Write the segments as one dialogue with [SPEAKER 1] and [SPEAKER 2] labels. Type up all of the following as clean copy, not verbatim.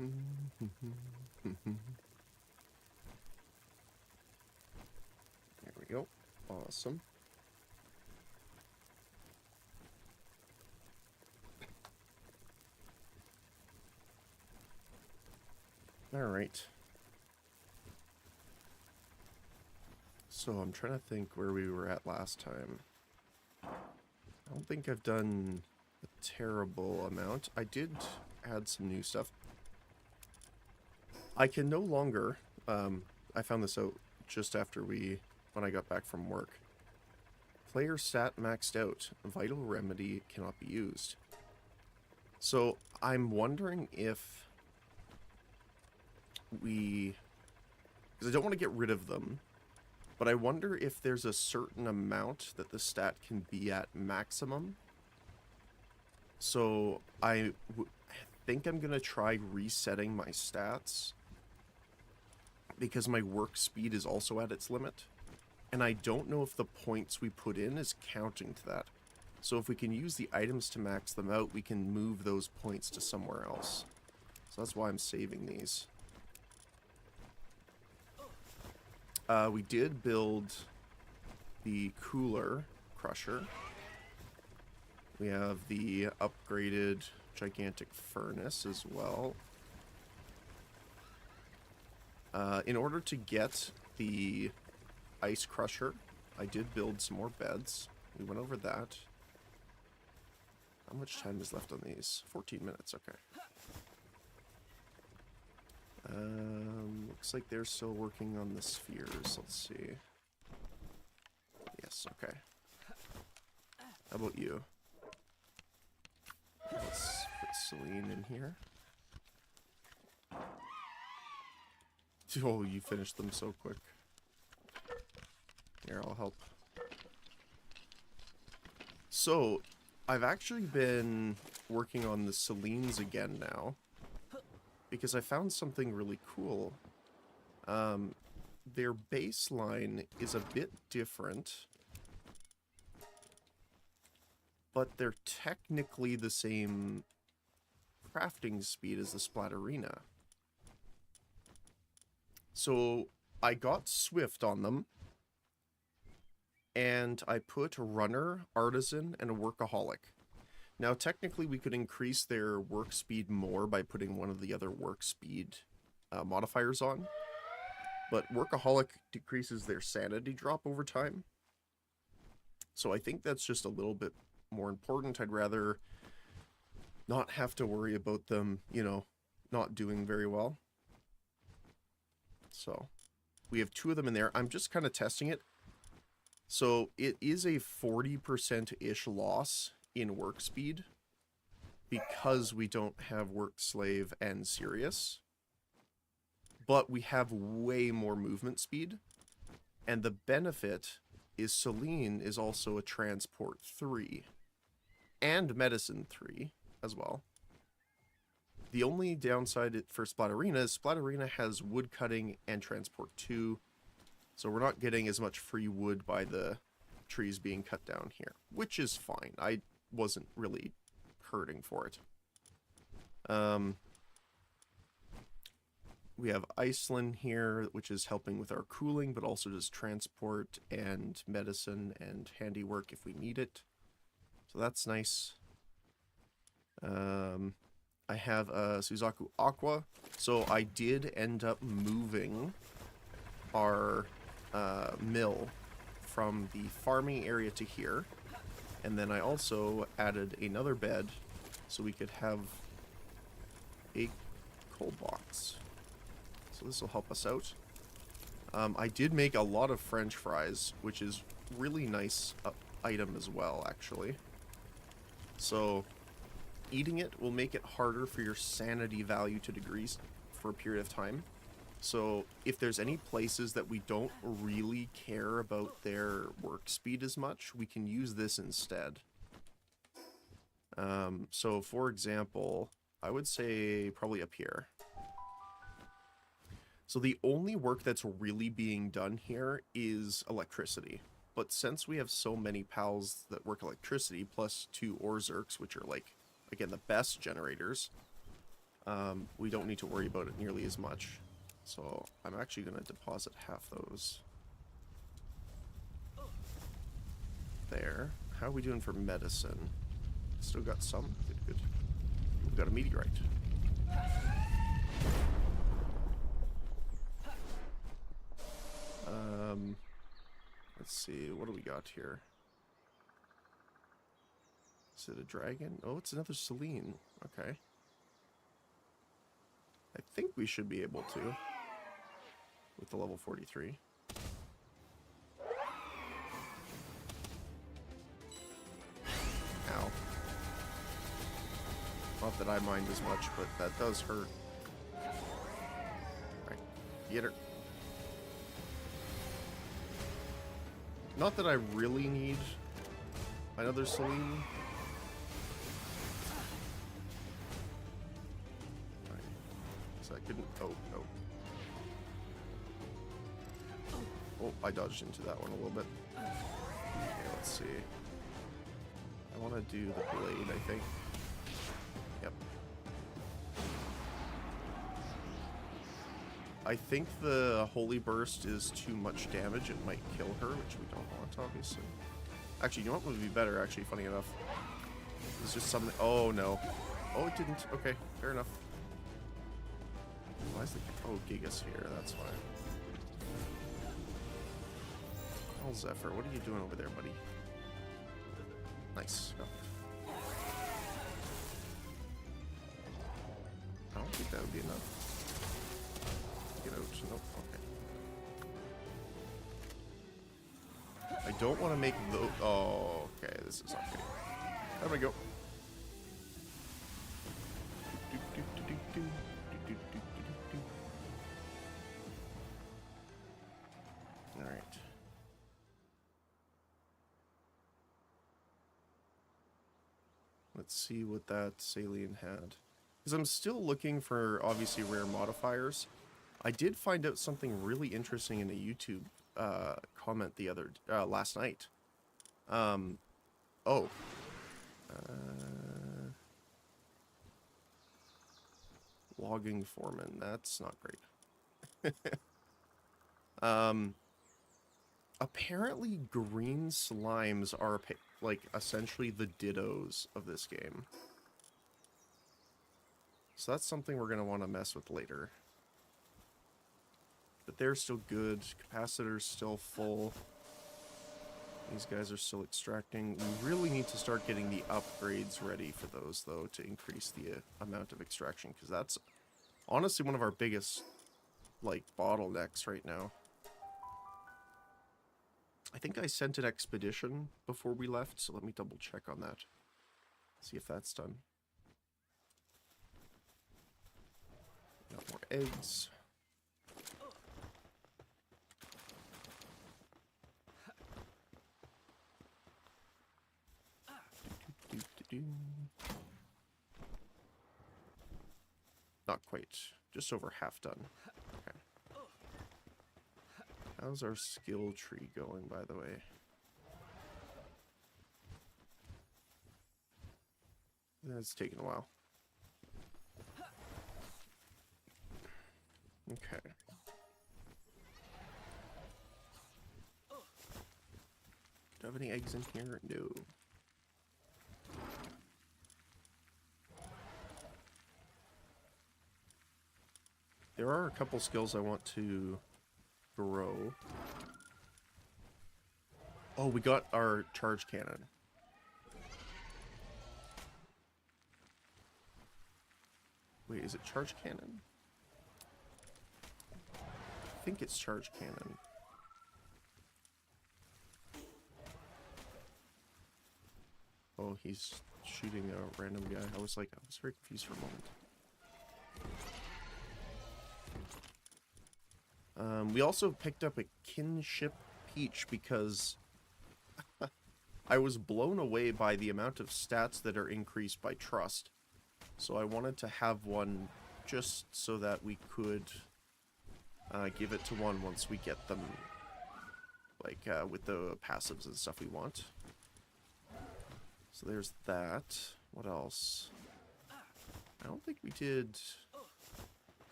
[SPEAKER 1] There we go. Awesome. All right. So I'm trying to think where we were at last time. I don't think I've done a terrible amount. I did add some new stuff. I can no longer, I found this out just after when I got back from work. Player stat maxed out. Vital remedy cannot be used. So I'm wondering if because I don't want to get rid of them, but I wonder if there's a certain amount that the stat can be at maximum. So I think I'm going to try resetting my stats because my work speed is also at its limit. And I don't know if the points we put in is counting to that. So if we can use the items to max them out, we can move those points to somewhere else. So that's why I'm saving these. We did build the cooler crusher. We have the upgraded gigantic furnace as well. In order to get the ice crusher, I did build some more beds. We went over that. How much time is left on these? 14 minutes, okay. Looks like they're still working on the spheres. Let's see. Yes, okay. How about you? Let's put Celine in here. Oh, you finished them so quick. Here, I'll help. So, I've actually been working on the Celines again now, because I found something really cool. Their baseline is a bit different, but they're technically the same crafting speed as the Splatterina. So I got Swift on them, and I put Runner, Artisan, and a Workaholic. Now, technically, we could increase their work speed more by putting one of the other work speed modifiers on. But Workaholic decreases their sanity drop over time. So I think that's just a little bit more important. I'd rather not have to worry about them, you know, not doing very well. So we have 2 of them in there. I'm just kind of testing it. So it is a 40%-ish loss in work speed because we don't have Work Slave and Sirius. But we have way more movement speed. And the benefit is Celine is also a Transport 3. And Medicine 3 as well. The only downside for Splatterina is Splatterina has Wood Cutting and Transport 2. So we're not getting as much free wood by the trees being cut down here. Which is fine. I wasn't really hurting for it. We have Iceland here, which is helping with our cooling, but also does transport and medicine and handiwork if we need it. So that's nice. I have Suzaku Aqua. So I did end up moving our mill from the farming area to here. And then I also added another bed so we could have a coal box. So this will help us out. I did make a lot of French fries, which is really nice item as well, actually. So eating it will make it harder for your sanity value to decrease for a period of time. So if there's any places that we don't really care about their work speed as much, we can use this instead. So for example, I would say probably up here. So the only work that's really being done here is electricity. But since we have so many pals that work electricity, plus 2 Orzerks, which are like, again, the best generators, we don't need to worry about it nearly as much. So I'm actually going to deposit half those. There. How are we doing for medicine? Still got some? Good, good. We've got a meteorite. Let's see, what do we got here? Is it a dragon? Oh, it's another Selene. Okay. I think we should be able to. With the level 43. Ow. Not that I mind as much, but that does hurt. Alright, get her. Not that I really need another Selene. Alright. So I couldn't... Oh, no. Oh, I dodged into that one a little bit. Okay, let's see. I want to do the blade, I think. Yep. I think the Holy Burst is too much damage. It might kill her, which we don't want, obviously. Actually, you know what would be better, actually, funny enough? It's just something... Oh, no. Oh, it didn't. Okay, fair enough. Why is the... Oh, Gigas here. That's fine. Oh, Zephyr, what are you doing over there, buddy? Nice. Go. I don't think that would be enough. Get out. Nope. Okay. I don't want to make the... Oh, okay. This is not good. There we go. Alright. Let's see what that Salient had. Because I'm still looking for, obviously, rare modifiers. I did find out something really interesting in a YouTube comment last night. Logging foreman, that's not great. Apparently green slimes are like essentially the dittos of this game. So that's something we're going to want to mess with later. But they're still good. Capacitor's still full. These guys are still extracting. We really need to start getting the upgrades ready for those, though, to increase the amount of extraction. Because that's honestly one of our biggest, like, bottlenecks right now. I think I sent an expedition before we left, so let me double check on that. See if that's done. Got more eggs. Not quite. Just over half done. Okay. How's our skill tree going, by the way? It's taking a while. Okay. Do I have any eggs in here? No. There are a couple skills I want to grow. Oh, we got our charge cannon. Wait, is it charge cannon? I think it's charge cannon. Oh, he's shooting a random guy. I was very confused for a moment. We also picked up a kinship peach because I was blown away by the amount of stats that are increased by trust. So I wanted to have one just so that we could give it to one once we get them, like with the passives and stuff we want. So there's that. What else? I don't think we did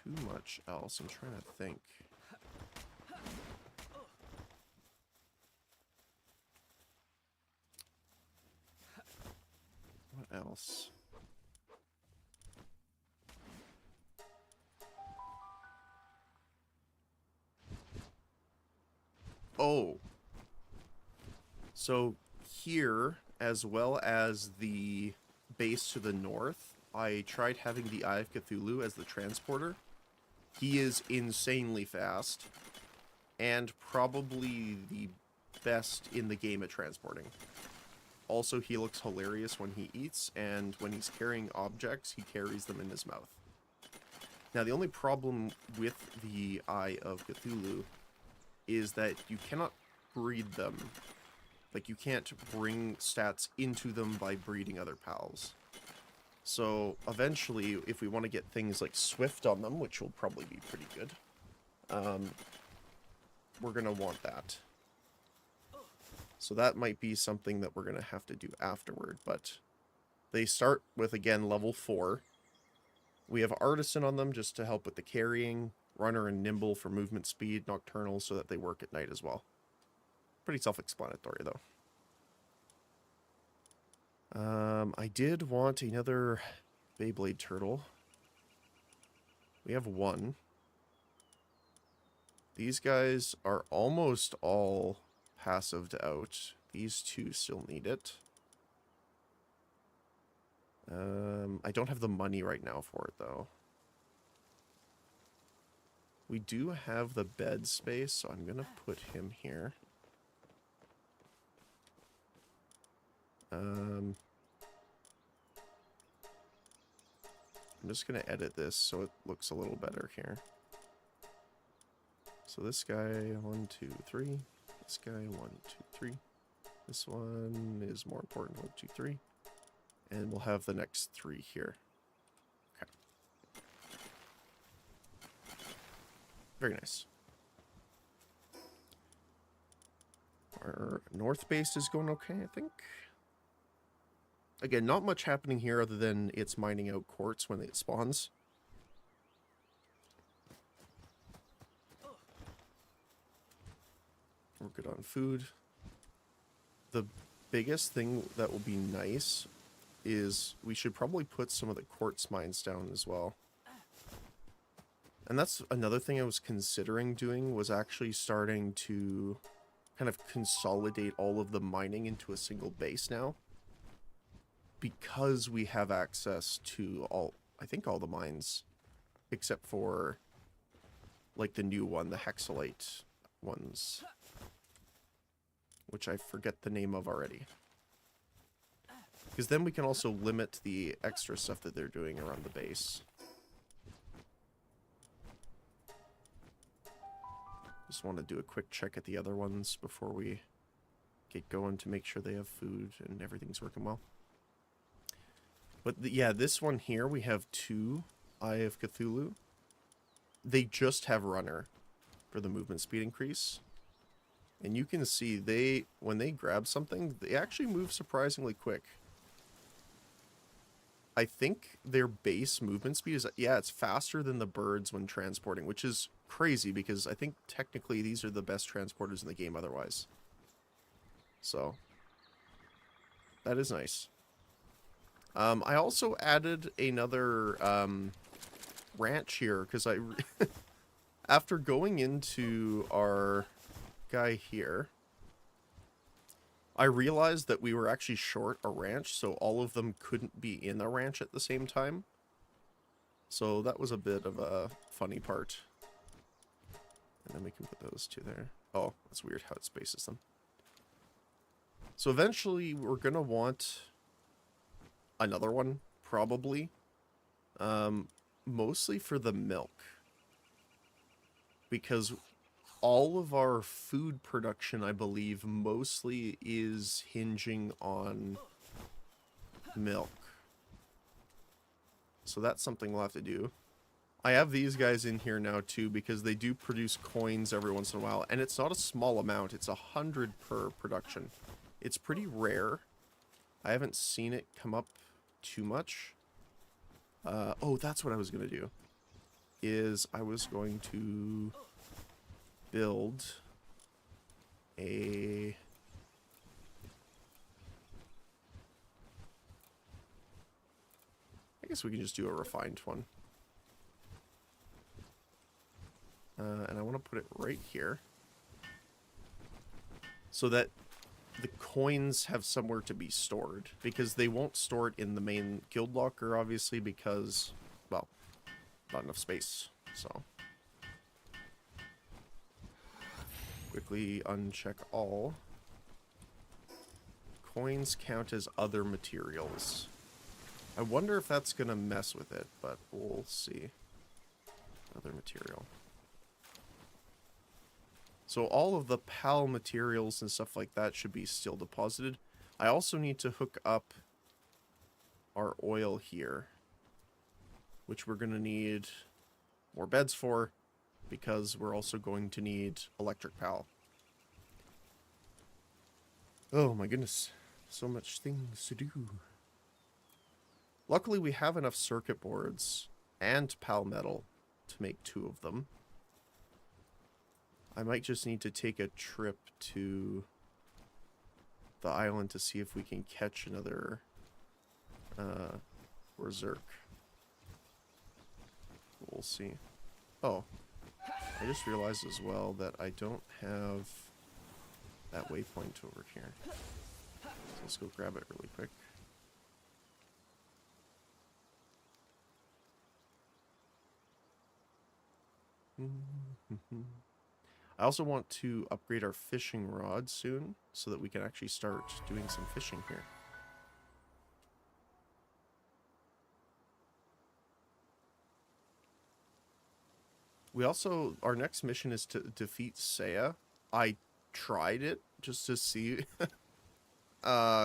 [SPEAKER 1] too much else. I'm trying to think. What else? Oh. So here, as well as the base to the north, I tried having the Eye of Cthulhu as the transporter. He is insanely fast, and probably the best in the game at transporting. Also, he looks hilarious when he eats, and when he's carrying objects, he carries them in his mouth. Now, the only problem with the Eye of Cthulhu is that you cannot breed them. Like, you can't bring stats into them by breeding other pals. So, eventually, if we want to get things like Swift on them, which will probably be pretty good, we're going to want that. So that might be something that we're going to have to do afterward, but they start with, again, level 4. We have Artisan on them just to help with the carrying, Runner and Nimble for movement speed, Nocturnal so that they work at night as well. Pretty self-explanatory, though. I did want another Beyblade turtle. We have one. These guys are almost all passived out. These two still need it. I don't have the money right now for it, though. We do have the bed space, so I'm going to put him here. I'm just going to edit this so it looks a little better here. So this guy, 1, 2, 3. This guy, 1, 2, 3. This one is more important, 1, 2, 3. And we'll have the next 3 here. Okay. Very nice. Our north base is going okay, I think. Again, not much happening here other than it's mining out quartz when it spawns. We're good on food. The biggest thing that will be nice is we should probably put some of the quartz mines down as well. And that's another thing I was considering doing, was actually starting to kind of consolidate all of the mining into a single base now. Because we have access to I think all the mines, except for like the new one, the hexalite ones, which I forget the name of already. Because then we can also limit the extra stuff that they're doing around the base. Just want to do a quick check at the other ones before we get going to make sure they have food and everything's working well. But yeah, this one here, we have 2 Eye of Cthulhu. They just have Runner for the movement speed increase. And you can see when they grab something, they actually move surprisingly quick. I think their base movement speed is, yeah, it's faster than the birds when transporting, which is crazy because I think technically these are the best transporters in the game otherwise. So, that is nice. I also added another ranch here because after going into our guy here, I realized that we were actually short a ranch, so all of them couldn't be in the ranch at the same time. So that was a bit of a funny part. And then we can put those 2 there. Oh, that's weird how it spaces them. So eventually we're going to want another one, probably. Mostly for the milk. Because all of our food production, I believe, mostly is hinging on milk. So that's something we'll have to do. I have these guys in here now, too, because they do produce coins every once in a while. And it's not a small amount. It's 100 per production. It's pretty rare. I haven't seen it come up too much. Oh, that's what I was going to do. is I was going to build a... I guess we can just do a refined one. And I want to put it right here. So that the coins have somewhere to be stored. Because they won't store it in the main guild locker, obviously, because, well, not enough space. So, quickly uncheck all. Coins count as other materials. I wonder if that's going to mess with it, but we'll see. Other material. So all of the PAL materials and stuff like that should be still deposited. I also need to hook up our oil here, which we're going to need more beds for, because we're also going to need electric PAL. Oh my goodness, so much things to do. Luckily we have enough circuit boards and PAL metal to make 2 of them. I might just need to take a trip to the island to see if we can catch another berserk. We'll see. Oh, I just realized as well that I don't have that waypoint over here. So let's go grab it really quick. I also want to upgrade our fishing rod soon so that we can actually start doing some fishing here. We also, our next mission is to defeat Saya. I tried it just to see.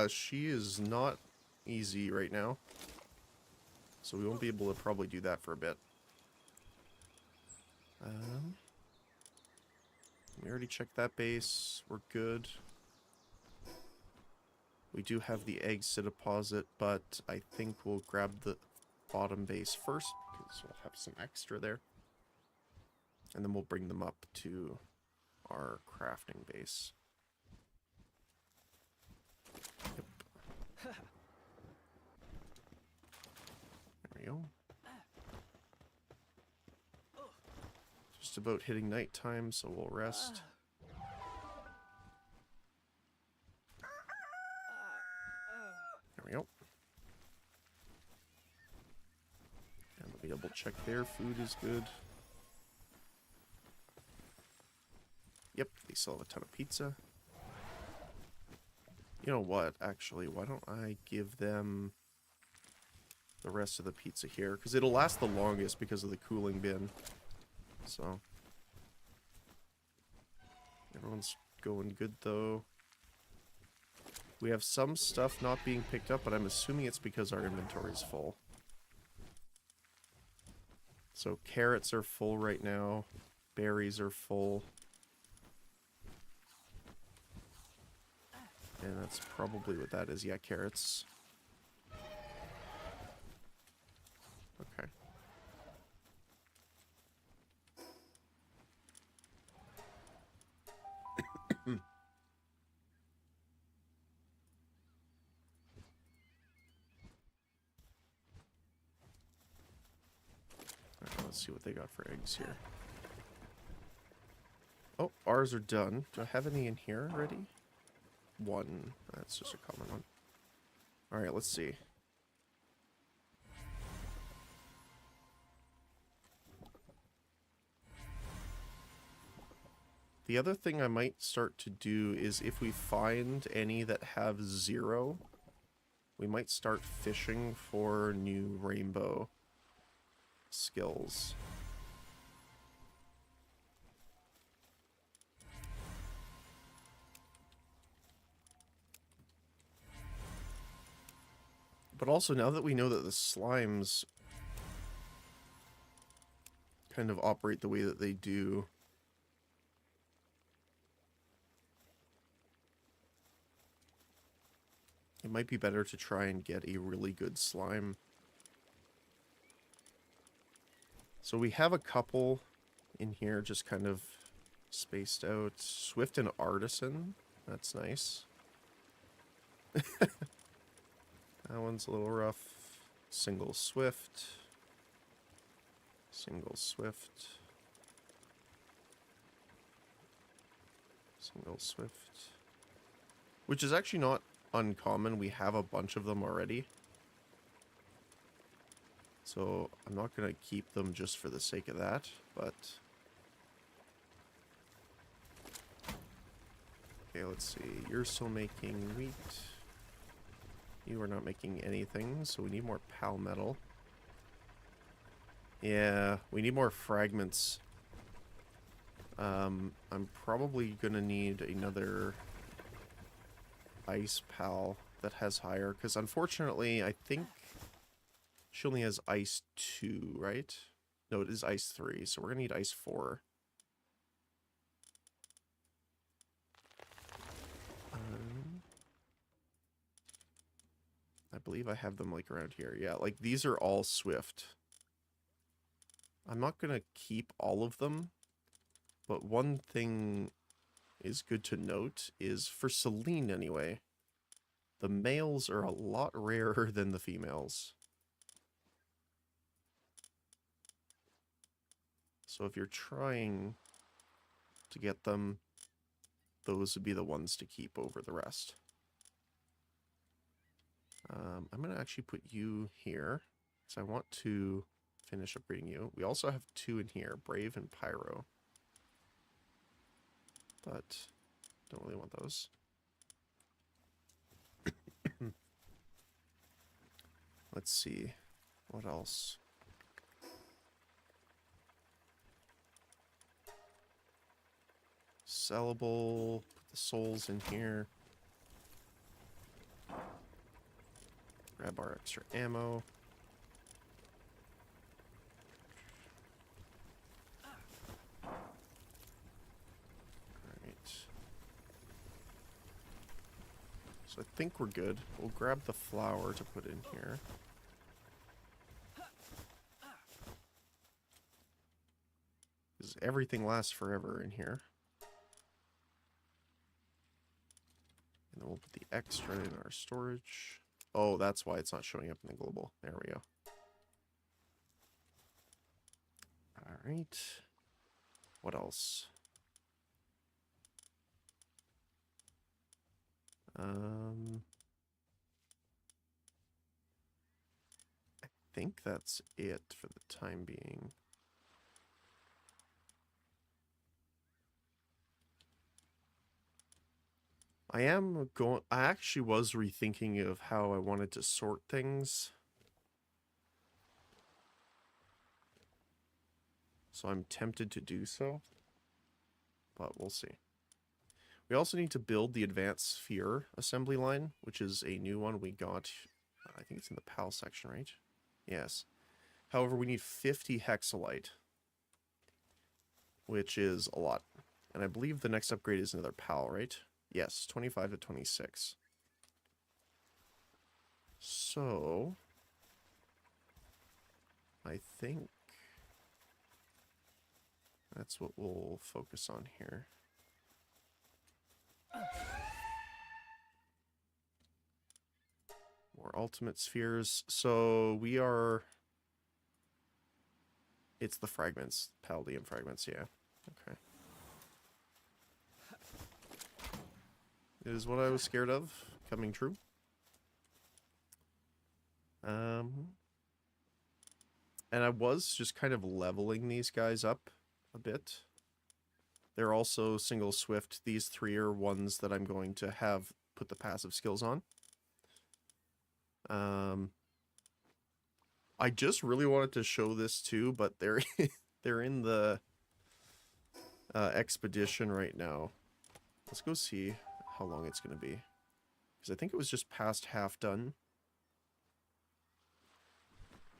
[SPEAKER 1] She is not easy right now. So we won't be able to probably do that for a bit. We already checked that base. We're good. We do have the eggs to deposit, but I think we'll grab the bottom base first because we'll have some extra there. And then we'll bring them up to our crafting base. Yep. There we go. Just about hitting nighttime, so we'll rest. There we go. And let me double check their food is good. Yep, they still have a ton of pizza. You know what, actually, why don't I give them the rest of the pizza here? Because it'll last the longest because of the cooling bin. So, everyone's going good though. We have some stuff not being picked up, but I'm assuming it's because our inventory is full. So carrots are full right now. Berries are full. And that's probably what that is. Yeah, carrots. Okay. Alright, let's see what they got for eggs here. Oh, ours are done. Do I have any in here already? One. That's just a common one. Alright, let's see. The other thing I might start to do is if we find any that have 0, we might start fishing for new rainbow skills. But also, now that we know that the slimes kind of operate the way that they do, it might be better to try and get a really good slime. So we have a couple in here just kind of spaced out. Swift and Artisan. That's nice. That one's a little rough. Single Swift. Single Swift. Single Swift. Which is actually not uncommon. We have a bunch of them already. So I'm not going to keep them just for the sake of that, but... Okay, let's see. You're still making wheat. You are not making anything, so we need more pal metal. Yeah, we need more fragments. I'm probably going to need another ice pal that has higher, because unfortunately, I think she only has ice 2, right? No, it is ice 3, so we're going to need ice 4. I believe I have them like around here. Yeah, like these are all Swift. I'm not going to keep all of them, but one thing is good to note is for Celine anyway, the males are a lot rarer than the females. So if you're trying to get them, those would be the ones to keep over the rest. I'm going to actually put you here, because I want to finish upgrading you. We also have 2 in here, Brave and Pyro. But don't really want those. Let's see. What else? Sellable. Put the souls in here. Grab our extra ammo. Alright. So I think we're good. We'll grab the flour to put in here. Because everything lasts forever in here. And then we'll put the extra in our storage. Oh, that's why it's not showing up in the global. There we go. Alright. What else? I think that's it for the time being. I actually was rethinking of how I wanted to sort things. So I'm tempted to do so. But we'll see. We also need to build the advanced sphere assembly line, which is a new one we got. I think it's in the PAL section, right? Yes. However, we need 50 hexalite, which is a lot. And I believe the next upgrade is another PAL, right? Yes, 25 to 26. So, I think that's what we'll focus on here. More ultimate spheres. So we are... It's the fragments. Palladium fragments, yeah. Okay. It is what I was scared of coming true. And I was just kind of leveling these guys up a bit. They're also single swift. These 3 are ones that I'm going to have put the passive skills on. I just really wanted to show this too, but they're they're in the expedition right now. Let's go see how long it's going to be. Because I think it was just past half done.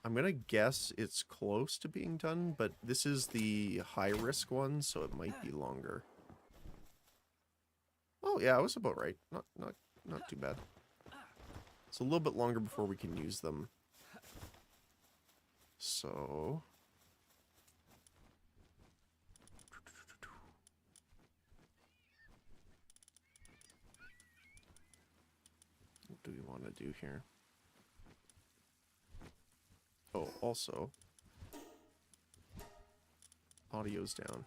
[SPEAKER 1] I'm going to guess it's close to being done, but this is the high-risk one, so it might be longer. Oh, yeah, I was about right. Not too bad. It's a little bit longer before we can use them. So... do we want to do here? Oh, also, audio's down.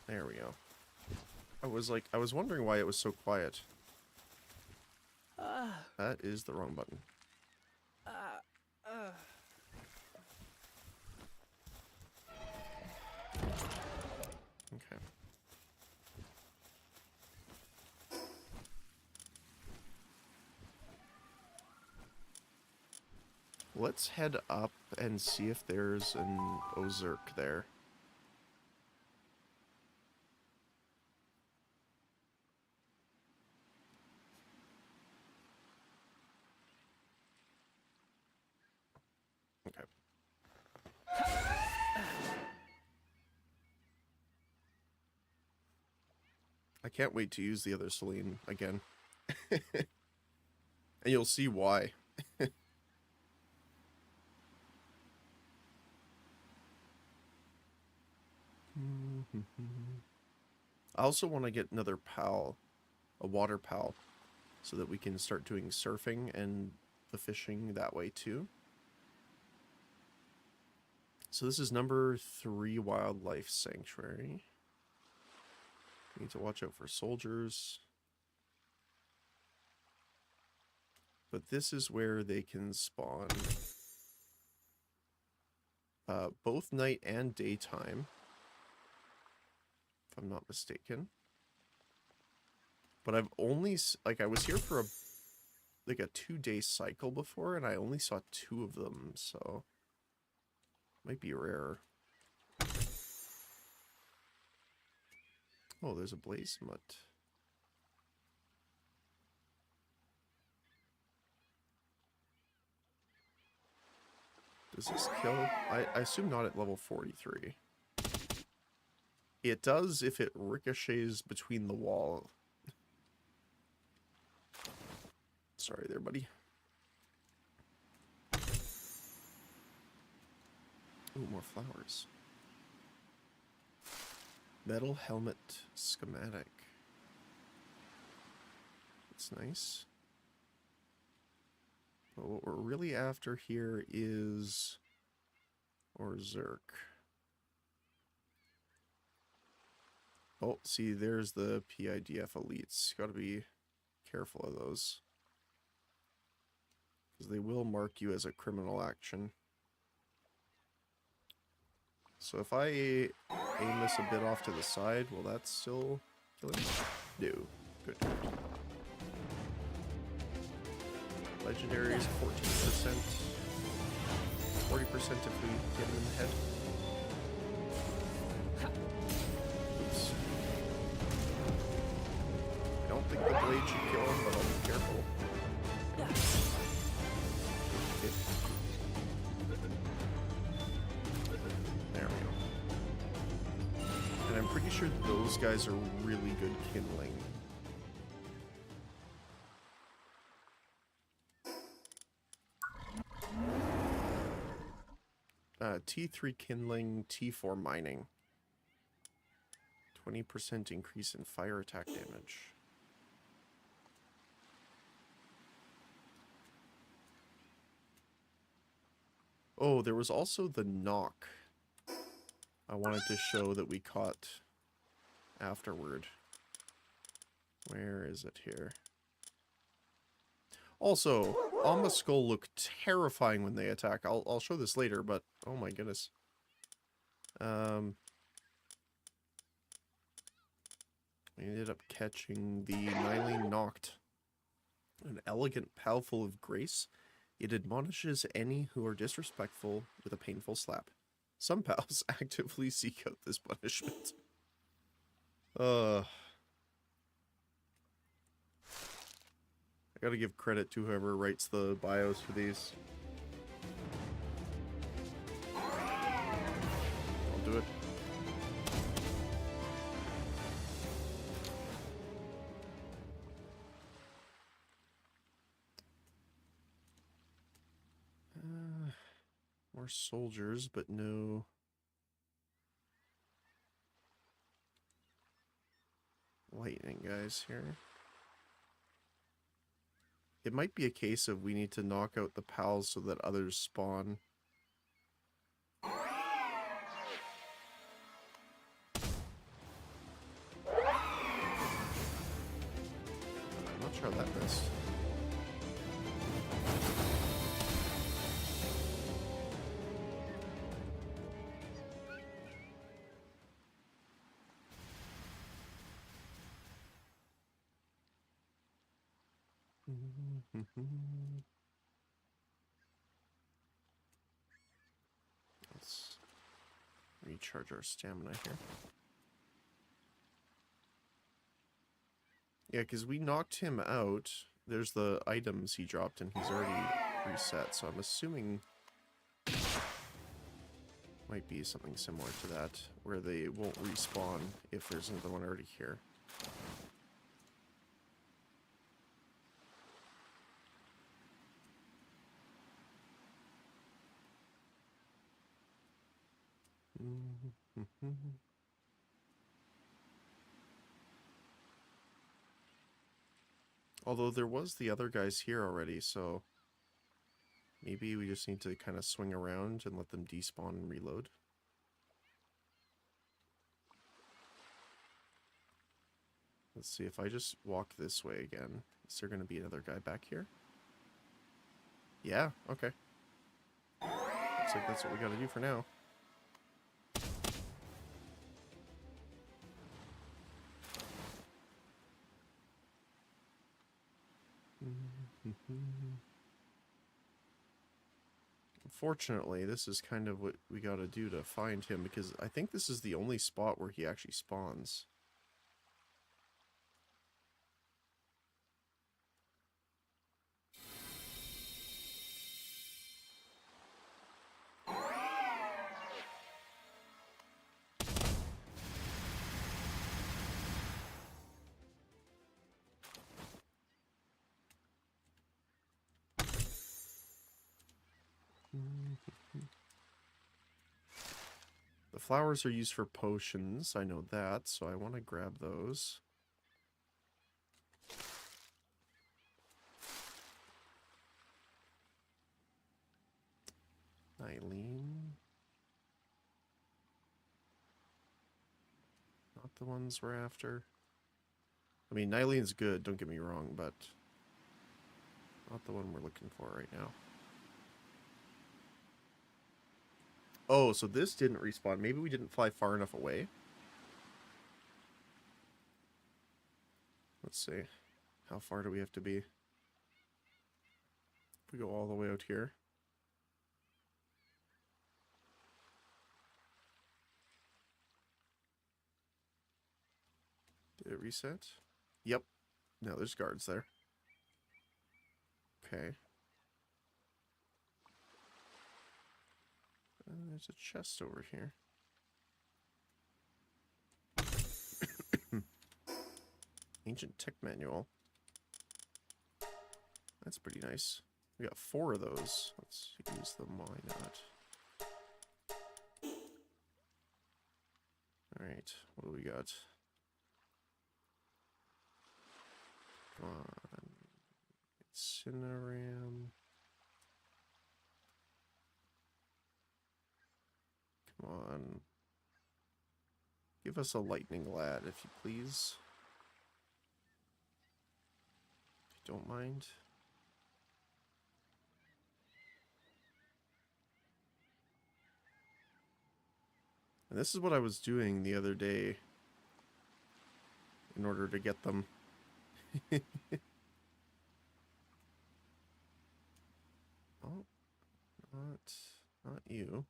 [SPEAKER 1] There we go. I was wondering why it was so quiet. That is the wrong button. Okay. Let's head up and see if there's an Ozerk there. Okay. I can't wait to use the other Celine again. And you'll see why. I also want to get another pal, a water pal, so that we can start doing surfing and the fishing that way too. So this is number 3 wildlife sanctuary. We need to watch out for soldiers. But this is where they can spawn both night and daytime, if I'm not mistaken. But I've only, like, I was here for a 2-day cycle before, and I only saw 2 of them, so might be rare. Oh, there's a blaze mutt. Does this kill? I assume not at level 43. It does if it ricochets between the wall. Sorry there, buddy. Ooh, more flowers. Metal helmet schematic. That's nice. But what we're really after here is Ozerk. Oh, see, there's the PIDF elites. Gotta be careful of those, because they will mark you as a criminal action. So if I aim this a bit off to the side, will that still kill him? No. Good. Legendaries, 14%. 40% if we get him in the head. Oops. I don't think the blade should kill him, but I'll be careful. Okay. There we go. And I'm pretty sure those guys are really good kindling. T3 kindling, T4 mining. 20% increase in fire attack damage. Oh, there was also the knock I wanted to show that we caught afterward. Where is it here? Also, Alma Skull look terrifying when they attack. I'll show this later, but oh my goodness. We ended up catching the Nylene Noct. An elegant pal full of grace. It admonishes any who are disrespectful with a painful slap. Some pals actively seek out this punishment. I gotta give credit to whoever writes the bios for these. I'll do it. More soldiers, but no lightning guys here. It might be a case of we need to knock out the pals so that others spawn. I'm not sure how that missed. Let's recharge our stamina here. Yeah, because we knocked him out. There's the items he dropped and he's already reset, so I'm assuming might be something similar to that, where they won't respawn if there's another one already here. Although there was the other guys here already, so maybe we just need to kind of swing around and let them despawn and reload. Let's see, if I just walk this way again, is there going to be another guy back here? Yeah, okay. Looks like that's what we got to do for now. Unfortunately, this is kind of what we got to do to find him, because I think this is the only spot where he actually spawns. The flowers are used for potions, I know that, so I want to grab those. Eileen. Not the ones we're after. I mean, Nyleen's good, don't get me wrong, but not the one we're looking for right now. Oh, so this didn't respawn. Maybe we didn't fly far enough away. Let's see. How far do we have to be? If we go all the way out here. Did it reset? Yep. No, there's guards there. Okay. There's a chest over here. Ancient tech manual. That's pretty nice. We got 4 of those. Let's use them. Why not? Alright, what do we got? Come on. Incineram. Come on. Give us a lightning lad, if you please. If you don't mind. And this is what I was doing the other day in order to get them. Oh, not you.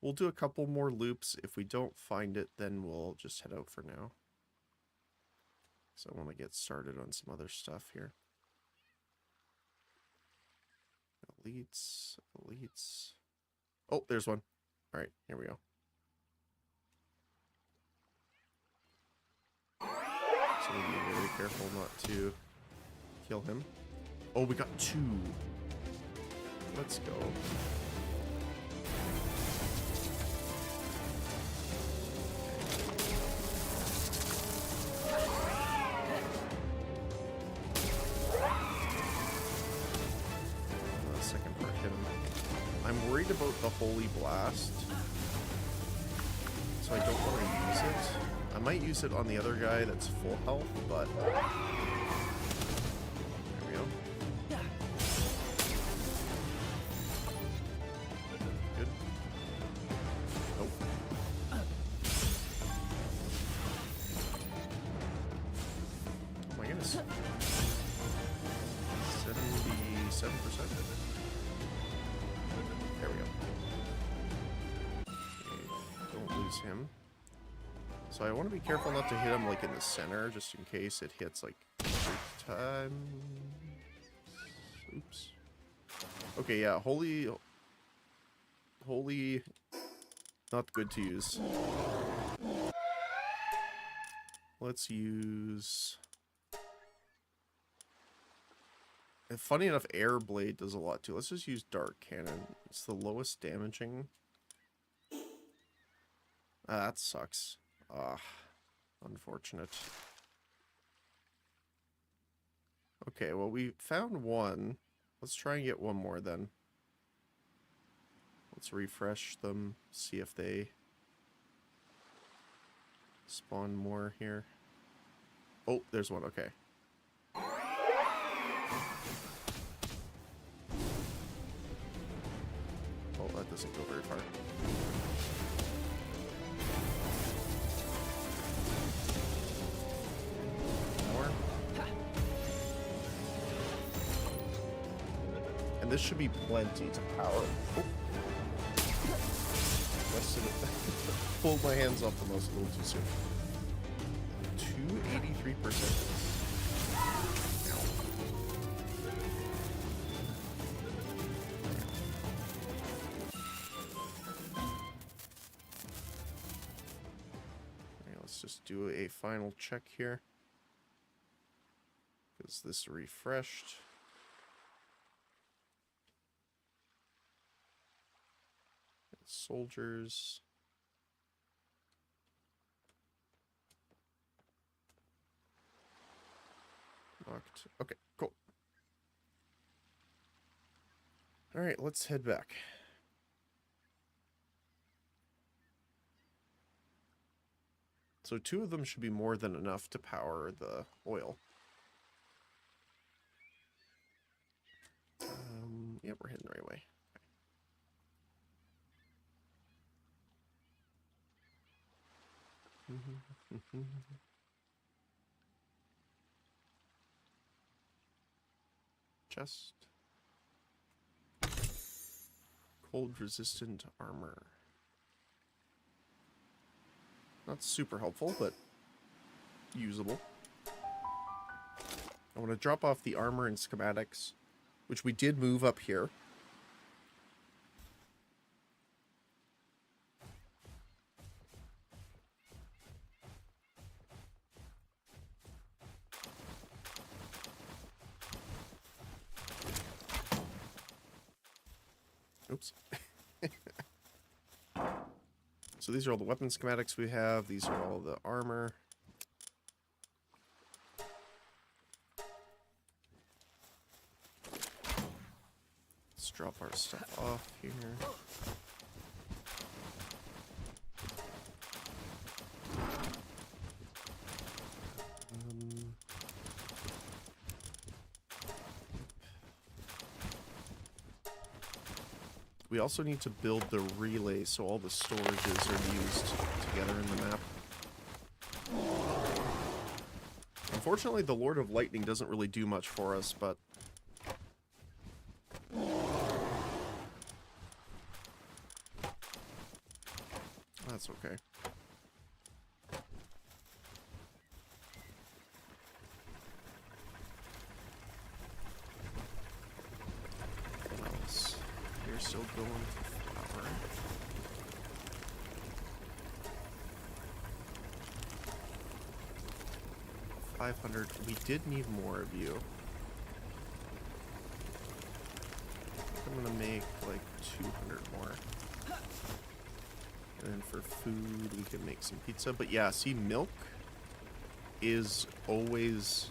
[SPEAKER 1] We'll do a couple more loops. If we don't find it, then we'll just head out for now. So I want to get started on some other stuff here. Elites. Oh, there's one. All right, here we go. So we need to be very careful not to kill him. Oh, we got 2. Let's go. I'm worried about the Holy Blast, so I don't want to use it. I might use it on the other guy that's full health, but there we go. Good. Nope. Oh my goodness. 77%. There we go. Okay, don't lose him. So I want to be careful not to hit him like in the center, just in case it hits like every time. Oops. Okay, yeah, holy, not good to use. Let's use. And funny enough, Air Blade does a lot too. Let's just use Dark Cannon. It's the lowest damaging. Ah, that sucks. Ah, unfortunate. Okay, well, we found one. Let's try and get one more then. Let's refresh them, see if they spawn more here. Oh, there's one, okay. Oh, that doesn't go very far. More. And this should be plenty to power. Oh. Pulled my hands off the mouse a little too soon. 283%. Just do a final check here, because this refreshed. Soldiers. Knocked. Okay, cool. All right, let's head back. So 2 of them should be more than enough to power the oil. Yeah, we're heading the right way. Okay. Chest. Cold resistant armor. Not super helpful, but usable. I want to drop off the armor and schematics, which we did move up here. Oops. So these are all the weapon schematics we have. These are all the armor. Let's drop our stuff off here. We also need to build the relay so all the storages are used together in the map. Unfortunately, the Lord of Lightning doesn't really do much for us, but that's okay. Still going for flower. $500. We did need more of you. I'm gonna make like 200 more. And then for food, we can make some pizza. But yeah, see, milk is always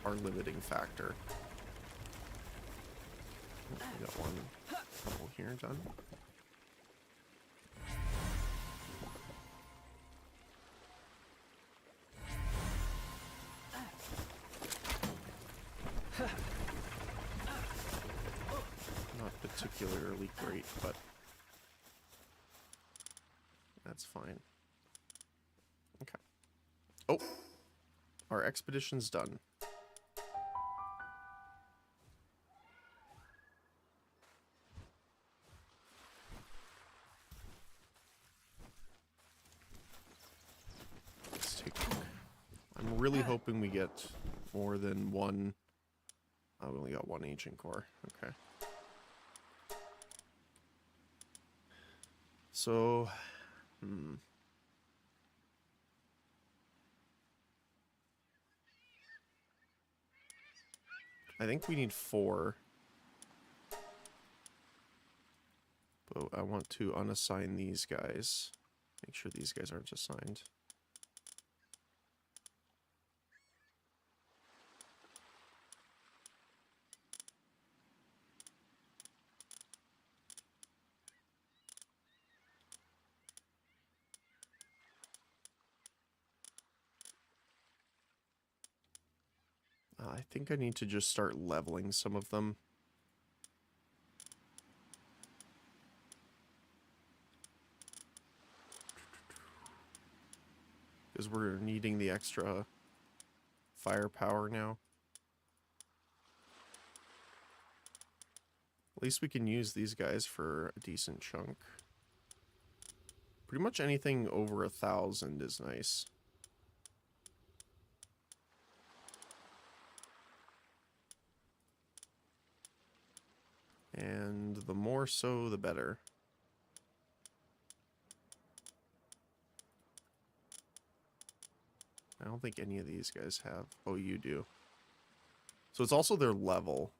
[SPEAKER 1] our limiting factor. Oh, we got one. couple here done. Not particularly great, but that's fine. Okay. Oh! Our expedition's done. Let's take a look. I'm really hoping we get more than one. Oh, we only got one ancient core. Okay. So, I think we need 4. But I want to unassign these guys. Make sure these guys aren't assigned. I think I need to just start leveling some of them. Because we're needing the extra firepower now. At least we can use these guys for a decent chunk. Pretty much anything over 1,000 is nice. And the more so, the better. I don't think any of these guys have. Oh, you do. So it's also their level.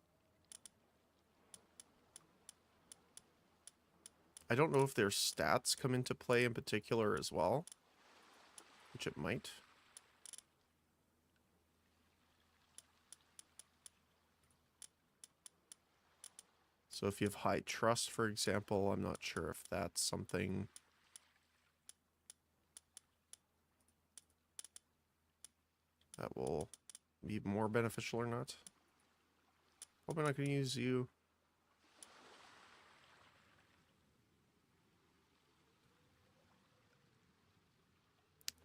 [SPEAKER 1] I don't know if their stats come into play in particular as well, which it might. So if you have high trust, for example, I'm not sure if that's something that will be more beneficial or not. Hope I'm not going to use you.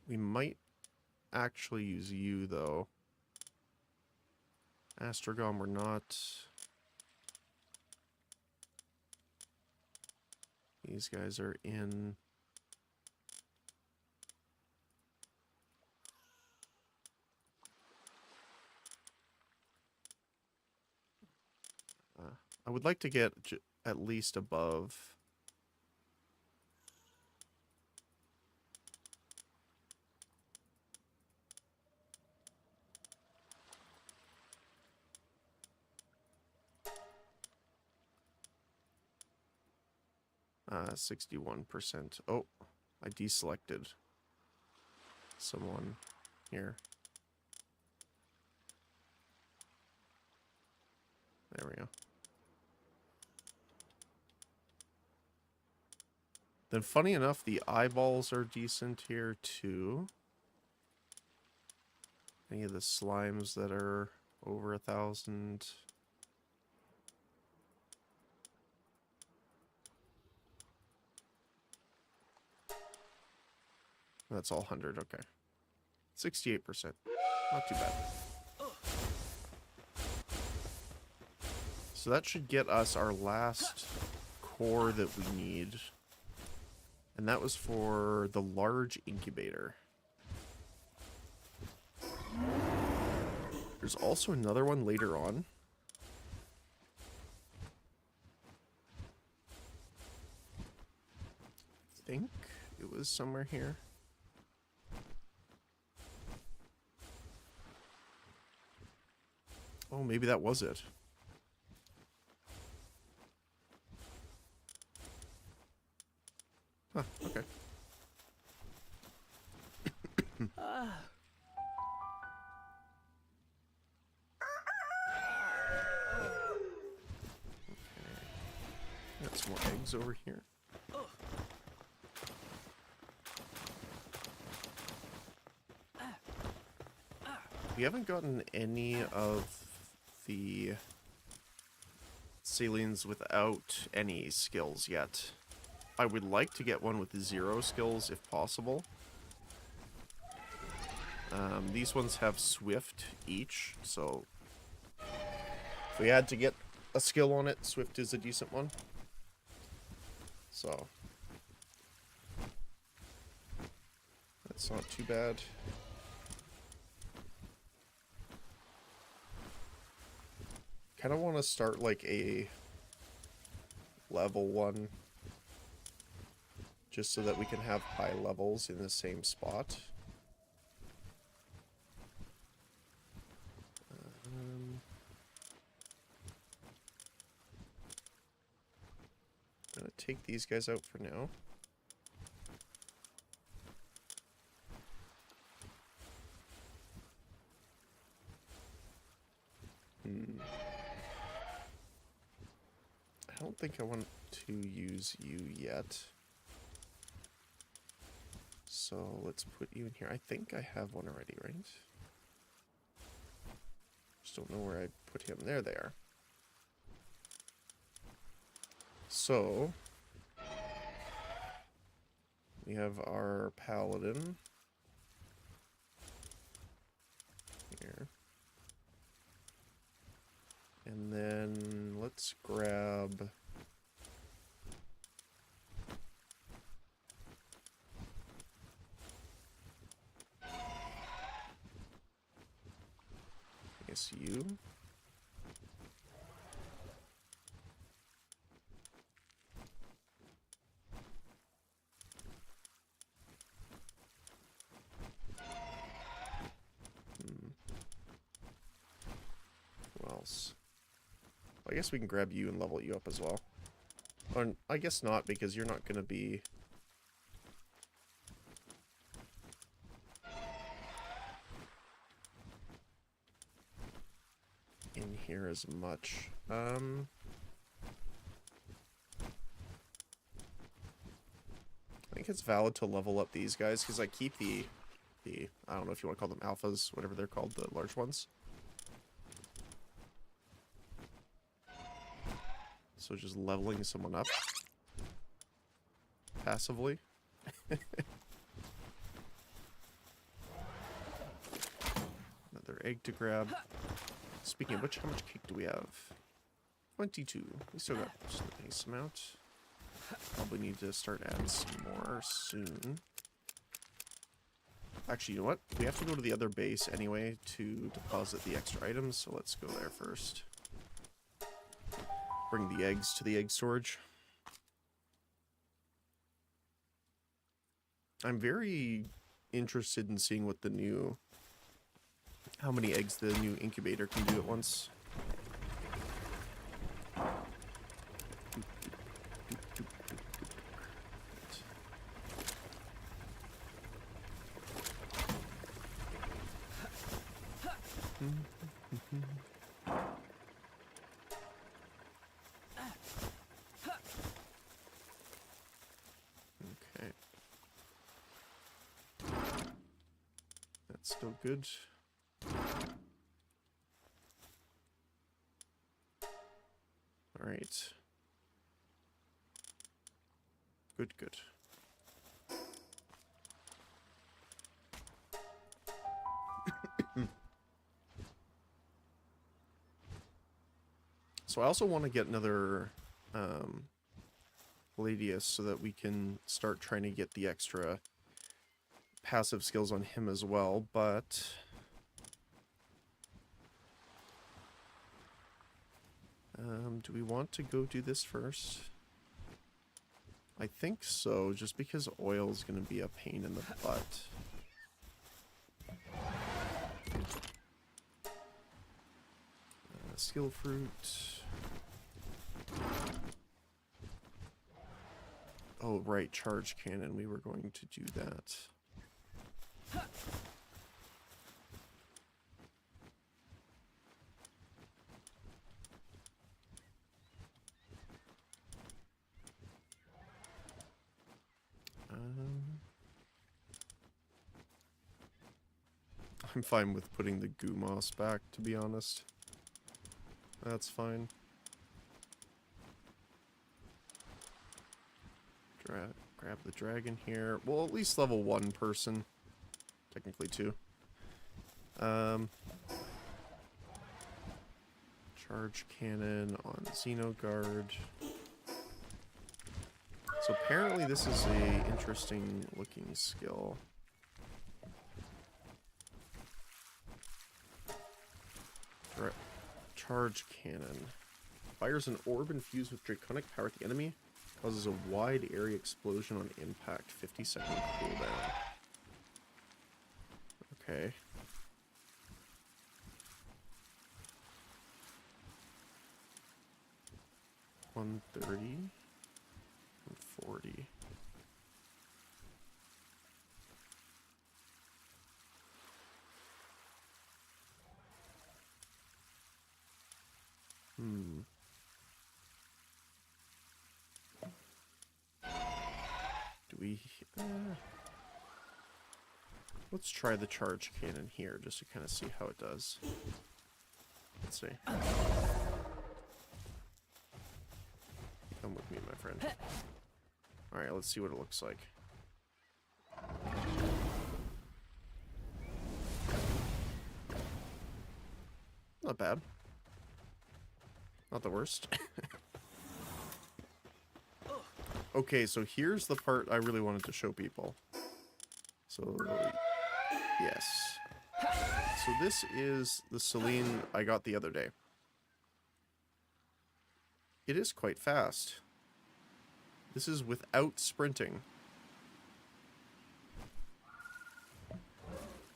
[SPEAKER 1] We might actually use you, though. Astragon, we're not. These guys are in. I would like to get at least above. Uh, 61%. Oh, I deselected someone here. There we go. Then funny enough, the eyeballs are decent here too. Any of the slimes that are over 1,000. That's all 100, okay. 68%. Not too bad. So that should get us our last core that we need. And that was for the large incubator. There's also another one later on. I think it was somewhere here. Oh, maybe that was it. Huh, okay. Let's eggs over here. We haven't gotten any of the salines without any skills yet. I would like to get one with 0 skills if possible. These ones have Swift each, so if we had to get a skill on it, Swift is a decent one. So that's not too bad. Kind of want to start like a level 1 just so that we can have high levels in the same spot. I'm gonna take these guys out for now. I don't think I want to use you yet. So let's put you in here. I think I have one already, right? Just don't know where I put him. There they are. So we have our paladin here. And then let's grab I guess you. Who else? I guess we can grab you and level you up as well. Or I guess not, because you're not going to be in here as much. I think it's valid to level up these guys, because I keep the I don't know if you want to call them alphas, whatever they're called, the large ones. So just leveling someone up passively. Another egg to grab. Speaking of which, how much cake do we have? 22. We still got just a nice amount. Probably need to start adding some more soon. Actually, you know what? We have to go to the other base anyway to deposit the extra items, so let's go there first. Bring the eggs to the egg storage. I'm very interested in seeing what the new... how many eggs the new incubator can do at once. Okay. That's still good. All right. Good, good. So I also want to get another Palladius so that we can start trying to get the extra passive skills on him as well, but do we want to go do this first? I think so, just because oil is going to be a pain in the butt. Skill fruit. Oh, right, charge cannon. We were going to do that. I'm fine with putting the goo moss back, to be honest. That's fine. Grab the dragon here. Well, at least level 1 person. Technically 2. Charge cannon on Xenoguard. So apparently this is a interesting looking skill. Charge cannon. Fires an orb infused with draconic power at the enemy. Causes a wide area explosion on impact. 50-second cooldown. Okay. $130. $140. Do we... let's try the charge cannon here, just to kind of see how it does. Let's see. Come with me, my friend. Alright, let's see what it looks like. Not bad. Not the worst. Okay, so here's the part I really wanted to show people. So, yes. So this is the Celine I got the other day. It is quite fast. This is without sprinting.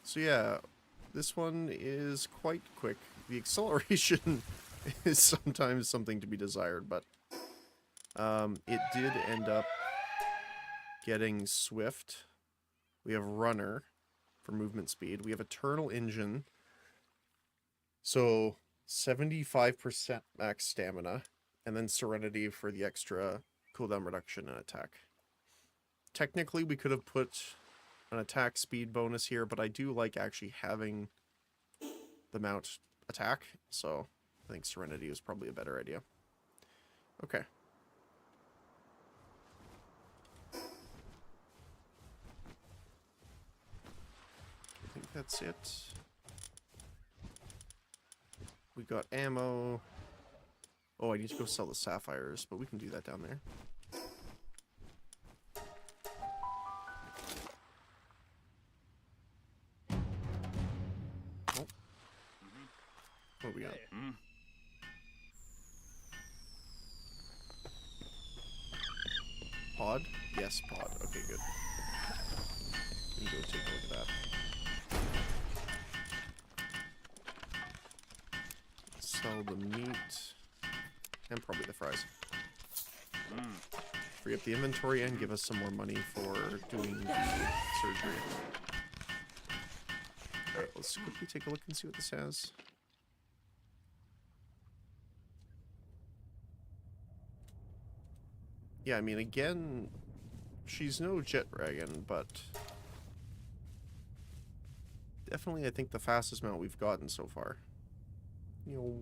[SPEAKER 1] So yeah, this one is quite quick. The acceleration is sometimes something to be desired, but it did end up getting Swift. We have Runner for movement speed. We have Eternal Engine. So 75% max stamina. And then Serenity for the extra cooldown reduction and attack. Technically, we could have put an attack speed bonus here, but I do like actually having the mount attack. So I think Serenity is probably a better idea. Okay. I think that's it. We got ammo. Oh, I need to go sell the sapphires, but we can do that down there. Oh. What do we got? Pod? Yes, pod. Okay, good. Let me go take a look at that. Sell the meat. And probably the fries. Free up the inventory and give us some more money for doing the surgery. Alright, let's quickly take a look and see what this has. Yeah, I mean, again, she's no jet dragon, but definitely I think the fastest mount we've gotten so far. You know,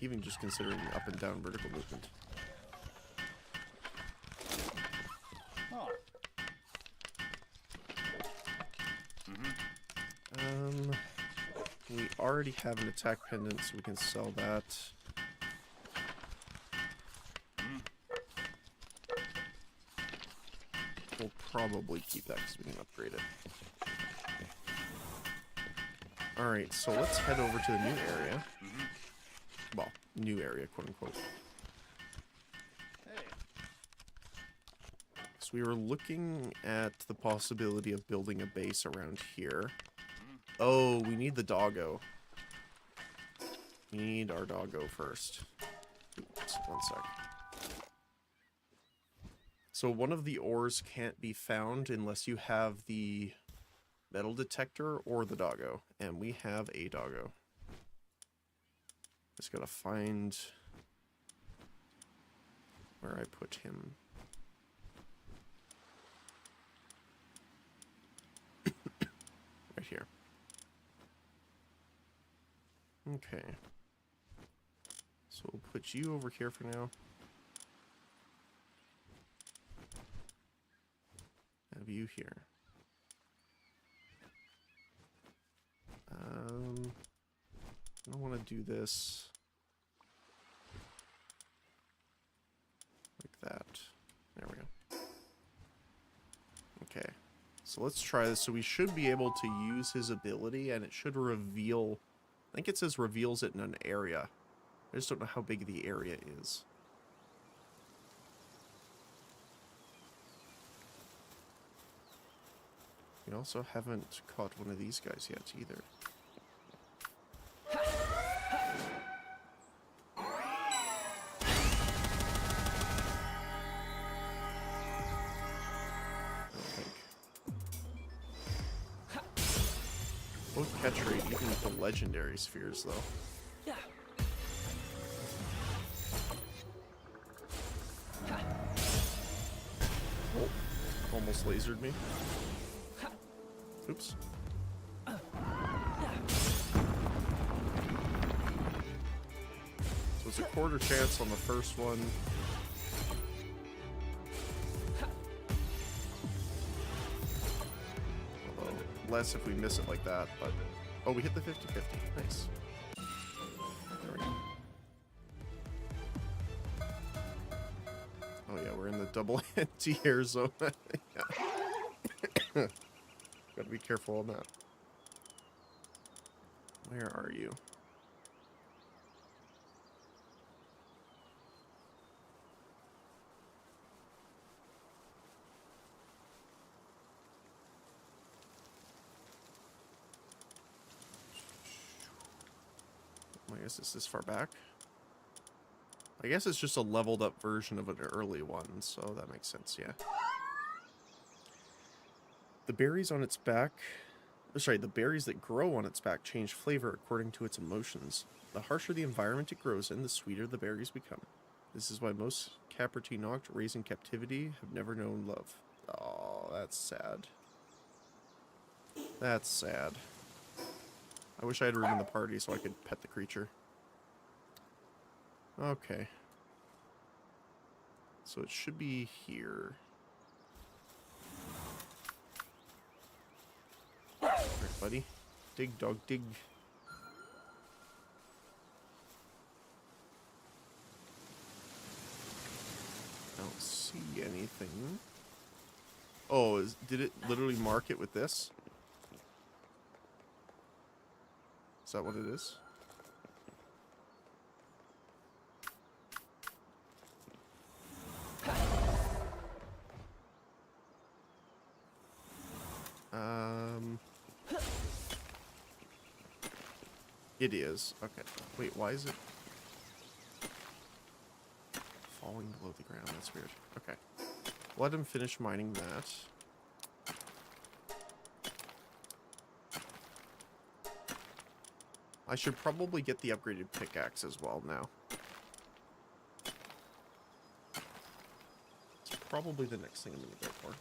[SPEAKER 1] even just considering up and down vertical movement. We already have an attack pendant, so we can sell that. We'll probably keep that because we can upgrade it. Alright, so let's head over to the new area. Well, new area, quote-unquote. So we were looking at the possibility of building a base around here. Oh, we need the doggo. We need our doggo first. Oops, one sec. So one of the ores can't be found unless you have the metal detector or the doggo. And we have a doggo. Just gotta find where I put him. Okay. So we'll put you over here for now. Have you here. I don't want to do this like that. There we go. Okay. So let's try this. So we should be able to use his ability, and it should reveal... I think it says reveals it in an area. I just don't know how big the area is. We also haven't caught one of these guys yet either. Both catch rate even with the legendary spheres though. Oh, almost lasered me. Oops. So it's a quarter chance on the first one. Although, less if we miss it like that, but... Oh, we hit the 50-50. Nice. There we go. Oh yeah, we're in the double anti-air zone. Gotta be careful on that. Where are you? I guess it's this far back. I guess it's just a leveled up version of an early one, so that makes sense, yeah. The berries on its back... Sorry, the berries that grow on its back change flavor according to its emotions. The harsher the environment it grows in, the sweeter the berries become. This is why most Capertinoct raised in captivity have never known love. Oh, that's sad. That's sad. I wish I had room in the party so I could pet the creature. Okay. So it should be here. Alright, buddy. Dig, dog, dig. I don't see anything. Oh, did it literally mark it with this? Is that what it is? It is. Okay. Wait, why is it falling below the ground? That's weird. Okay. Let him finish mining that. I should probably get the upgraded pickaxe as well now. It's probably the next thing I'm going to go for.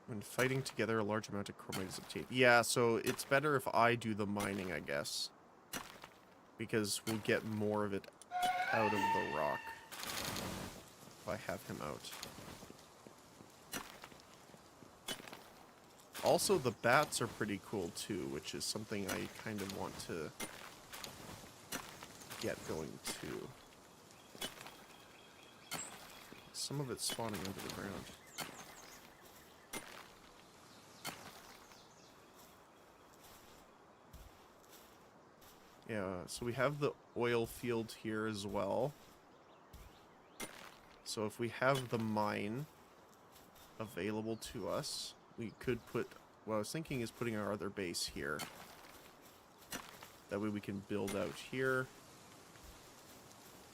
[SPEAKER 1] When fighting together, a large amount of chromite is obtained. Yeah, so it's better if I do the mining, I guess. Because we'll get more of it out of the rock. If I have him out. Also, the bats are pretty cool too, which is something I kind of want to get going too. Some of it's spawning under the ground. Yeah, so we have the oil field here as well. So if we have the mine available to us, we could put... What I was thinking is putting our other base here. That way we can build out here.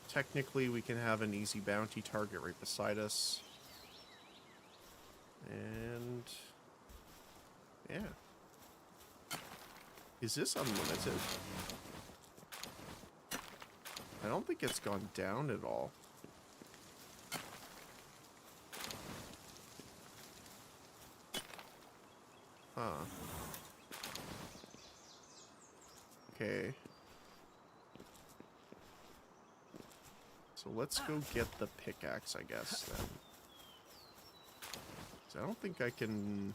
[SPEAKER 1] Technically, we can have an easy bounty target right beside us. And... Yeah. Is this unlimited? I don't think it's gone down at all. Huh. Okay. So let's go get the pickaxe, I guess, then. 'Cause I don't think I can...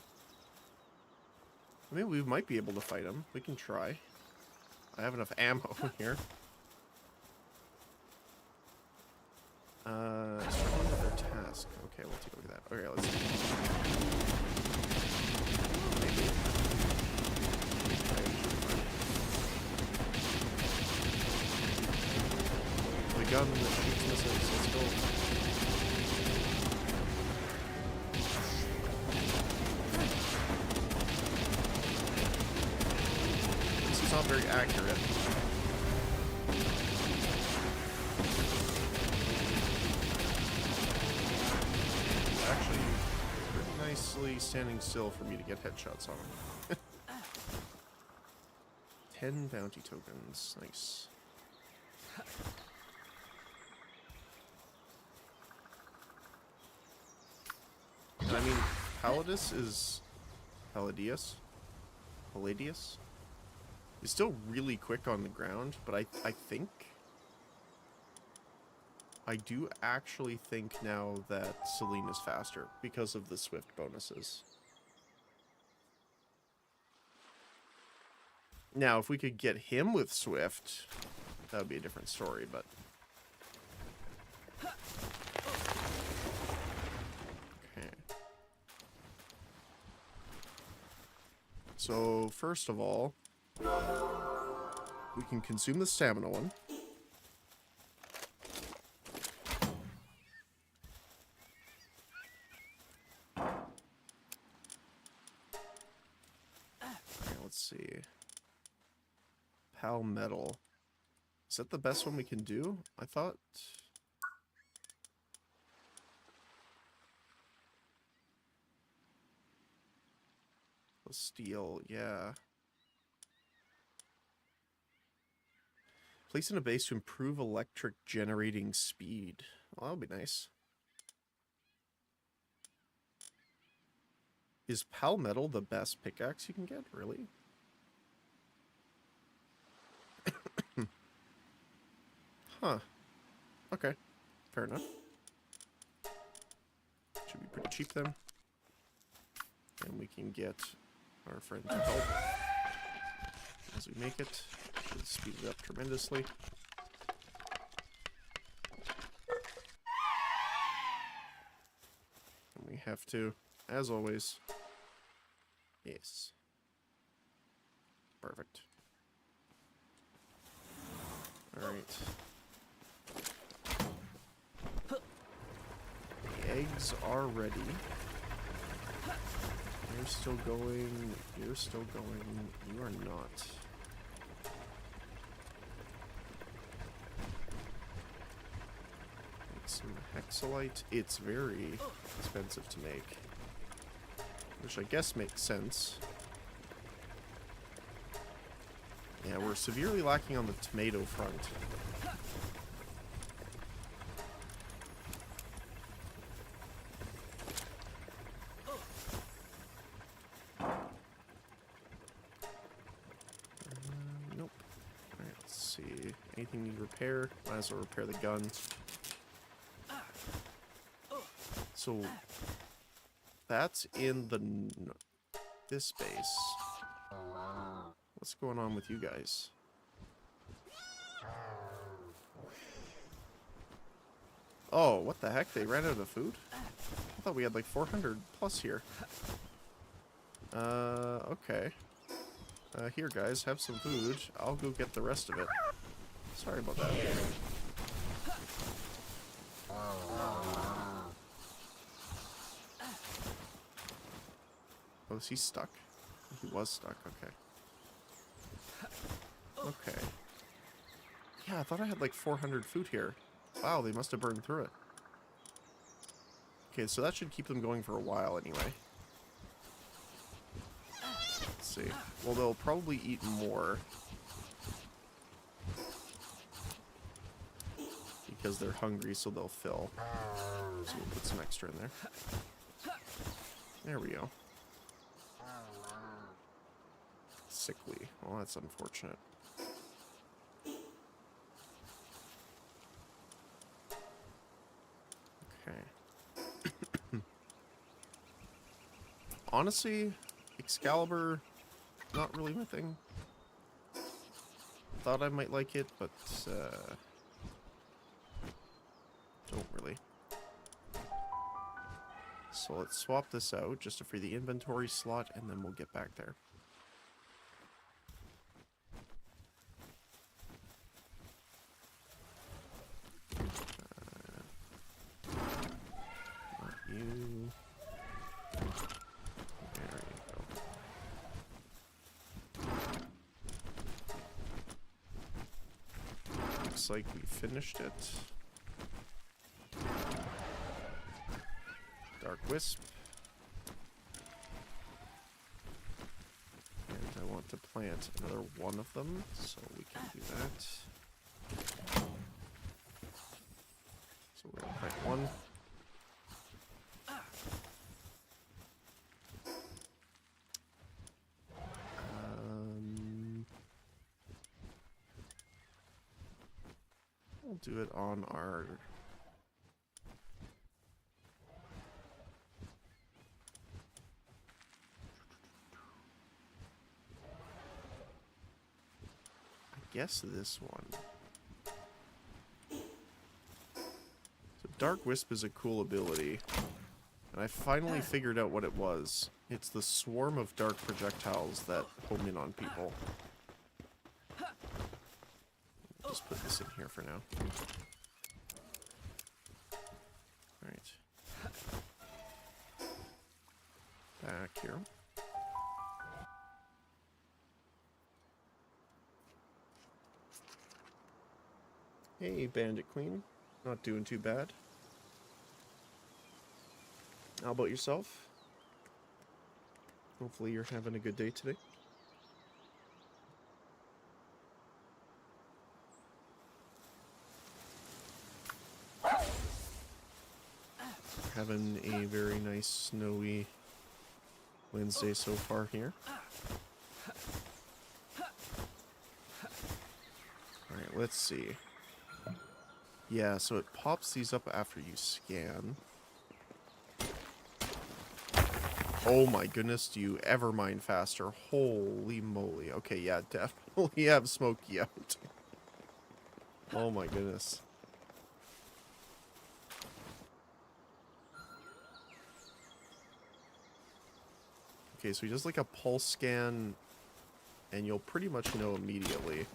[SPEAKER 1] I mean, we might be able to fight him. We can try. I have enough ammo here. Struggling with their task. Okay, we'll take a look at that. Okay, let's see. Maybe. The gun that shoots missiles. Let's go. This is not very accurate. Actually, pretty nicely standing still for me to get headshots on him. 10 bounty tokens. Nice. And I mean, Palladius is... Palladius? He's still really quick on the ground, but I think... I do actually think now that Celine is faster because of the Swift bonuses. Now, if we could get him with Swift, that would be a different story, but... Okay. So, first of all, we can consume the stamina one. Let's see. Pal Metal. Is that the best one we can do? I thought... The steel, yeah. Place in a base to improve electric generating speed. Well, that'll be nice. Is Pal Metal the best pickaxe you can get? Really? Huh. Okay. Fair enough. Should be pretty cheap then. And we can get our friend to help as we make it. Should speed it up tremendously. And we have to, as always... Yes. Perfect. Alright. The eggs are ready. You're still going. You're still going. You are not. Make some hexalite. It's very expensive to make. Which I guess makes sense. Yeah, we're severely lacking on the tomato front. Nope. Alright, let's see. Anything need repair? Might as well repair the gun. So... That's in the this base. What's going on with you guys? Oh, what the heck? They ran out of food? I thought we had like 400 plus here. Okay. Here guys, have some food. I'll go get the rest of it. Sorry about that. Oh, is he stuck? He was stuck, okay. Okay. Yeah, I thought I had like 400 food here. Wow, they must have burned through it. Okay, so that should keep them going for a while anyway. see. Well, they'll probably eat more. Because they're hungry, so they'll fill. So we'll put some extra in there. There we go. Sickly. Well, that's unfortunate. Okay. Honestly, Excalibur, not really my thing. Thought I might like it, but don't really. So let's swap this out just to free the inventory slot, and then we'll get back there. Not you. There you go. Looks like we finished it. Dark Wisp. And I want to plant another one of them, so we can do that. So we're going to plant one. We'll do it on our... guess this one. So Dark Wisp is a cool ability, and I finally figured out what it was. It's the swarm of dark projectiles that home in on people. Just put this in here for now. Alright. Back here. Hey, Bandit Queen. Not doing too bad. How about yourself? Hopefully you're having a good day today. Having a very nice snowy Wednesday so far here. Alright, let's see. Yeah, so it pops these up after you scan. Oh my goodness, do you ever mine faster? Holy moly. Okay, yeah, definitely have Smokey out. Oh my goodness. Okay, so he does like a pulse scan, and you'll pretty much know immediately.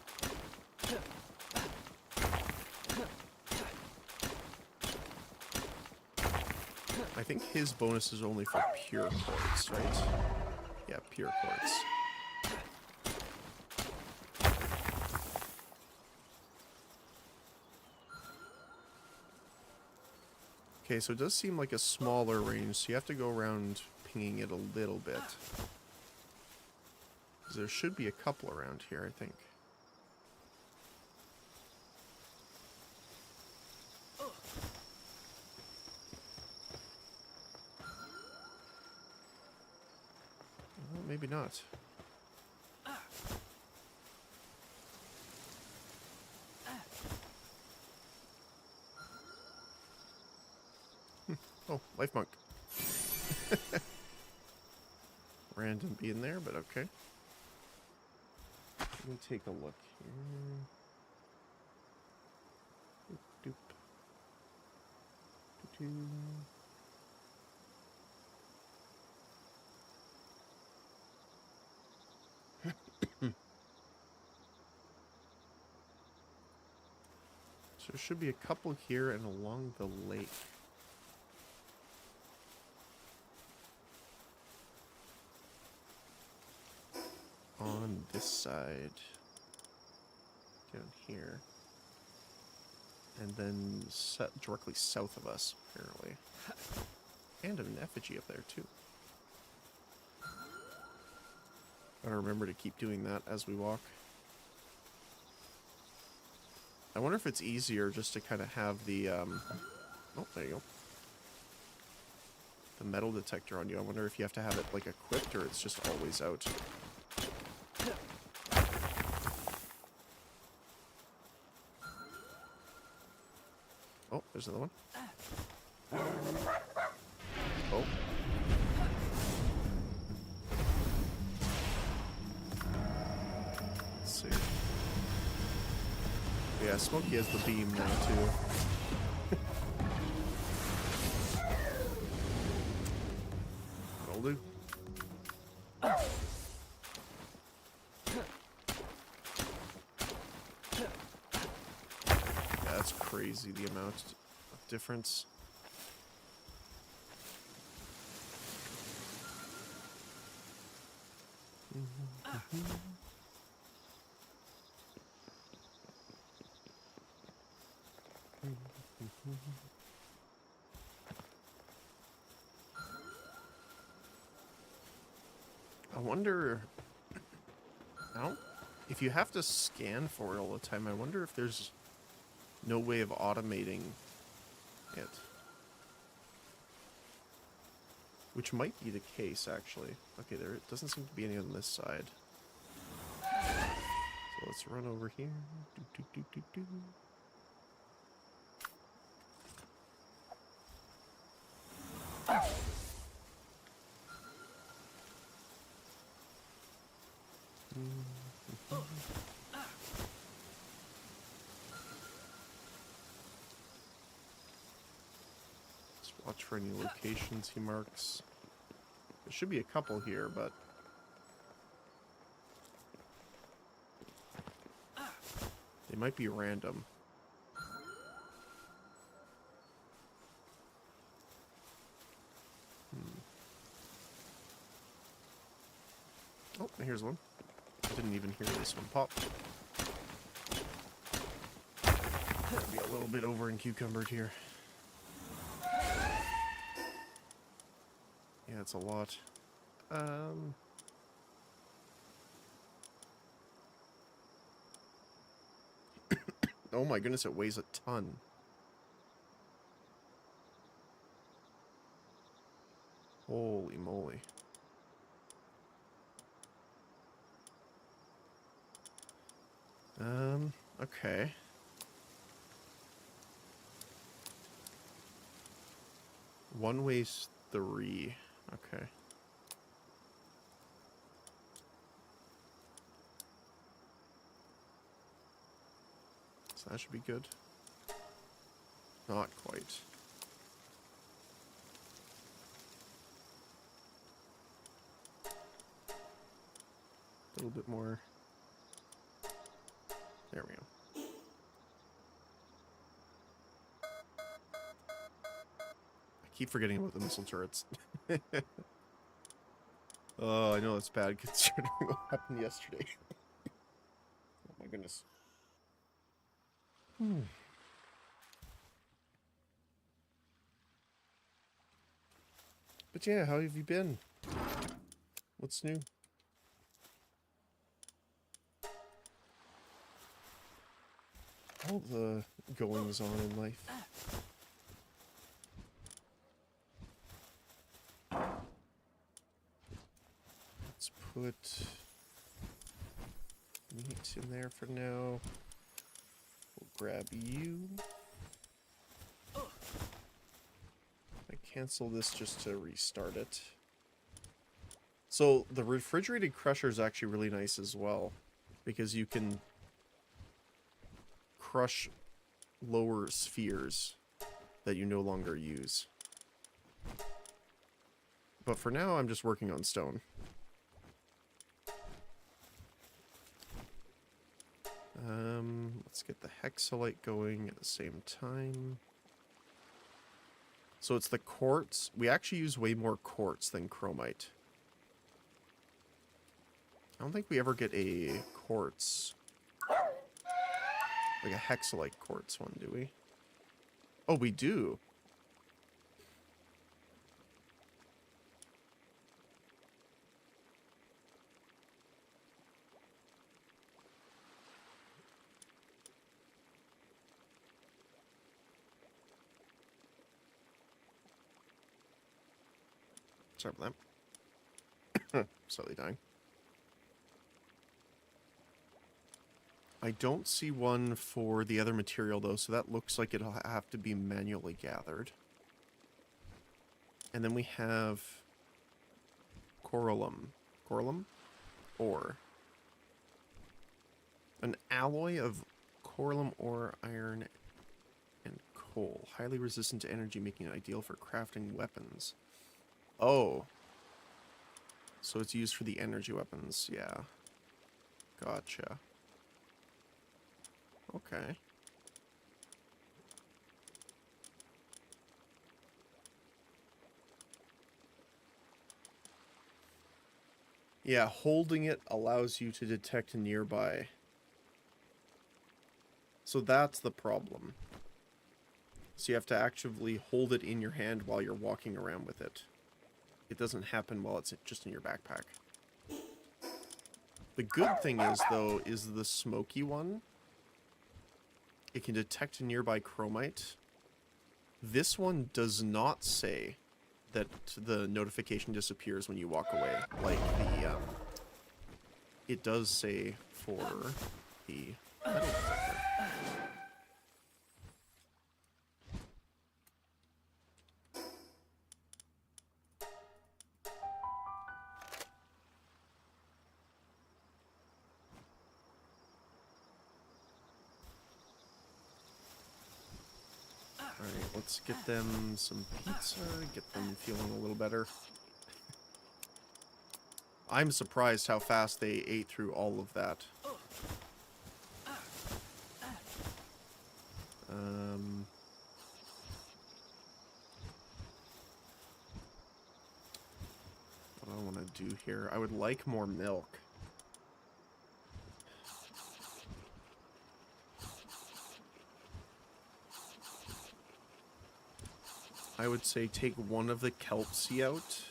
[SPEAKER 1] I think his bonus is only for pure quartz, right? Yeah, pure quartz. Okay, so it does seem like a smaller range, so you have to go around pinging it a little bit. 'Cause there should be a couple around here, I think. Well, maybe not. Oh, life monk. Random being there, but okay. Let me take a look here. Doop, doop. Doo-doo. So there should be a couple here and along the lake. On this side. Down here. And then directly south of us, apparently. And an effigy up there, too. Gotta remember to keep doing that as we walk. I wonder if it's easier just to kind of have the, oh, there you go. The metal detector on you. I wonder if you have to have it, like, equipped or it's just always out. Oh, there's another one. Oh. Let's see. Yeah, Smokey has the beam now, too. That'll do. Yeah, that's crazy, the amount of difference. I wonder, if you have to scan for it all the time, I wonder if there's no way of automating it. Which might be the case, actually. Okay, there doesn't seem to be any on this side. So let's run over here. Let's watch for any locations he marks. There should be a couple here, but they might be random. Oh, here's one. I didn't even hear this one pop. Gotta be a little bit over in cucumbered here. Yeah, it's a lot. Oh my goodness, it weighs a ton. Holy moly. Okay. One weighs 3. Okay. So that should be good. Not quite. A little bit more. There we go. I keep forgetting about the missile turrets. Oh, I know it's bad considering what happened yesterday. Oh my goodness. But yeah, how have you been? What's new? All the goings on in life. Let's put meat in there for now. We'll grab you. I cancel this just to restart it. So the refrigerated crusher is actually really nice as well, because you can crush lower spheres that you no longer use. But for now, I'm just working on stone. Let's get the hexalite going at the same time. So it's the quartz. We actually use way more quartz than chromite. I don't think we ever get a quartz. Like a hexalite quartz one, do we? Oh, we do. Sorry about that. Slightly dying. I don't see one for the other material, though, so that looks like it'll have to be manually gathered. And then we have coralum. Coralum? Ore. An alloy of coralum ore, iron, and coal. Highly resistant to energy, making it ideal for crafting weapons. Oh. So it's used for the energy weapons, yeah. Gotcha. Okay. Yeah, holding it allows you to detect nearby. So that's the problem. So you have to actively hold it in your hand while you're walking around with it. It doesn't happen while it's just in your backpack. The good thing is, though, is the smoky one. It can detect nearby chromite. This one does not say that the notification disappears when you walk away, like the, it does say for the metal detector. Alright, let's get them some pizza, get them feeling a little better. I'm surprised how fast they ate through all of that. What do I want to do here? I would like more milk. I would say take one of the kelpsy out.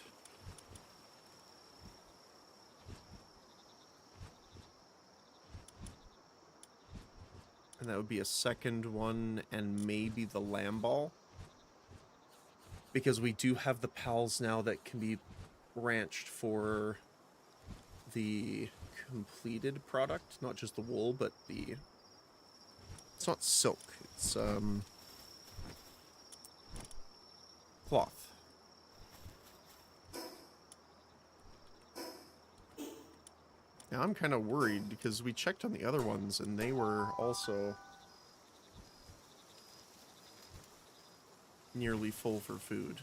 [SPEAKER 1] And that would be a second one, and maybe the lamb ball. Because we do have the pals now that can be branched for the completed product. Not just the wool, but the... It's not silk, it's, cloth. Now I'm kind of worried because we checked on the other ones and they were also nearly full for food.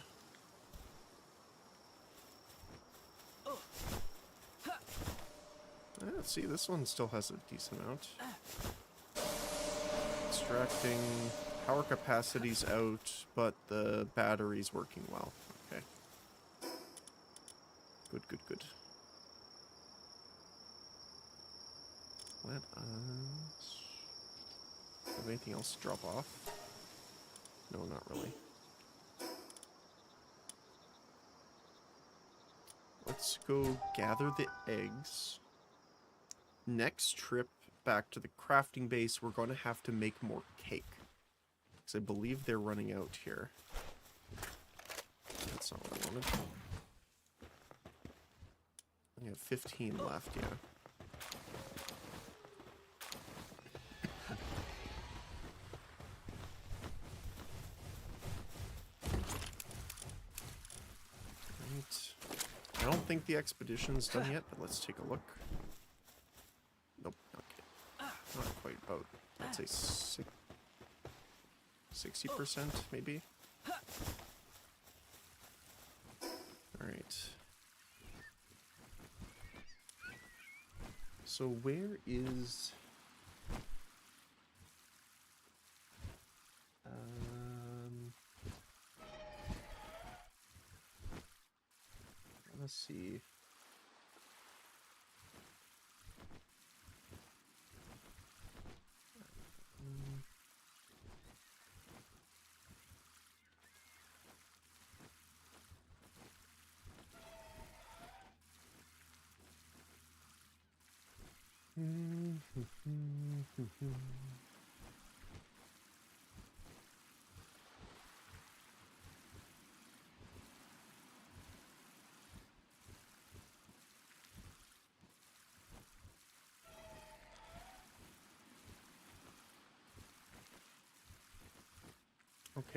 [SPEAKER 1] Let's see, this one still has a decent amount. Extracting, power capacity's out, but the battery's working well. Okay. Good, good, good. Let us... Have anything else drop off? No, not really. Let's go gather the eggs. Next trip back to the crafting base, we're going to have to make more cake. Because I believe they're running out here. That's not what I wanted. I have 15 left, yeah. I don't think the expedition's done yet, but let's take a look. Nope, okay. Not quite about, I'd say 60%, maybe? Alright. So where is... Let's see.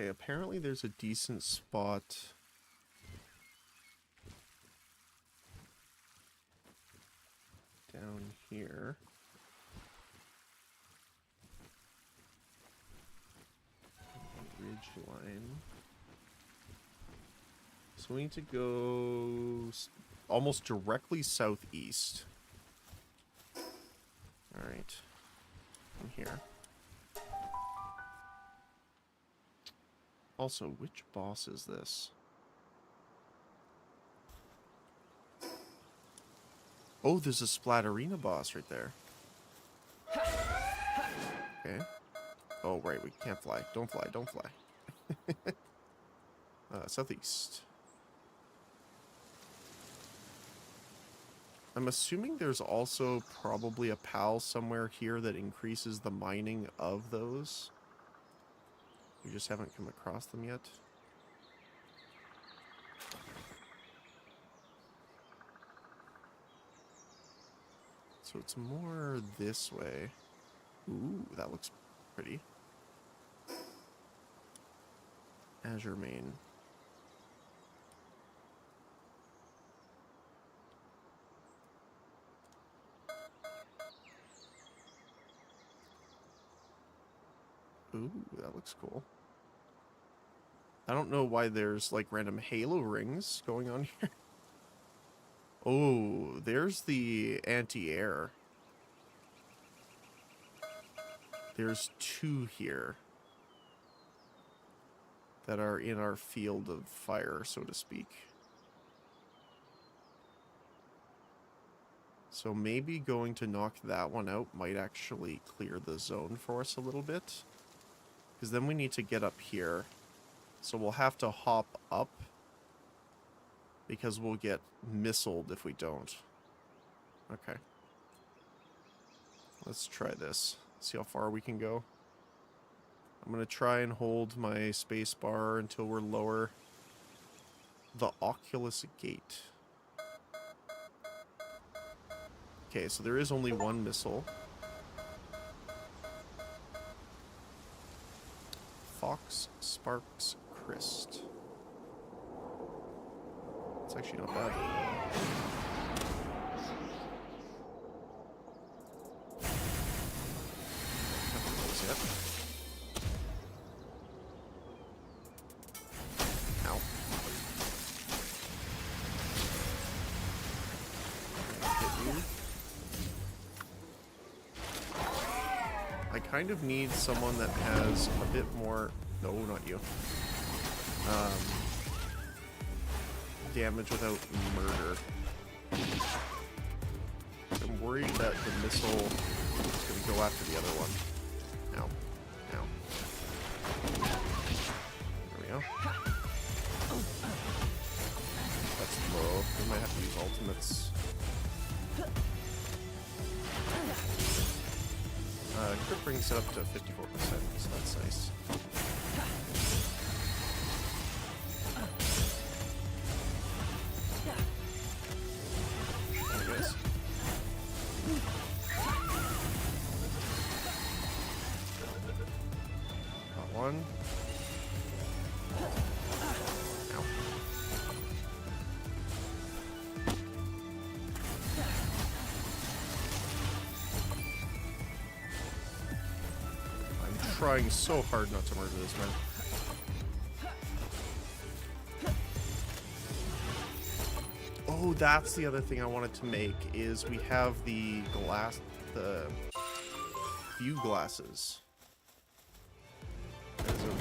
[SPEAKER 1] Okay, apparently there's a decent spot down here. Ridge line. So we need to go almost directly southeast. Alright. From here. Also, which boss is this? Oh, there's a Splatterina boss right there. Okay. Oh, right, we can't fly. Don't fly, don't fly. Southeast. I'm assuming there's also probably a PAL somewhere here that increases the mining of those. We just haven't come across them yet. So it's more this way. Ooh, that looks pretty. Azure Main. Ooh, that looks cool. I don't know why there's like random halo rings going on here. Oh, there's the anti-air. There's two here that are in our field of fire, so to speak. So maybe going to knock that one out might actually clear the zone for us a little bit. Because then we need to get up here. So we'll have to hop up. Because we'll get missiled if we don't. Okay. Let's try this. See how far we can go. I'm going to try and hold my space bar until we're lower. The Oculus Gate. Okay, so there is only one missile. Fox Sparks Christ. It's actually not bad. Nothing close yet. Ow. Hit you. I kind of need someone that has a bit more... No, not you. Damage without murder. I'm worried that the missile is going to go after the other one. Ow. Ow. There we go. That's low. We might have to use ultimates. Crit brings it up to 54%, so that's nice. There it is. Got one. Ow. Trying so hard not to murder this man. Oh, that's the other thing I wanted to make, is we have the view glasses. There's a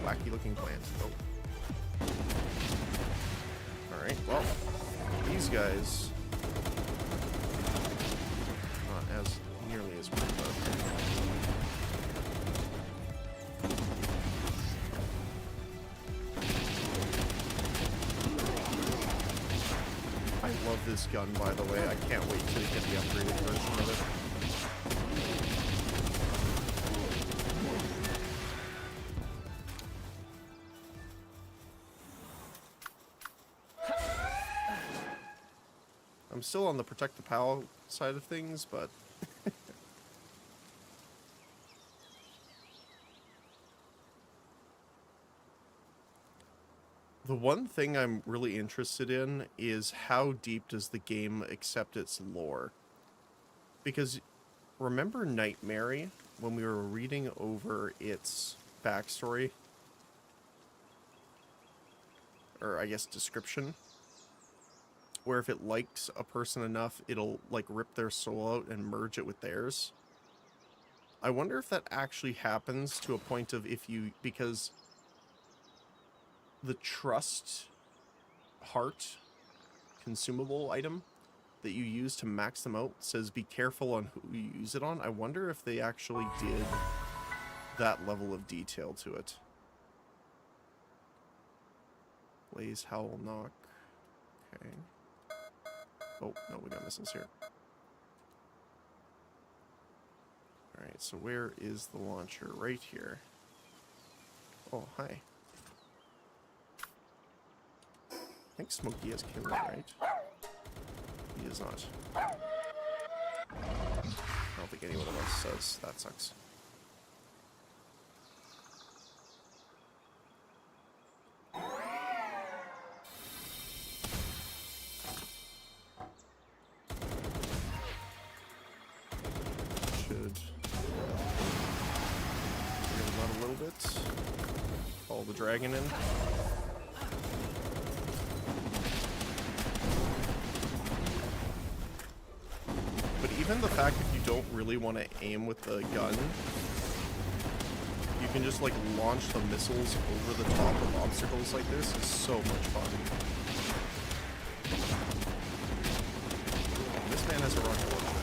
[SPEAKER 1] wacky looking plant. Oh. Alright, well, these guys not as nearly as worried about. I love this gun, by the way. I can't wait to get the upgraded version of it. I'm still on the protect the PAL side of things, but The one thing I'm really interested in is how deep does the game accept its lore? Because remember Nightmare when we were reading over its backstory? Or I guess description? Where if it likes a person enough, it'll like rip their soul out and merge it with theirs. I wonder if that actually happens to a point of if you, because the trust heart consumable item that you use to max them out says be careful on who you use it on. I wonder if they actually did that level of detail to it. Blaze, Howl, Knock. Okay. Oh, no, we got missiles here. Alright, so where is the launcher? Right here. Oh, hi. I think Smokey has killed it, right? He is not. I don't think anyone else says. That sucks. Should bring him out a little bit. Call the dragon in. But even the fact that you don't really want to aim with the gun, you can just like launch the missiles over the top of obstacles like this is so much fun. This man has a rocket launcher.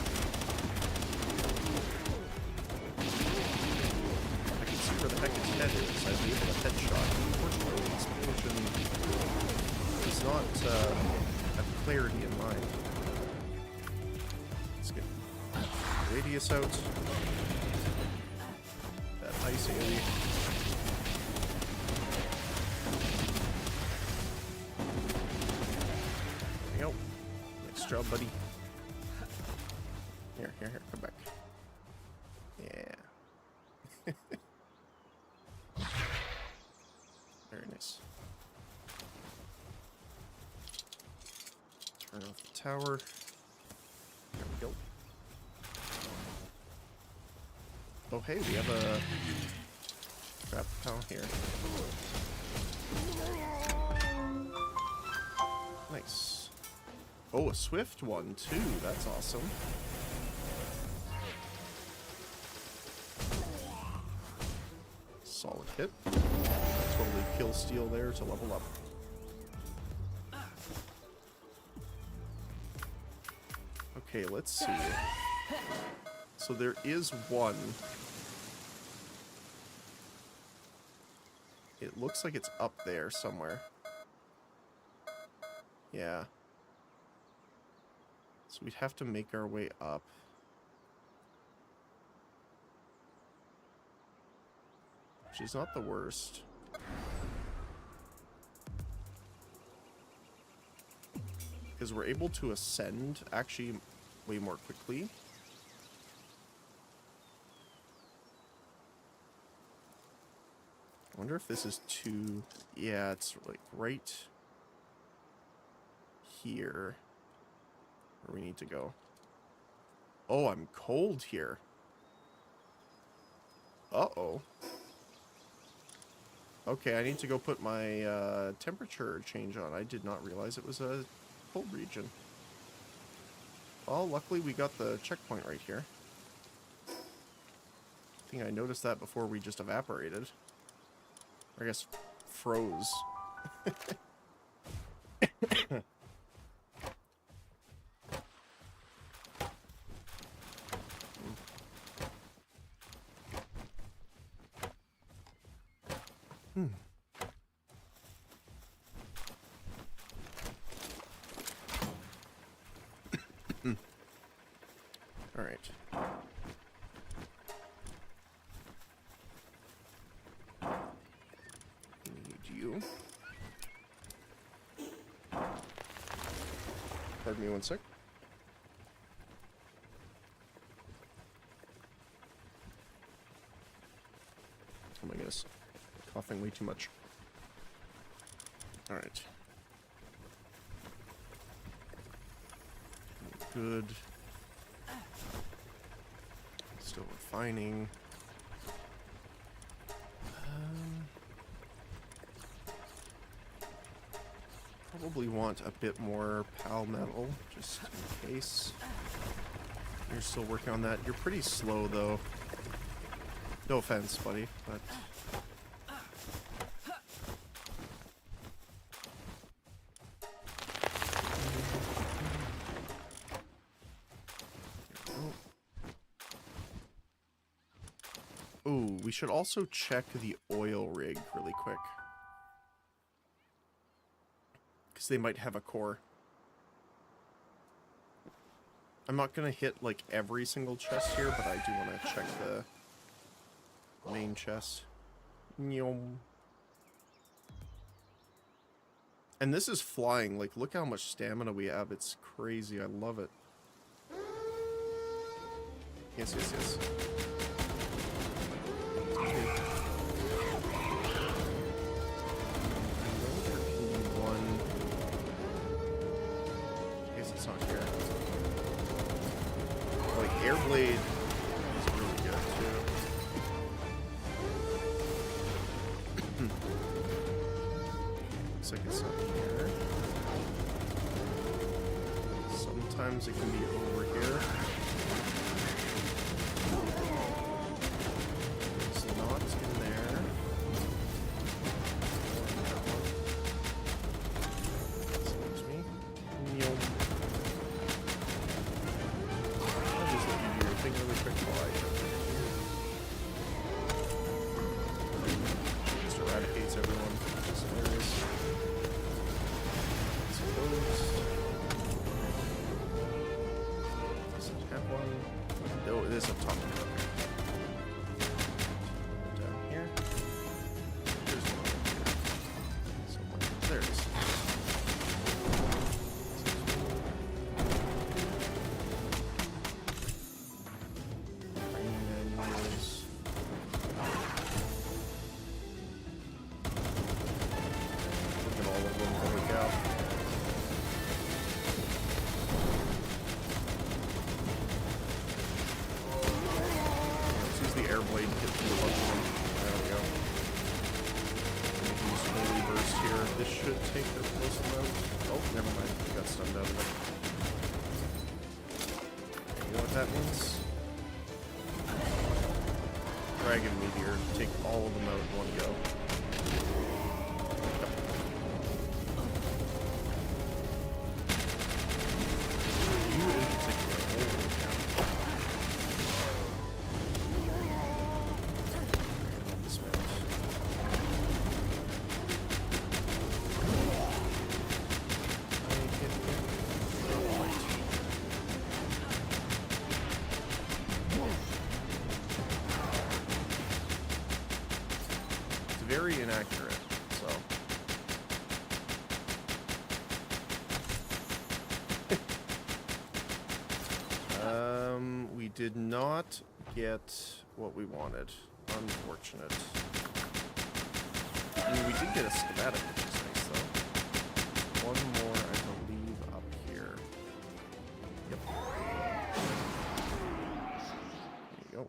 [SPEAKER 1] I can see where the heck his head is. I'd be able to headshot. Unfortunately, the explosion does not have clarity in mind. Radius out. That nice area. There you go. Nice job, buddy. Here, come back. Yeah. Very nice. Turn off the tower. There we go. Oh hey, we have a trap pal here. Nice. Oh, a swift one too. That's awesome. Solid hit. Totally kill steal there to level up. Okay, let's see. So there is one. It looks like it's up there somewhere. Yeah. So we'd have to make our way up. Which is not the worst. Because we're able to ascend actually way more quickly. I wonder if this is too... Yeah, it's like right here where we need to go. Oh, I'm cold here. Uh-oh. Okay, I need to go put my temperature change on. I did not realize it was a cold region. Well, luckily we got the checkpoint right here. I think I noticed that before we just evaporated. I guess froze. All right. You. Pardon me one sec. Oh my goodness. Coughing way too much. Alright. Good. Still refining. Probably want a bit more pal metal, just in case. You're still working on that. You're pretty slow, though. No offense, buddy, but... Ooh, we should also check the oil rig really quick. Because they might have a core. I'm not going to hit, like, every single chest here, but I do want to check the main chest. Nyom. And this is flying. Like, look how much stamina we have. It's crazy. I love it. Yes, yes, yes. It's not here. Like, Airblade is really good too. Looks like it's not here. Sometimes it can be over here. It's not in there. Excuse me. Nyom. Really quick while I just eradicates everyone. Just hilarious. Does it have one? No, it is up top. Down here. There's one up here. Somewhere. There it is. Blade hit through a bunch of them. There we go. Use holy burst here. This should take their explosive out. Oh, never mind. We got stunned out of it. You know what that means? Dragon Meteor. Take all of them out in one go. You in particular. Holy cow. Very inaccurate, so. We did not get what we wanted. Unfortunate. I mean, we did get a schematic, which is nice, though. One more, I believe, up here. Yep. There you go.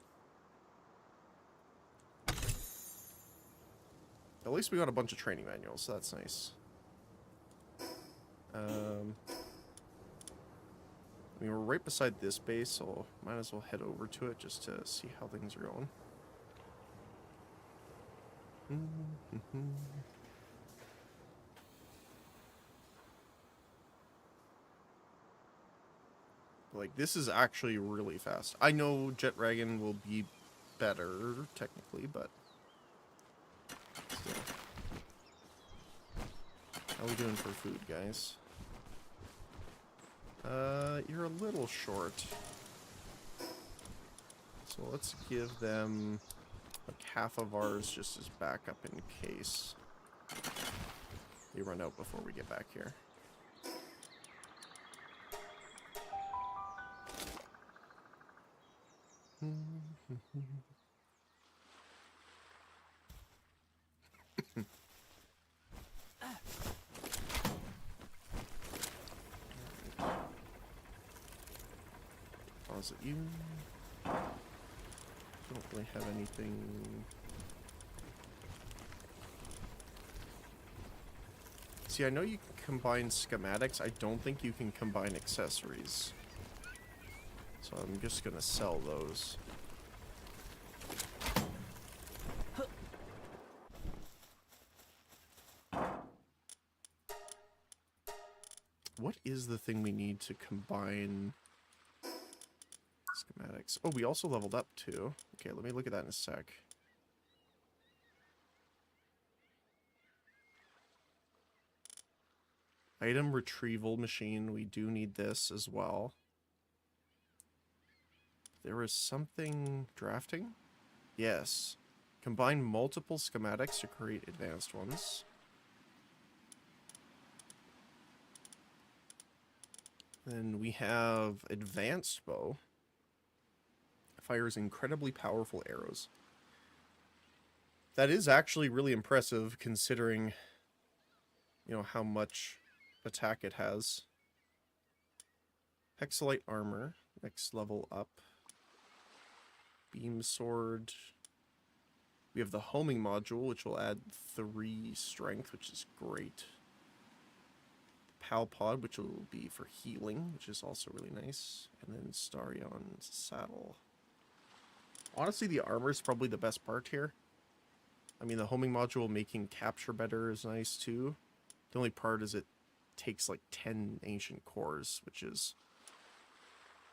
[SPEAKER 1] At least we got a bunch of training manuals, so that's nice. I mean, we're right beside this base, so might as well head over to it just to see how things are going. Like, this is actually really fast. I know Jet Dragon will be better, technically, but... still. How are we doing for food, guys? You're a little short. So let's give them like half of ours just as backup in case they run out before we get back here. deposit you. Don't really have anything. See, I know you can combine schematics. I don't think you can combine accessories. So I'm just gonna sell those. What is the thing we need to combine schematics? Oh, we also leveled up too. Okay, let me look at that in a sec. Item retrieval machine. We do need this as well. There was something... drafting? Yes. Combine multiple schematics to create advanced ones. Then we have advanced bow. Fires incredibly powerful arrows. That is actually really impressive considering, you know, how much attack it has. Hexalite armor, next level up. Beam sword. We have the homing module, which will add 3 strength, which is great. Palpod, which will be for healing, which is also really nice. And then Starion's saddle. Honestly, the armor is probably the best part here. I mean, the homing module making capture better is nice too. The only part is it takes like 10 ancient cores, which is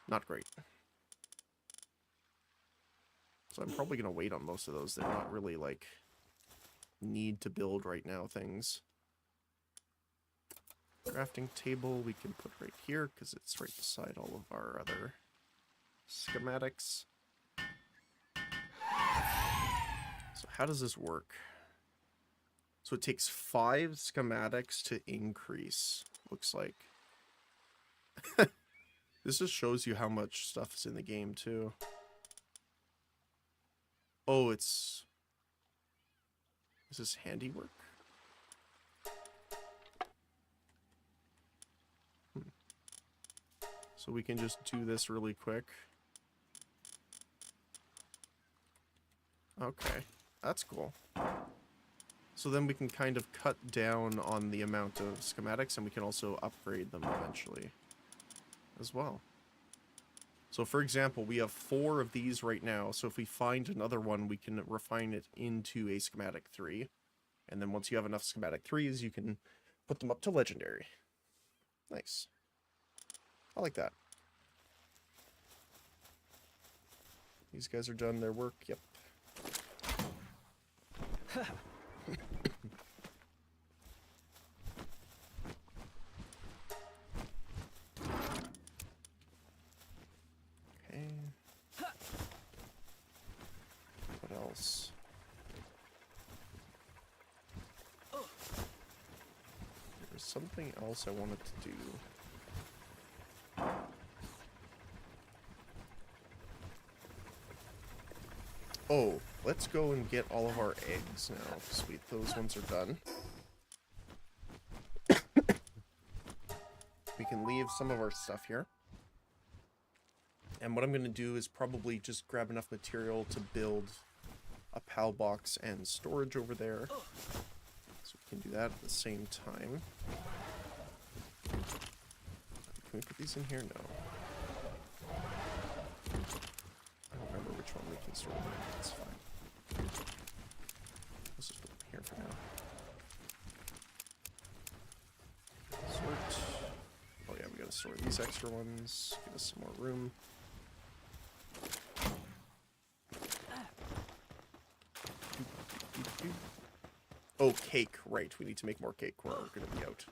[SPEAKER 1] not great. So I'm probably going to wait on most of those. They're not really like need to build right now things. Crafting table we can put right here because it's right beside all of our other schematics. So how does this work? So it takes 5 schematics to increase, looks like. This just shows you how much stuff is in the game too. Oh, it's... Is this handiwork? So we can just do this really quick. Okay, that's cool. So then we can kind of cut down on the amount of schematics, and we can also upgrade them eventually as well. So for example, we have 4 of these right now, so if we find another one, we can refine it into a schematic 3. And then once you have enough schematic 3s, you can put them up to legendary. Nice. I like that. These guys are done their work, yep. Okay. What else? There's something else I wanted to do. Oh, let's go and get all of our eggs now. Sweet, those ones are done. We can leave some of our stuff here. And what I'm going to do is probably just grab enough material to build a PAL box and storage over there. So we can do that at the same time. Can we put these in here? No. I don't remember which one we can store them in. That's fine. Let's just put them here for now. Sort. Oh yeah, we gotta store these extra ones. Give us some more room. Oh, cake. Right, we need to make more cake or we're gonna be out.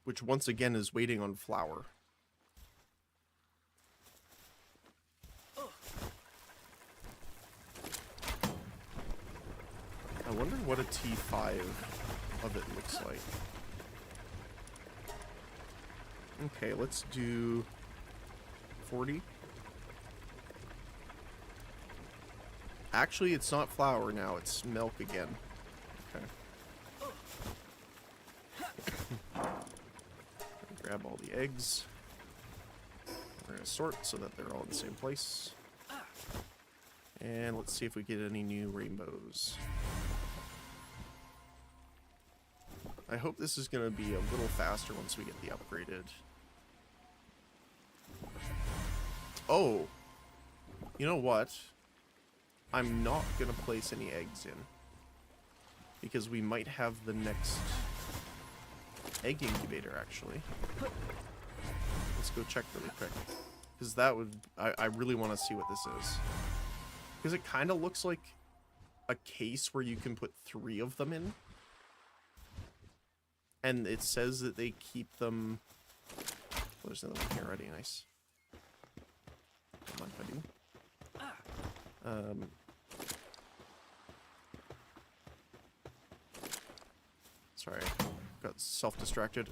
[SPEAKER 1] Which once again is waiting on flour. I wonder what a T5 of it looks like. Okay, let's do 40. Actually, it's not flour now, it's milk again. Okay. Grab all the eggs. We're going to sort so that they're all in the same place. And let's see if we get any new rainbows. I hope this is going to be a little faster once we get the upgraded. Oh! You know what? I'm not going to place any eggs in. Because we might have the next egg incubator, actually. Let's go check really quick. Because that would... I really want to see what this is. Because it kind of looks like a case where you can put 3 of them in. And it says that they keep them... Oh, there's another one here already. Nice. Come on, buddy. Sorry. Got self-distracted.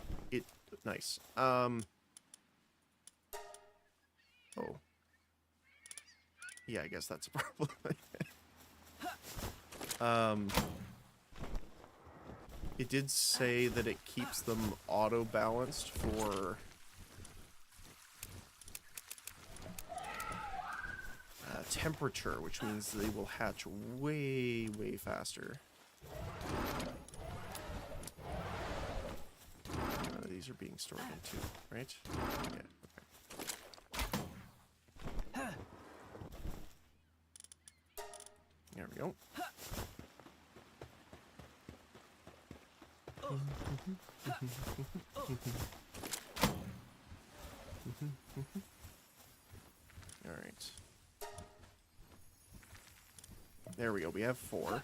[SPEAKER 1] Nice. Oh. Yeah, I guess that's a problem. It did say that it keeps them auto-balanced for temperature, which means they will hatch way, way faster. These are being stored in too, right? Yeah, okay. There we go. Alright. There we go, we have 4.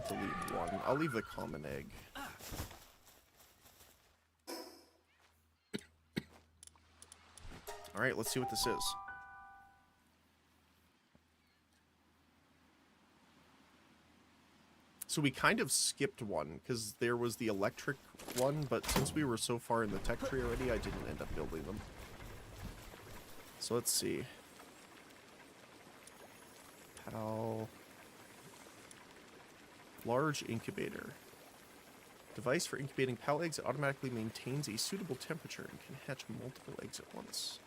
[SPEAKER 1] To leave 1. I'll leave the common egg. Alright, let's see what this is. So we kind of skipped one, because there was the electric one, but since we were so far in the tech tree already, I didn't end up building them. So let's see. How... Large incubator. Device for incubating PAL eggs. It automatically maintains a suitable temperature and can hatch multiple eggs at once.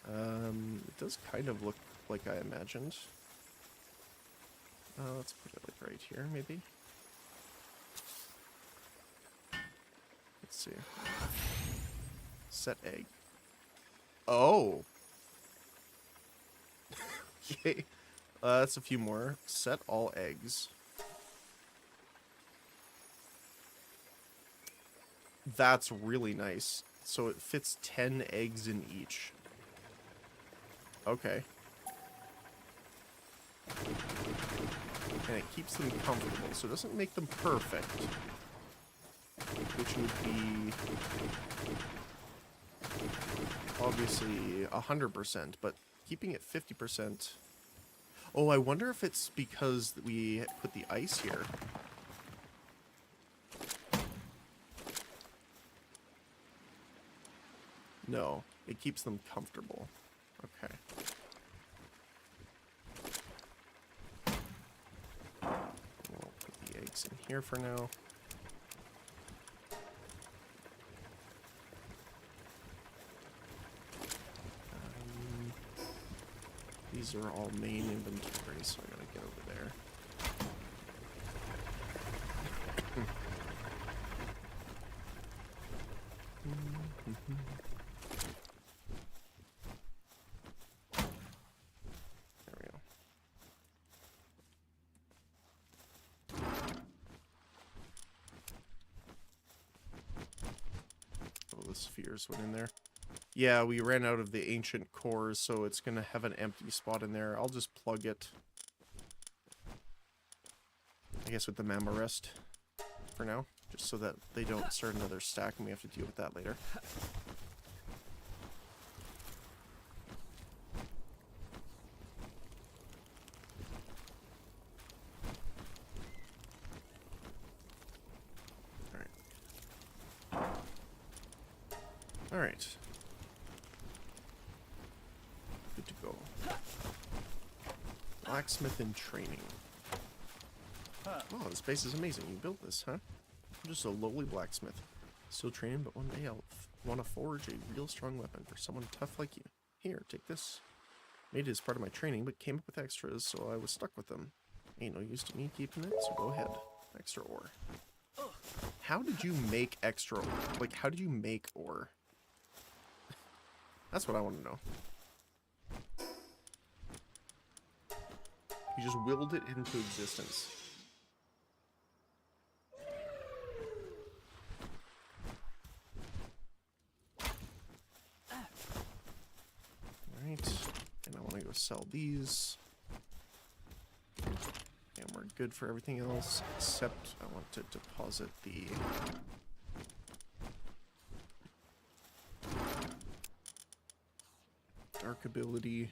[SPEAKER 1] It does kind of look like I imagined. Let's put it like right here, maybe. Let's see. Set egg. Oh! Okay. That's a few more. Set all eggs. That's really nice. So it fits 10 eggs in each. Okay. And it keeps them comfortable, so it doesn't make them perfect. Which would be... obviously 100%, but keeping it 50%... Oh, I wonder if it's because we put the ice here. No, it keeps them comfortable. Okay. We'll put the eggs in here for now. These are all main inventory, so I gotta get over there. There we go. Oh, the spheres went in there. Yeah, we ran out of the ancient cores, so it's going to have an empty spot in there. I'll just plug it, I guess, with the Mamma Rest for now, just so that they don't start another stack and we have to deal with that later. Alright. Blacksmith in training. Oh, this base is amazing. You built this, huh? I'm just a lowly blacksmith. Still training, but one day I'll want to forge a real strong weapon for someone tough like you. Here, take this. Made it as part of my training, but came up with extras, so I was stuck with them. Ain't no use to me keeping it, so go ahead. Extra ore. How did you make extra ore? Like, how did you make ore? That's what I want to know. You just willed it into existence. Alright. And I want to go sell these. And we're good for everything else, except I want to deposit the... dark ability.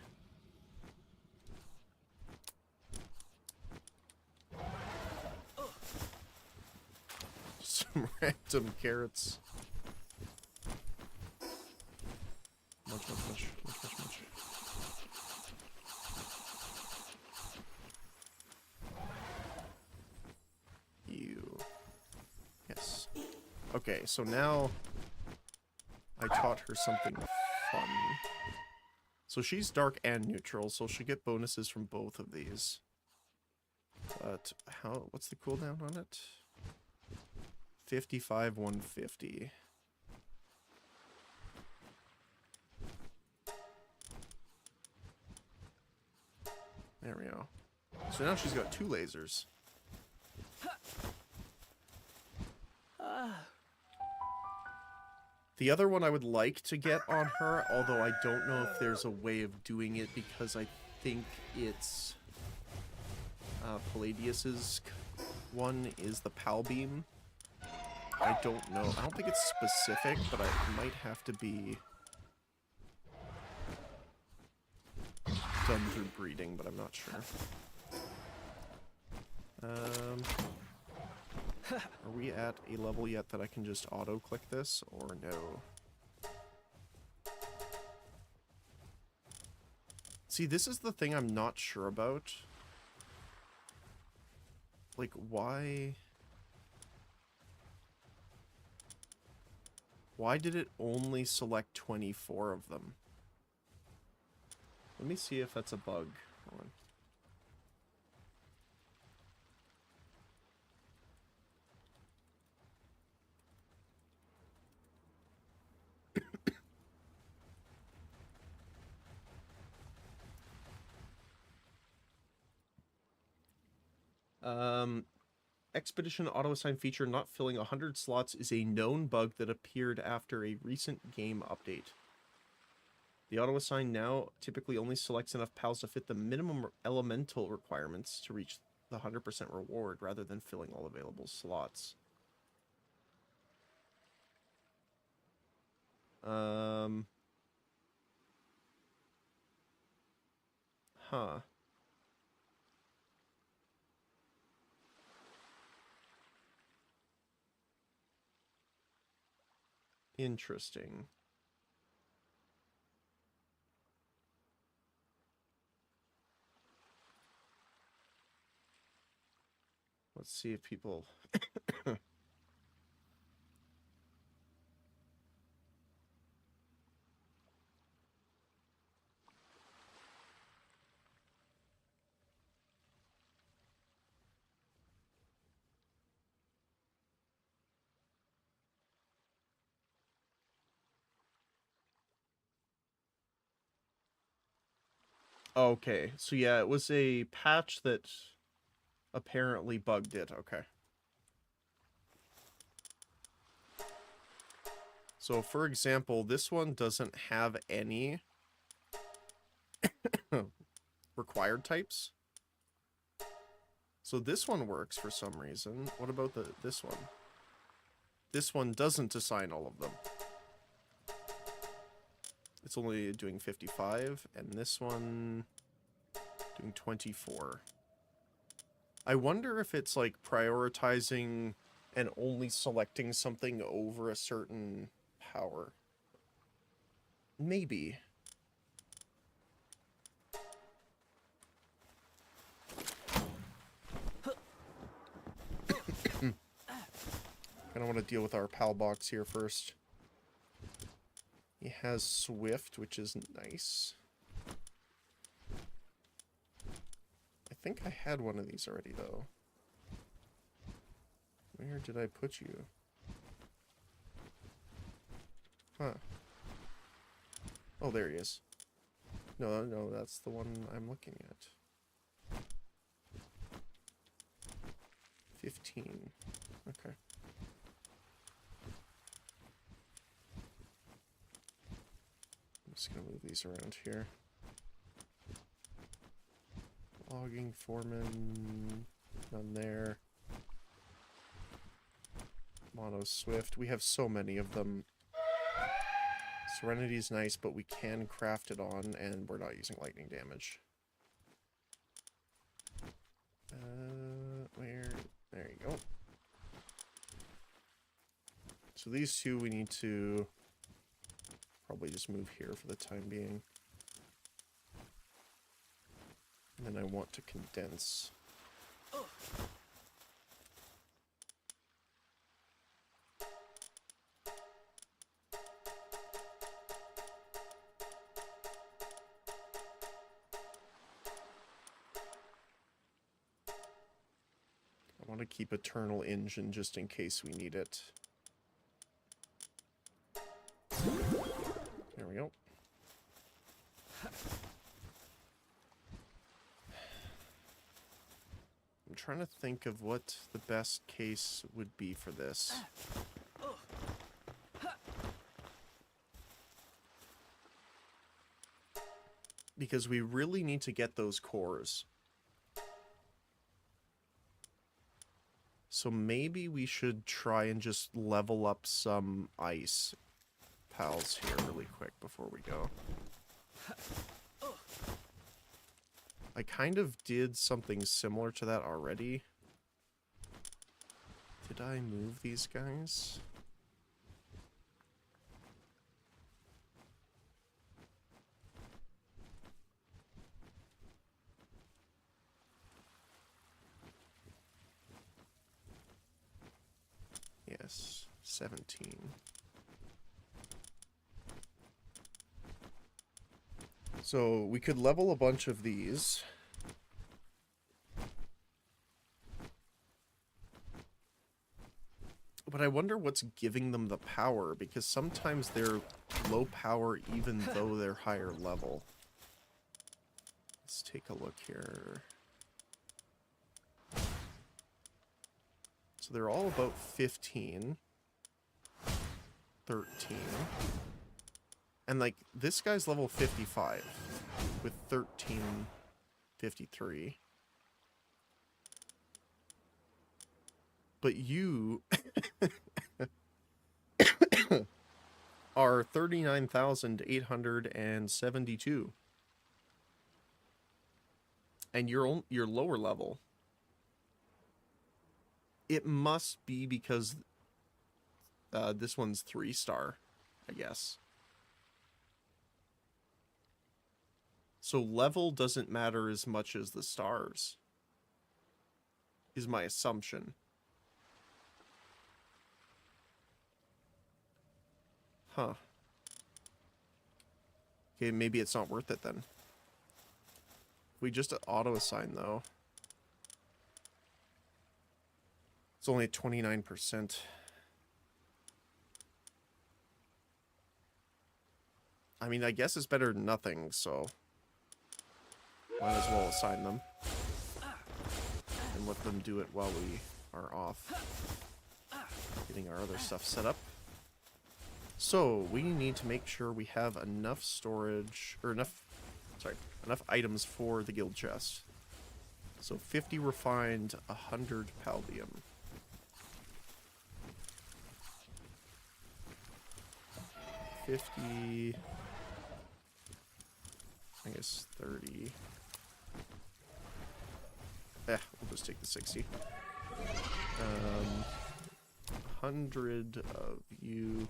[SPEAKER 1] Some random carrots. Much. You. Yes. Okay, so now I taught her something fun. So she's dark and neutral, so she'll get bonuses from both of these. But what's the cooldown on it? 55, 150. There we go. So now she's got 2 lasers. The other one I would like to get on her, although I don't know if there's a way of doing it because I think it's Palladius's one is the Pal Beam. I don't know. I don't think it's specific, but it might have to be done through breeding, but I'm not sure. Are we at a level yet that I can just auto-click this, or no? See, this is the thing I'm not sure about. Like, why... Why did it only select 24 of them? Let me see if that's a bug. Hold on. Expedition auto-assign feature not filling 100 slots is a known bug that appeared after a recent game update. The auto-assign now typically only selects enough pals to fit the minimum elemental requirements to reach the 100% reward, rather than filling all available slots. Huh. Interesting. Let's see if people... Okay, so yeah, it was a patch that apparently bugged it. Okay. So, for example, this one doesn't have any required types. So this one works for some reason. What about this one? This one doesn't assign all of them. It's only doing 55, and this one doing 24. I wonder if it's like prioritizing and only selecting something over a certain power. Maybe. I don't want to deal with our pal box here first. He has Swift, which is nice. I think I had one of these already, though. Where did I put you? Huh. Oh, there he is. No, no, that's the one I'm looking at. 15. Okay. I'm just gonna move these around here. Logging foreman, none there. Mono Swift. We have so many of them. Serenity's nice, but we can craft it on, and we're not using lightning damage. Where? There you go. So these two we need to probably just move here for the time being. And then I want to condense. I want to keep Eternal Engine just in case we need it. There we go. I'm trying to think of what the best case would be for this. Because we really need to get those cores. So maybe we should try and just level up some ice pals here really quick before we go. I kind of did something similar to that already. Did I move these guys? Yes, 17. So we could level a bunch of these. But I wonder what's giving them the power, because sometimes they're low power even though they're higher level. Let's take a look here. So they're all about 15, 13. And like this guy's level 55 with 1353. But you are 39,872. And you're lower level. It must be because this one's 3-star, I guess. So level doesn't matter as much as the stars, is my assumption. Huh. Okay, maybe it's not worth it then. We just auto-assign, though. It's only 29%. I mean, I guess it's better than nothing, so might as well assign them. And let them do it while we are off getting our other stuff set up. So, we need to make sure we have enough storage, or enough items for the guild chest. So 50 refined, 100 paldium. $50, I guess 30. We'll just take the 60. 100 of you.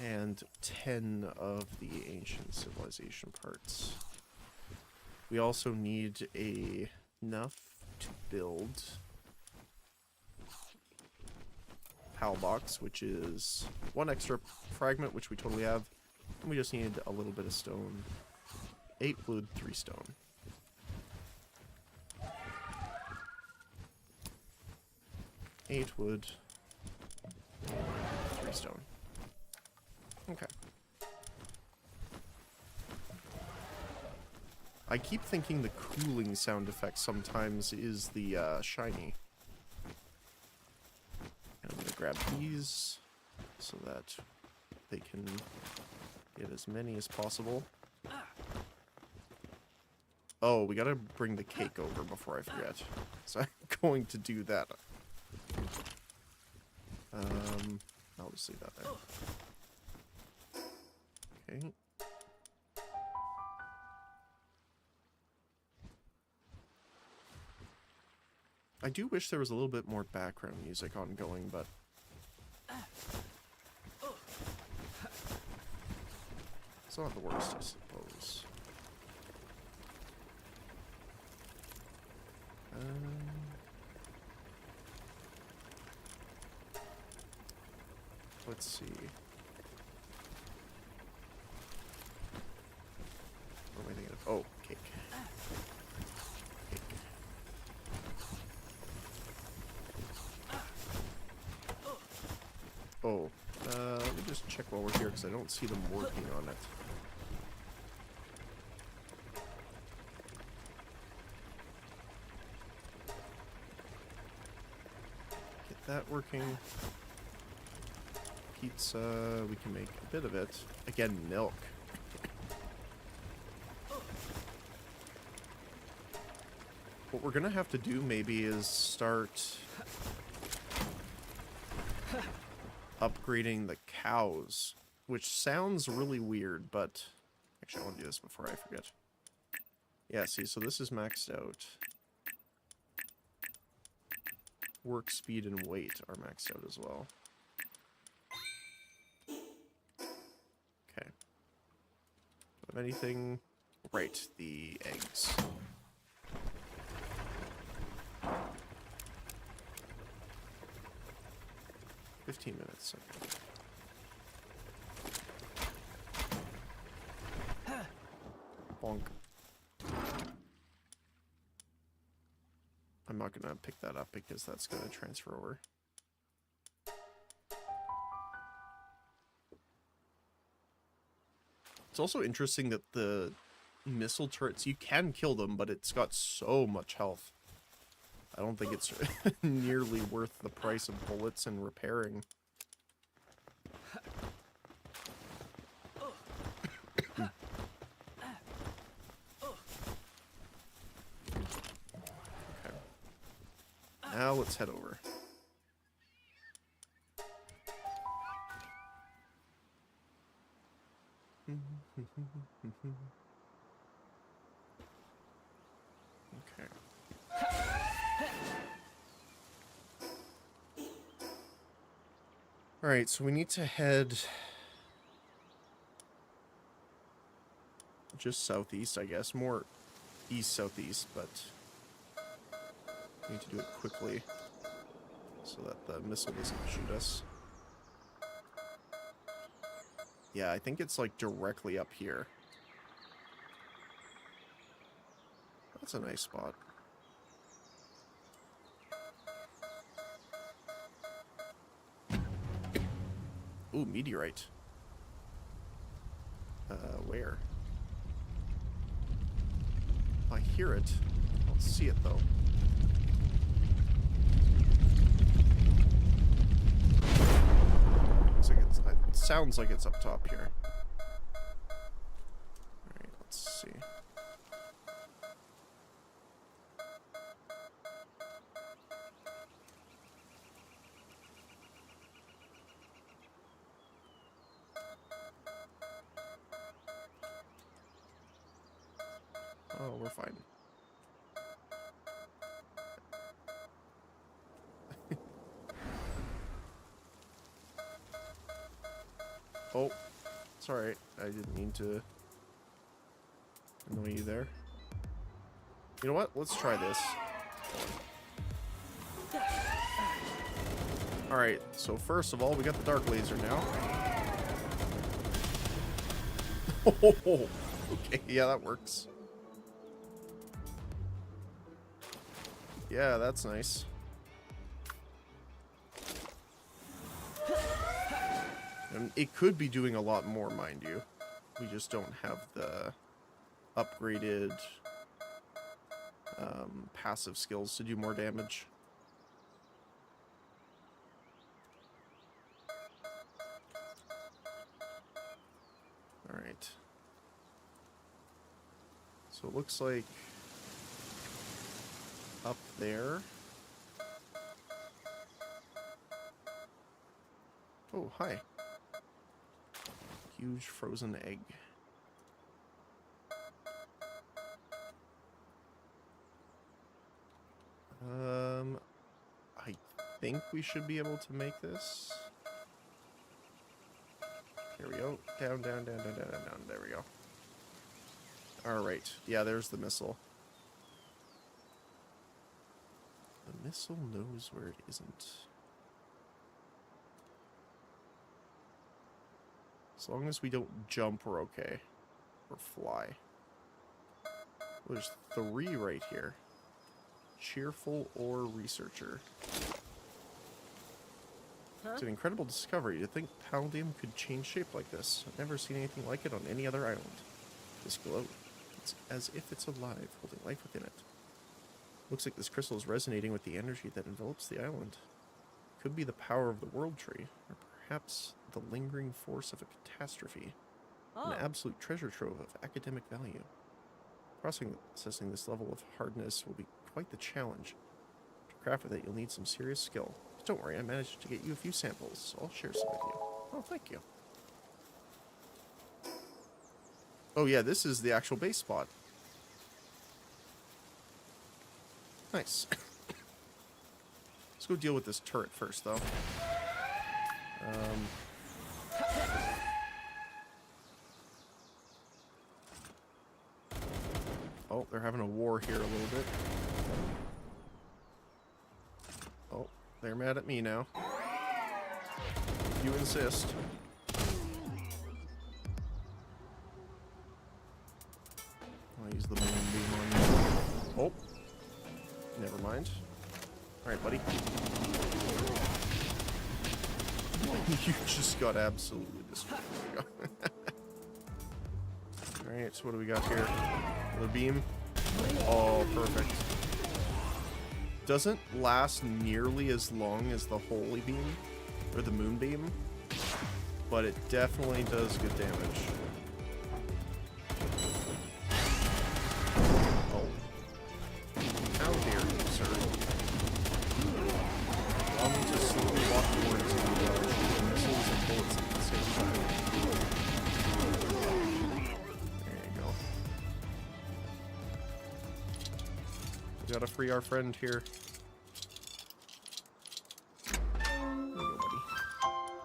[SPEAKER 1] And 10 of the ancient civilization parts. We also need enough to build PAL box, which is 1 extra fragment, which we totally have. And we just need a little bit of stone. 8 wood, 3 stone. Eight wood, 3 stone. Okay. I keep thinking the cooling sound effect sometimes is the shiny. And I'm gonna grab these so that they can get as many as possible. Oh, we gotta bring the cake over before I forget. So I'm going to do that. I'll just leave that there. Okay. I do wish there was a little bit more background music ongoing, but it's not the worst, I suppose. Let's see. What am I thinking of? Oh, cake. Oh, let me just check while we're here because I don't see them working on it. Get that working. Pizza, we can make a bit of it. Again, milk. What we're gonna have to do maybe is start upgrading the cows, which sounds really weird, but actually I want to do this before I forget. Yeah, see, so this is maxed out. Work speed and weight are maxed out as well. Okay. Of anything? Right, the eggs. $15 minutes, okay. Bonk. I'm not gonna pick that up because that's gonna transfer over. It's also interesting that the missile turrets, you can kill them, but it's got so much health. I don't think it's nearly worth the price of bullets and repairing. Okay. Now let's head over. Okay. Alright, so we need to head just southeast, I guess. More east-southeast, but we need to do it quickly so that the missile doesn't shoot us. Yeah, I think it's like directly up here. That's a nice spot. Ooh, meteorite. Where? I hear it. I don't see it, though. Looks like it's, it sounds like it's up top here. Alright, let's see. Oh, we're fine. Oh, it's alright. I didn't mean to annoy you there. You know what? Let's try this. Alright, so first of all, we got the dark laser now. Okay, yeah, that works. Yeah, that's nice. And it could be doing a lot more, mind you. We just don't have the upgraded passive skills to do more damage. Alright. So it looks like up there. Oh, hi. Huge frozen egg. I think we should be able to make this. Here we go. Down, down, down, down, down, down, down. There we go. Alright. Yeah, there's the missile. The missile knows where it isn't. As long as we don't jump, we're okay. Or fly. Well, there's 3 right here. Cheerful or researcher.
[SPEAKER 2] Huh?
[SPEAKER 1] It's an incredible discovery. To think Paldium could change shape like this. I've never seen anything like it on any other island. This glow. It's as if it's alive, holding life within it. Looks like this crystal is resonating with the energy that envelops the island. Could be the power of the world tree, or perhaps the lingering force of a catastrophe.
[SPEAKER 2] Oh.
[SPEAKER 1] An absolute treasure trove of academic value. Processing this level of hardness will be quite the challenge. To craft with it, you'll need some serious skill. But don't worry, I managed to get you a few samples, so I'll share some with you. Oh, thank you. Oh yeah, this is the actual base spot. Nice. Let's go deal with this turret first, though. Oh, they're having a war here a little bit. Oh, they're mad at me now. If you insist. I'll use the moonbeam on you. Oh. Never mind. Alright, buddy. You just got absolutely destroyed. There we go. Alright, so what do we got here? Another beam. Oh, perfect. Doesn't last nearly as long as the holy beam, or the moonbeam, but it definitely does good damage. Oh. How dare you, sir. Allow me to slowly walk towards you, shooting missiles and bullets at the same time. There you go. We gotta free our friend here. There you go, buddy.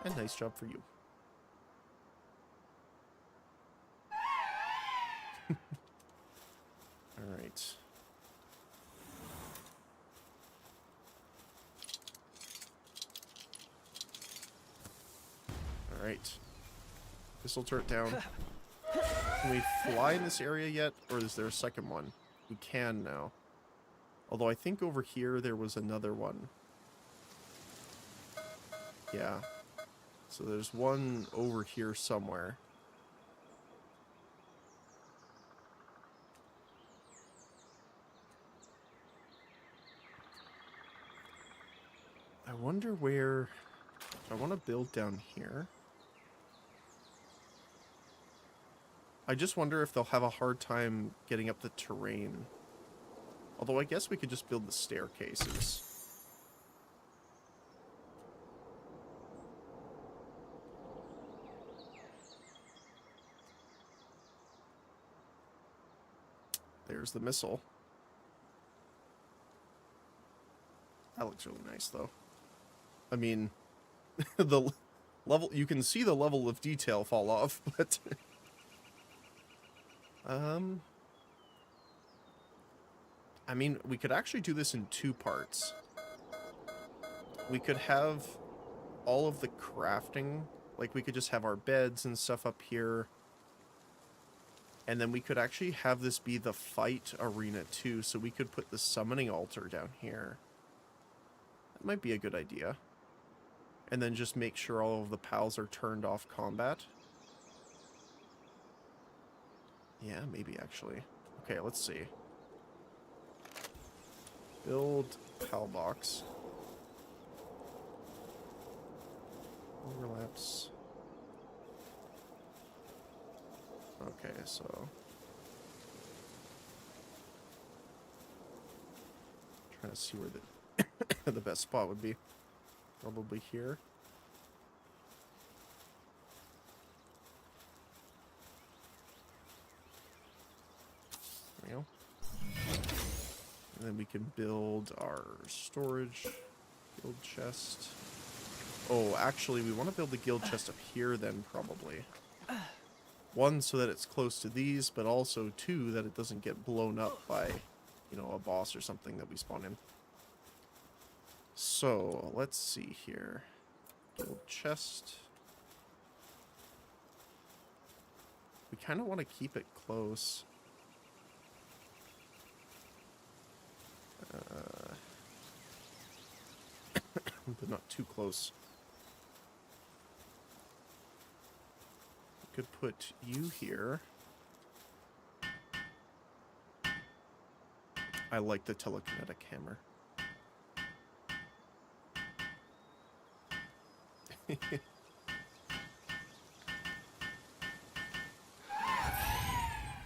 [SPEAKER 1] And nice job for you. Alright. Alright. Missile turret down. Can we fly in this area yet? Or is there a second one? We can now. Although I think over here there was another one. Yeah. So there's one over here somewhere. I wonder where... I want to build down here. I just wonder if they'll have a hard time getting up the terrain. Although I guess we could just build the staircases. There's the missile. That looks really nice, though. I mean, the level, you can see the level of detail fall off, but I mean, we could actually do this in 2 parts. We could have all of the crafting, like we could just have our beds and stuff up here. And then we could actually have this be the fight arena too, so we could put the summoning altar down here. That might be a good idea. And then just make sure all of the pals are turned off combat. Yeah, maybe actually. Okay, let's see. Build pal box. Overlaps. Okay, so trying to see where the the best spot would be. Probably here. There we go. And then we can build our storage guild chest. Oh, actually, we want to build the guild chest up here then, probably. 1, so that it's close to these, but also 2, that it doesn't get blown up by, you know, a boss or something that we spawn in. So, let's see here. Guild chest. We kind of want to keep it close. But not too close. Could put you here. I like the telekinetic hammer.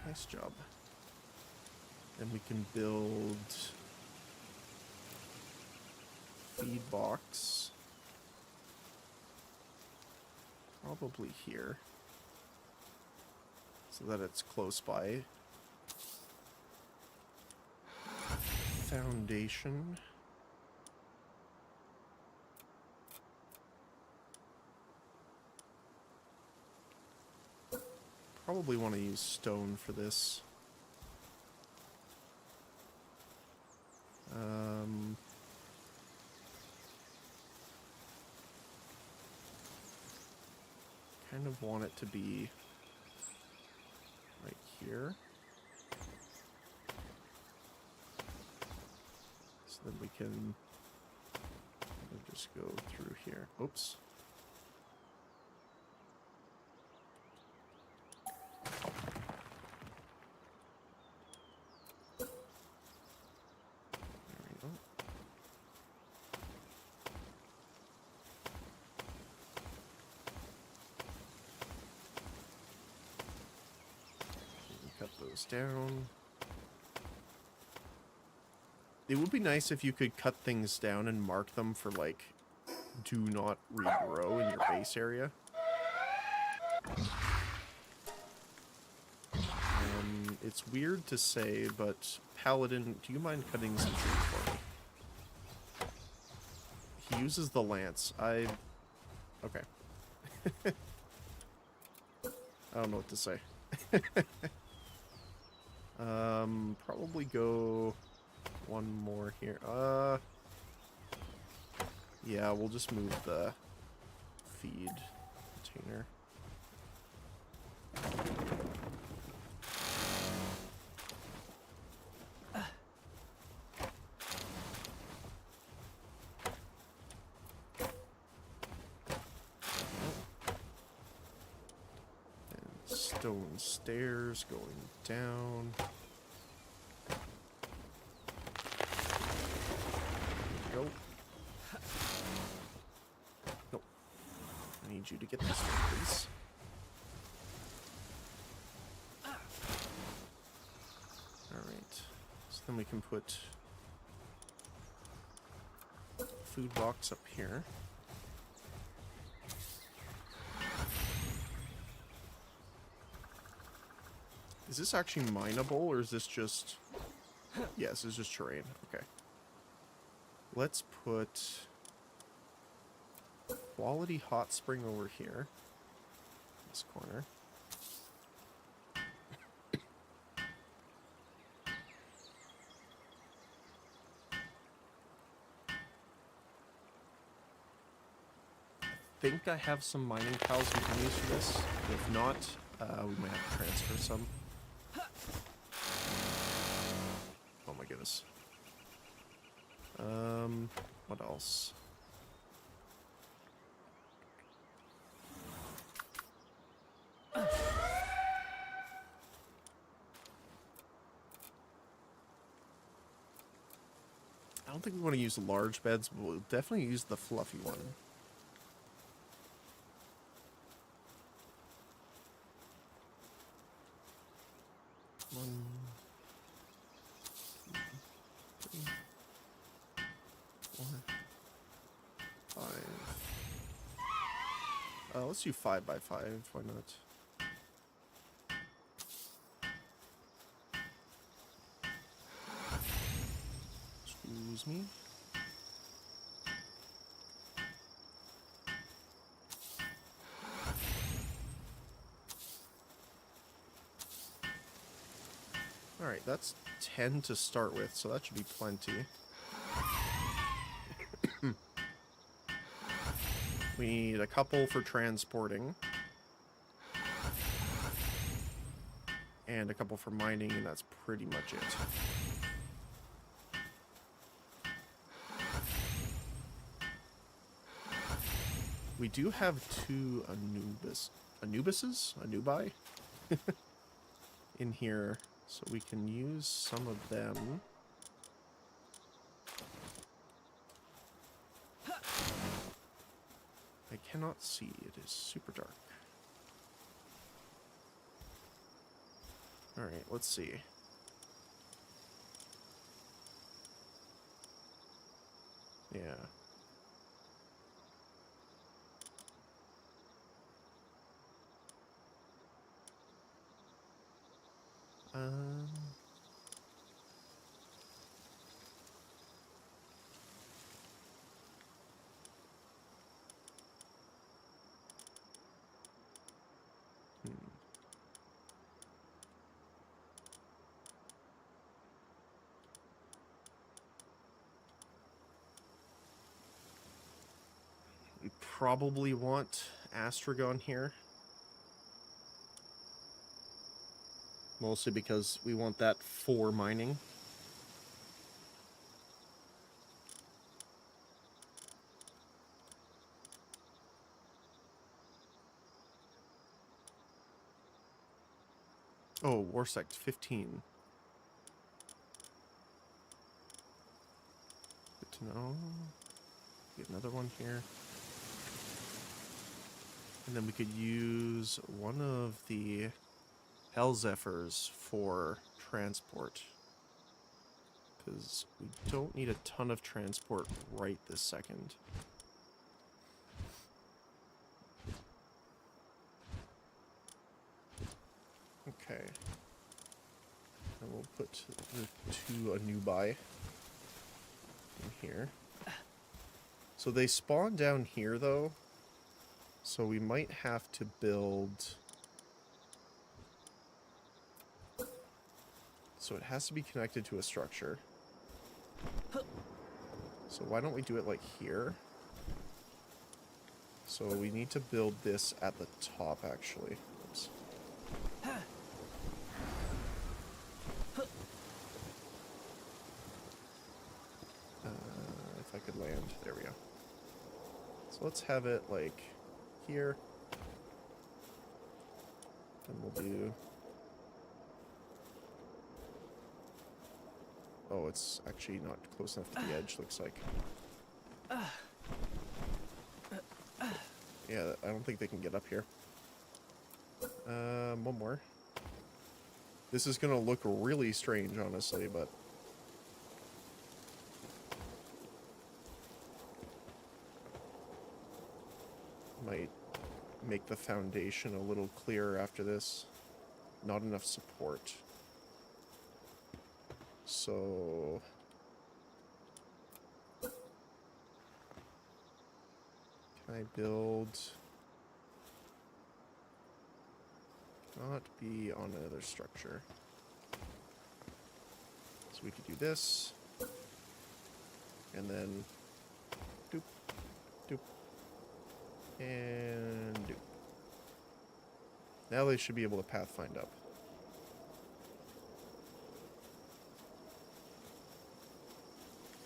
[SPEAKER 1] Nice job. And we can build feed box. Probably here. So that it's close by. Foundation. Probably want to use stone for this. Kind of want it to be right here. So then we can just go through here. Oops. Down. It would be nice if you could cut things down and mark them for, like, do not regrow in your base area. It's weird to say, but Paladin, do you mind cutting some trees for me? He uses the lance. Okay. I don't know what to say. Probably go one more here. Yeah, we'll just move the feed container. And stone stairs going down. You to get this one, please. Alright. So then we can put food box up here. Is this actually mineable, or is this just... Yes, it's just terrain. Okay. Let's put... quality hot spring over here. This corner. think I have some mining tiles we can use for this. If not, we might have to transfer some. Oh my goodness. What else? I don't think we want to use large beds, but we'll definitely use the fluffy one. One, two, three, 4, 5. Let's do 5 by 5. Why not? Excuse me. Alright, that's 10 to start with, so that should be plenty. We need a couple for transporting. And a couple for mining, and that's pretty much it. We do have 2 Anubi in here, so we can use some of them. I cannot see, it is super dark. Alright, let's see. Yeah. We probably want Astragon here. Mostly because we want that for mining. Oh, Warsect 15. Good to know. Get another one here. And then we could use one of the Hell Zephyrs for transport. Because we don't need a ton of transport right this second. Okay. And we'll put the 2 Anubi in here. So they spawn down here, though. So we might have to build... So it has to be connected to a structure. So why don't we do it like here? So we need to build this at the top, actually. Oops. If I could land. There we go. So let's have it like here. And we'll do... Oh, it's actually not close enough to the edge, looks like. Yeah, I don't think they can get up here. One more. This is gonna look really strange, honestly, but... Might make the foundation a little clearer after this. Not enough support. So... Can I build... Not be on another structure. So we could do this. And then... Doop. Doop. And do. Now they should be able to pathfind up.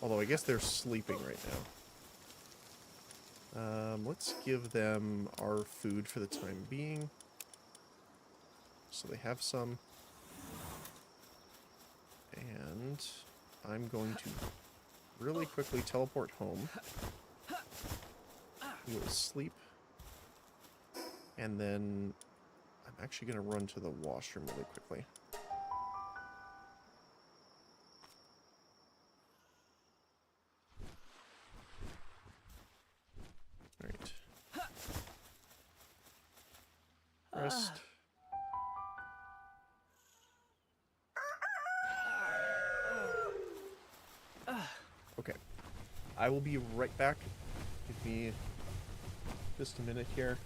[SPEAKER 1] Although I guess they're sleeping right now. Let's give them our food for the time being. So they have some. And I'm going to really quickly teleport home. We will sleep. And then I'm actually going to run to the washroom really quickly. Alright. Rest. Okay. I will be right back. Give me just a minute here.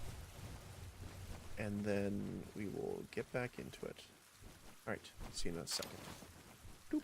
[SPEAKER 1] And then we will get back into it. Alright, see you in a second. Doop.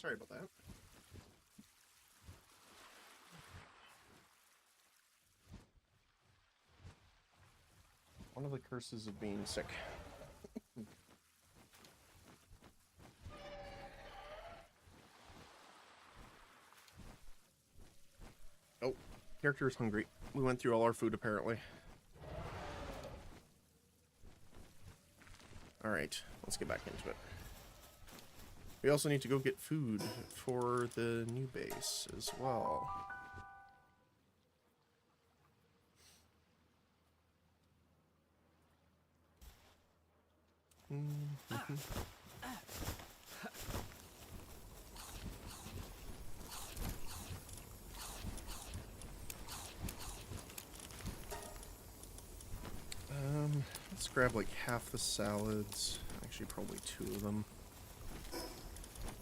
[SPEAKER 1] Sorry about that. One of the curses of being sick. Oh, character is hungry. We went through all our food apparently. Alright, let's get back into it. We also need to go get food for the new base as well. Let's grab like half the salads. Actually, probably 2 of them.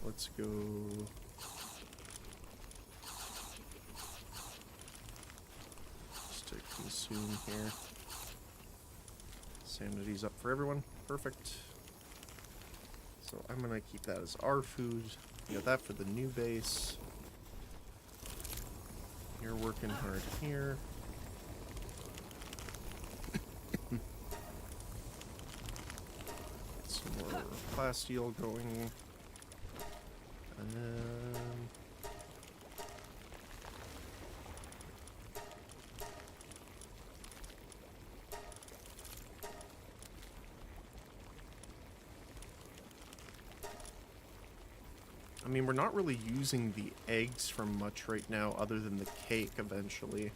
[SPEAKER 1] Let's go. Just to consume here. Sanity's up for everyone. Perfect. So I'm gonna keep that as our food. We got that for the new base. You're working hard here. Some more plasteel going. And then... I mean, we're not really using the eggs from much right now, other than the cake eventually.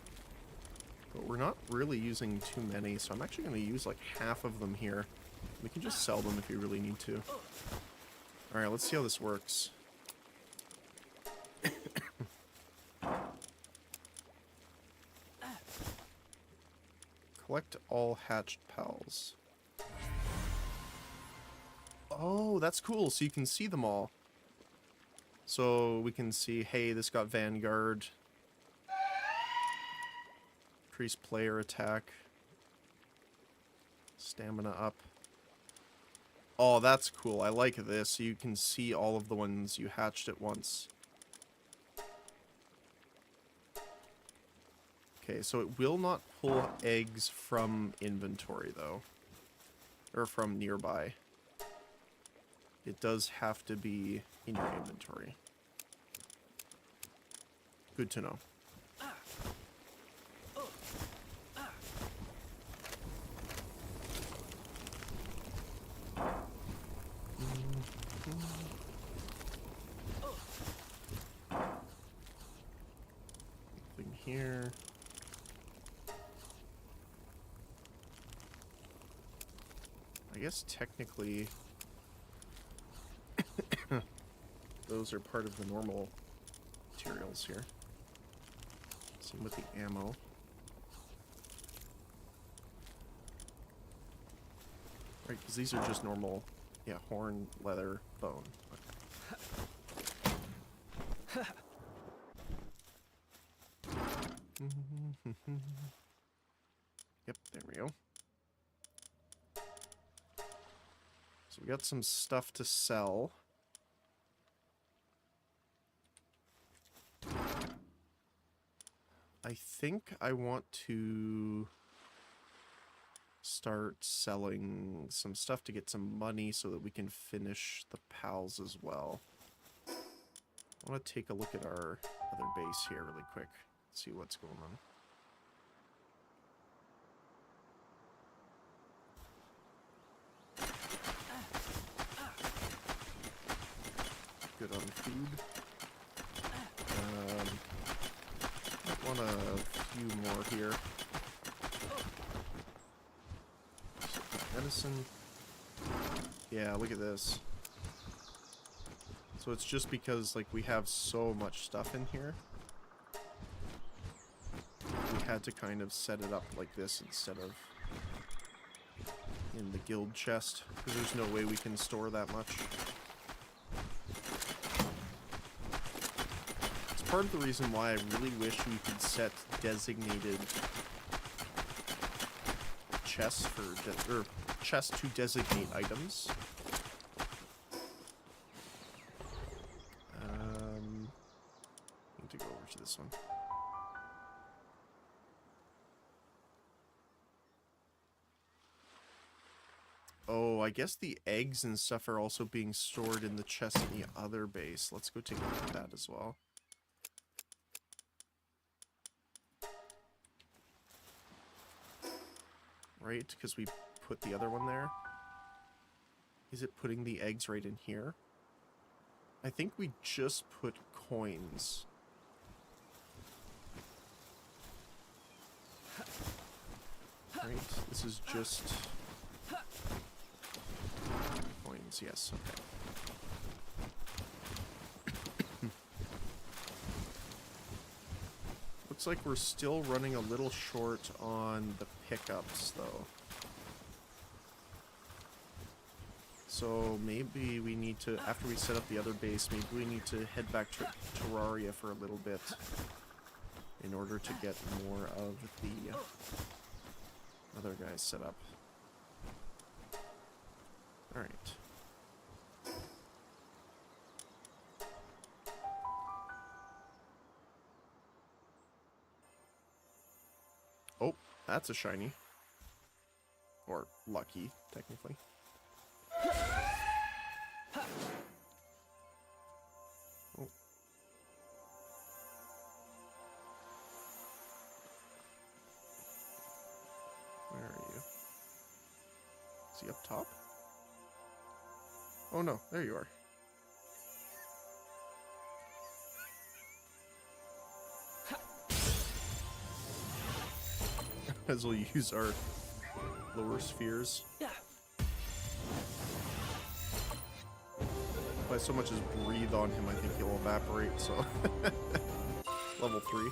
[SPEAKER 1] But we're not really using too many, so I'm actually going to use like half of them here. We can just sell them if we really need to. Alright, let's see how this works. Collect all hatched pals. Oh, that's cool. So you can see them all. So we can see, hey, this got Vanguard. Increase player attack. Stamina up. Oh, that's cool. I like this. So you can see all of the ones you hatched at once. Okay, so it will not pull eggs from inventory, though. Or from nearby. It does have to be in your inventory. Good to know. Nothing here. I guess technically those are part of the normal materials here. Same with the ammo. Right, because these are just normal, yeah, horn, leather, bone. Okay. Yep, there we go. So we got some stuff to sell. I think I want to start selling some stuff to get some money so that we can finish the pals as well. I want to take a look at our other base here really quick. See what's going on. Good on food. I want a few more here. Medicine. Yeah, look at this. So it's just because, like, we have so much stuff in here. We had to kind of set it up like this instead of in the guild chest, because there's no way we can store that much. It's part of the reason why I really wish we could set designated chests for chests to designate items. I guess the eggs and stuff are also being stored in the chest in the other base. Let's go take a look at that as well. Right, because we put the other one there. Is it putting the eggs right in here? I think we just put coins. Right, this is just coins, yes, okay. Looks like we're still running a little short on the pickups, though. So maybe we need to, after we set up the other base, maybe we need to head back to Terraria for a little bit in order to get more of the other guys set up. Alright. Oh, that's a shiny. Or lucky, technically. Oh. Where are you? Is he up top? Oh no, there you are. As we'll use our lower spheres. If I so much as breathe on him, I think he'll evaporate, so... Level 3.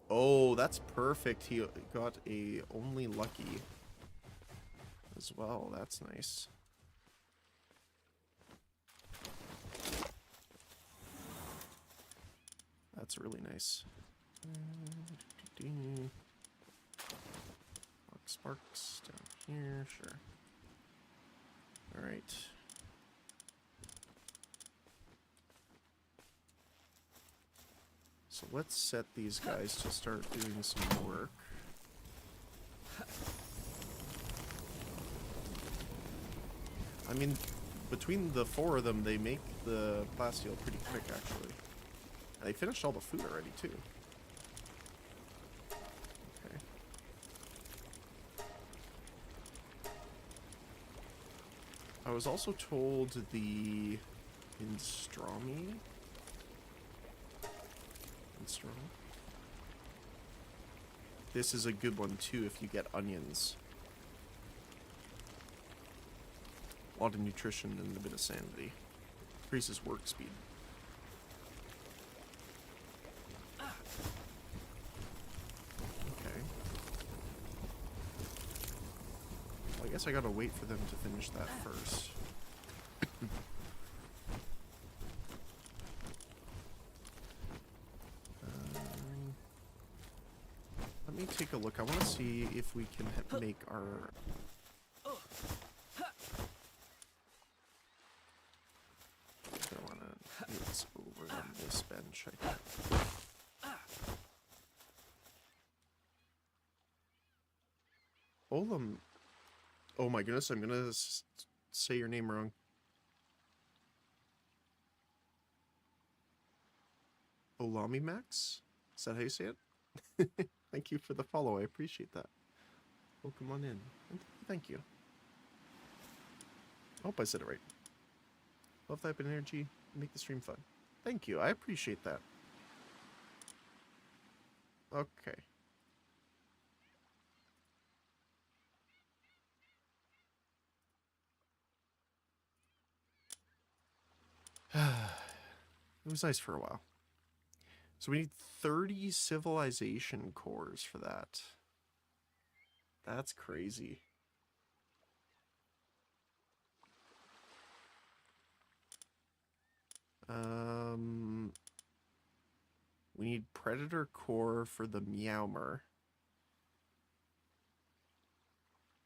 [SPEAKER 1] Oh, that's perfect. He got a only lucky as well. That's nice. That's really nice. Sparks down here, sure. Alright. So let's set these guys to start doing some work. I mean, between the 4 of them, they make the plasteel pretty quick, actually. And they finished all the food already, too. Okay. I was also told the Instromi. This is a good one too if you get onions. A lot of nutrition and a bit of sanity. Increases work speed. Okay. Well, I guess I gotta wait for them to finish that first. Let me take a look. I want to see if we can make our... I don't want to move this over on this bench. I can't. Olam. Oh my goodness, I'm going to say your name wrong. Olami Max? Is that how you say it? Thank you for the follow. I appreciate that. Welcome on in. Thank you. I hope I said it right. Love type and energy. Make the stream fun. Thank you. I appreciate that. Okay. It was nice for a while. So we need 30 civilization cores for that. That's crazy. We need predator core for the Meowmer.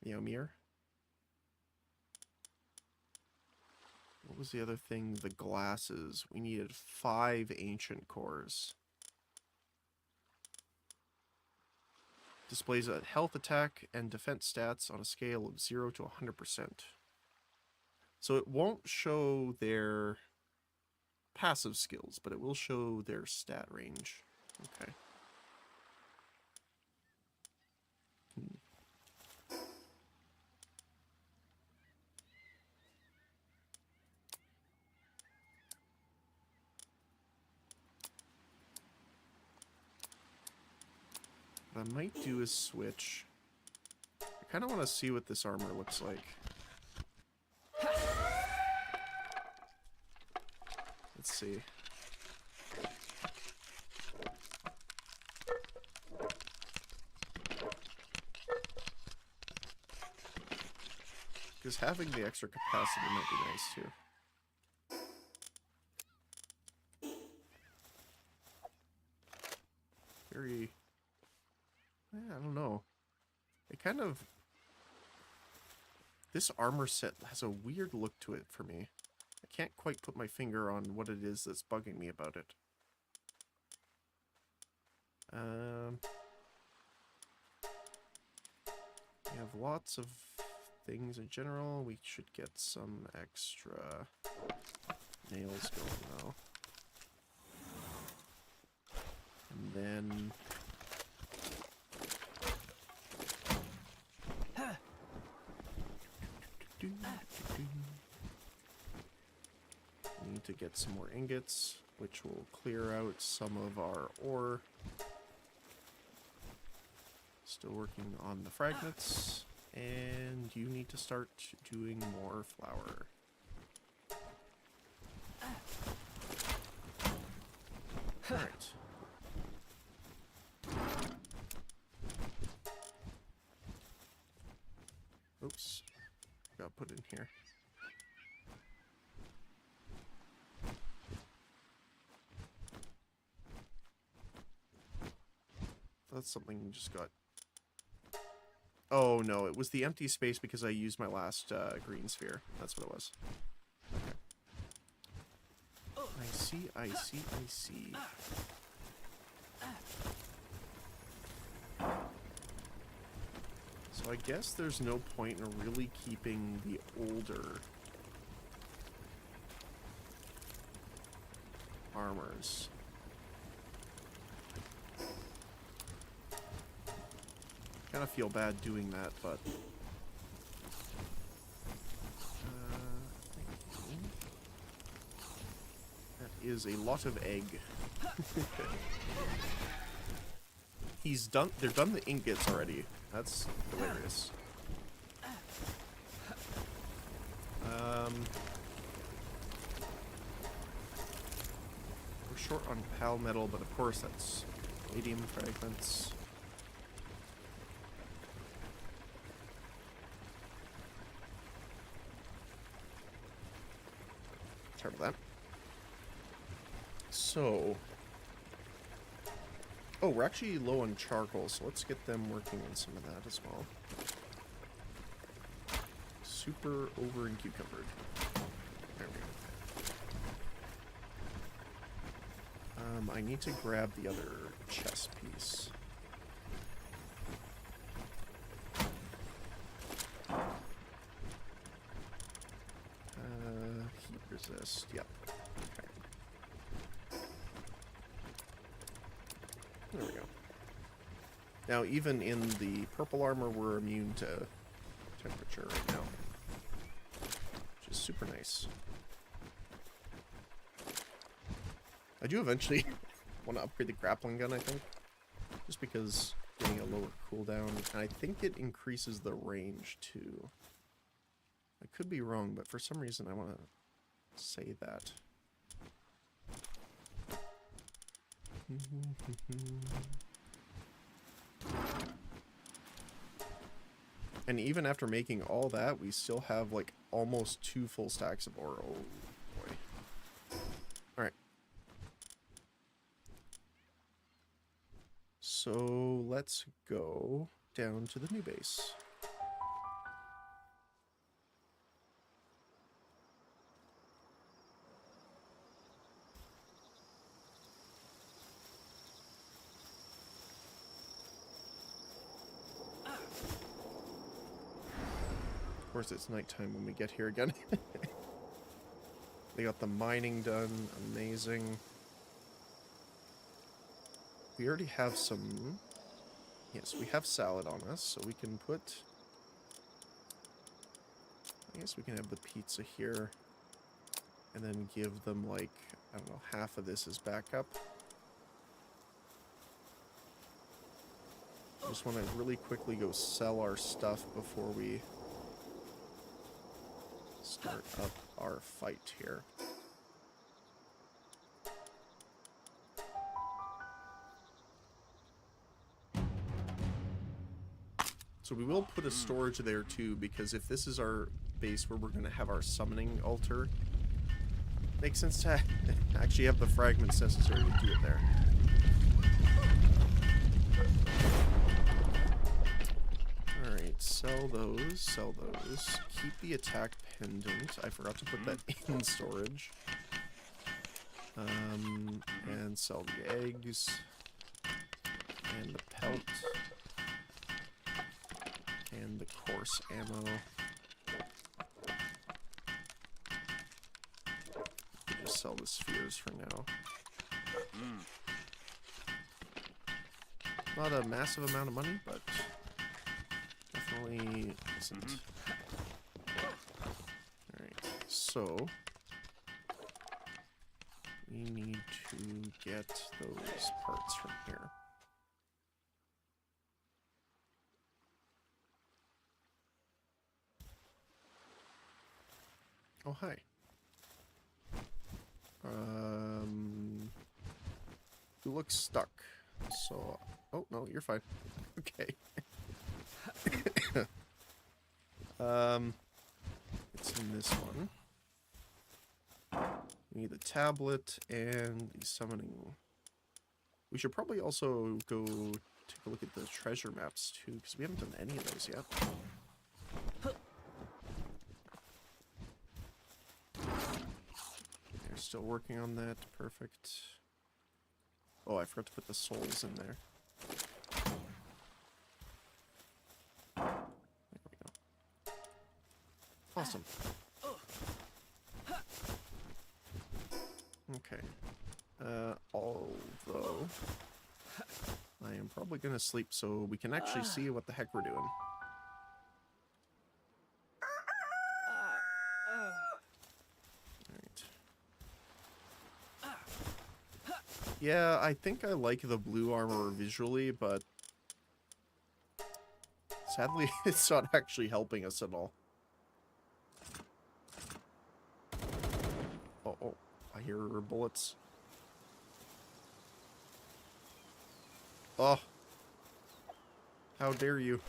[SPEAKER 1] Meowmere? What was the other thing? The glasses. We needed 5 ancient cores. Displays a health, attack, and defense stats on a scale of 0 to 100%. So it won't show their passive skills, but it will show their stat range. Okay. What I might do is switch. I kind of want to see what this armor looks like. Let's see. Because having the extra capacity might be nice too. Very... I don't know. It kind of... This armor set has a weird look to it for me. I can't quite put my finger on what it is that's bugging me about it. We have lots of things in general. We should get some extra nails going though. And then... We need to get some more ingots, which will clear out some of our ore. Still working on the fragments, and you need to start doing more flour. Alright. Oops. Got put in here. That's something you just got. Oh no, it was the empty space because I used my last green sphere. That's what it was. Okay. I see, I see, I see. So I guess there's no point in really keeping the older armors. Kind of feel bad doing that, but that is a lot of egg. He's done. They're done the ingots already. That's hilarious. We're short on pal metal, but of course that's palladium fragments. Sorry about that. So, oh, we're actually low on charcoal, so let's get them working on some of that as well. Super over and cucumbered. There we go. I need to grab the other chest piece. Heat resist, yep. Okay. There we go. Now, even in the purple armor, we're immune to temperature right now, which is super nice. I do eventually want to upgrade the grappling gun, I think, just because getting a lower cooldown, and I think it increases the range too. I could be wrong, but for some reason I want to say that. And even after making all that, we still have like almost 2 full stacks of ore. Oh boy. Alright. So let's go down to the new base. course, it's nighttime when we get here again. They got the mining done. Amazing. We already have some... Yes, we have salad on us, so we can put... I guess we can have the pizza here. And then give them, like, I don't know, half of this as backup. I just want to really quickly go sell our stuff before we start up our fight here. So we will put a storage there too, because if this is our base where we're going to have our summoning altar, makes sense to actually have the fragments necessary to do it there. Alright, sell those, sell those. Keep the attack pendant. I forgot to put that in storage. And sell the eggs. And the pelt. And the coarse ammo. Just sell the spheres for now. Not a massive amount of money, but definitely isn't. Alright, so we need to get those parts from here. Oh, hi. You look stuck. So, oh no, you're fine. Okay. It's in this one. We need the tablet and the summoning. We should probably also go take a look at the treasure maps too, because we haven't done any of those yet. They're still working on that. Perfect. Oh, I forgot to put the souls in there. There we go. Awesome. Okay. Although I am probably gonna sleep so we can actually see what the heck we're doing. Yeah, I think I like the blue armor visually, but sadly, it's not actually helping us at all. Oh, I hear bullets. Oh, how dare you.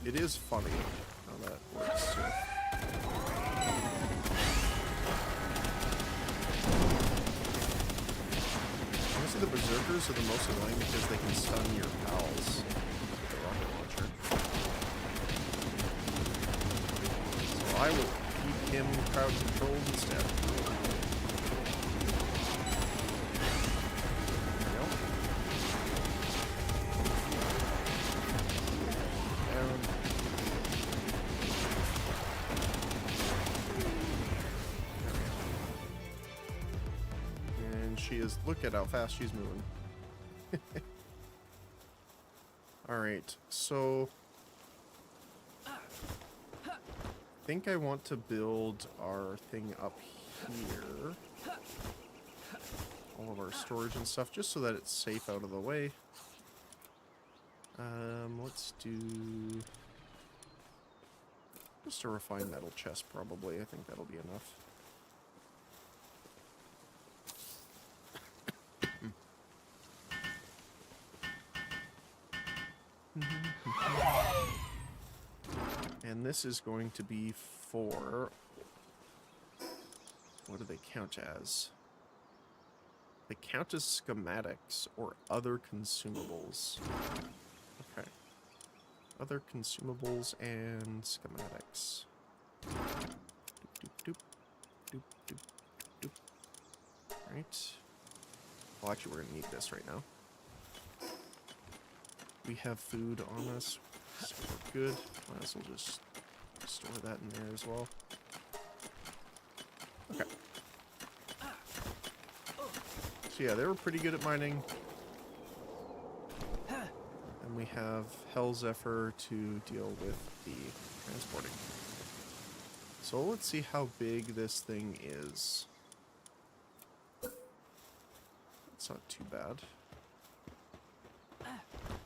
[SPEAKER 1] It is funny how that works too. Honestly, the berserkers are the most annoying because they can stun your pals with the rocket launcher. So I will keep him crowd controlled instead. She is. Look at how fast she's moving. Alright, so I think I want to build our thing up here. All of our storage and stuff, just so that it's safe out of the way. Let's do just a refined metal chest, probably. I think that'll be enough. And this is going to be for... what do they count as? They count as schematics or other consumables. Okay. Other consumables and schematics. Doop, doop, doop, doop, doop, doop. Right. Well, actually, we're going to need this right now. We have food on us, so we're good. Might as well just store that in there as well. Okay. So yeah, they were pretty good at mining. And we have Hell Zephyr to deal with the transporting. So let's see how big this thing is. It's not too bad.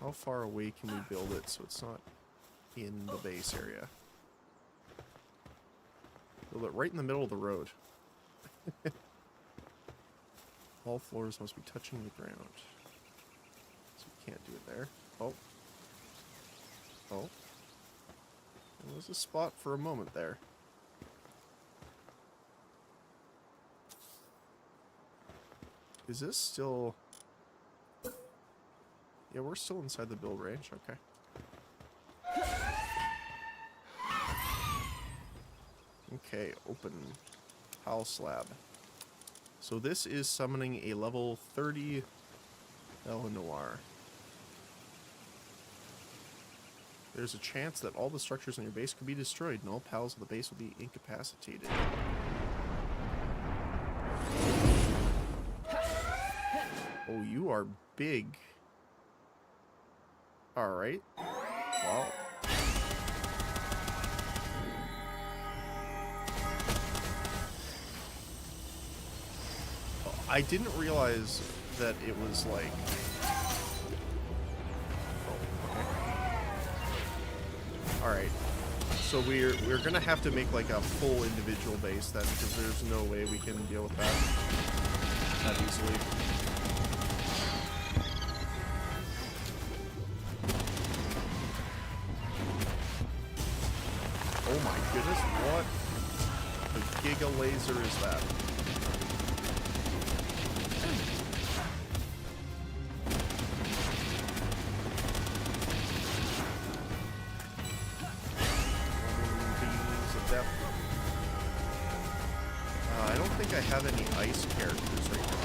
[SPEAKER 1] How far away can we build it so it's not in the base area? Build it right in the middle of the road. All floors must be touching the ground. So we can't do it there. Oh. Oh. There was a spot for a moment there. Is this still... Yeah, we're still inside the build range. Okay. Okay, open. Pal slab. So this is summoning a level 30 El Noir. There's a chance that all the structures in your base could be destroyed and all pals of the base will be incapacitated. Oh, you are big. Alright. Well. I didn't realize that it was like... Oh, okay. Alright. So we're gonna have to make like a full individual base then, because there's no way we can deal with that easily. Oh my goodness, what the giga laser is that? Beams of depth. I don't think I have any ice characters right now.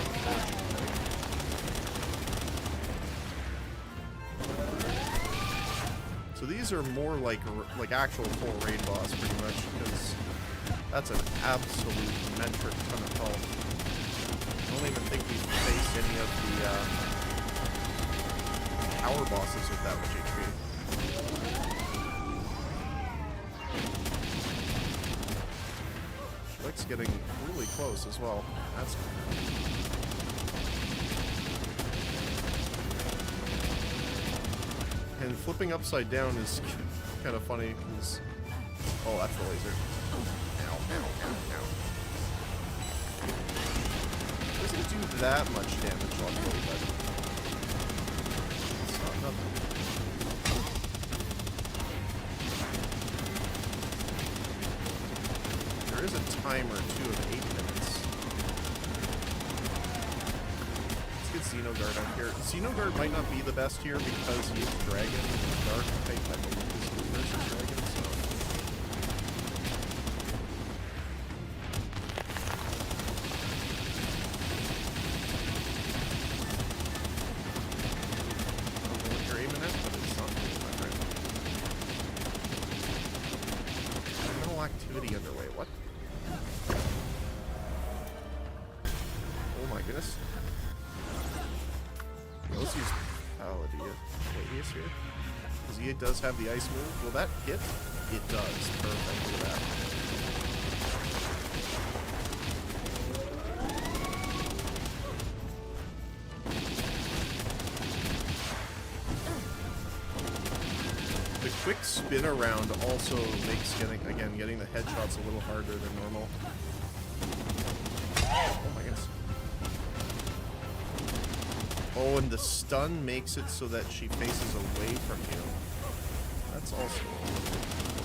[SPEAKER 1] So these are more like actual full raid boss pretty much, because that's an absolute metric ton of health. I don't even think we've faced any of the power bosses with that much HP. Schlick's getting really close as well. That's good. And flipping upside down is kind of funny because... Oh, that's the laser. Ow, ow, ow, ow. Doesn't do that much damage, luckily, but... It's not nothing. There is a timer, too, of 8 minutes. Xenogard out here. Xenogard might not be the best here because he is dragon and dark type, I believe is versus dragon, so. I don't know what you're aiming at, but it's not really my friend. Criminal activity underway. What? Oh my goodness. Let's use Palladius here. Because he does have the ice move. Will that hit? It does. Perfect. Look at that. The quick spin around also makes getting the headshots a little harder than normal. Oh my goodness. Oh, and the stun makes it so that she faces away from you. That's also unfortunate.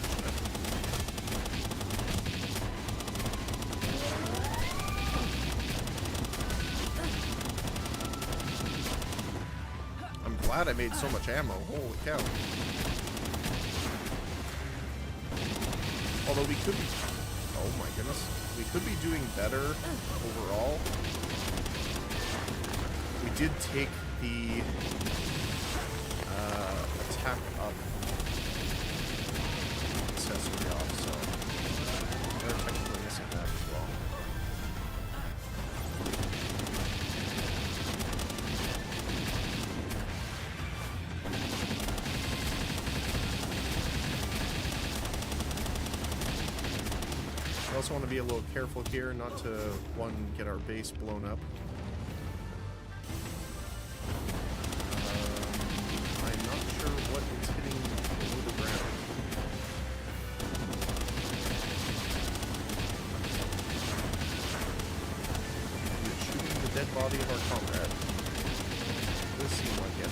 [SPEAKER 1] I'm glad I made so much ammo. Holy cow. Although we could be... Oh my goodness. We could be doing better overall. We did take the attack up accessory off, so they're technically missing that as well. I also want to be a little careful here not to, one, get our base blown up. I'm not sure what is hitting below the ground. We're shooting the dead body of our comrade. Does seem like it.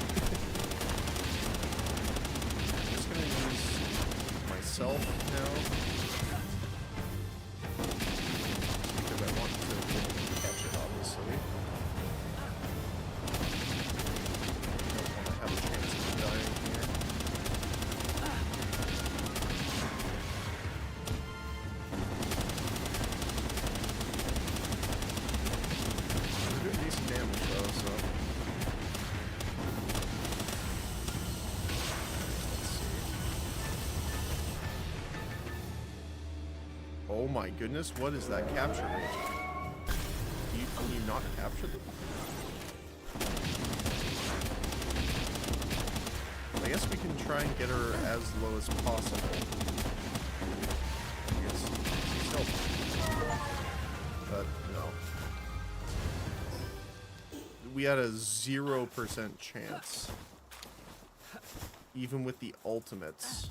[SPEAKER 1] I'm just going to use myself now. Oh my goodness, what is that capture rate? Can you not capture them? I guess we can try and get her as low as possible. I guess she's helpful. But no. We had a 0% chance. Even with the ultimates.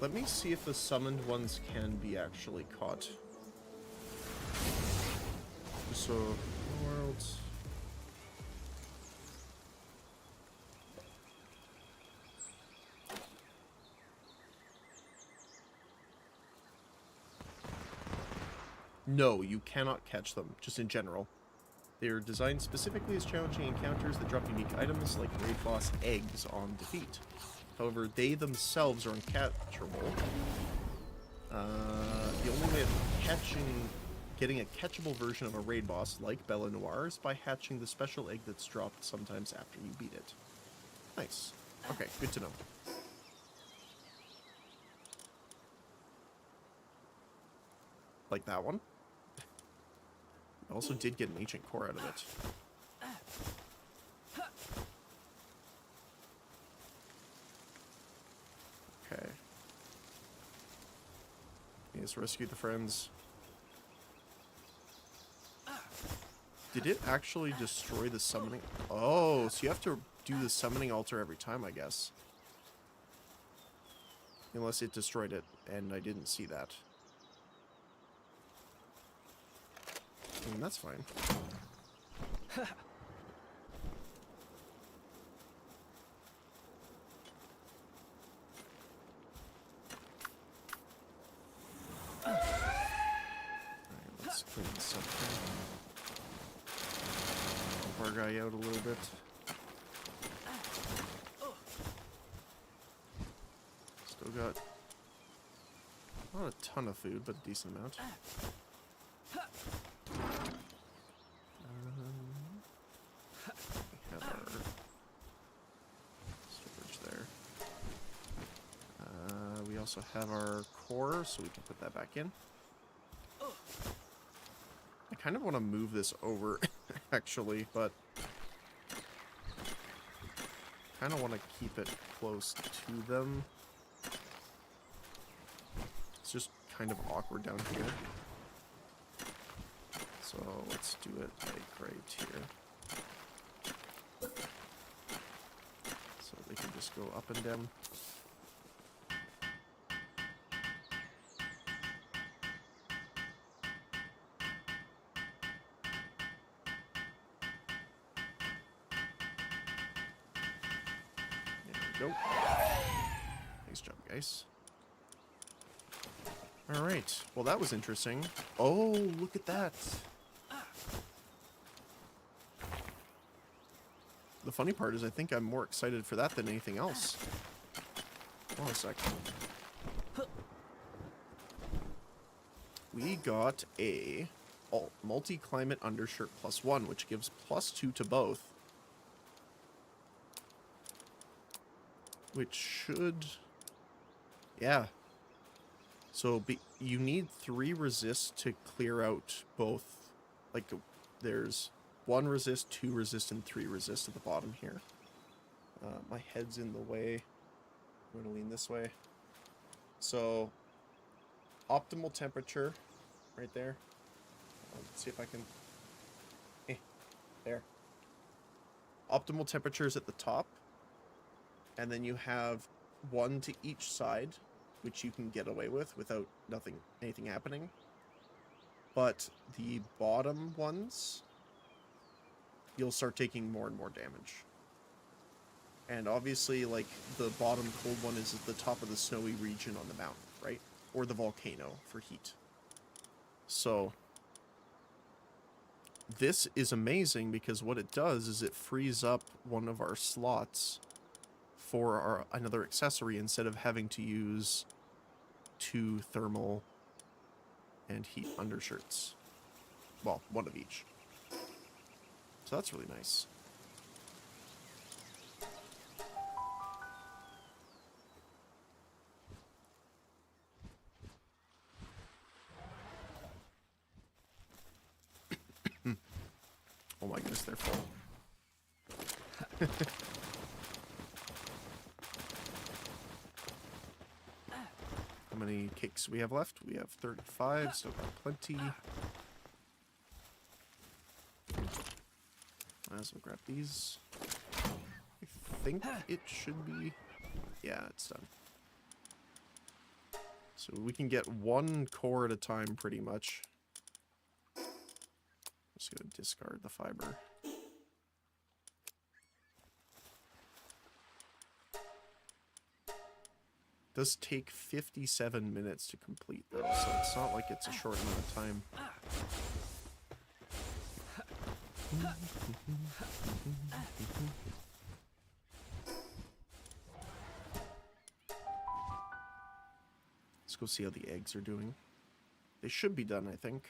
[SPEAKER 1] Let me see if the summoned ones can be actually caught. So, worlds. No, you cannot catch them, just in general. They are designed specifically as challenging encounters that drop unique items like raid boss eggs on defeat. However, they themselves are uncatchable. The only way of getting a catchable version of a raid boss like Bella Noir is by hatching the special egg that's dropped sometimes after you beat it. Nice. Okay, good to know. Like that one. I also did get an ancient core out of it. Okay. Let's rescue the friends. Did it actually destroy the summoning? Oh, so you have to do the summoning altar every time, I guess. Unless it destroyed it, and I didn't see that. I mean, that's fine. Let's clean this up here. Help our guy out a little bit. Still got not a ton of food, but a decent amount. We have our storage there. We also have our core, so we can put that back in. I kind of want to move this over, actually, but kind of want to keep it close to them. It's just kind of awkward down here. So let's do it like right here. So they can just go up and down. There we go. Nice job, guys. Alright, well that was interesting. Oh, look at that. The funny part is I think I'm more excited for that than anything else. Hold on a sec. We got a multi-climate undershirt +1, which gives +2 to both. Which should... Yeah. So you need 3 resist to clear out both. Like, there's 1 resist, 2 resist, and 3 resist at the bottom here. My head's in the way. I'm going to lean this way. So, optimal temperature, right there. Let's see if I can... there. Optimal temperature is at the top. And then you have 1 to each side, which you can get away with without anything happening. But the bottom ones, you'll start taking more and more damage. And obviously, like, the bottom cold one is at the top of the snowy region on the mountain, right? Or the volcano for heat. So, this is amazing because what it does is it frees up one of our slots for another accessory instead of having to use 2 thermal and heat undershirts. Well, 1 of each. So that's really nice. Oh my goodness, they're full. How many cakes do we have left? We have 35, still got plenty. Might as well grab these. I think it should be... Yeah, it's done. So we can get 1 core at a time, pretty much. Just gonna discard the fiber. Does take 57 minutes to complete though, so it's not like it's a short amount of time. Let's go see how the eggs are doing. They should be done, I think.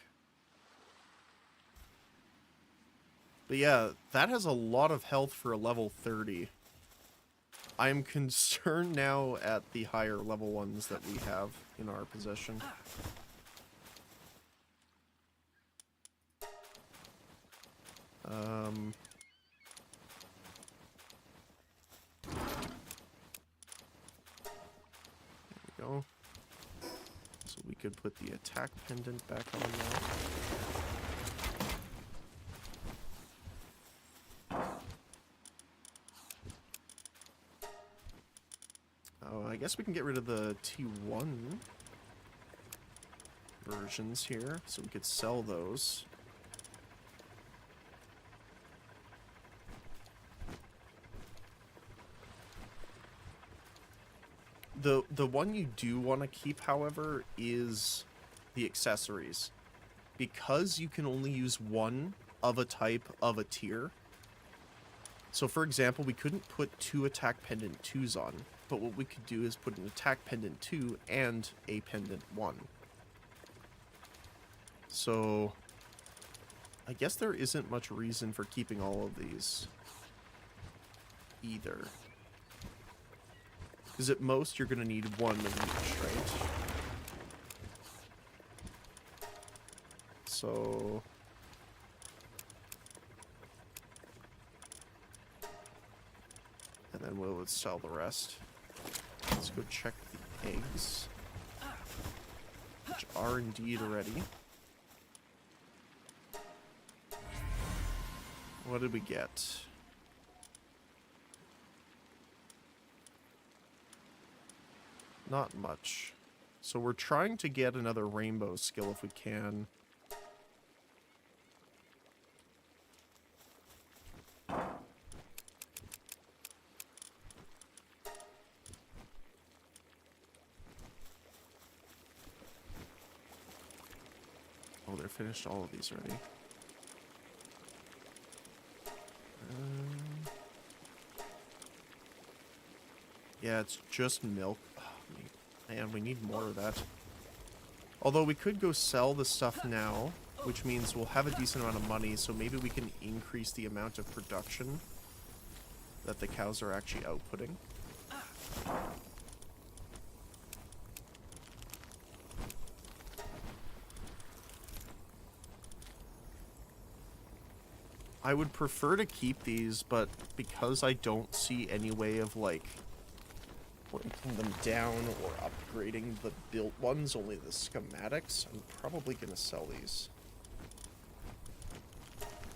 [SPEAKER 1] But yeah, that has a lot of health for a level 30. I am concerned now at the higher level ones that we have in our possession. There we go. So we could put the attack pendant back on now. Oh, I guess we can get rid of the T1 versions here, so we could sell those. The one you do want to keep, however, is the accessories. Because you can only use 1 of a type of a tier. So for example, we couldn't put 2 attack pendant 2s on. But what we could do is put an attack pendant 2 and a pendant 1. So I guess there isn't much reason for keeping all of these either. Because at most you're going to need 1 of each, right? So... and then we'll sell the rest. Let's go check the eggs, which are indeed ready. What did we get? Not much. So we're trying to get another rainbow skill if we can. Oh, they're finished all of these already. Yeah, it's just milk. And we need more of that. Although we could go sell the stuff now, which means we'll have a decent amount of money, so maybe we can increase the amount of production that the cows are actually outputting. I would prefer to keep these, but because I don't see any way of, like, breaking them down or upgrading the built ones, only the schematics, I'm probably going to sell these.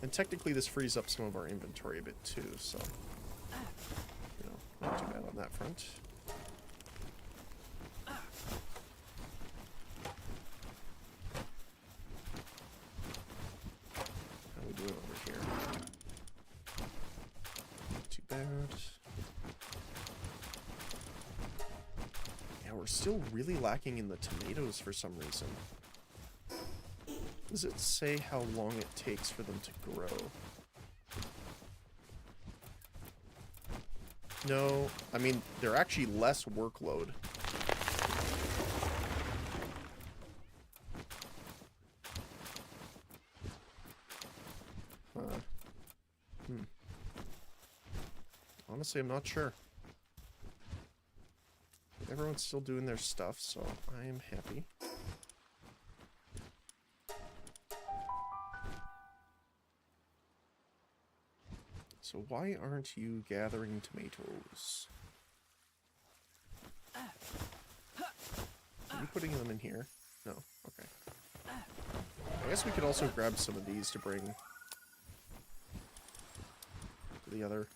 [SPEAKER 1] And technically this frees up some of our inventory a bit too, so, you know, not too bad on that front. How are we doing over here? Not too bad. We're still really lacking in the tomatoes for some reason. Does it say how long it takes for them to grow? No, I mean, they're actually less workload. Honestly, I'm not sure. Everyone's still doing their stuff, so I am happy. So why aren't you gathering tomatoes? Are you putting them in here? No, okay. I guess we could also grab some of these to bring to the other.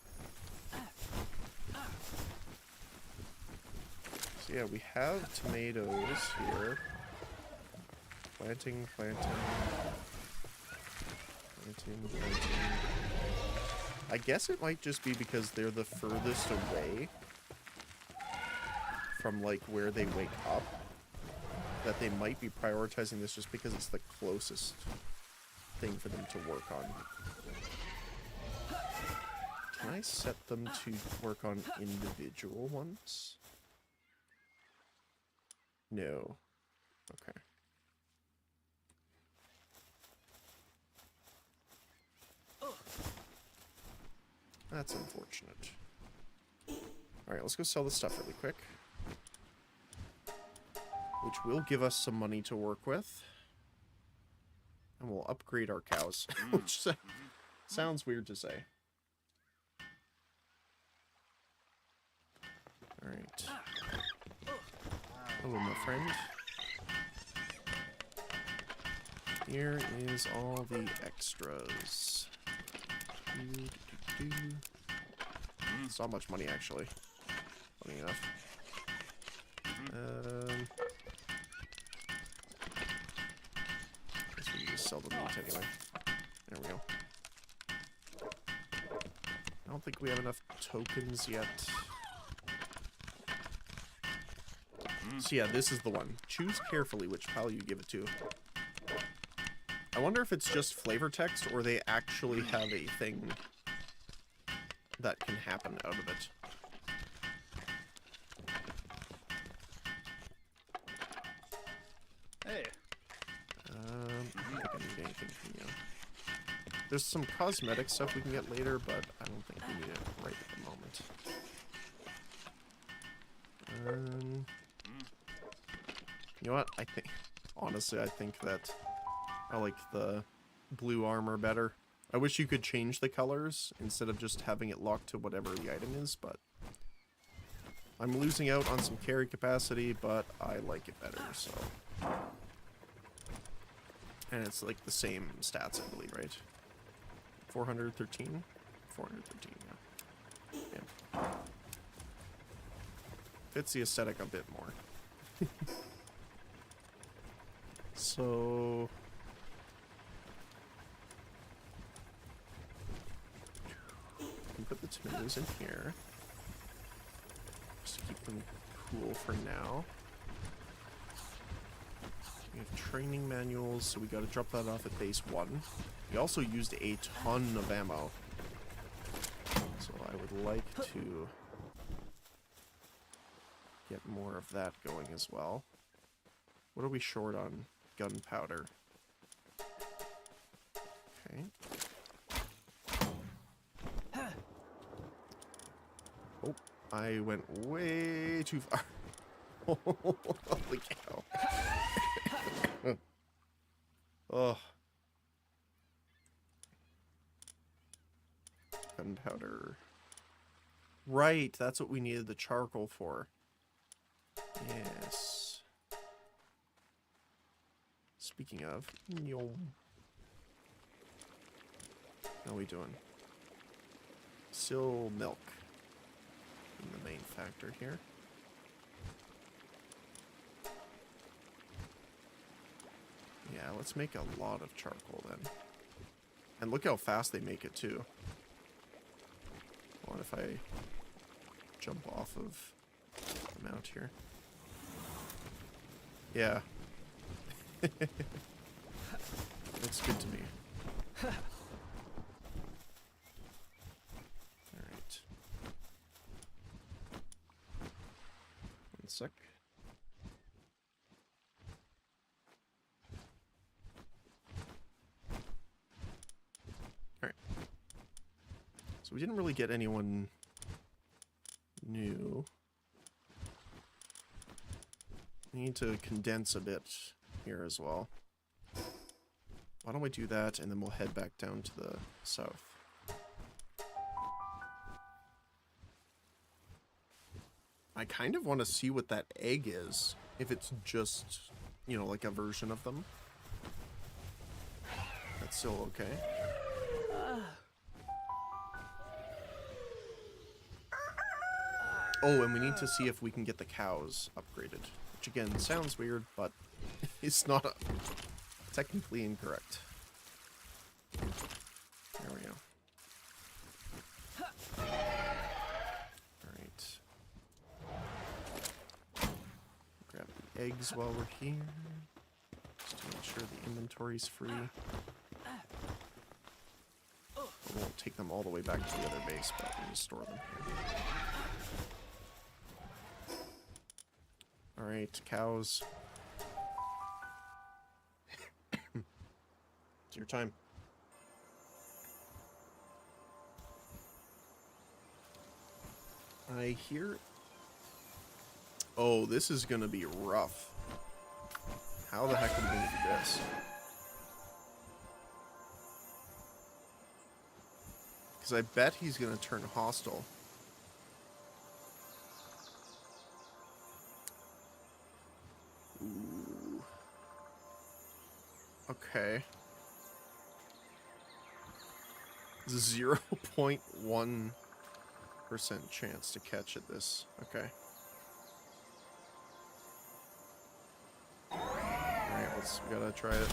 [SPEAKER 1] So yeah, we have tomatoes here. Planting. I guess it might just be because they're the furthest away from, like, where they wake up, that they might be prioritizing this just because it's the closest thing for them to work on. Can I set them to work on individual ones? No. Okay. That's unfortunate. Alright, let's go sell this stuff really quick. Which will give us some money to work with. And we'll upgrade our cows. Which sounds weird to say. Alright. Hello, my friend. Here is all the extras. It's not much money, actually. Funny enough. Guess we can just sell the meat anyway. There we go. I don't think we have enough tokens yet. So yeah, this is the one. Choose carefully which pal you give it to. I wonder if it's just flavor text or they actually have a thing that can happen out of it.
[SPEAKER 2] Hey.
[SPEAKER 1] I don't think I need anything from you. There's some cosmetic stuff we can get later, but I don't think we need it right at the moment. You know what? I think, honestly, I think that I like the blue armor better. I wish you could change the colors instead of just having it locked to whatever the item is, but I'm losing out on some carry capacity, but I like it better, so. And it's like the same stats, I believe, right? 413? 413, yeah. Yeah. Fits the aesthetic a bit more. So... we can put the tomatoes in here. Just to keep them cool for now. We have training manuals, so we gotta drop that off at base 1. We also used a ton of ammo. So I would like to get more of that going as well. What are we short on? Gunpowder. Okay. Oh, I went way too far. Holy cow. Oh. Gunpowder. Right, that's what we needed the charcoal for. Yes. Speaking of, how are we doing? Still milk in the main factor here. Yeah, let's make a lot of charcoal then. And look how fast they make it too. What if I jump off of the mount here? Yeah. Looks good to me. Alright. One sec. Alright. So we didn't really get anyone new. We need to condense a bit here as well. Why don't we do that, and then we'll head back down to the south. I kind of want to see what that egg is. If it's just, you know, like a version of them. That's still okay. Oh, and we need to see if we can get the cows upgraded. Which again, sounds weird, but it's not technically incorrect. There we go. Alright. Grab the eggs while we're here. Just to make sure the inventory's free. We won't take them all the way back to the other base, but we'll just store them here. Alright, cows. It's your time. I hear... Oh, this is gonna be rough. How the heck are we gonna do this? Because I bet he's gonna turn hostile. Ooh. Okay. 0.1% chance to catch at this. Okay. Alright, we gotta try it.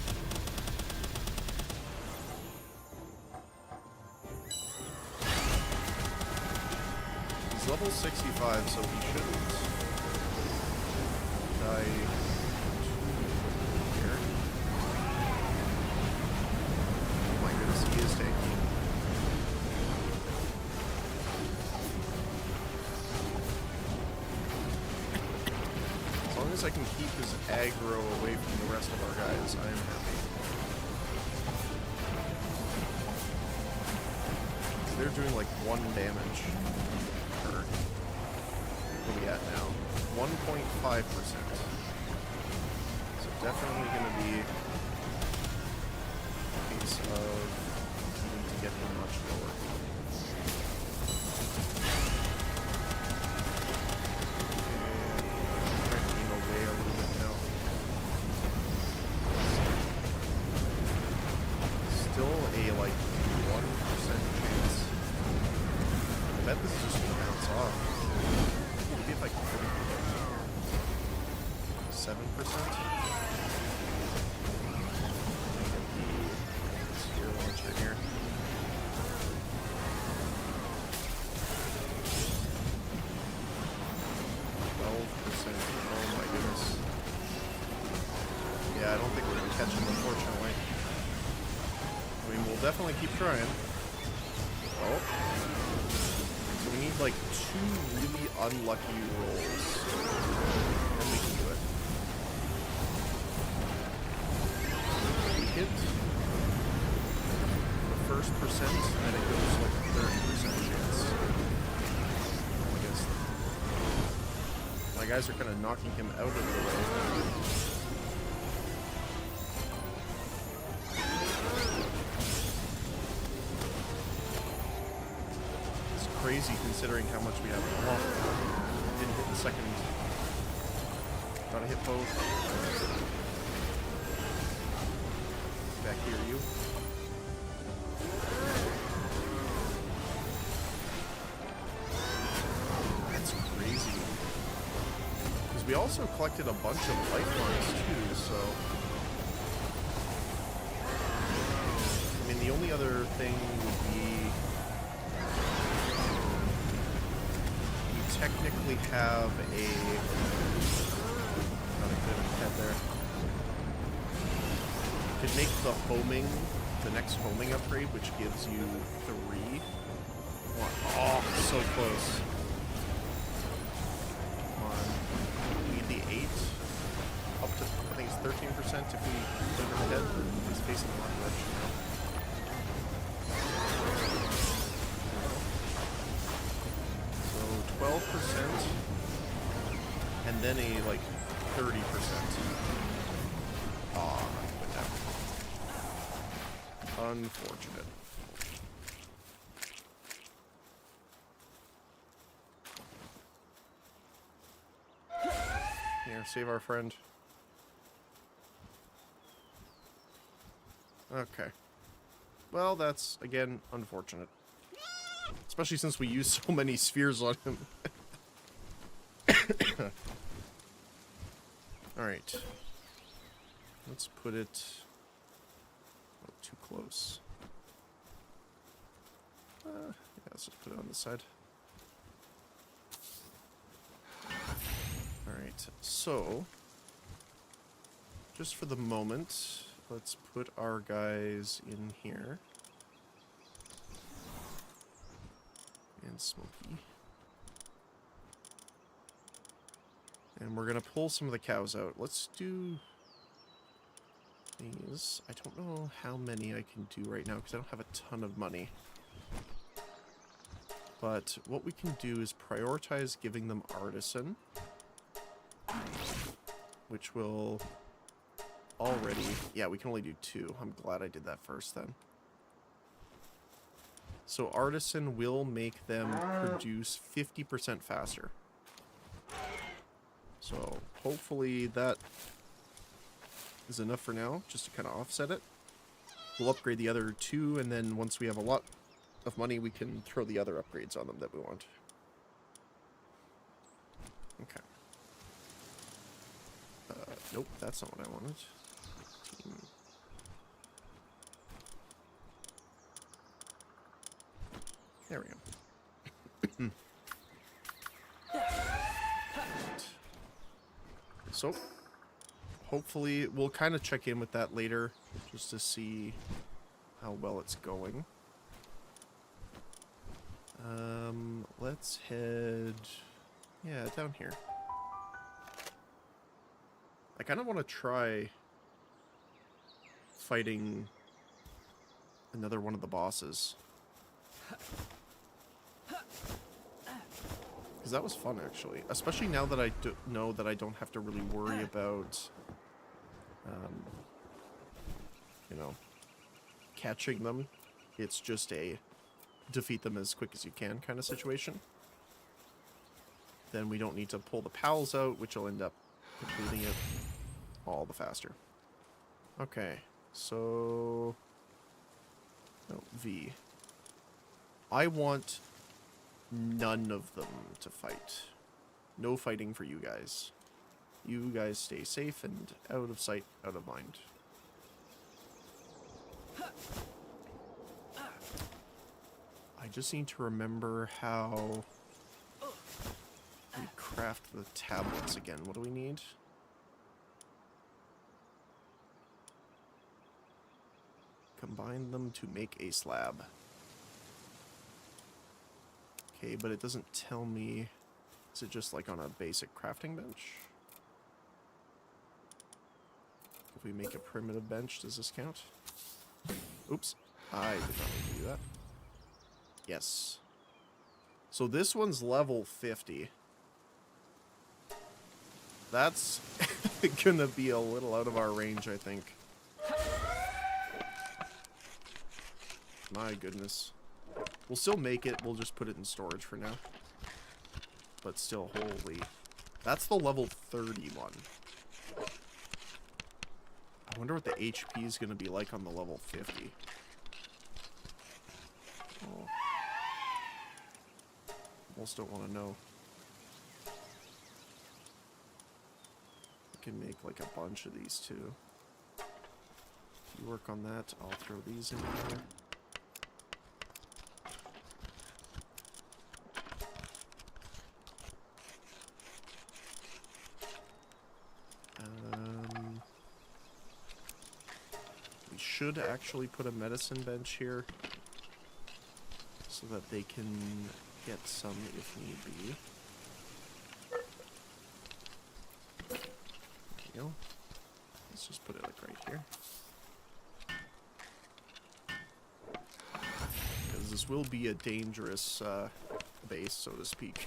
[SPEAKER 1] He's level 65, so he shouldn't die. He is tanky. As long as I can keep his aggro away from the rest of our guys, I am happy. They're doing like 1 damage per. What are we at now? 1.5%. So definitely gonna be a case of to get him much lower. And trying to lean away a little bit now. Still a like 1% chance. I bet this is just gonna bounce off. Maybe if I can put it 7%. Spear launcher here. 12%. Oh my goodness. Yeah, I don't think we're gonna catch him, unfortunately. I mean, we'll definitely keep trying. Oh. So we need like 2 really unlucky rolls, and we can do it. We hit the first percent, and it goes like 30% chance. I guess my guys are kind of knocking him out of the way. Crazy considering how much we have. Oh, didn't hit the second. Gotta hit both. Back here, you. That's crazy. Because we also collected a bunch of lifelines too, so. I mean, the only other thing would be. Technically have a not a good head there. Could make the homing, the next homing upgrade, which gives you 3. Oh, so close. Come on. We need the 8. Up to, I think it's 13% if we put him ahead. He's facing the wrong direction now. 12%, and then a like 30%. Ah, went down. Unfortunate. Here, save our friend. Okay. Well, that's again unfortunate. Especially since we use so many spheres on him. Alright. Let's put it... Oh, too close. Yeah, let's just put it on this side. Alright, so... Just for the moment, let's put our guys in here. And Smokey. And we're gonna pull some of the cows out. Let's do these. I don't know how many I can do right now because I don't have a ton of money. But what we can do is prioritize giving them artisan, which will already... Yeah, we can only do 2. I'm glad I did that first then. So artisan will make them produce 50% faster. So hopefully that is enough for now, just to kind of offset it. We'll upgrade the other 2, and then once we have a lot of money, we can throw the other upgrades on them that we want. Okay. Nope, that's not what I wanted. Team. There we go. So, hopefully, we'll kind of check in with that later, just to see how well it's going. Let's head, yeah, down here. I kind of want to try fighting another one of the bosses. Because that was fun, actually. Especially now that I know that I don't have to really worry about, you know, catching them. It's just a defeat them as quick as you can kind of situation. Then we don't need to pull the pals out, which will end up completing it all the faster. Okay, so... No, V. I want none of them to fight. No fighting for you guys. You guys stay safe and out of sight, out of mind. I just need to remember how we craft the tablets again. What do we need? Combine them to make a slab. okay, but it doesn't tell me... Is it just like on a basic crafting bench? If we make a primitive bench, does this count? Oops. I did not need to do that. Yes. So this one's level 50. That's gonna be a little out of our range, I think. My goodness. We'll still make it, we'll just put it in storage for now. But still, holy. That's the level 31. I wonder what the HP is gonna be like on the level 50. Oh. Almost don't want to know. I can make like a bunch of these too. You work on that, I'll throw these in here. We should actually put a medicine bench here so that they can get some if need be. There we go. Let's just put it like right here. Because this will be a dangerous base, so to speak.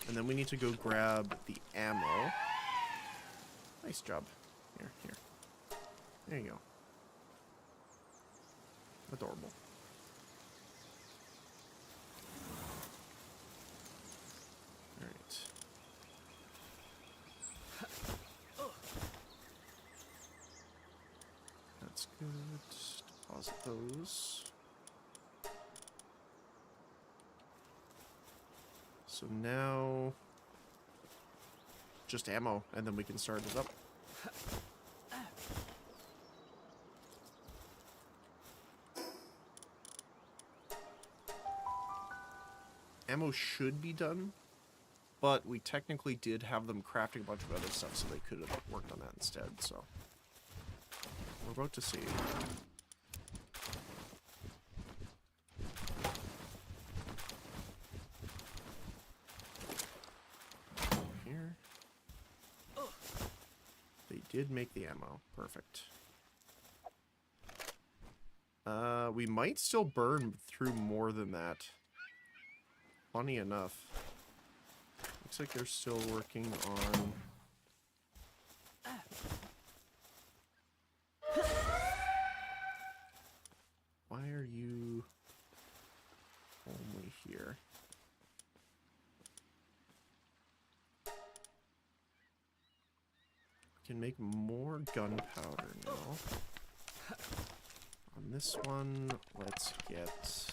[SPEAKER 1] And then we need to go grab the ammo. Nice job. Here, here. There you go. Adorable. Alright. That's good. Deposit those. So now, just ammo, and then we can start it up. Ammo should be done, but we technically did have them crafting a bunch of other stuff, so they could have worked on that instead, so. We're about to see. Here. They did make the ammo. Perfect. We might still burn through more than that. Funny enough. Looks like they're still working on... Why are you only here? We can make more gunpowder now. On this one, let's get...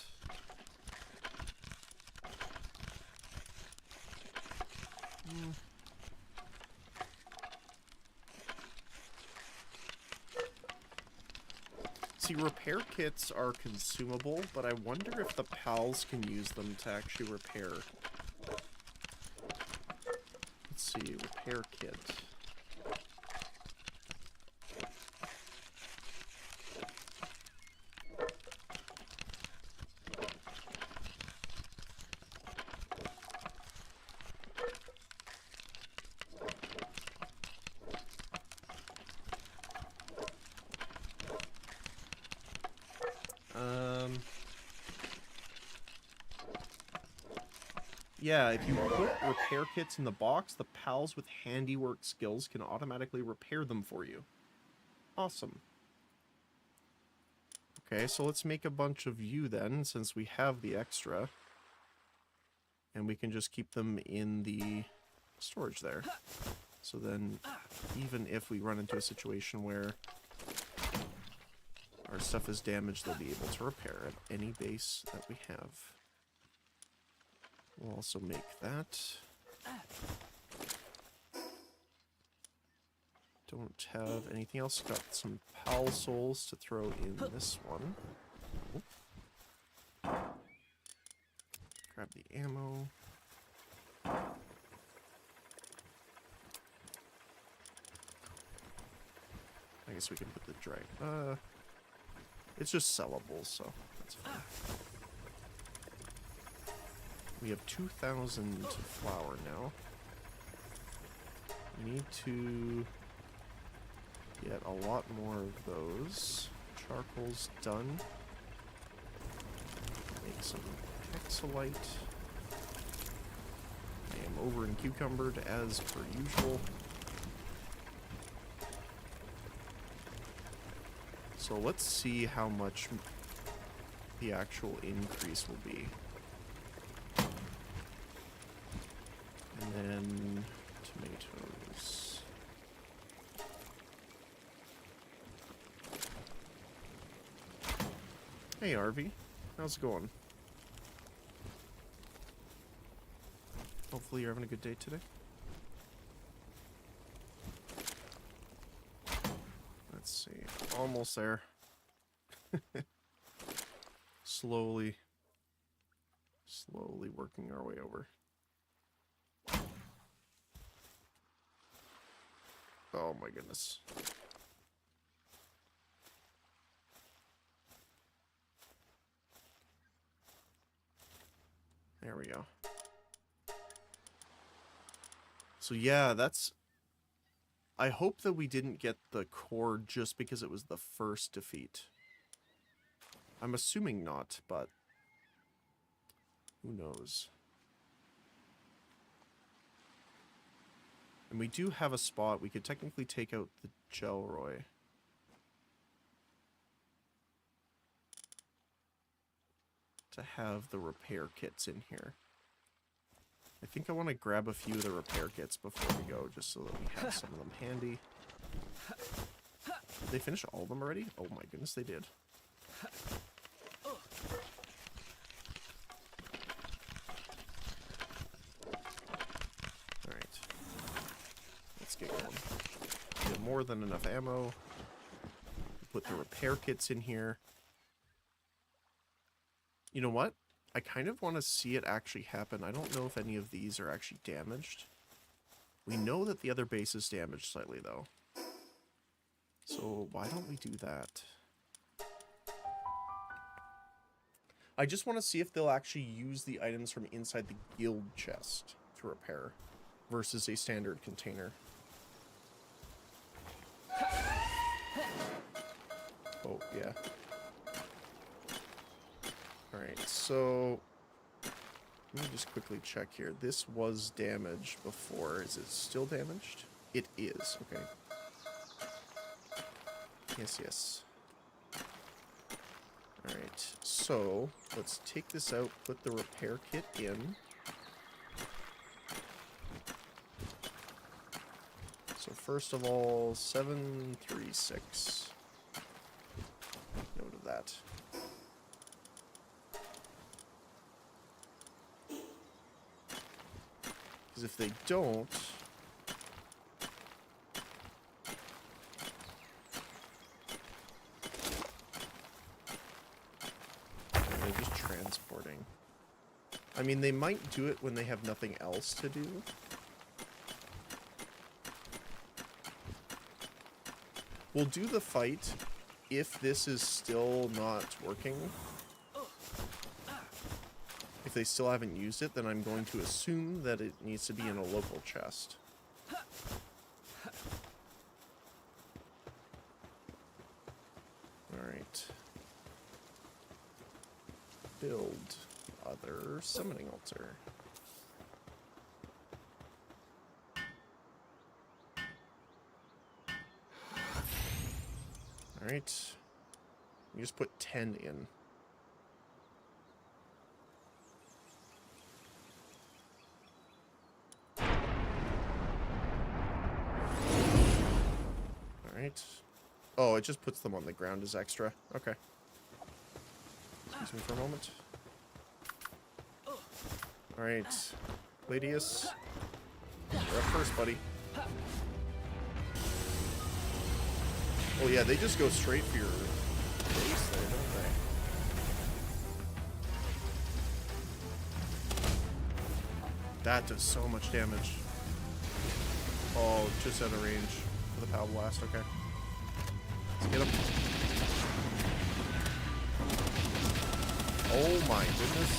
[SPEAKER 1] See, repair kits are consumable, but I wonder if the pals can use them to actually repair. Let's see, repair kit. Yeah, if you put repair kits in the box, the pals with handiwork skills can automatically repair them for you. Awesome. Okay, so let's make a bunch of you then, since we have the extra. And we can just keep them in the storage there. So then, even if we run into a situation where our stuff is damaged, they'll be able to repair at any base that we have. We'll also make that. Don't have anything else. Got some pal souls to throw in this one. Grab the ammo. I guess we can put the drag. It's just sellable, so that's fine. We have 2,000 flour now. We need to get a lot more of those. Charcoal's done. Make some hexalite. I am over in cucumbered as per usual. So let's see how much the actual increase will be. And then tomatoes. Hey RV, how's it going? Hopefully you're having a good day today. Let's see, almost there. Slowly working our way over. Oh my goodness. There we go. So yeah, that's... I hope that we didn't get the core just because it was the first defeat. I'm assuming not, but who knows. And we do have a spot. We could technically take out the Gelroy. To have the repair kits in here. I think I want to grab a few of the repair kits before we go, just so that we have some of them handy. Did they finish all of them already? Oh my goodness, they did. Alright. Let's get going. We have more than enough ammo. Put the repair kits in here. You know what? I kind of want to see it actually happen. I don't know if any of these are actually damaged. We know that the other base is damaged slightly, though. So why don't we do that? I just want to see if they'll actually use the items from inside the guild chest to repair versus a standard container. Oh, yeah. Alright, so let me just quickly check here. This was damaged before. Is it still damaged? It is, okay. Yes, yes. Alright, so let's take this out, put the repair kit in. So first of all, 736. Note of that. Because if they don't... They're just transporting. I mean, they might do it when they have nothing else to do. We'll do the fight if this is still not working. If they still haven't used it, then I'm going to assume that it needs to be in a local chest. Alright. Build other summoning altar. Alright. You just put 10 in. Alright. Oh, it just puts them on the ground as extra. Okay. Excuse me for a moment. Alright. Ladius. You're up first, buddy. Oh yeah, they just go straight for your base there, don't they? That does so much damage. Oh, just out of range for the Power Blast, okay. Let's get him. Oh my goodness.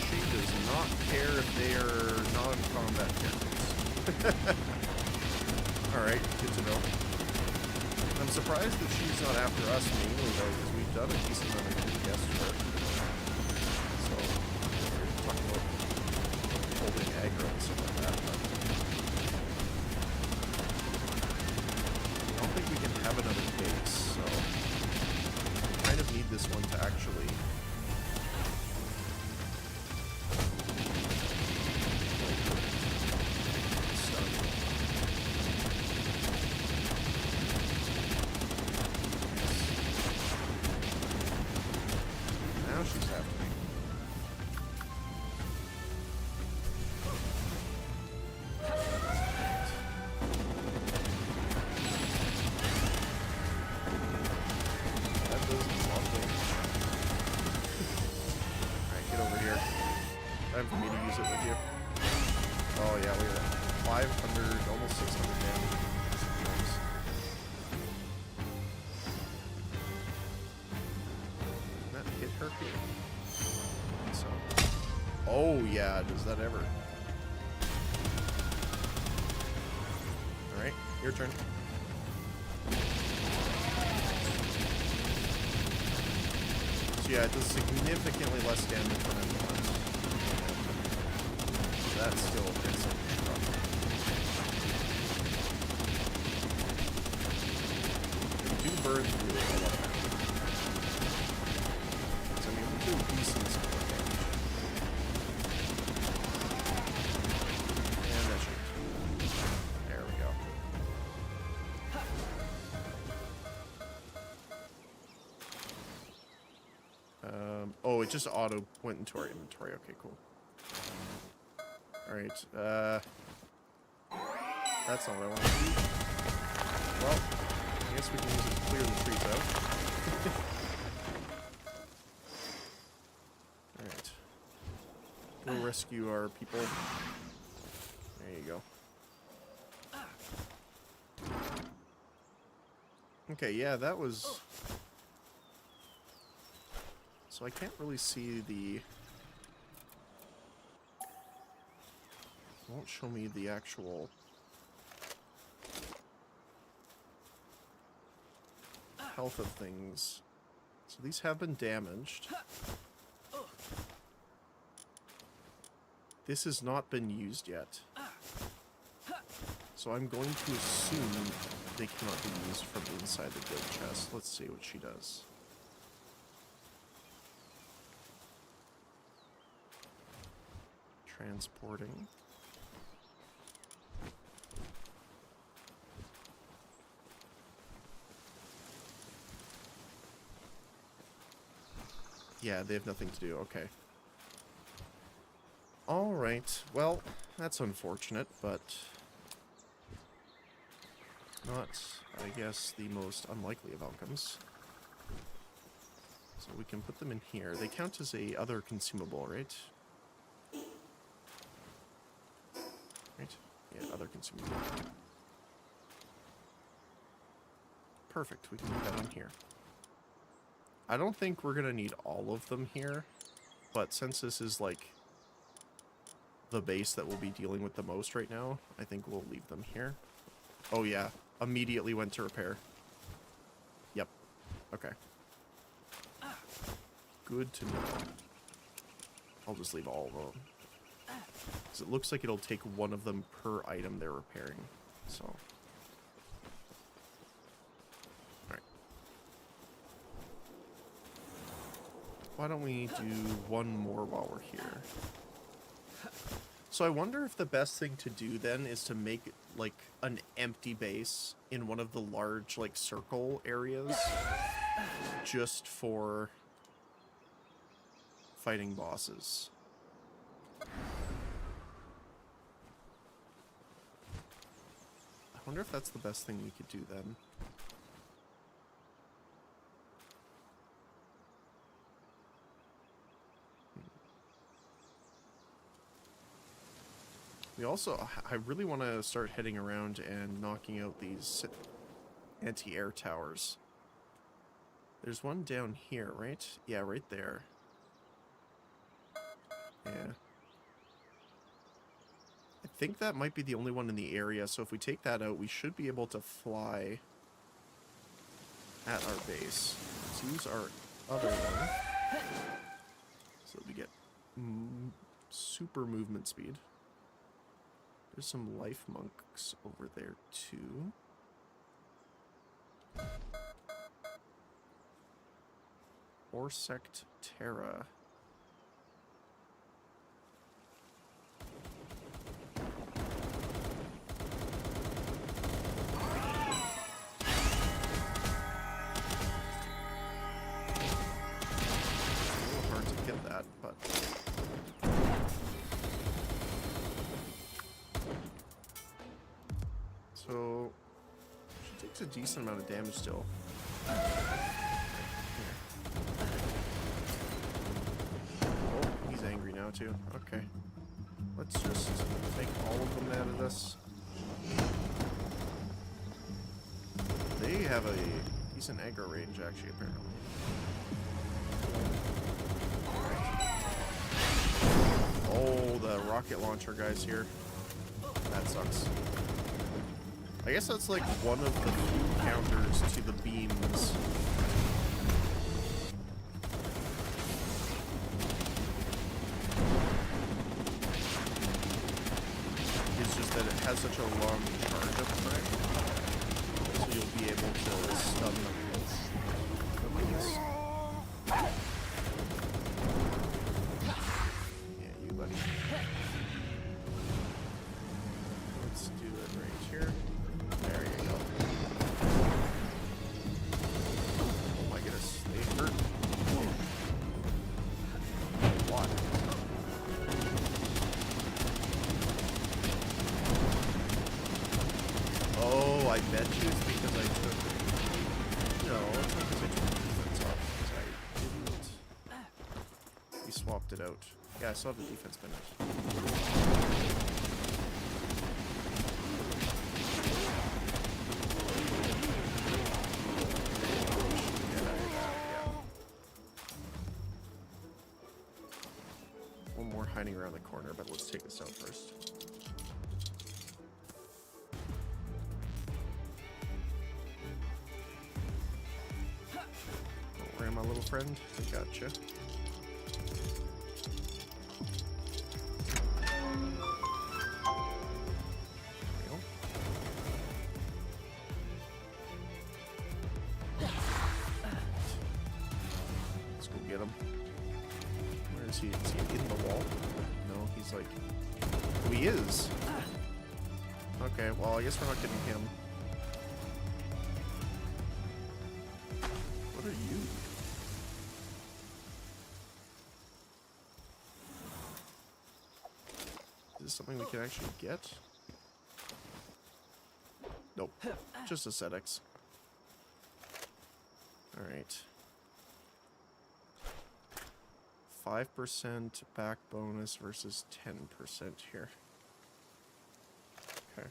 [SPEAKER 1] She does not care if they are non-combat characters. Alright, good to know. I'm surprised that she's not after us mainly though, because we've done a decent amount of DPS to her. So, we're talking about holding aggro and stuff like that, but I don't think we can have another base, so we kind of need this one to actually time for me to use it with you. Oh yeah, look at that. 500, almost 600 damage. Nice. Did that hit her here? I think so. Oh yeah, does that ever? Alright, your turn. So yeah, it does significantly less damage when it launches. That's still hits it rough. Two birds really a lot of damage. So I mean, we do decent score damage. And that should. There we go. Oh, it just auto went into our inventory. Okay, cool. Alright, that's not what I want to do. Well, I guess we can use it to clear the trees out. Alright. We'll rescue our people. There you go. Okay, yeah, that was... So I can't really see the... Won't show me the actual health of things. So these have been damaged. This has not been used yet. So I'm going to assume they cannot be used from inside the guild chest. Let's see what she does. Transporting. Yeah, they have nothing to do. Okay. Alright. Well, that's unfortunate, but not, I guess, the most unlikely of outcomes. So we can put them in here. They count as a other consumable, right? Right? Yeah, other consumable. Perfect. We can put that on here. I don't think we're going to need all of them here, but since this is, like, the base that we'll be dealing with the most right now, I think we'll leave them here. Oh, yeah. Immediately went to repair. Yep. Okay. Good to know. I'll just leave all of them. Because it looks like it'll take one of them per item they're repairing, so... Why don't we do one more while we're here? So I wonder if the best thing to do then is to make, like, an empty base in one of the large, like, circle areas just for fighting bosses. I wonder if that's the best thing we could do then. We also, I really want to start heading around and knocking out these anti-air towers. There's one down here, right? Yeah, right there. Yeah. I think that might be the only one in the area, so if we take that out, we should be able to fly at our base. Let's use our other one. So we get super movement speed. There's some life monks over there too. Orsect Terra. So, she takes a decent amount of damage still. Oh, he's angry now too. Okay. Let's just take all of them out of this. They have a decent aggro range actually, apparently. Oh, the rocket launcher guy's here. That sucks. I guess that's like one of the few counters to the beams. It's just that it has such a long charge up time, so you'll be able to stun them with the beams. Yeah, you buddy. Let's do it right here. There you go. Oh my goodness, they hurt. What? Oh, I bet you it's because I took... No, it's not because I took the defense off. Because I didn't... We swapped it out. Yeah, I still have the defense finished. Hiding around the corner, but let's take this out first. Don't worry, my little friend. I gotcha. Let's go get him. Where is he? Is he in the wall? No, he's like... Oh, he is! Okay, well, I guess we're not getting him. What are you? Is this something we can actually get? Nope. Just ascetics. Alright. 5% back bonus versus 10% here. Okay.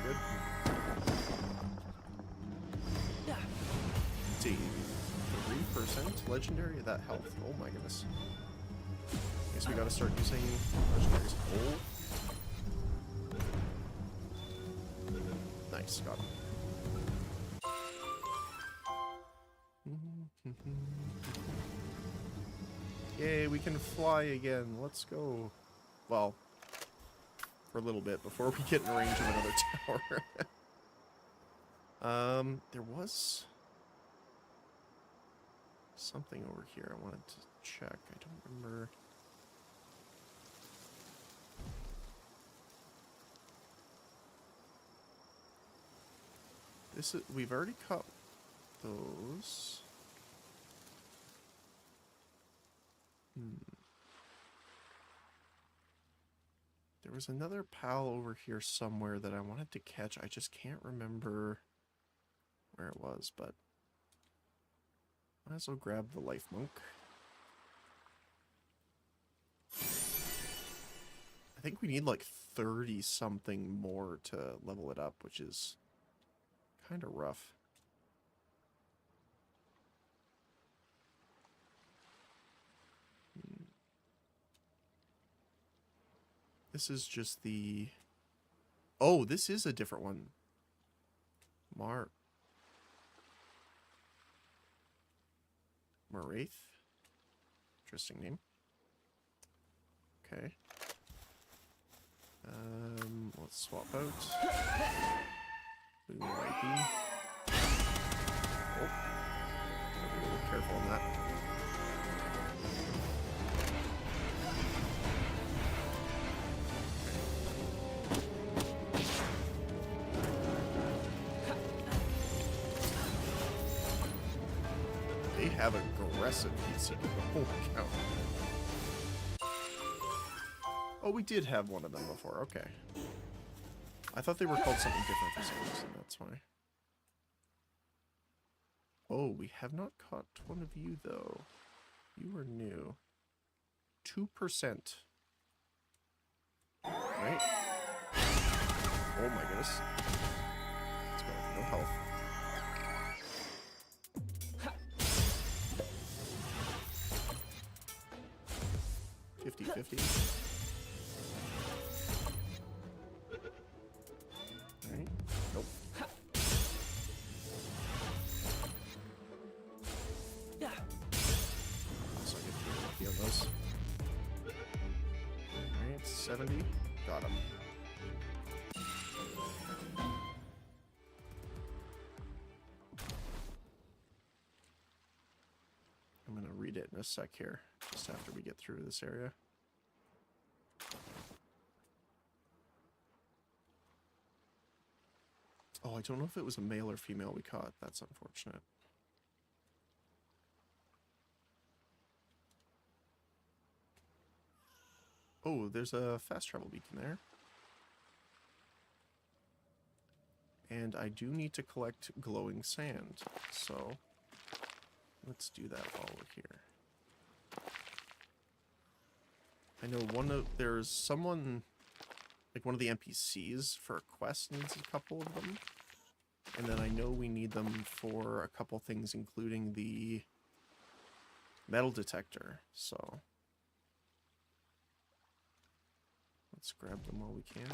[SPEAKER 1] Good. See, 3% legendary, that health. Oh my goodness. Guess we gotta start using legendaries. Oh. Nice, got him. Yay, we can fly again. Let's go. Well, for a little bit before we get in range of another tower. There was something over here I wanted to check. I don't remember. This is, we've already caught those. There was another pal over here somewhere that I wanted to catch. I just can't remember where it was, but might as well grab the life monk. I think we need like 30 something more to level it up, which is kind of rough. This is just the... Oh, this is a different one. Maraith? Interesting name. Okay. Let's swap out. Blue Whitey. Oh. Gotta be a little careful on that. They have aggressive PC. Holy cow. Oh, we did have one of them before. Okay. I thought they were called something different for some reason. That's why. Oh, we have not caught one of you, though. You are new. 2%. Right? Oh my goodness. Let's go with no health. $50-50. Alright. Nope. So I get pretty lucky on those. Alright, 70. Got him. I'm gonna read it in a sec here, just after we get through this area. Oh, I don't know if it was a male or female we caught. That's unfortunate. Oh, there's a fast travel beacon there. And I do need to collect glowing sand, so let's do that while we're here. I know there's someone, like one of the NPCs for a quest needs a couple of them. And then I know we need them for a couple things, including the metal detector, so let's grab them while we can.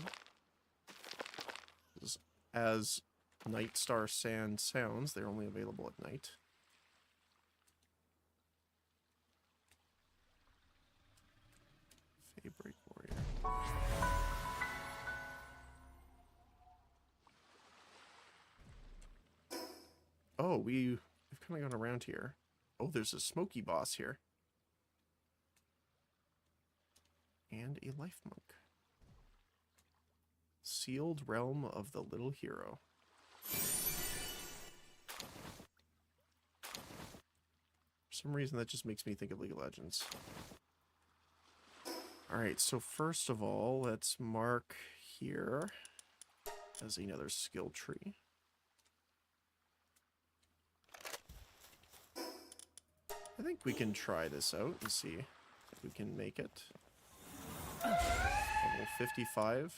[SPEAKER 1] As Night Star Sand sounds, they're only available at night. Feybreak Warrior. Oh, we've kind of gone around here. Oh, there's a smoky boss here. And a life monk. Sealed Realm of the Little Hero. For some reason, that just makes me think of League of Legends. Alright, so first of all, let's mark here as another skill tree. I think we can try this out and see if we can make it. Level 55.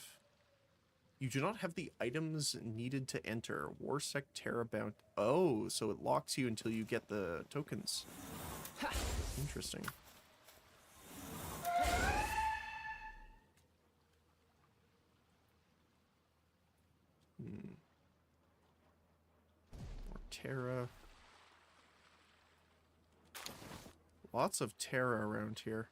[SPEAKER 1] You do not have the items needed to enter. Warsec Terra Bound. Oh, so it locks you until you get the tokens. Interesting. More Terra. Lots of Terra around here.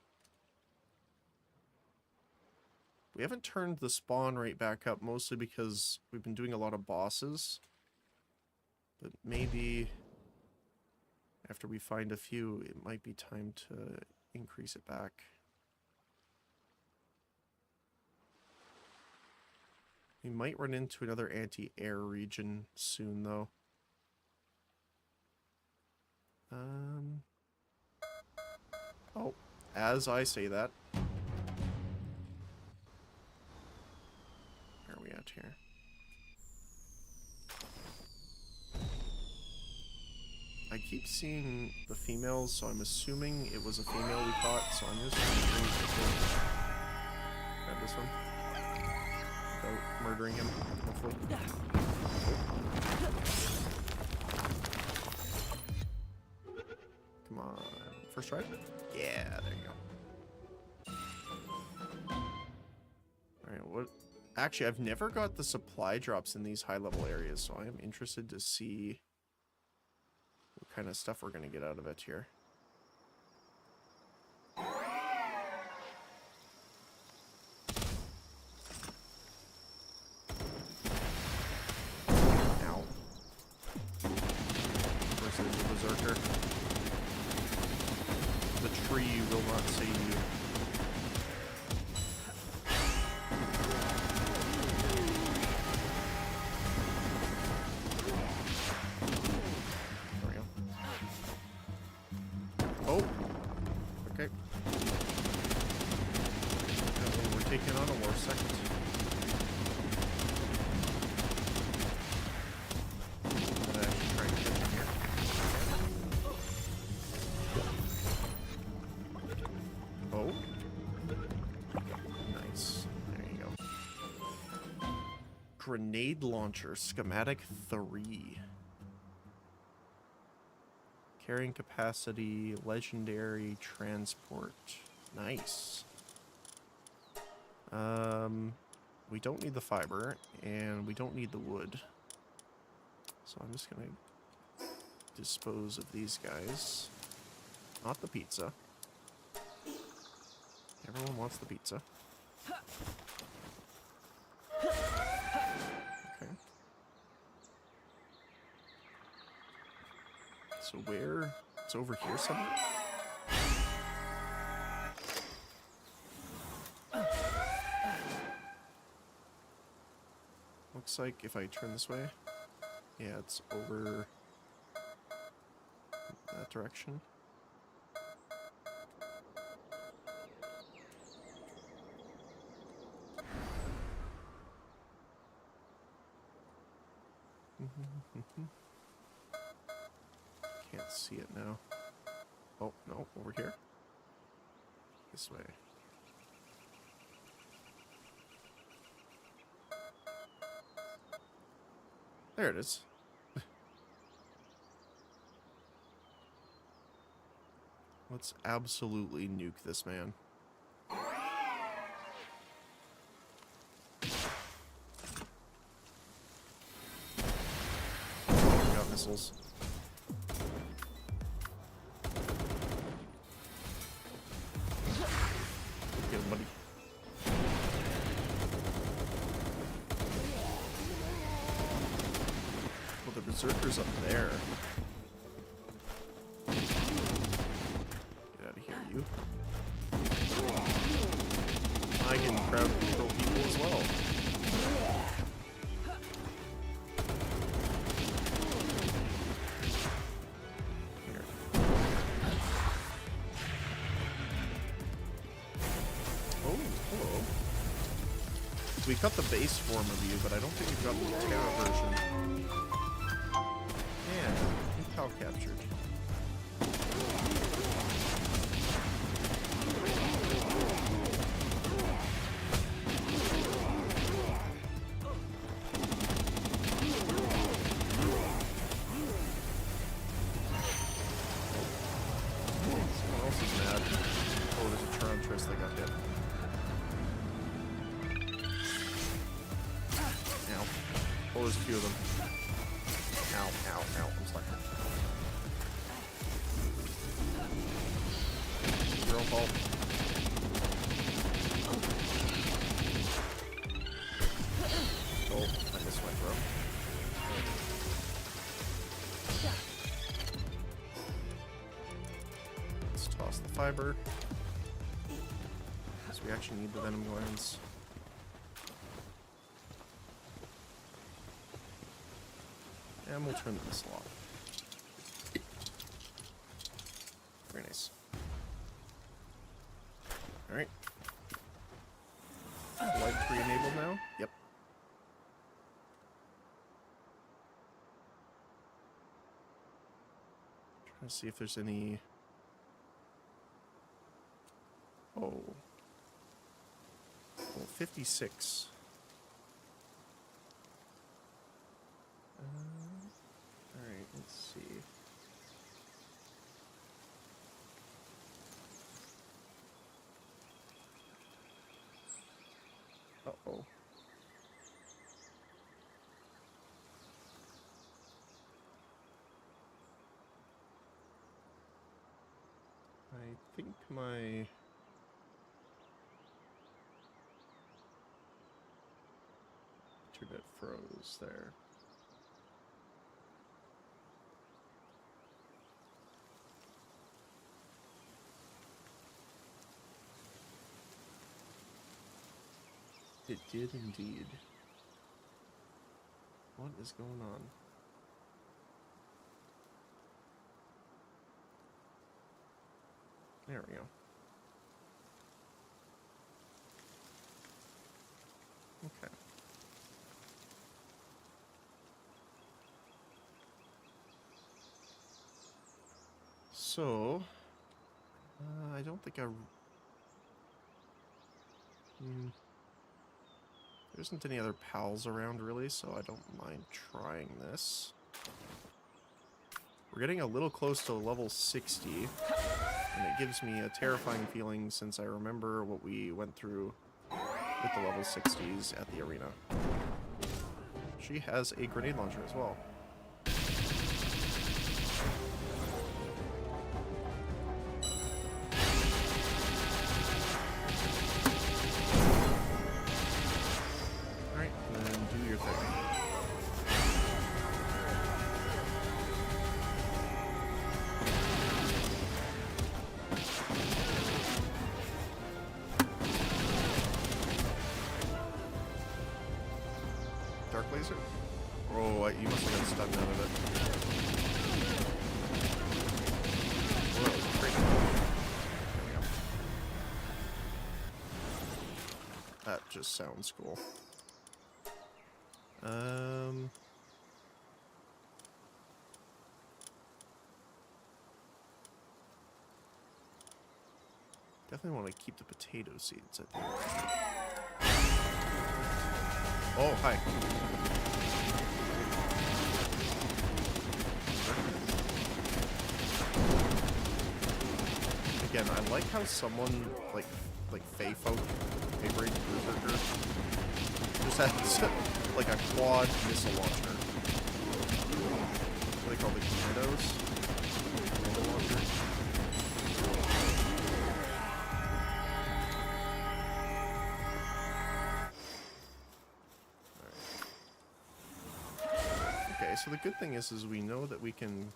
[SPEAKER 1] We haven't turned the spawn rate back up, mostly because we've been doing a lot of bosses. But maybe after we find a few, it might be time to increase it back. We might run into another anti-air region soon, though. Oh, as I say that. Where are we at here? I keep seeing the females, so I'm assuming it was a female we caught, so I'm just going to grab this one without murdering him, hopefully. Come on. First try? Yeah, there you go. Alright, what? Actually, I've never got the supply drops in these high-level areas, so I am interested to see what kind of stuff we're going to get out of it here. Ow. Versus the Berserker. The tree will not save you. Taking on a war second. I'm gonna actually try and catch him here. Oh. Nice. There you go. Grenade launcher, schematic 3. Carrying capacity, legendary transport. Nice. We don't need the fiber, and we don't need the wood. So I'm just gonna dispose of these guys. Not the pizza. Everyone wants the pizza. Okay. So where? It's over here somewhere? Looks like if I turn this way, yeah, it's over that direction. Can't see it now. Oh, no, over here. This way. There it is. Let's absolutely nuke this man. We got missiles. Get him, buddy. The berserker's up there. Get out of here, you. I can crowd control people as well. Here. Oh, hello. So we cut the base form of you, but I don't think we've got the Terra version. How captured. Someone else is mad. Oh, there's a Tarantress that got hit. Ow. Oh, there's a few of them. Ow, ow, ow. I'm stuck. Your own fault. Oh, I missed my throw. Let's toss the fiber. So we actually need the venom glands. And we'll turn the missile off. Very nice. Alright. Light 3 enabled now? Yep. Trying to see if there's any... Oh. Well, 56. Alright, let's see. Uh-oh. I think my... internet froze there. It did indeed. What is going on? There we go. Okay. So, I don't think I... There isn't any other pals around, really, so I don't mind trying this. We're getting a little close to level 60, and it gives me a terrifying feeling since I remember what we went through with the level 60s at the arena. She has a grenade launcher as well. Alright, then do your thing. Dark laser? Oh, you must have been stunned out of it. Whoa, that was great. There we go. That just sounds cool. Definitely want to keep the potato seeds, I think. Oh, hi. Again, I like how someone like Feybreak Berserker just has like a quad missile launcher. What do they call the commandos? Commando launchers. Okay, so the good thing is we know that we can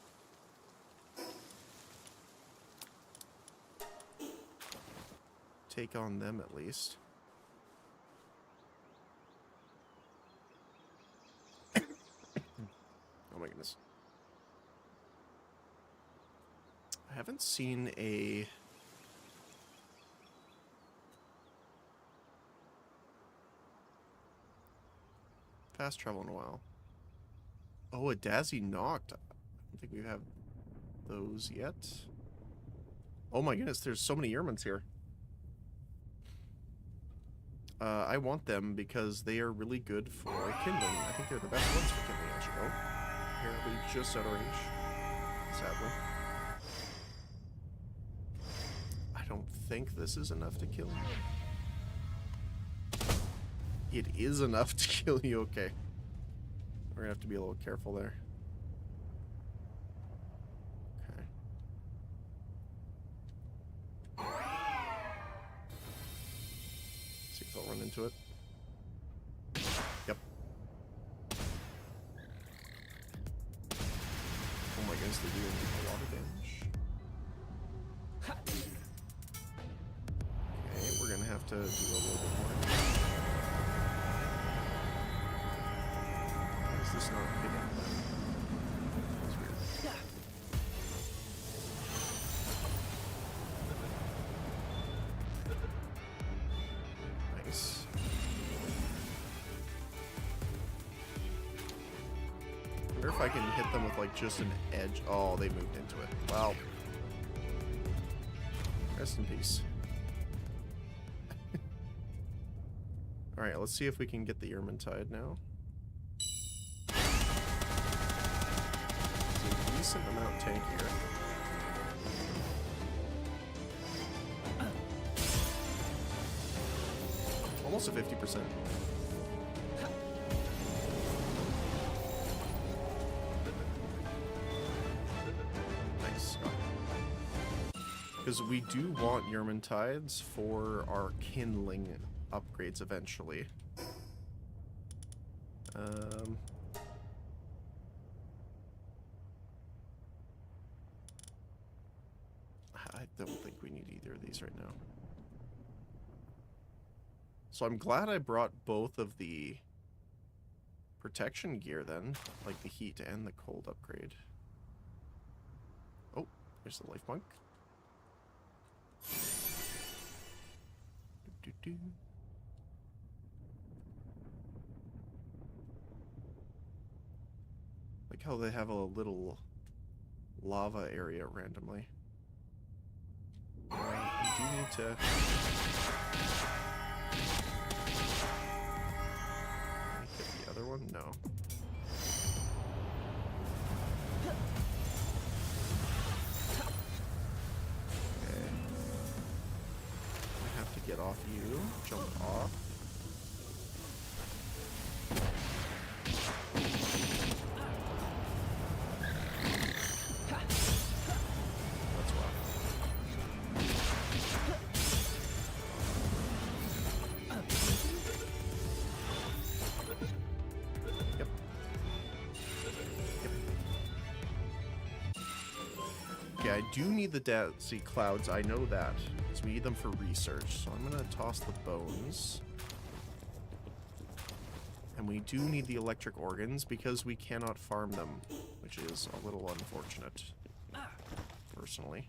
[SPEAKER 1] take on them at least. Oh my goodness. I haven't seen a fast travel in a while. Oh, a Dazzy Knocked. I don't think we have those yet. Oh my goodness, there's so many Earmans here. I want them because they are really good for kindling. I think they're the best ones for kindling, actually. Oh, apparently just out of range, sadly. I don't think this is enough to kill you. It is enough to kill you, okay. We're gonna have to be a little careful there. Okay. See if I'll run into it. Yep. Oh my goodness, they do a lot of damage. Okay, we're gonna have to do a little bit more. Why is this not hitting them? That's weird. Nice. I wonder if I can hit them with like just an edge. Oh, they moved into it. Wow. Rest in peace. Alright, let's see if we can get the Yermintide now. It's a decent amount tankier. Almost a 50%. Nice. Because we do want Yermintides for our kindling upgrades eventually. I don't think we need either of these right now. So I'm glad I brought both of the protection gear then, like the heat and the cold upgrade. Oh, there's the life monk. Like how they have a little lava area randomly. We do need to... Get the other one? No. Okay. I have to get off you. Jump off. That's why. Yep. Okay, I do need the Dead Sea Clouds, I know that. Because we need them for research. So I'm going to toss the bones. And we do need the electric organs because we cannot farm them, which is a little unfortunate, personally.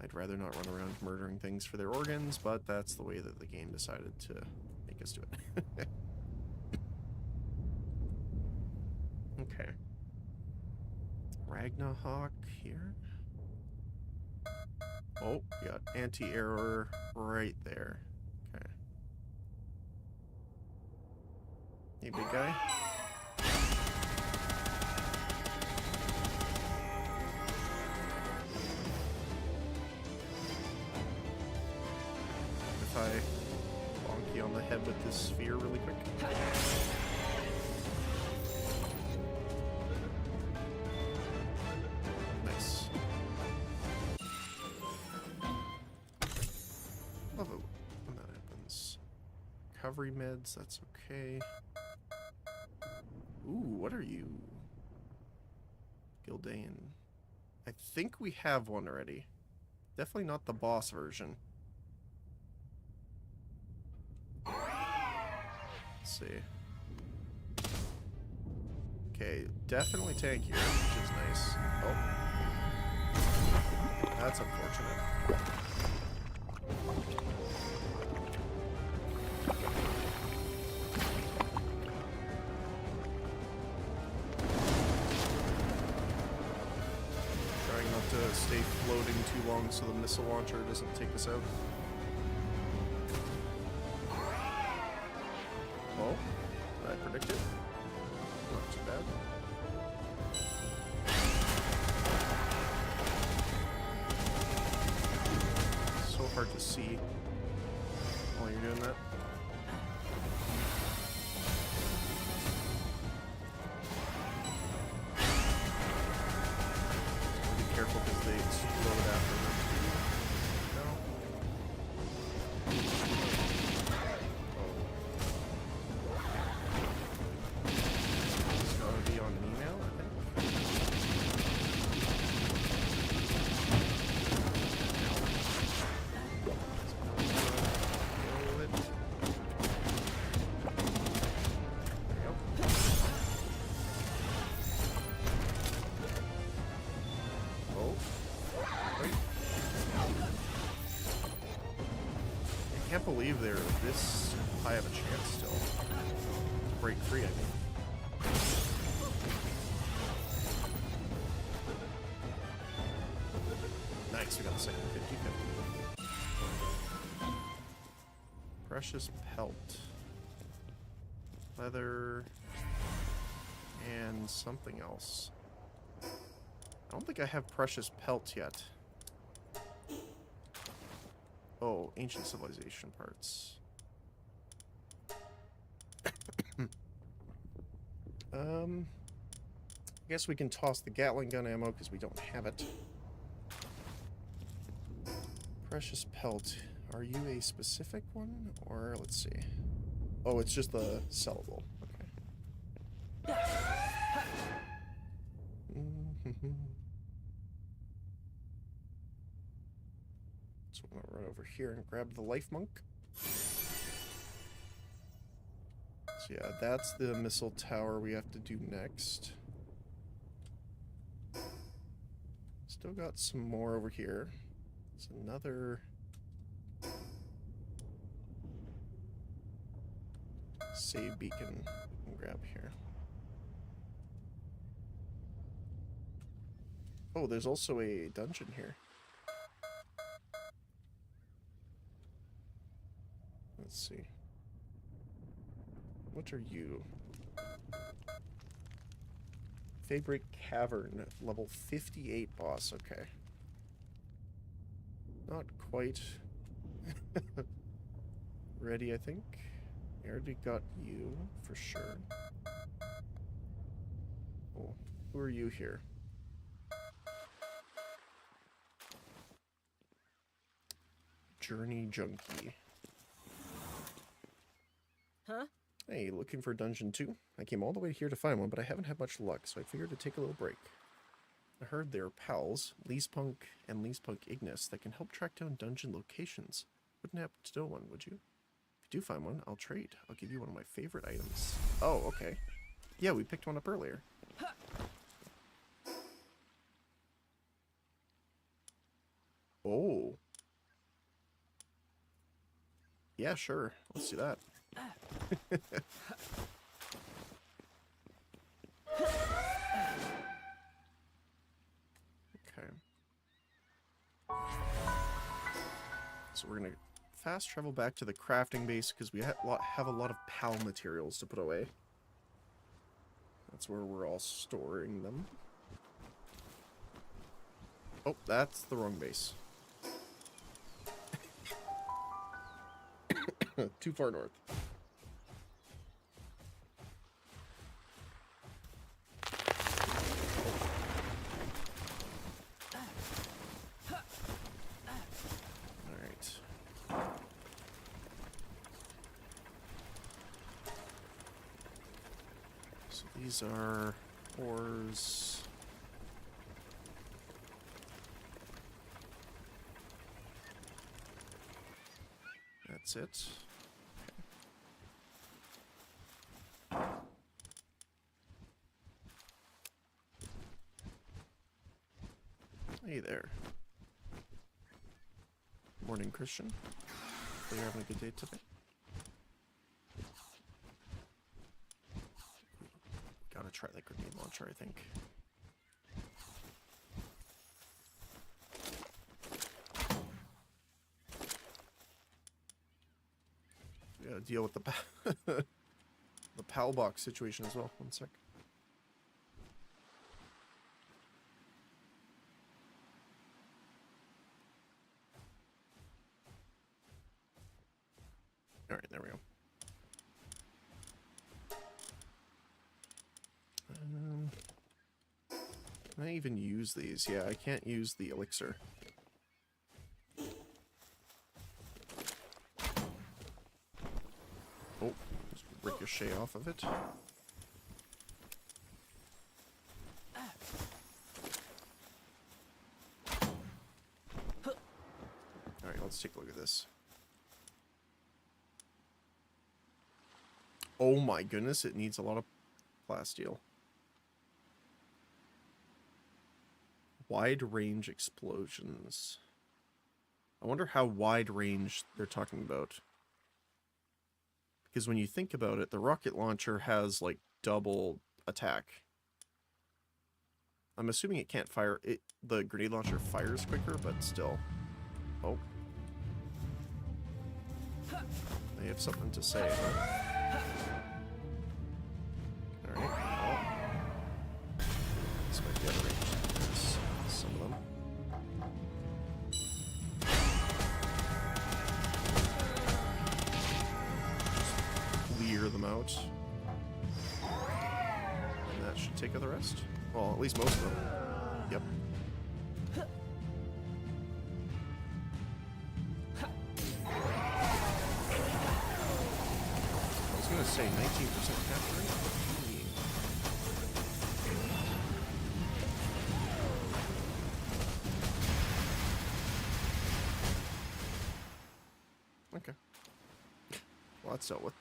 [SPEAKER 1] I'd rather not run around murdering things for their organs, but that's the way that the game decided to make us do it. Okay. Ragnarok here. Oh, we got anti-error right there. Okay. Hey, big guy. If I bonk you on the head with this sphere really quick. Nice. Love it when that happens. Recovery meds, that's okay. Ooh, what are you? Gildan. I think we have one already. Definitely not the boss version. Let's see. Okay, definitely tankier, which is nice. Oh. That's unfortunate. To stay floating too long so the missile launcher doesn't take us out. Oh, did I predict it? Not too bad. So hard to see while you're doing that. Careful because they explode after them. No. Oh. It's gotta be on me now, I think. I can't believe they're this high of a chance still. To break free, I mean. Nice, we got the second 50-50. Precious pelt. Leather. And something else. I don't think I have precious pelt yet. Oh, ancient civilization parts. I guess we can toss the Gatling gun ammo because we don't have it. Precious pelt. Are you a specific one? Or, let's see. Oh, it's just the sellable. Okay. So I'm going to run over here and grab the life monk. So yeah, that's the missile tower we have to do next. Still got some more over here. It's another save beacon I can grab here. Oh, there's also a dungeon here. Let's see. What are you? Feybreak Cavern, level 58 boss, okay. Not quite ready, I think. I already got you, for sure. Oh, who are you here? Journey Junkie.
[SPEAKER 2] Huh?
[SPEAKER 1] Hey, looking for Dungeon 2? I came all the way here to find one, but I haven't had much luck, so I figured to take a little break. I heard there are pals, Leespunk and Leespunk Ignis, that can help track down dungeon locations. Wouldn't happen to know one, would you? If you do find one, I'll trade. I'll give you one of my favorite items. Oh, okay. Yeah, we picked one up earlier. Oh. Yeah, sure. Let's do that. Okay. So we're gonna fast travel back to the crafting base because we have a lot of PAL materials to put away. That's where we're all storing them. Oh, that's the wrong base. Too far north. Alright. So these are ores. That's it. Hey there. Morning, Christian. Hope you're having a good day today. Gotta try that grenade launcher, I think. We gotta deal with the the PAL box situation as well. One sec. Alright, there we go. Can I even use these? Yeah, I can't use the elixir. Oh, just ricochet off of it. Alright, let's take a look at this. Oh my goodness, it needs a lot of plasteel. Wide range explosions. I wonder how wide range they're talking about. Because when you think about it, the rocket launcher has like double attack. I'm assuming it can't fire it. The grenade launcher fires quicker, but still. Oh. They have something to say, huh? Alright, well. This might be out of range. There's some of them. Just clear them out. And that should take out the rest. Well, at least most of them. Yep. I was gonna say 19% capture rate. Okay. Well, that's dealt with.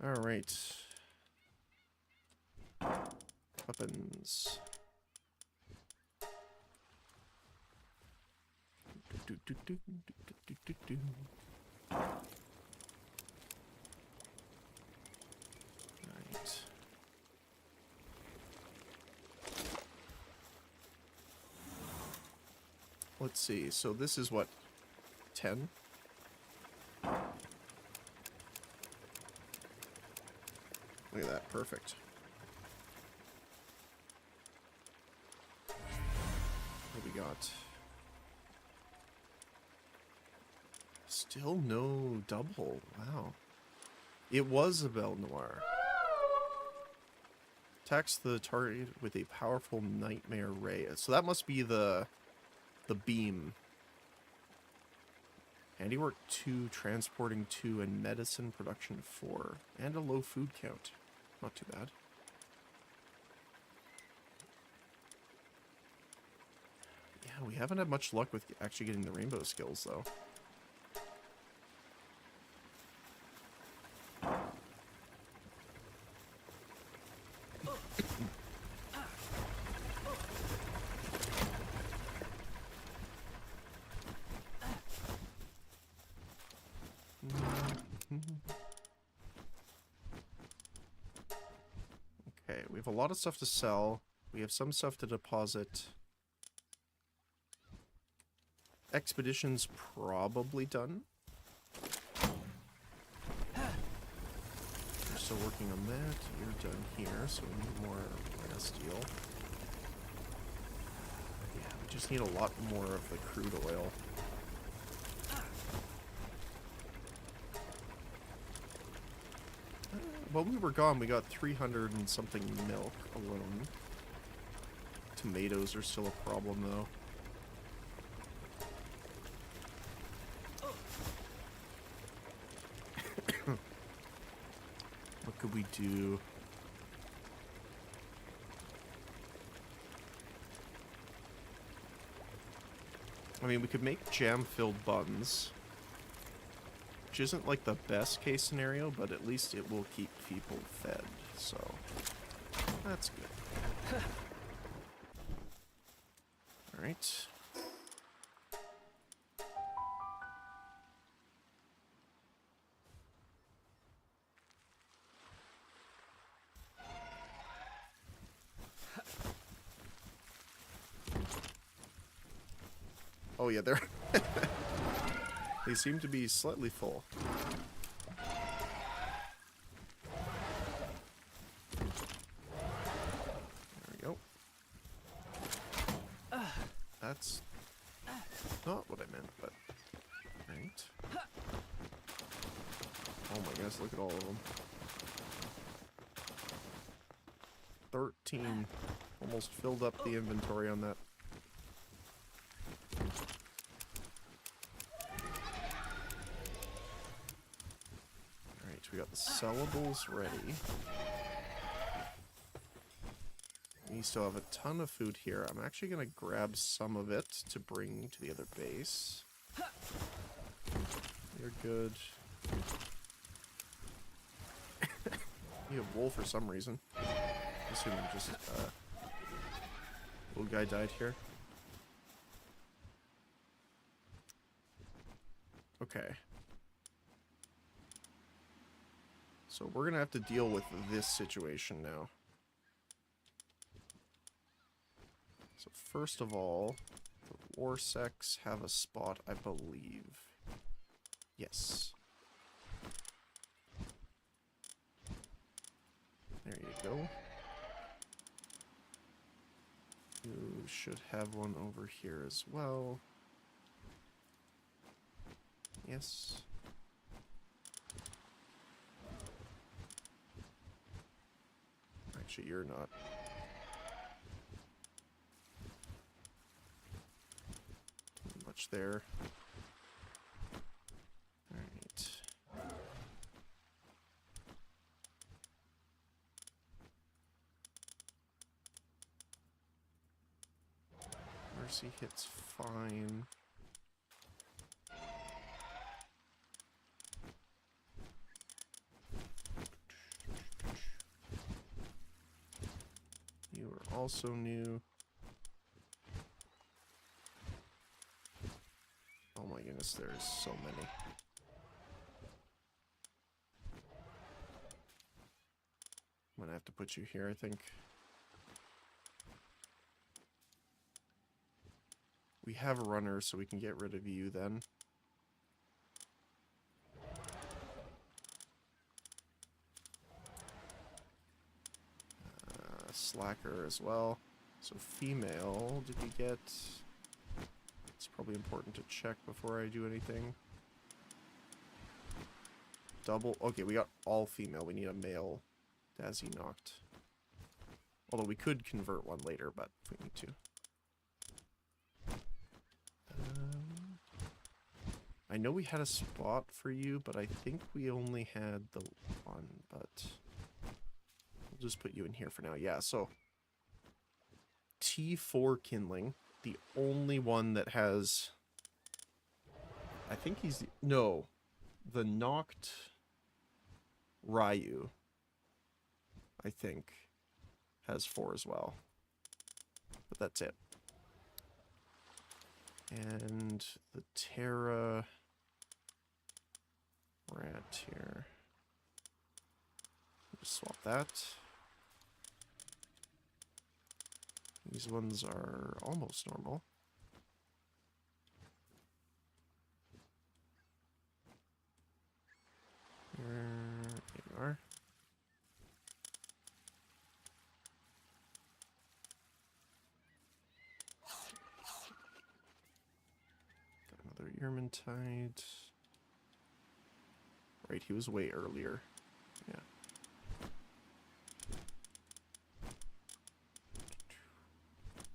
[SPEAKER 1] Alright. Weapons. Right. Let's see. So this is what? 10? Look at that. Perfect. What we got? Still no double. Wow. It was a Belle Noire. Attacks the target with a powerful nightmare ray. So that must be the beam. Handiwork 2, transporting 2, and medicine production 4. And a low food count. Not too bad. Yeah, we haven't had much luck with actually getting the rainbow skills, though. Okay, we have a lot of stuff to sell. We have some stuff to deposit. Expedition's probably done. We're still working on that. You're done here, so we need more steel. Yeah, we just need a lot more of the crude oil. While we were gone, we got 300 and something milk alone. Tomatoes are still a problem, though. What could we do? I mean, we could make jam-filled buns. Which isn't like the best case scenario, but at least it will keep people fed, so that's good. Alright. Oh yeah, they're they seem to be slightly full. There we go. That's not what I meant, but right. Oh my goodness, look at all of them. 13. Almost filled up the inventory on that. We got the sellables ready. We still have a ton of food here. I'm actually going to grab some of it to bring to the other base. You're good. You have wool for some reason. I'm assuming just little guy died here. Okay. So we're going to have to deal with this situation now. So first of all, Warsex have a spot, I believe. Yes. There you go. You should have one over here as well. Yes. Actually, you're not. Much there. Alright. Mercy hits fine. You are also new. Oh my goodness, there's so many. I'm gonna have to put you here, I think. We have a runner, so we can get rid of you then. Slacker as well. So female, did you get... It's probably important to check before I do anything. Double... Okay, we got all female. We need a male Dazzy knocked. Although we could convert one later, but if we need to. I know we had a spot for you, but I think we only had the one, but... We'll just put you in here for now. Yeah, so... T4 Kindling. The only one that has... I think he's... No. The knocked Ryu, I think, has 4 as well. But that's it. And the Terra... We're at here. Just swap that. These ones are almost normal. Here you are. Got another Yermintide. Right, he was way earlier. Yeah.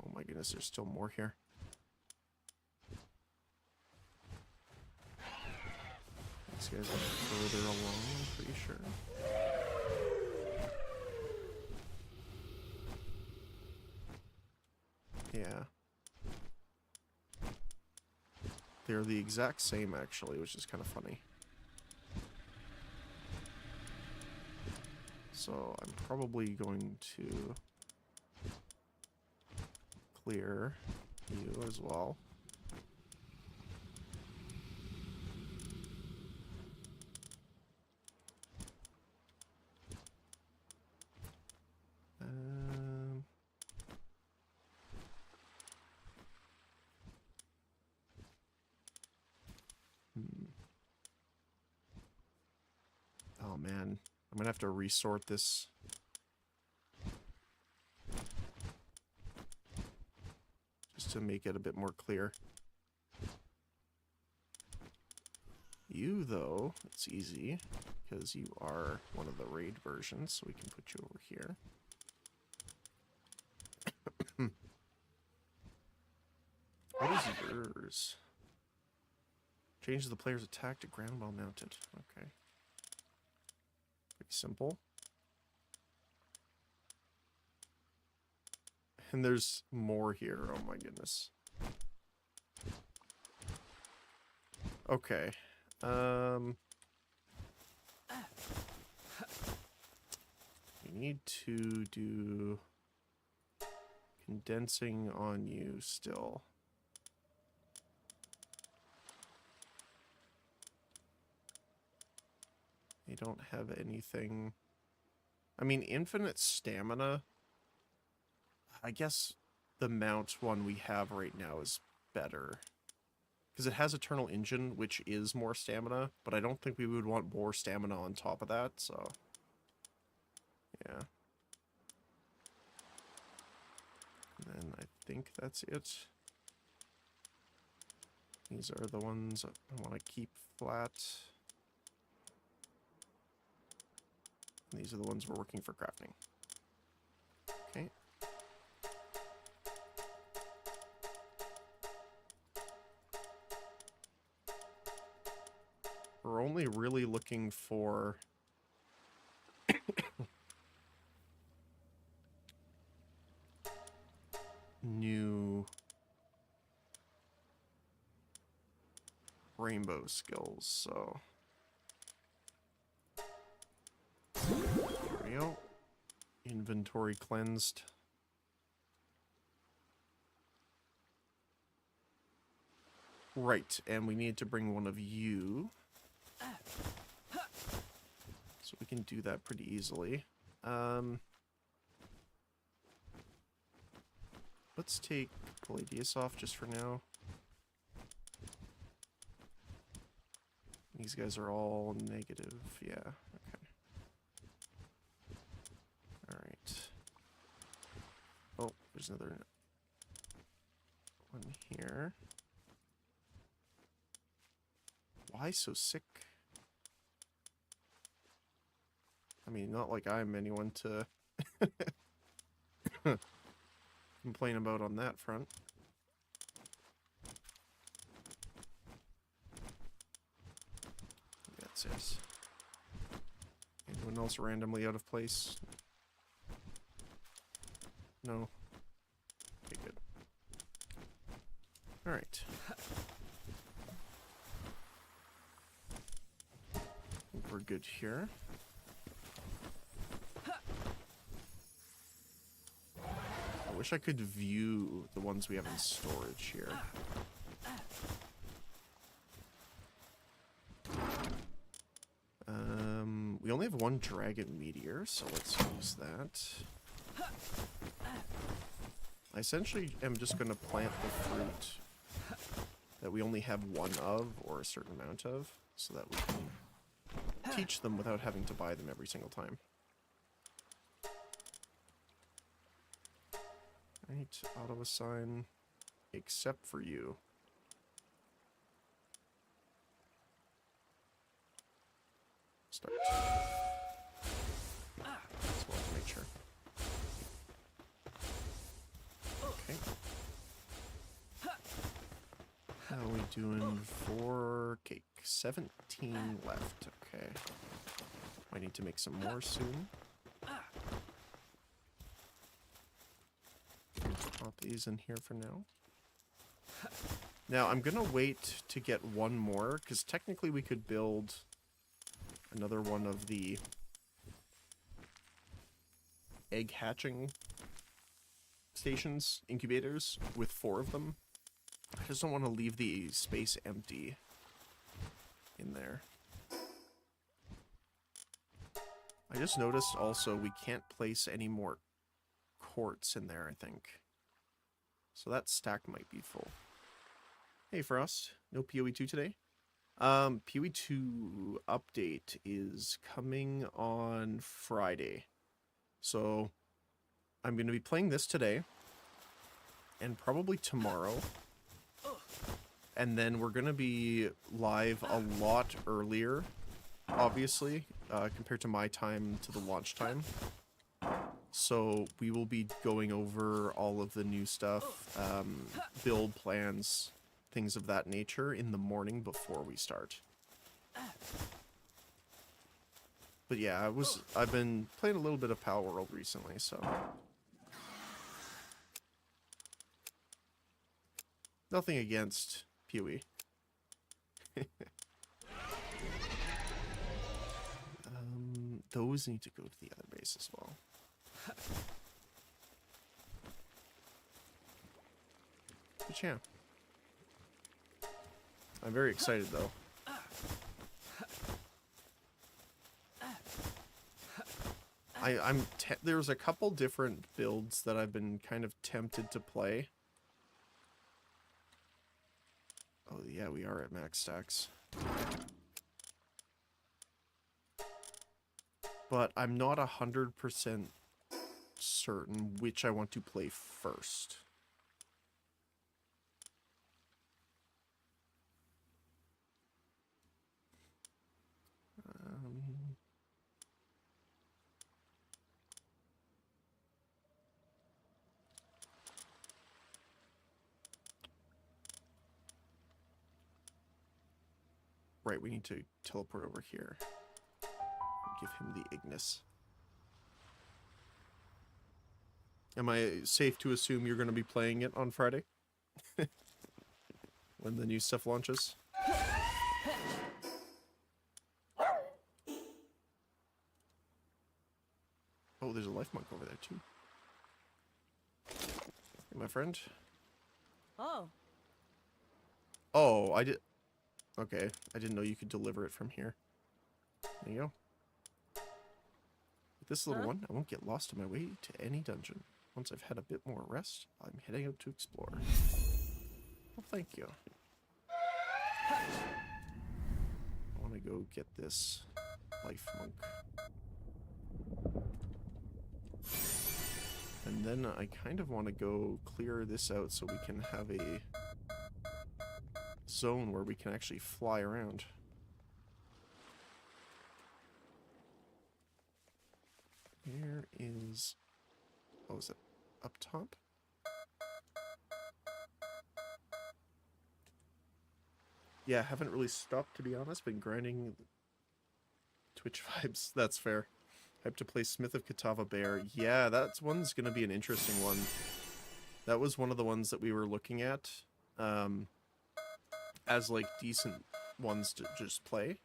[SPEAKER 1] Oh my goodness, there's still more here. These guys are further along, I'm pretty sure. Yeah. They're the exact same, actually, which is kind of funny. So I'm probably going to clear you as well. Oh man, I'm gonna have to resort this. Just to make it a bit more clear. You, though, it's easy, because you are one of the raid versions, so we can put you over here. What is yours? Change the player's attack to ground while mounted. Okay. Pretty simple. And there's more here. Oh my goodness. Okay. We need to do condensing on you still. They don't have anything. I mean, infinite stamina. I guess the mount one we have right now is better. Because it has Eternal Engine, which is more stamina, but I don't think we would want more stamina on top of that, so... yeah. And then I think that's it. These are the ones I want to keep flat. And these are the ones we're working for crafting. Okay. We're only really looking for new rainbow skills, so there we go. Inventory cleansed. Right, and we need to bring one of you. So we can do that pretty easily. Let's take Palladius off just for now. These guys are all negative, yeah, okay. Alright. Oh, there's another one here. Why so sick? I mean, not like I'm anyone to complain about on that front. That's it. Anyone else randomly out of place? No? Okay, good. Alright. We're good here. I wish I could view the ones we have in storage here. We only have one dragon meteor, so let's use that. I essentially am just going to plant the fruit that we only have one of, or a certain amount of, so that we can teach them without having to buy them every single time. Right, auto assign, except for you. Start. As well to make sure. Okay. How are we doing for cake? 17 left. Okay. I need to make some more soon. Pop these in here for now. Now, I'm gonna wait to get one more, because technically we could build another one of the egg hatching stations, incubators, with 4 of them. I just don't want to leave the space empty in there. I just noticed also we can't place any more quartz in there, I think. So that stack might be full. Hey Frost, no PoE2 today? PoE2 update is coming on Friday. So I'm going to be playing this today and probably tomorrow. And then we're going to be live a lot earlier, obviously, compared to my time to the launch time. So we will be going over all of the new stuff, build plans, things of that nature in the morning before we start. But yeah, I've been playing a little bit of Palworld recently, so nothing against PoE. Those need to go to the other base as well. But yeah. I'm very excited though. There's a couple different builds that I've been kind of tempted to play. yeah, we are at max stacks. But I'm not 100% certain which I want to play first. Right, we need to teleport over here. Give him the Ignis. Am I safe to assume you're going to be playing it on Friday? When the new stuff launches? Oh, there's a life monk over there too. Hey, my friend.
[SPEAKER 2] Oh.
[SPEAKER 1] Oh, I did... Okay, I didn't know you could deliver it from here. There you go. With this little one, I won't get lost on my way to any dungeon. Once I've had a bit more rest, I'm heading out to explore. Well, thank you. I want to go get this life monk. And then I kind of want to go clear this out so we can have a zone where we can actually fly around. Where is... Oh, is it up top? Yeah, haven't really stopped, to be honest. Been grinding Twitch vibes. That's fair. Hype to play Smith of Katava Bear. Yeah, that one's going to be an interesting one. That was one of the ones that we were looking at as, like, decent ones to just play.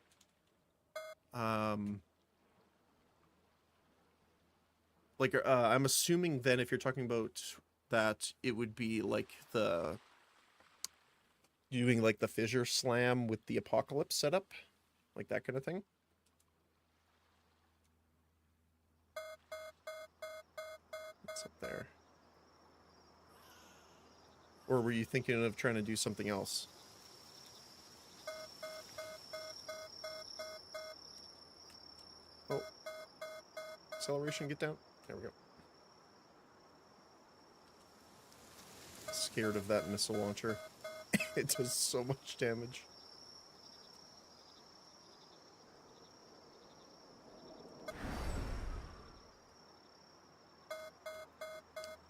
[SPEAKER 1] Like, I'm assuming then if you're talking about that, it would be like the... doing like the fissure slam with the apocalypse setup. Like that kind of thing. What's up there? Or were you thinking of trying to do something else? Oh. Acceleration, get down. There we go. Scared of that missile launcher. It does so much damage.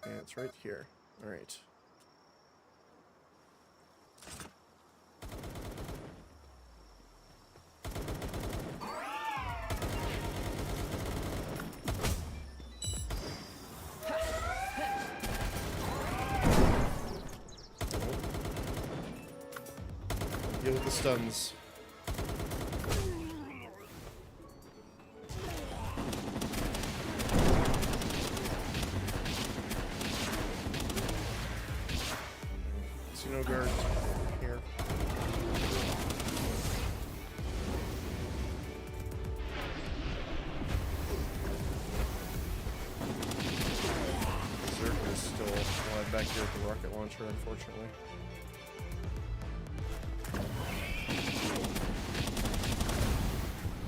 [SPEAKER 1] Yeah, it's right here. Alright. Deal with the stuns. No guard here. Berserker is still alive back here with the rocket launcher, unfortunately.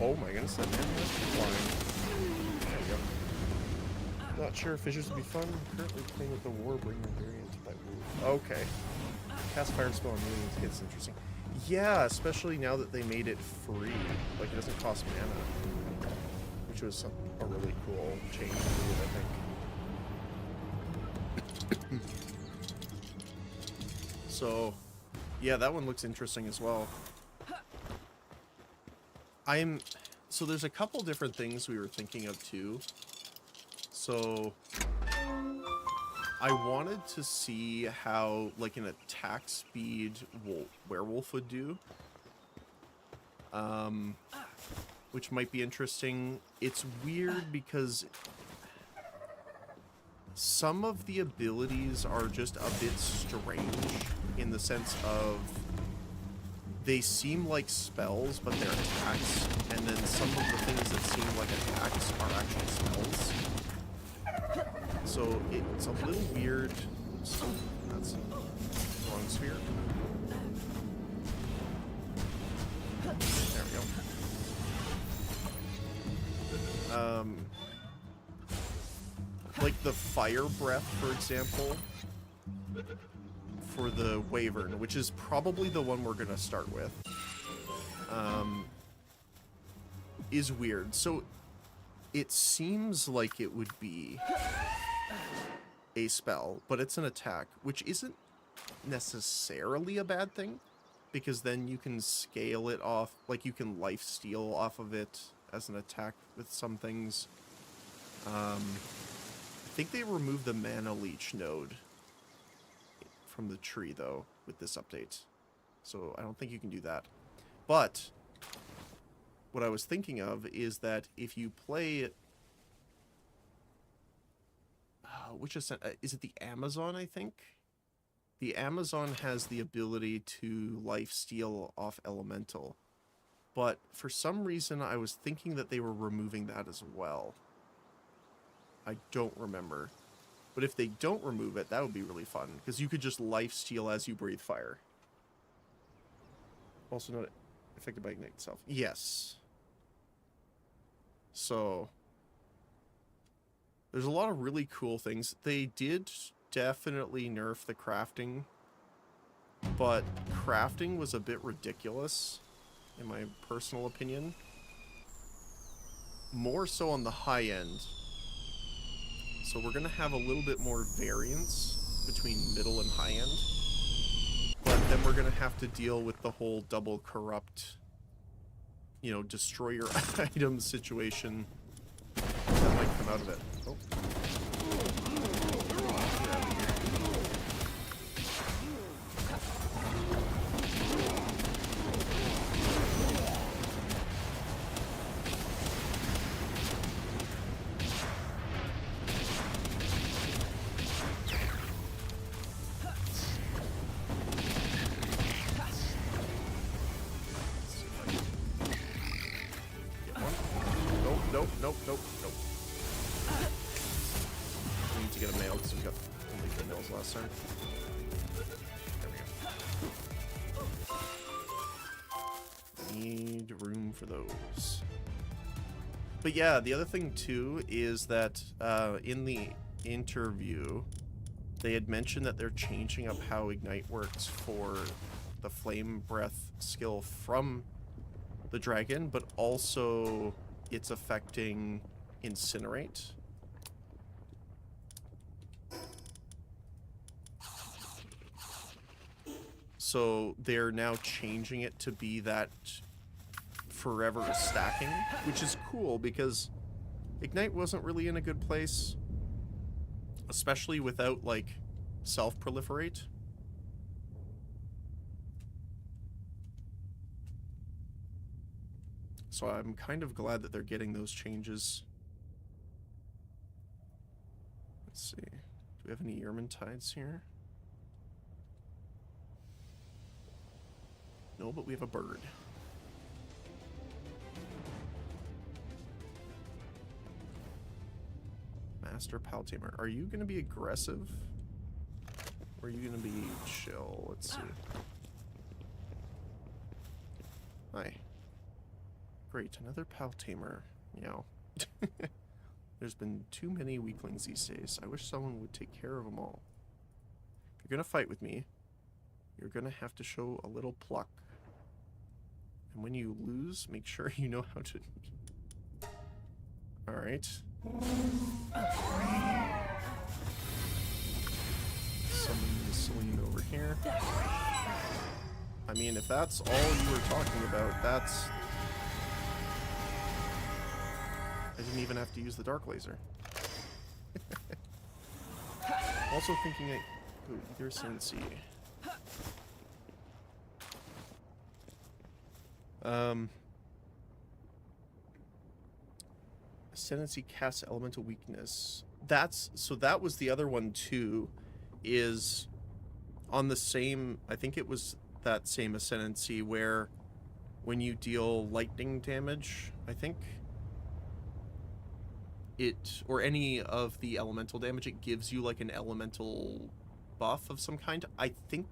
[SPEAKER 1] Oh my goodness, that man was flying. There we go. Not sure if fissures would be fun. Currently playing with the Warbringer variant by move. Okay. Cast fire spell on millions hits, interesting. Yeah, especially now that they made it free. Like, it doesn't cost mana. Which was a really cool change to it, I think. So, yeah, that one looks interesting as well. So there's a couple different things we were thinking of too. So I wanted to see how, like, an attack speed werewolf would do. Which might be interesting. It's weird because some of the abilities are just a bit strange in the sense of they seem like spells, but they're attacks. And then some of the things that seem like attacks are actually spells. So it's a little weird. Oops, that's the wrong sphere. like the fire breath, for example, for the Wyvern, which is probably the one we're gonna start with, is weird. So it seems like it would be a spell, but it's an attack, which isn't necessarily a bad thing, because then you can scale it off, like you can life steal off of it as an attack with some things. I think they removed the mana leech node from the tree, though, with this update. So I don't think you can do that. But what I was thinking of is that if you play... which is it the Amazon, I think? The Amazon has the ability to life steal off Elemental. But for some reason, I was thinking that they were removing that as well. I don't remember. But if they don't remove it, that would be really fun, because you could just life steal as you breathe fire. Also not affected by Ignite itself. Yes. So there's a lot of really cool things. They did definitely nerf the crafting, but crafting was a bit ridiculous, in my personal opinion. More so on the high end. So we're going to have a little bit more variance between middle and high end. But then we're going to have to deal with the whole double corrupt, you know, destroy your items situation that might come out of it. Oh. Nope. We need to get a mail because we got only good mails last turn. There we go. Need room for those. But yeah, the other thing too is that in the interview, they had mentioned that they're changing up how Ignite works for the Flame Breath skill from the dragon, but also it's affecting Incinerate. So they're now changing it to be that forever stacking, which is cool because Ignite wasn't really in a good place, especially without like self-proliferate. So I'm kind of glad that they're getting those changes. Let's see. Do we have any Yermintides here? No, but we have a bird. Master Paltamer. Are you going to be aggressive? Or are you going to be chill? Let's see. Hi. Great, another Paltamer. Meow. There's been too many weaklings these days. I wish someone would take care of them all. If you're gonna fight with me, you're gonna have to show a little pluck. And when you lose, make sure you know how to... Alright. Summon Celine over here. I mean, if that's all you were talking about, that's... I didn't even have to use the Dark Laser. Also thinking ooh, either Ascendancy. Ascendancy casts Elemental Weakness. So that was the other one too, is on the same, I think it was that same Ascendancy where when you deal lightning damage, I think, or any of the elemental damage, it gives you like an elemental buff of some kind. I think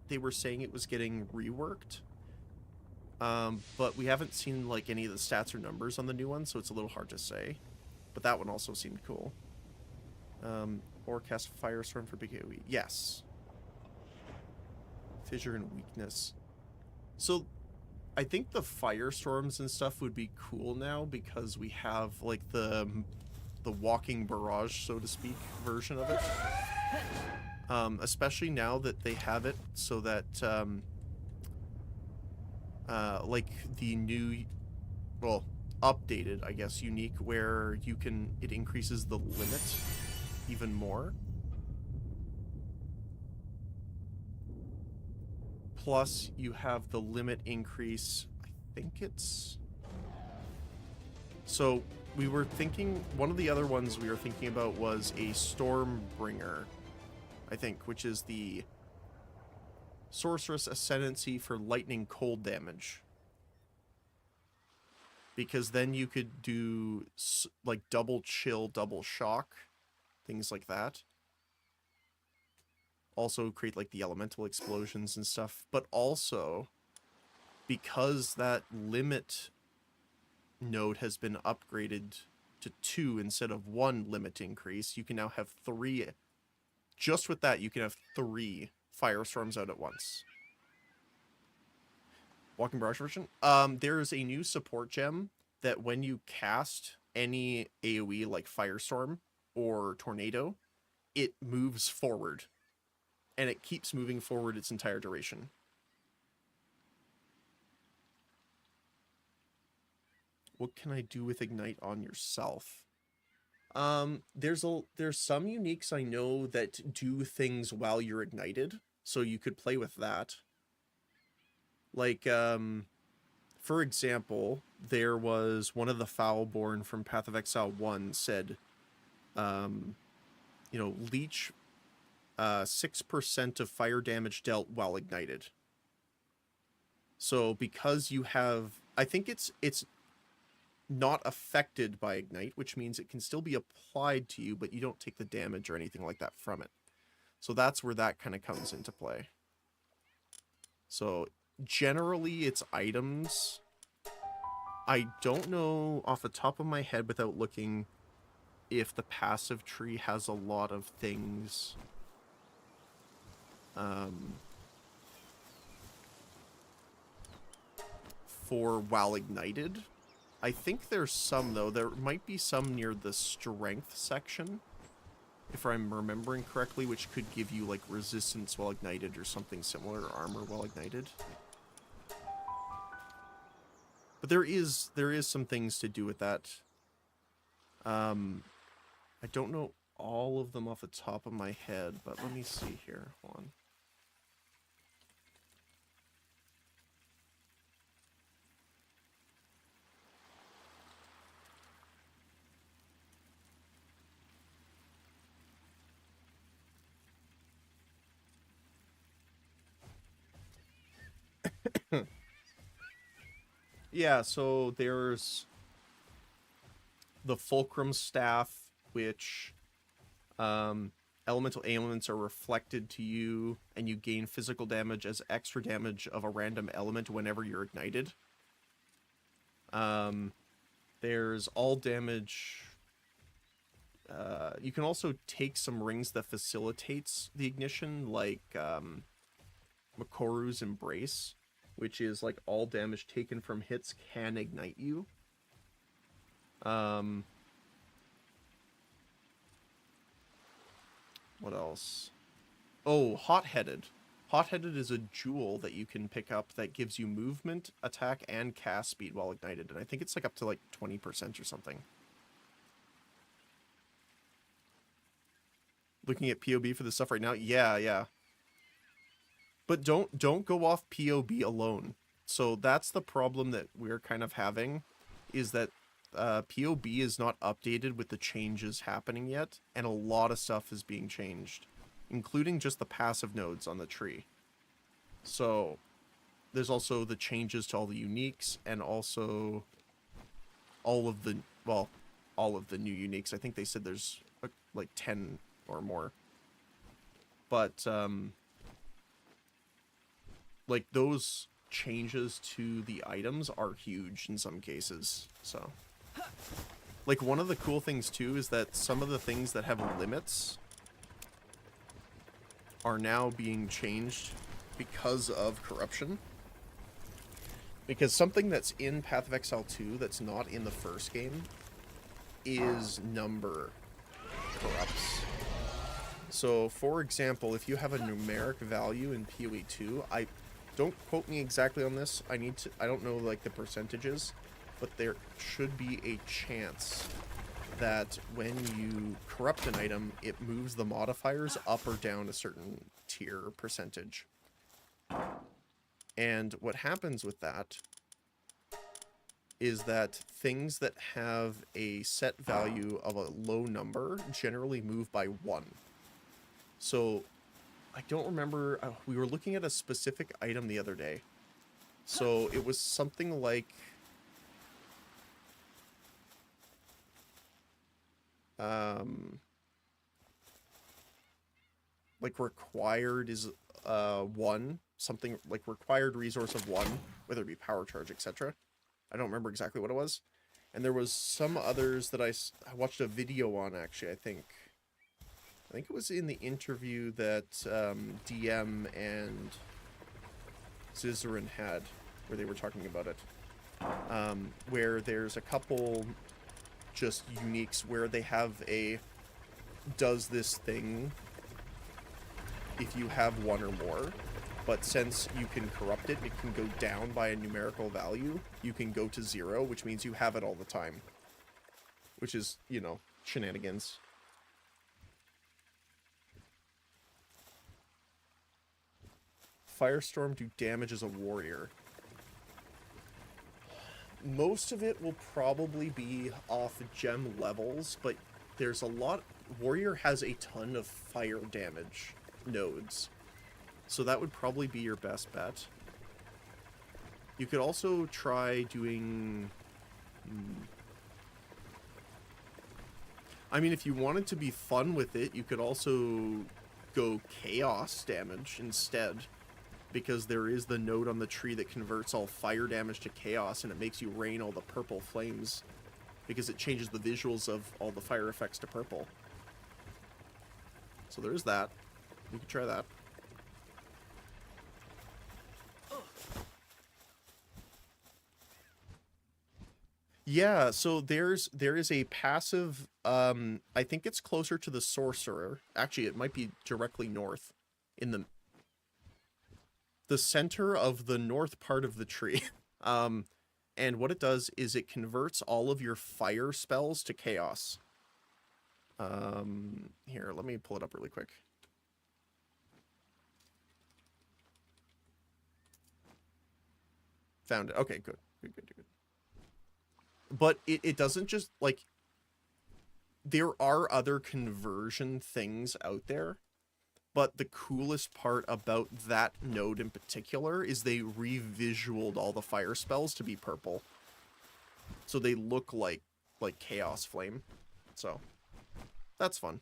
[SPEAKER 1] they were saying it was getting reworked. But we haven't seen like any of the stats or numbers on the new one, so it's a little hard to say. But that one also seemed cool. Forecast Firestorm for big AoE. Yes. Fissure and Weakness. So I think the Firestorms and stuff would be cool now because we have like the walking barrage, so to speak, version of it. Especially now that they have it so that like the new, well, updated, I guess, unique, where you can, it increases the limit even more. Plus, you have the limit increase, I think it's... So, we were thinking, one of the other ones we were thinking about was a Stormbringer, I think, which is the Sorceress Ascendancy for lightning cold damage. Because then you could do, like, double chill, double shock, things like that. Also create, like, the elemental explosions and stuff. But also, because that limit node has been upgraded to 2 instead of 1 limit increase, you can now have 3. Just with that, you can have 3 Firestorms out at once. Walking Barrage version? There's a new support gem that when you cast any AoE like Firestorm or Tornado, it moves forward. And it keeps moving forward its entire duration. What can I do with Ignite on yourself? There's some uniques I know that do things while you're ignited, so you could play with that. Like, for example, there was one of the Foulborn from Path of Exile 1 said, you know, leech 6% of fire damage dealt while ignited. So because you have, I think it's not affected by Ignite, which means it can still be applied to you, but you don't take the damage or anything like that from it. So that's where that kind of comes into play. So generally it's items. I don't know off the top of my head without looking if the passive tree has a lot of things for while ignited. I think there's some, though. There might be some near the strength section, if I'm remembering correctly, which could give you, like, resistance while ignited or something similar, or armor while ignited. But there is some things to do with that. I don't know all of them off the top of my head, but let me see here. Hold on. Yeah, so there's the Fulcrum Staff, which elemental ailments are reflected to you, and you gain physical damage as extra damage of a random element whenever you're ignited. There's all damage. You can also take some rings that facilitates the ignition, like Makoru's Embrace, which is like all damage taken from hits can ignite you. What else? Oh, Hot-Headed. Hot-Headed is a jewel that you can pick up that gives you movement, attack, and cast speed while ignited. And I think it's like up to like 20% or something. Looking at POB for this stuff right now? Yeah. But don't go off POB alone. So that's the problem that we're kind of having, is that POB is not updated with the changes happening yet, and a lot of stuff is being changed, including just the passive nodes on the tree. So there's also the changes to all the uniques, and also all of the new uniques. I think they said there's like 10 or more. But like those changes to the items are huge in some cases. So, like, one of the cool things too is that some of the things that have limits are now being changed because of corruption. Because something that's in Path of Exile 2 that's not in the first game is number corrupts. So, for example, if you have a numeric value in PoE 2, don't quote me exactly on this. I don't know like the percentages, but there should be a chance that when you corrupt an item, it moves the modifiers up or down a certain tier or percentage. And what happens with that is that things that have a set value of a low number generally move by 1. So, I don't remember, we were looking at a specific item the other day. So, it was something like, required is 1, something like required resource of 1, whether it be power charge, etc. I don't remember exactly what it was. And there was some others that I watched a video on, actually, I think it was in the interview that DM and Zizarin had, where they were talking about it. Where there's a couple just uniques where they have a does this thing if you have 1 or more, but since you can corrupt it, it can go down by a numerical value, you can go to 0, which means you have it all the time. Which is, you know, shenanigans. Firestorm do damage as a warrior. Most of it will probably be off gem levels, but there's a lot... Warrior has a ton of fire damage nodes. So that would probably be your best bet. You could also try doing... I mean, if you wanted to be fun with it, you could also go chaos damage instead. Because there is the node on the tree that converts all fire damage to chaos, and it makes you rain all the purple flames. Because it changes the visuals of all the fire effects to purple. So there's that. You could try that. Yeah, so there is a passive, I think it's closer to the sorcerer. Actually, it might be directly north in the center of the north part of the tree. And what it does is it converts all of your fire spells to chaos. Here, let me pull it up really quick. Found it. Okay, good. Good. But it doesn't just, like... There are other conversion things out there. But the coolest part about that node in particular is they revisualed all the fire spells to be purple. So they look like Chaos Flame. So, that's fun.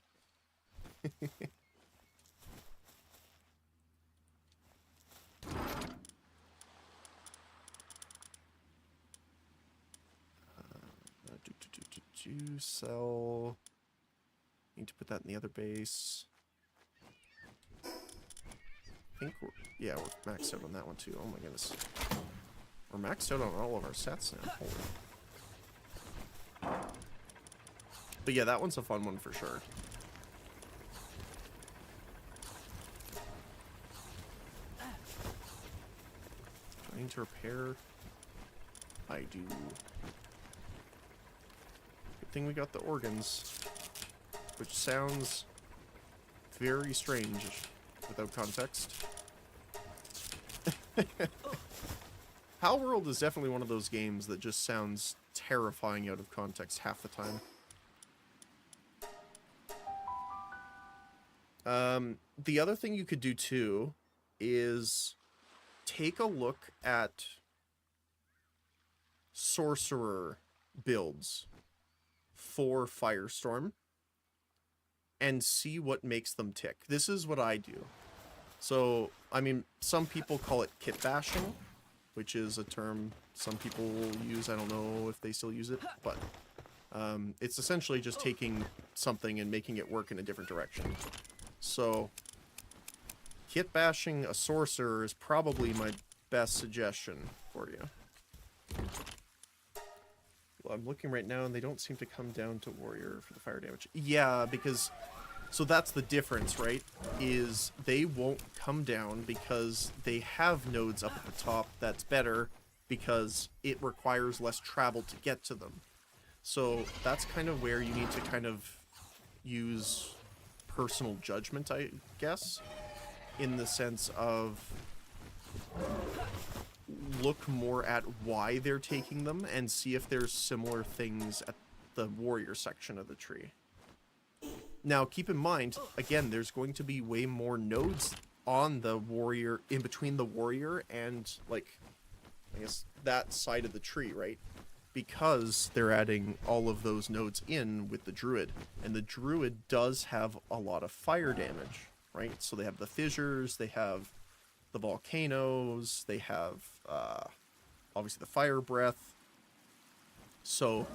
[SPEAKER 1] Sell. Need to put that in the other base. I think we're maxed out on that one too. Oh my goodness. We're maxed out on all of our sets now. Holy. But yeah, that one's a fun one for sure. Do I need to repair? I do. Good thing we got the organs. Which sounds very strange without context. Palworld is definitely one of those games that just sounds terrifying out of context half the time. The other thing you could do too is take a look at sorcerer builds for Firestorm and see what makes them tick. This is what I do. So, I mean, some people call it kit bashing, which is a term some people use. I don't know if they still use it, but it's essentially just taking something and making it work in a different direction. So, kit bashing a sorcerer is probably my best suggestion for you. Well, I'm looking right now and they don't seem to come down to warrior for the fire damage. Yeah, because... So that's the difference, right? Is they won't come down because they have nodes up at the top that's better because it requires less travel to get to them. So that's kind of where you need to kind of use personal judgment, I guess, in the sense of look more at why they're taking them and see if there's similar things at the warrior section of the tree. Now, keep in mind, again, there's going to be way more nodes on the warrior, in between the warrior and, like, I guess, that side of the tree, right? Because they're adding all of those nodes in with the druid. And the druid does have a lot of fire damage, right? So they have the fissures, they have the volcanoes, they have, obviously, the fire breath. So,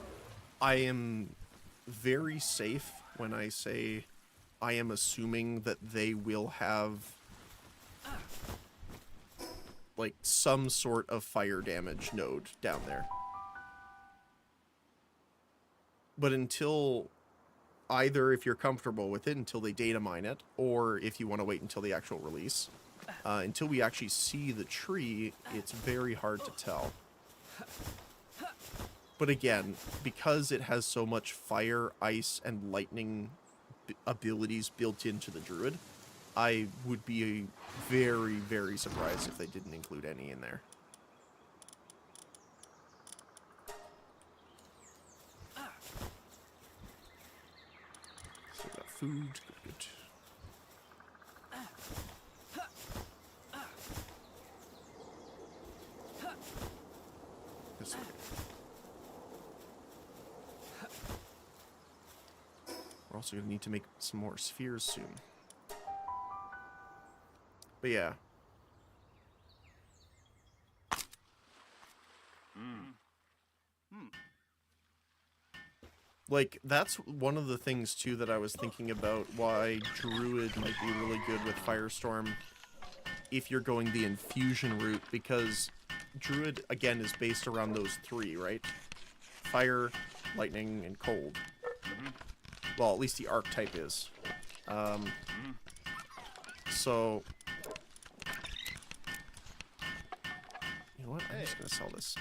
[SPEAKER 1] I am very safe when I say I am assuming that they will have like some sort of fire damage node down there. But until either if you're comfortable with it until they data mine it, or if you want to wait until the actual release, until we actually see the tree, it's very hard to tell. But again, because it has so much fire, ice, and lightning abilities built into the druid, I would be very, very surprised if they didn't include any in there. So we got food, good, good. This way. We're also going to need to make some more spheres soon. But yeah. Like, that's one of the things, too, that I was thinking about why Druid might be really good with Firestorm if you're going the infusion route, because Druid, again, is based around those three, right? Fire, lightning, and cold. Well, at least the archetype is. So... You know what? I'm just gonna sell this.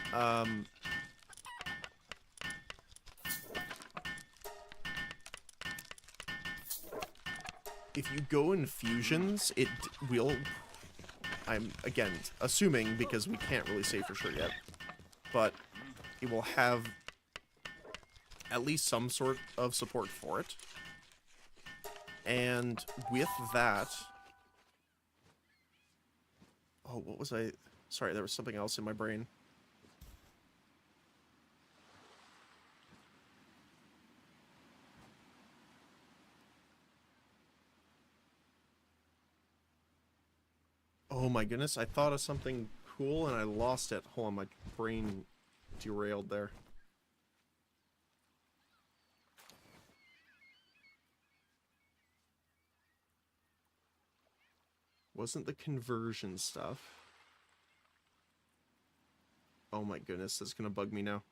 [SPEAKER 1] If you go infusions, it will... I'm, again, assuming, because we can't really say for sure yet, but it will have at least some sort of support for it. And with that... Oh, what was I... Sorry, there was something else in my brain. Oh my goodness, I thought of something cool and I lost it. Hold on, my brain derailed there. Wasn't the conversion stuff. Oh my goodness, that's gonna bug me now.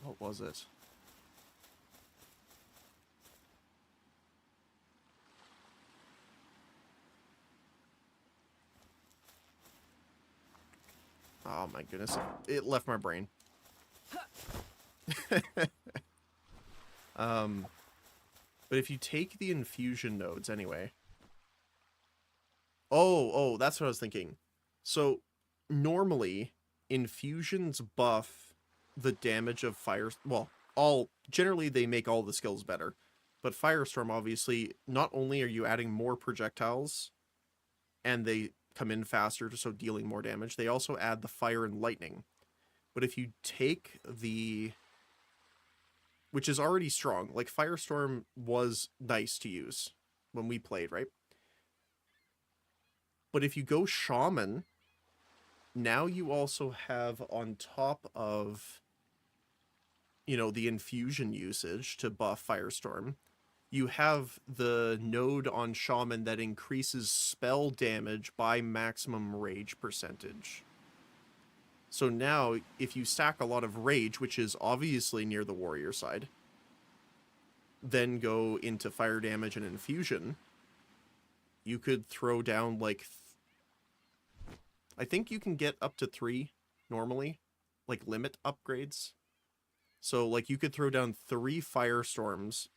[SPEAKER 1] What was it? Oh my goodness, it left my brain. But if you take the infusion nodes anyway... Oh, that's what I was thinking. So, normally, infusions buff the damage of fire... Well, generally they make all the skills better. But Firestorm, obviously, not only are you adding more projectiles, and they come in faster, so dealing more damage, they also add the fire and lightning. But if you take the... Which is already strong. Like, Firestorm was nice to use when we played, right? But if you go Shaman, now you also have on top of, you know, the infusion usage to buff Firestorm, you have the node on Shaman that increases spell damage by maximum rage percentage. So now, if you stack a lot of rage, which is obviously near the warrior side, then go into fire damage and infusion, you could throw down like... I think you can get up to 3 normally, like limit upgrades. So like you could throw down 3 Firestorms.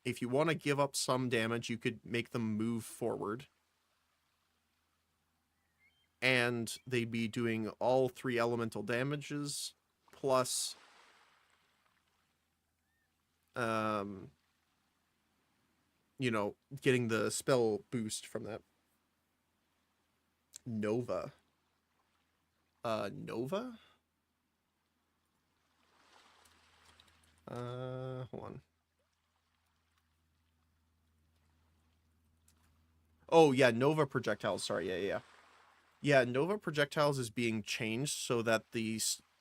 [SPEAKER 1] If you want to give up some damage, you could make them move forward. And they'd be doing all 3 elemental damages, plus... you know, getting the spell boost from that. Nova. Nova? Hold on. Oh, yeah, Nova projectiles. Sorry, yeah. Yeah, Nova projectiles is being changed so that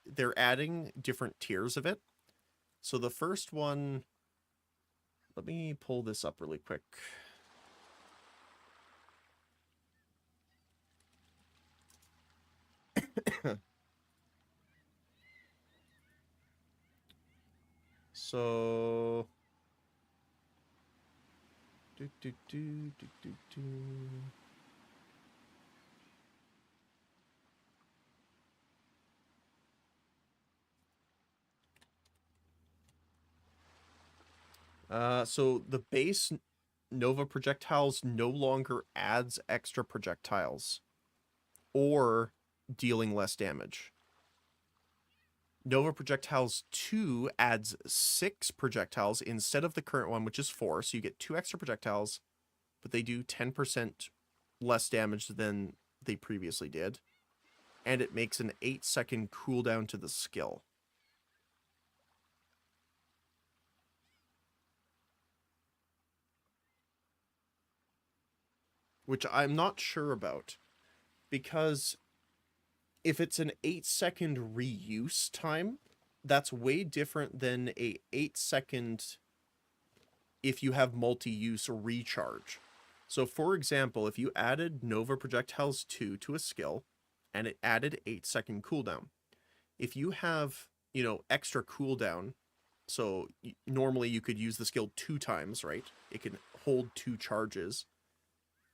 [SPEAKER 1] they're adding different tiers of it. So the first one... Let me pull this up really quick. So... So the base Nova projectiles no longer adds extra projectiles or dealing less damage. Nova projectiles 2 adds 6 projectiles instead of the current one, which is 4. So you get 2 extra projectiles, but they do 10% less damage than they previously did. And it makes an 8-second cooldown to the skill. Which I'm not sure about, because if it's an 8-second reuse time, that's way different than a 8-second if you have multi-use recharge. So for example, if you added Nova Projectiles 2 to a skill, and it added 8-second cooldown, if you have, you know, extra cooldown, so normally you could use the skill 2 times, right? It can hold 2 charges.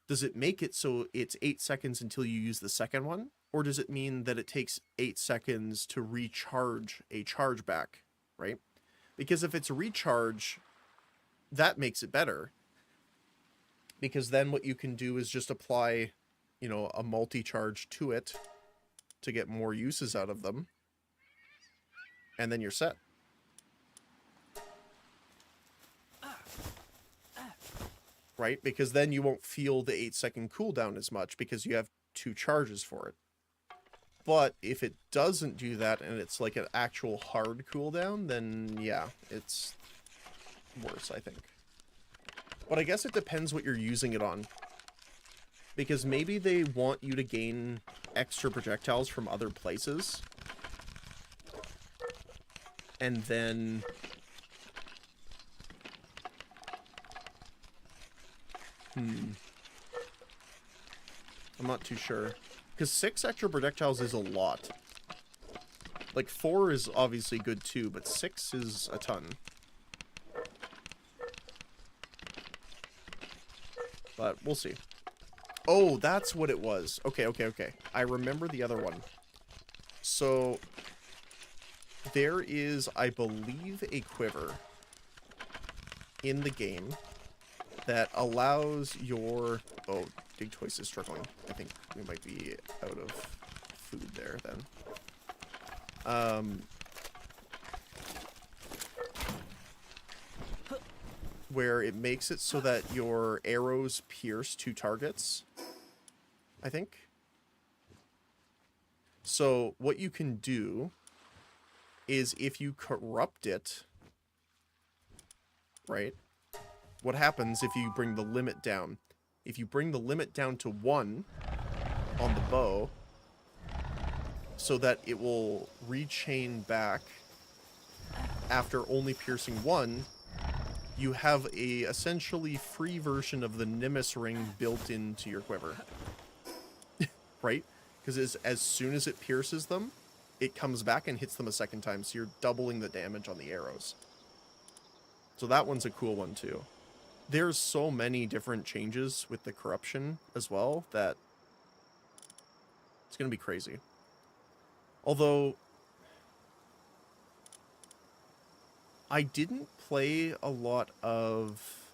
[SPEAKER 1] Does it make it so it's 8 seconds until you use the second one? Or does it mean that it takes 8 seconds to recharge a charge back, right? Because if it's a recharge, that makes it better. Because then what you can do is just apply, you know, a multi-charge to it to get more uses out of them. And then you're set. Right? Because then you won't feel the 8-second cooldown as much because you have 2 charges for it. But if it doesn't do that and it's like an actual hard cooldown, then yeah, it's worse, I think. But I guess it depends what you're using it on. Because maybe they want you to gain extra projectiles from other places. And then... I'm not too sure. Because 6 extra projectiles is a lot. Like, 4 is obviously good too, but 6 is a ton. But we'll see. Oh, that's what it was. Okay. I remember the other one. So, there is, I believe, a quiver in the game that allows your... Oh, Dig Toys is struggling. I think we might be out of food there then. Where it makes it so that your arrows pierce 2 targets, I think. So what you can do is if you corrupt it, right? What happens if you bring the limit down? If you bring the limit down to 1, on the bow so that it will rechain back after only piercing one. You have a essentially free version of the Nimbus ring built into your quiver. Right? Because as soon as it pierces them, it comes back and hits them a second time, so you're doubling the damage on the arrows. So that one's a cool one too. There's so many different changes with the corruption as well that it's going to be crazy. Although I didn't play a lot of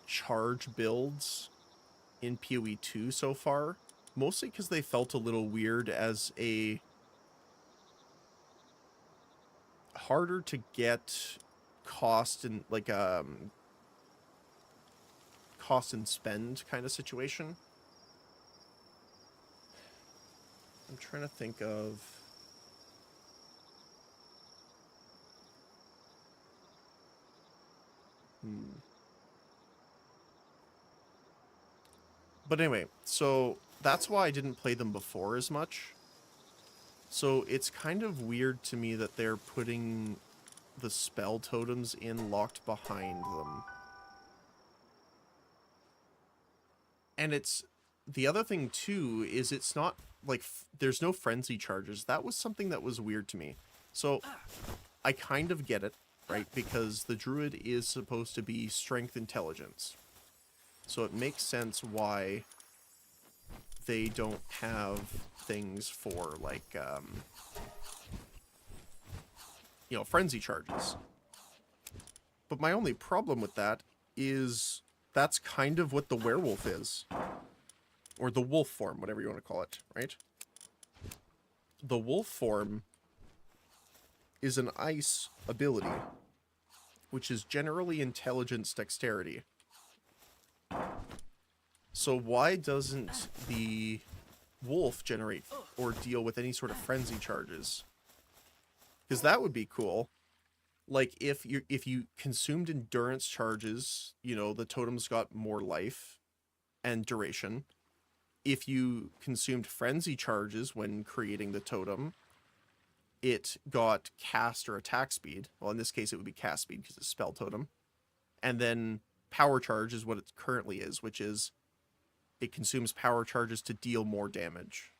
[SPEAKER 1] charge builds in PoE 2 so far, mostly because they felt a little weird as a harder to get cost and like cost and spend kind of situation. I'm trying to think of But anyway, so that's why I didn't play them before as much. So it's kind of weird to me that they're putting the spell totems in locked behind them. And it's... The other thing, too, is it's not, like, there's no frenzy charges. That was something that was weird to me. So, I kind of get it, right? Because the druid is supposed to be strength intelligence. So it makes sense why they don't have things for, like, you know, frenzy charges. But my only problem with that is that's kind of what the werewolf is. Or the wolf form, whatever you want to call it, right? The wolf form is an ice ability, which is generally intelligence dexterity. So why doesn't the wolf generate or deal with any sort of frenzy charges? Because that would be cool. Like, if you consumed endurance charges, you know, the totem's got more life and duration. If you consumed frenzy charges when creating the totem, it got cast or attack speed. Well, in this case, it would be cast speed because it's spell totem. And then power charge is what it currently is, which is it consumes power charges to deal more damage.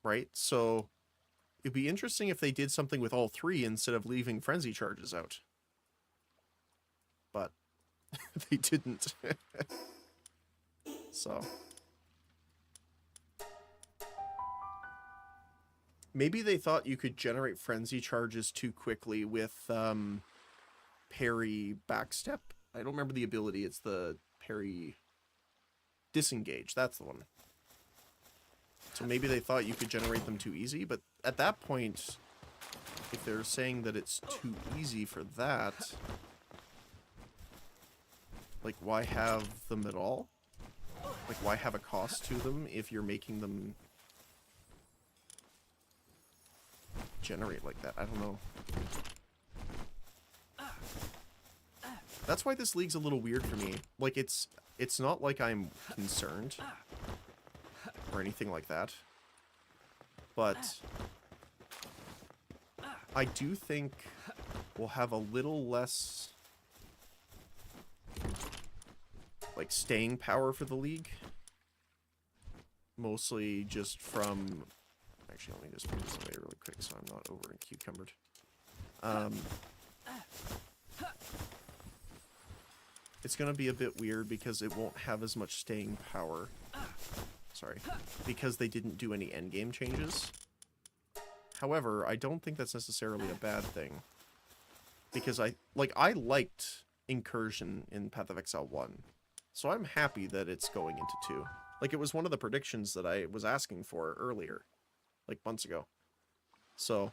[SPEAKER 1] Right? So it'd be interesting if they did something with all three instead of leaving frenzy charges out. But they didn't. So maybe they thought you could generate frenzy charges too quickly with parry backstep. I don't remember the ability. It's the parry disengage. That's the one. So maybe they thought you could generate them too easy, but at that point, if they're saying that it's too easy for that, like, why have them at all? Like, why have a cost to them if you're making them generate like that? I don't know. That's why this league's a little weird for me. Like, it's not like I'm concerned or anything like that. But I do think we'll have a little less, like, staying power for the league. Mostly just from... Actually, let me just put this away really quick so I'm not over cucumbered. It's going to be a bit weird because it won't have as much staying power. Sorry. Because they didn't do any endgame changes. However, I don't think that's necessarily a bad thing. Because I liked Incursion in Path of Exile 1. So I'm happy that it's going into 2. Like, it was one of the predictions that I was asking for earlier. Like, months ago. So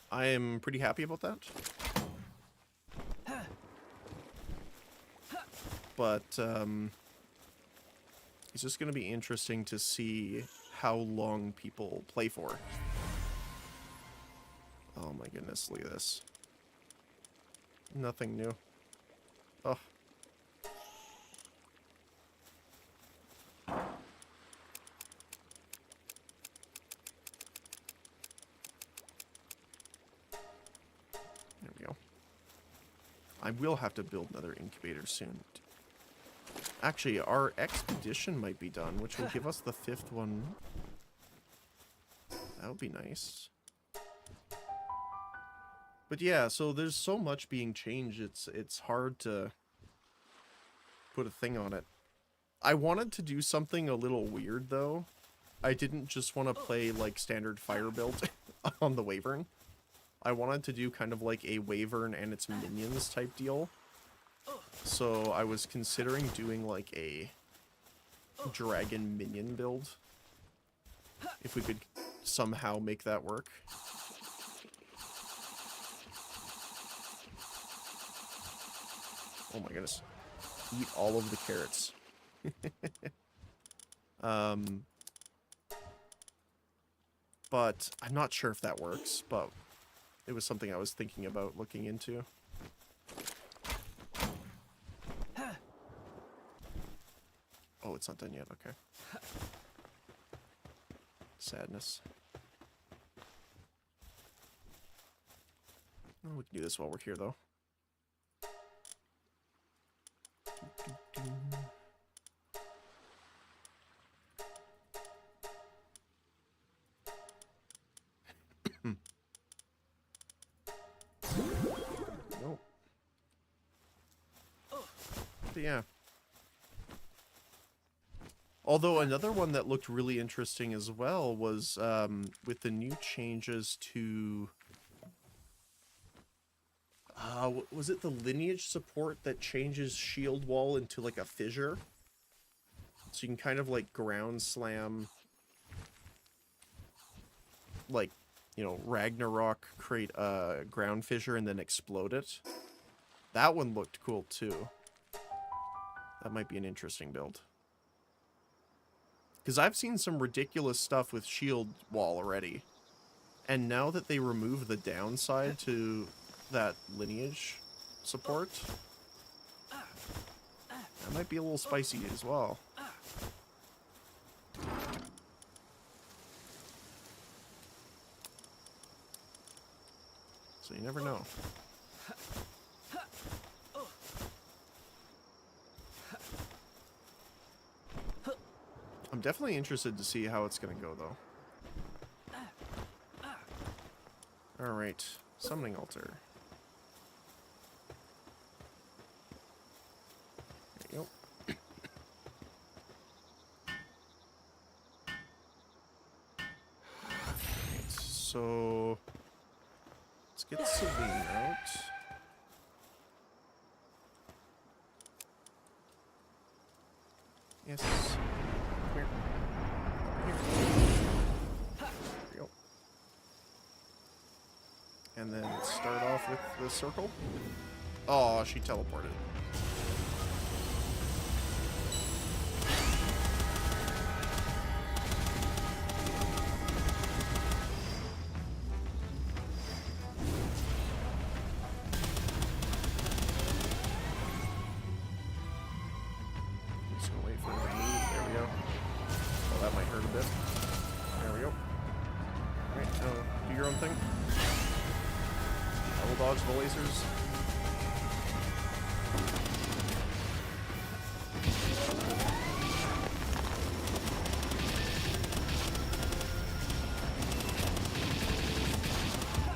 [SPEAKER 1] I am pretty happy about that. But it's just going to be interesting to see how long people play for. Oh my goodness, look at this. Nothing new. Oh, I will have to build another incubator soon. Actually, our expedition might be done, which will give us the 5th one. That would be nice. But yeah, so there's so much being changed, it's hard to put a thing on it. I wanted to do something a little weird, though. I didn't just want to play, like, standard fire build on the Wyvern. I wanted to do kind of like a Wyvern and its minions type deal. So I was considering doing like a dragon minion build. If we could somehow make that work. Oh my goodness. Eat all of the carrots. But I'm not sure if that works, but it was something I was thinking about looking into. Oh, it's not done yet, okay. Sadness. Oh, we can do this while we're here, though. Nope. But yeah. Although another one that looked really interesting as well was with the new changes to... was it the lineage support that changes shield wall into like a fissure? So you can kind of like ground slam, like, you know, Ragnarok, create a ground fissure and then explode it. That one looked cool too. That might be an interesting build. Because I've seen some ridiculous stuff with shield wall already. And now that they remove the downside to that lineage support, that might be a little spicy as well. So you never know. I'm definitely interested to see how it's going to go, though. Alright, summoning altar. There you go. Right, so let's get Celine out. Yes. Come here. Here. There we go. And then start off with the circle. Oh, she teleported. Just gonna wait for her to move. There we go. Oh, that might hurt a bit. There we go. Alright, now do your own thing. I will dodge the lasers.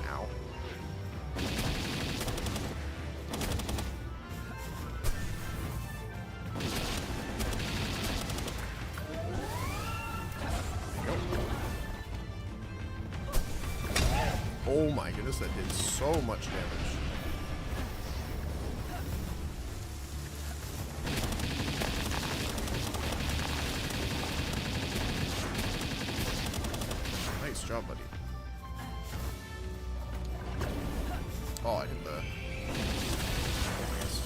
[SPEAKER 1] Ow. There you go. Oh my goodness, that did so much damage. Nice job, buddy. Oh, I hit the... Oh my goodness.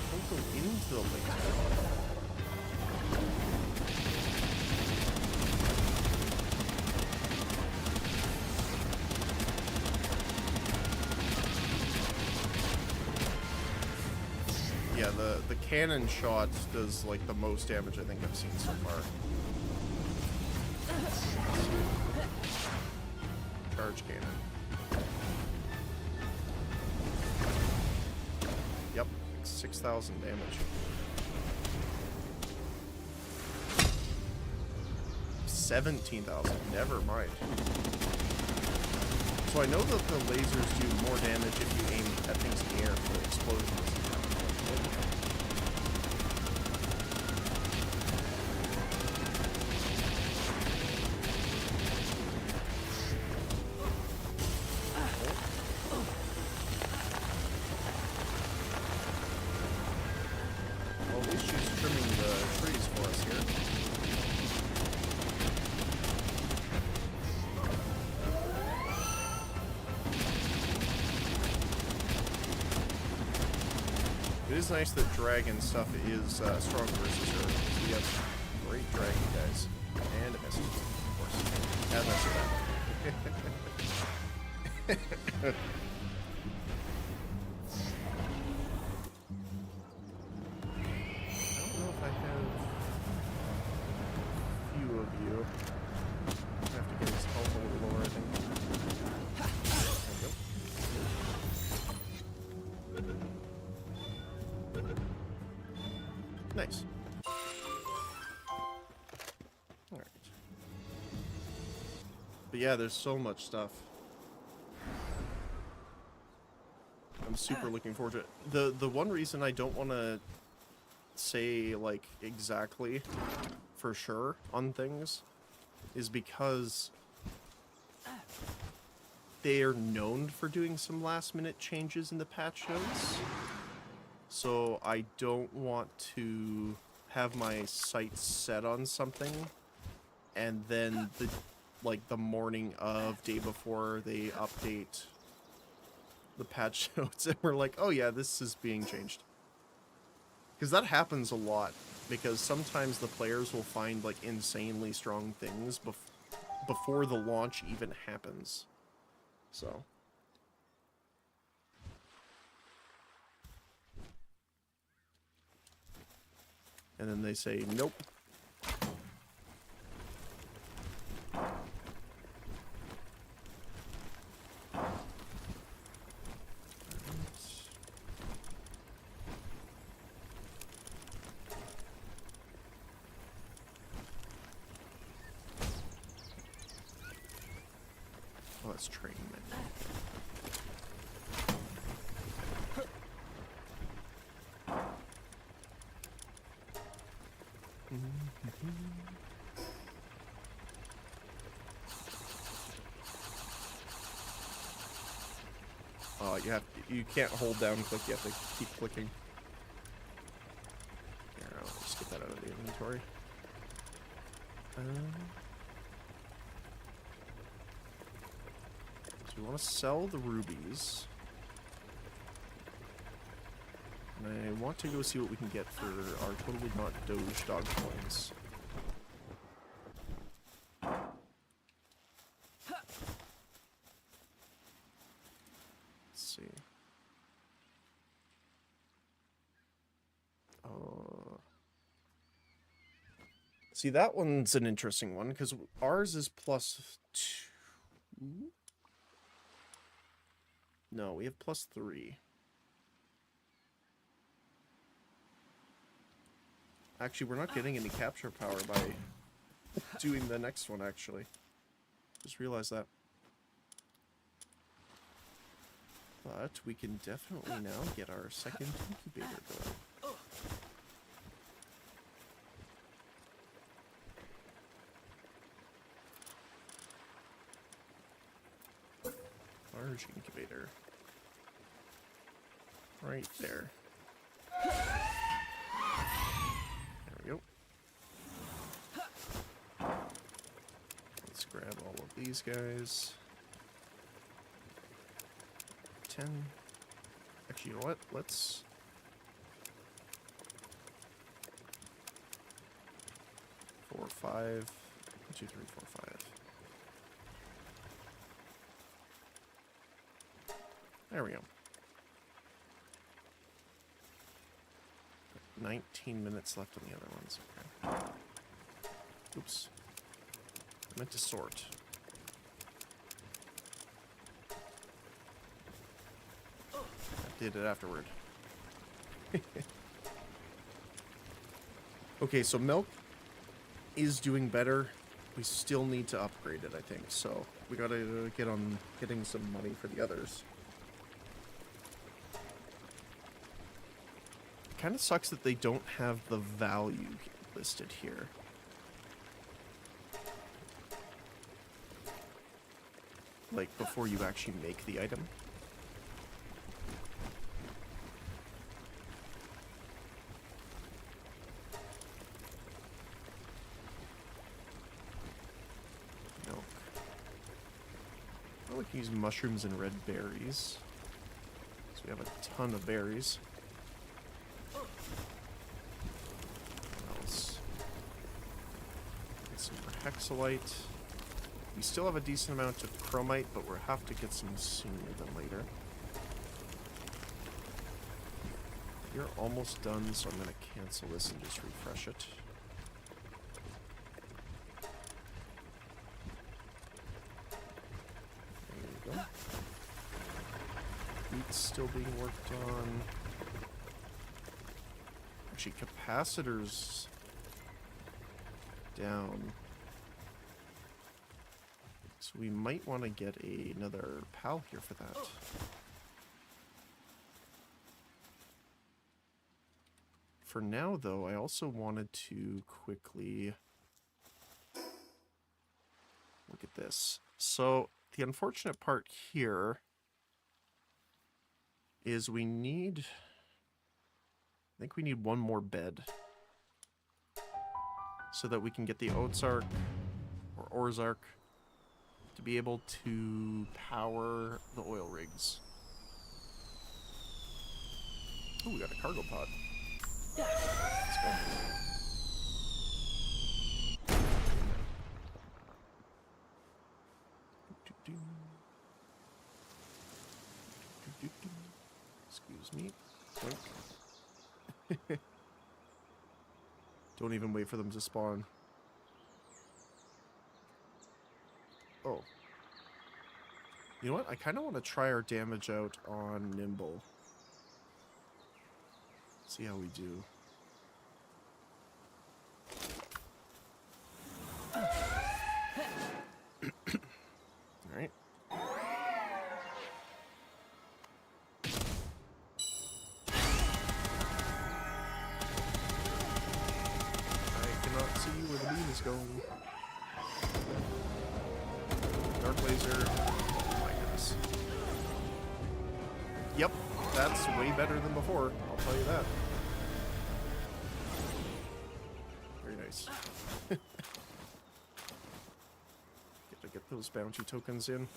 [SPEAKER 1] Don't go into the laser. yeah, the cannon shot does like the most damage I think I've seen so far. Charge cannon. Yep, 6,000 damage. 17,000. Never mind. So I know that the lasers do more damage if you aim at things in the air for explosions. Well, at least she's trimming the trees for us here. It is nice that dragon stuff is strong versus her. We have great dragon guys. And a message, of course. And that's that. I don't know if I have a few of you. I have to get his health a little lower, I think. There we go. Nice. Alright. But yeah, there's so much stuff. I'm super looking forward to it. The one reason I don't want to say, like, exactly for sure on things is because they are known for doing some last-minute changes in the patch notes. So I don't want to have my sights set on something and then the morning of, day before they update the patch notes and we're like, oh yeah, this is being changed. Because that happens a lot, because sometimes the players will find like insanely strong things before the launch even happens. So and then they say, nope. Oh, that's train menu. Oh, you can't hold down click, you have to keep clicking. Here, I'll just get that out of the inventory. So we want to sell the rubies. And I want to go see what we can get for our totally not Doge dog coins. See. See, that one's an interesting one, because ours is +2. No, we have +3. Actually, we're not getting any capture power by doing the next one, actually. Just realized that. But we can definitely now get our second incubator going. Large incubator. Right there. There we go. Let's grab all of these guys. 10. Actually, you know what? Let's... 4, 5. 1, 2, 3, 4, 5. There we go. 19 minutes left on the other ones. Okay. Oops. I meant to sort. I did it afterward. Okay, so milk is doing better. We still need to upgrade it, I think. So we gotta get on getting some money for the others. Kind of sucks that they don't have the value listed here. Like, before you actually make the item. Milk. Oh, we can use mushrooms and red berries. So we have a ton of berries. What else? Get some more hexalite. We still have a decent amount of chromite, but we'll have to get some sooner than later. You're almost done, so I'm going to cancel this and just refresh it. There you go. Wheat's still being worked on. Actually, capacitors down. So we might want to get another pal here for that. For now, though, I also wanted to quickly look at this. So the unfortunate part here is we need... I think we need one more bed so that we can get the Oatsark or Orzark to be able to power the oil rigs. Oh, we got a cargo pod. Let's go. Excuse me. Wait. Don't even wait for them to spawn. Oh. You know what? I kind of want to try our damage out on Nimble. See how we do. Alright. I cannot see where the beam is going. Dark laser. Oh my goodness. Yep, that's way better than before. I'll tell you that. Very nice. Get those bounty tokens in.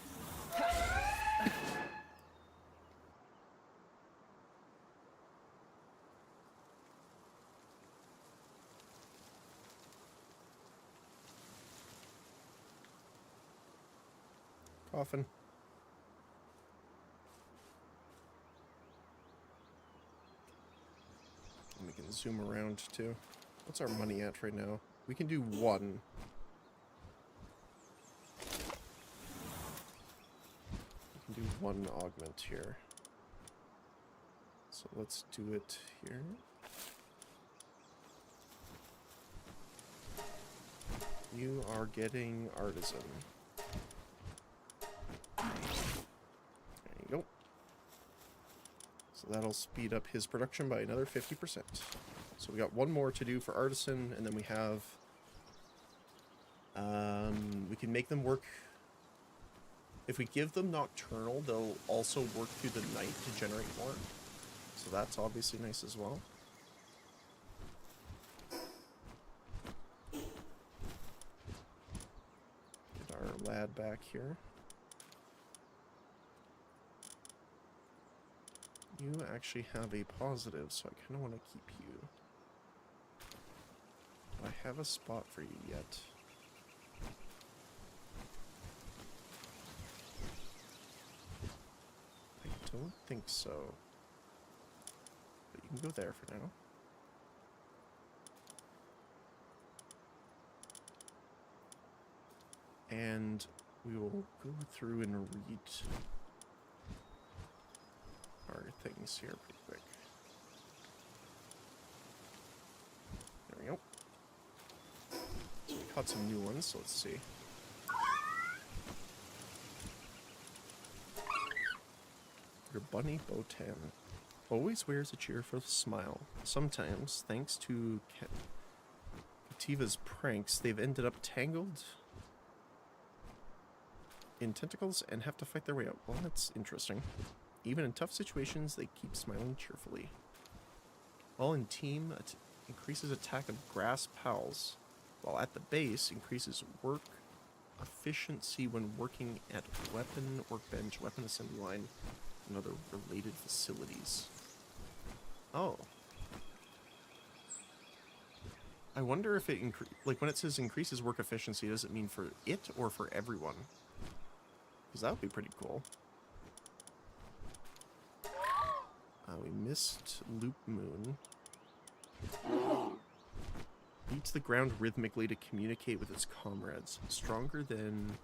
[SPEAKER 1] Coffin. And we can zoom around too. What's our money at right now? We can do one. We can do one augment here. So let's do it here. You are getting artisan. There you go. So that'll speed up his production by another 50%. So we got one more to do for artisan, and then we have... we can make them work... If we give them nocturnal, they'll also work through the night to generate more. So that's obviously nice as well. Get our lad back here. You actually have a positive, so I kind of want to keep you. Do I have a spot for you yet? I don't think so. But you can go there for now. And we will go through and read our things here pretty quick. There we go. Caught some new ones, so let's see. Your bunny Botan always wears a cheerful smile. Sometimes, thanks to Kativa's pranks, they've ended up tangled in tentacles and have to fight their way out. Well, that's interesting. Even in tough situations, they keep smiling cheerfully. While in team, increases attack of grass pals, while at the base, increases work efficiency when working at weapon workbench, weapon assembly line, and other related facilities. Oh. I wonder if it like when it says increases work efficiency, does it mean for it or for everyone? Because that would be pretty cool. We missed Loop Moon. Beats the ground rhythmically to communicate with its comrades. Stronger than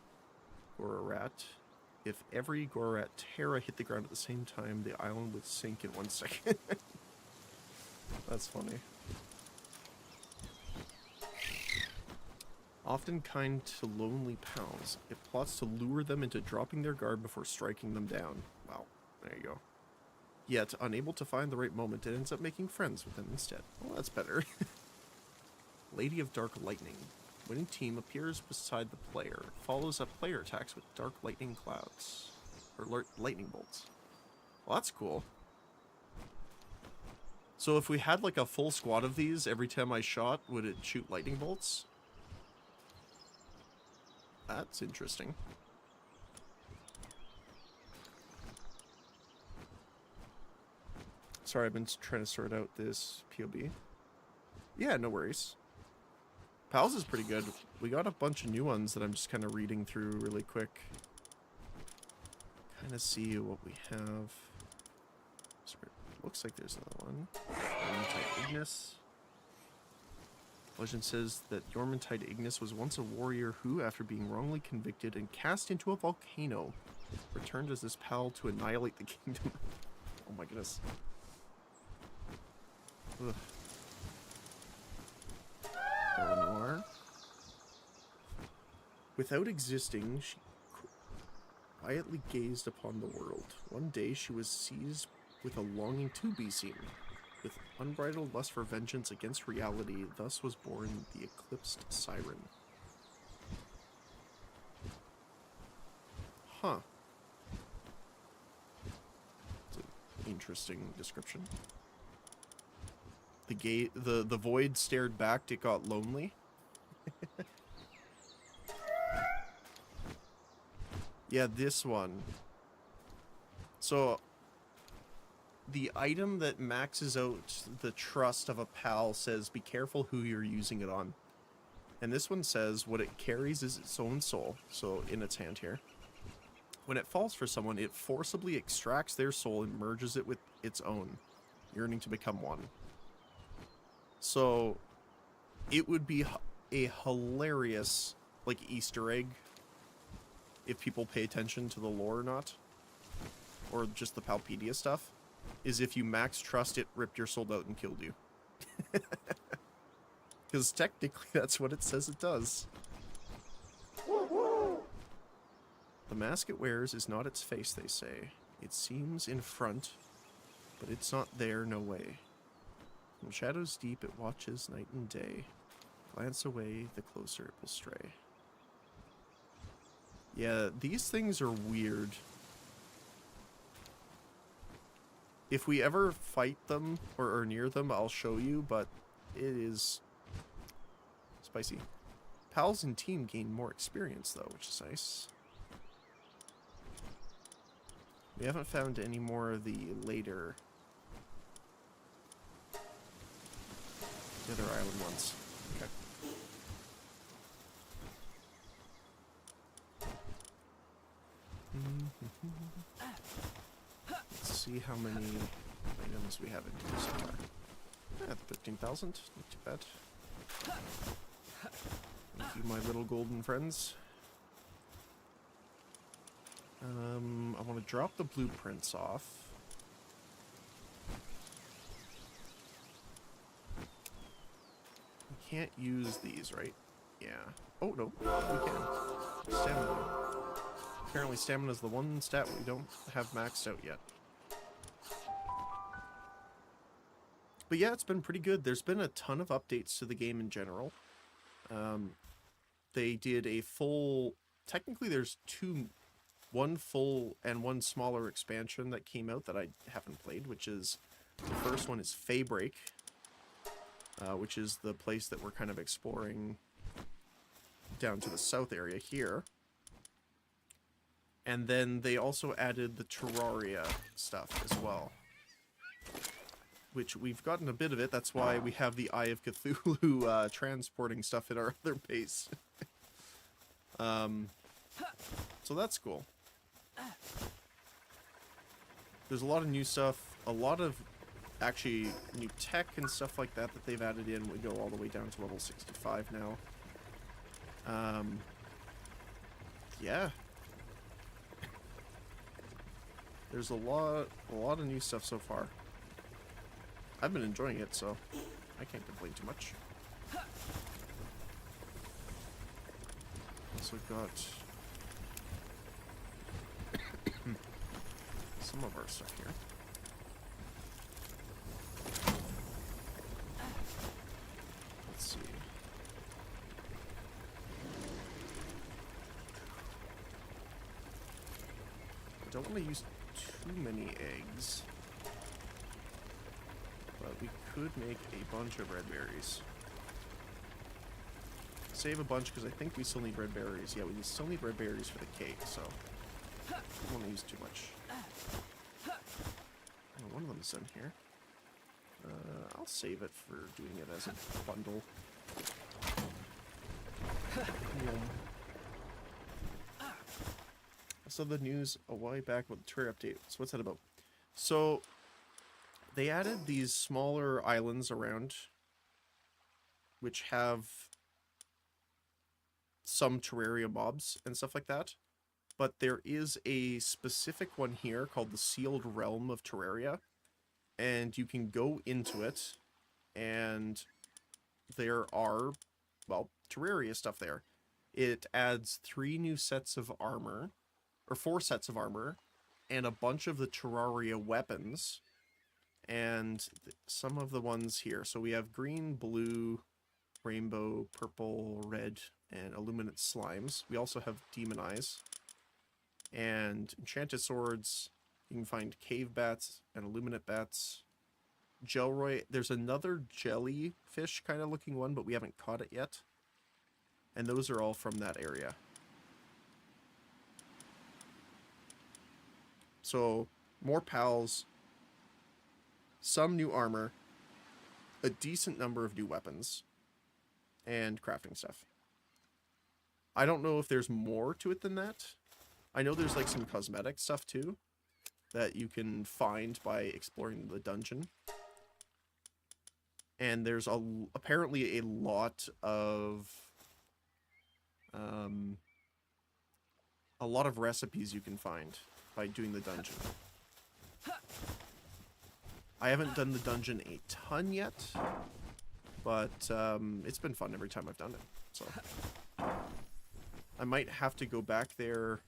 [SPEAKER 1] Gorarat. If every Gorarat Terra hit the ground at the same time, the island would sink in 1 second. That's funny. Often kind to lonely pals, it plots to lure them into dropping their guard before striking them down. Wow, there you go. Yet, unable to find the right moment, it ends up making friends with them instead. Well, that's better. Lady of Dark Lightning. Winning team appears beside the player, follows up player attacks with dark lightning clouds. Or lightning bolts. Well, that's cool. So if we had like a full squad of these, every time I shot, would it shoot lightning bolts? That's interesting. Sorry, I've been trying to sort out this POB. Yeah, no worries. Pals is pretty good. We got a bunch of new ones that I'm just kind of reading through really quick. Kind of see what we have. Sorry, looks like there's another one. Yormantide Ignis. Legend says that Yormantide Ignis was once a warrior who, after being wrongly convicted and cast into a volcano, returned as this pal to annihilate the kingdom. Oh my goodness. Ugh. Noir. Without existing, she quietly gazed upon the world. One day she was seized with a longing to be seen. With unbridled lust for vengeance against reality, thus was born the Eclipsed Siren. Huh. It's an interesting description. The void stared back, it got lonely. Yeah, this one. So, the item that maxes out the trust of a pal says, be careful who you're using it on. And this one says, what it carries is its own soul, so in its hand here. When it falls for someone, it forcibly extracts their soul and merges it with its own, yearning to become one. So, it would be a hilarious, like, Easter egg if people pay attention to the lore or not, or just the Palpedia stuff, is if you max trust, it ripped your soul out and killed you. Because technically that's what it says it does. The mask it wears is not its face, they say. It seems in front, but it's not there, no way. From shadows deep it watches night and day. Glance away, the closer it will stray. Yeah, these things are weird. If we ever fight them or are near them, I'll show you, but it is spicy. Pals and team gain more experience, though, which is nice. We haven't found any more of the later... the other island ones. Okay. Let's see how many items we have in here so far. Yeah, 13,000. Not too bad. Thank you, my little golden friends. I want to drop the blueprints off. We can't use these, right? Yeah. Oh, no. We can. Stamina. Apparently stamina is the one stat we don't have maxed out yet. But yeah, it's been pretty good. There's been a ton of updates to the game in general. They did a full... Technically, there's one full and one smaller expansion that came out that I haven't played, which is... The first one is Feybreak, which is the place that we're kind of exploring down to the south area here. And then they also added the Terraria stuff as well, which we've gotten a bit of it. That's why we have the Eye of Cthulhu transporting stuff in our other base. So that's cool. There's a lot of new stuff, a lot of actually new tech and stuff like that that they've added in. We go all the way down to level 65 now. Yeah. There's a lot of new stuff so far. I've been enjoying it, so I can't complain too much. Also got some of our stuff here. Let's see. I don't want to use too many eggs, but we could make a bunch of red berries. Save a bunch because I think we still need red berries. Yeah, we still need red berries for the cake, so I don't want to use too much. Oh, one of them's in here. I'll save it for doing it as a bundle. I saw the news a while back with the Terraria update. So what's that about? So they added these smaller islands around, which have some Terraria mobs and stuff like that. But there is a specific one here called the Sealed Realm of Terraria. And you can go into it, and there are, well, Terraria stuff there. It adds 3 new sets of armor, or 4 sets of armor, and a bunch of the Terraria weapons, and some of the ones here. So we have green, blue, rainbow, purple, red, and illuminate slimes. We also have demon eyes, and enchanted swords. You can find cave bats and illuminate bats. Gelroy. There's another jellyfish kind of looking one, but we haven't caught it yet. And those are all from that area. So, more pals, some new armor, a decent number of new weapons, and crafting stuff. I don't know if there's more to it than that. I know there's like some cosmetic stuff too that you can find by exploring the dungeon. And there's apparently a lot of recipes you can find by doing the dungeon. I haven't done the dungeon a ton yet, but it's been fun every time I've done it. So I might have to go back there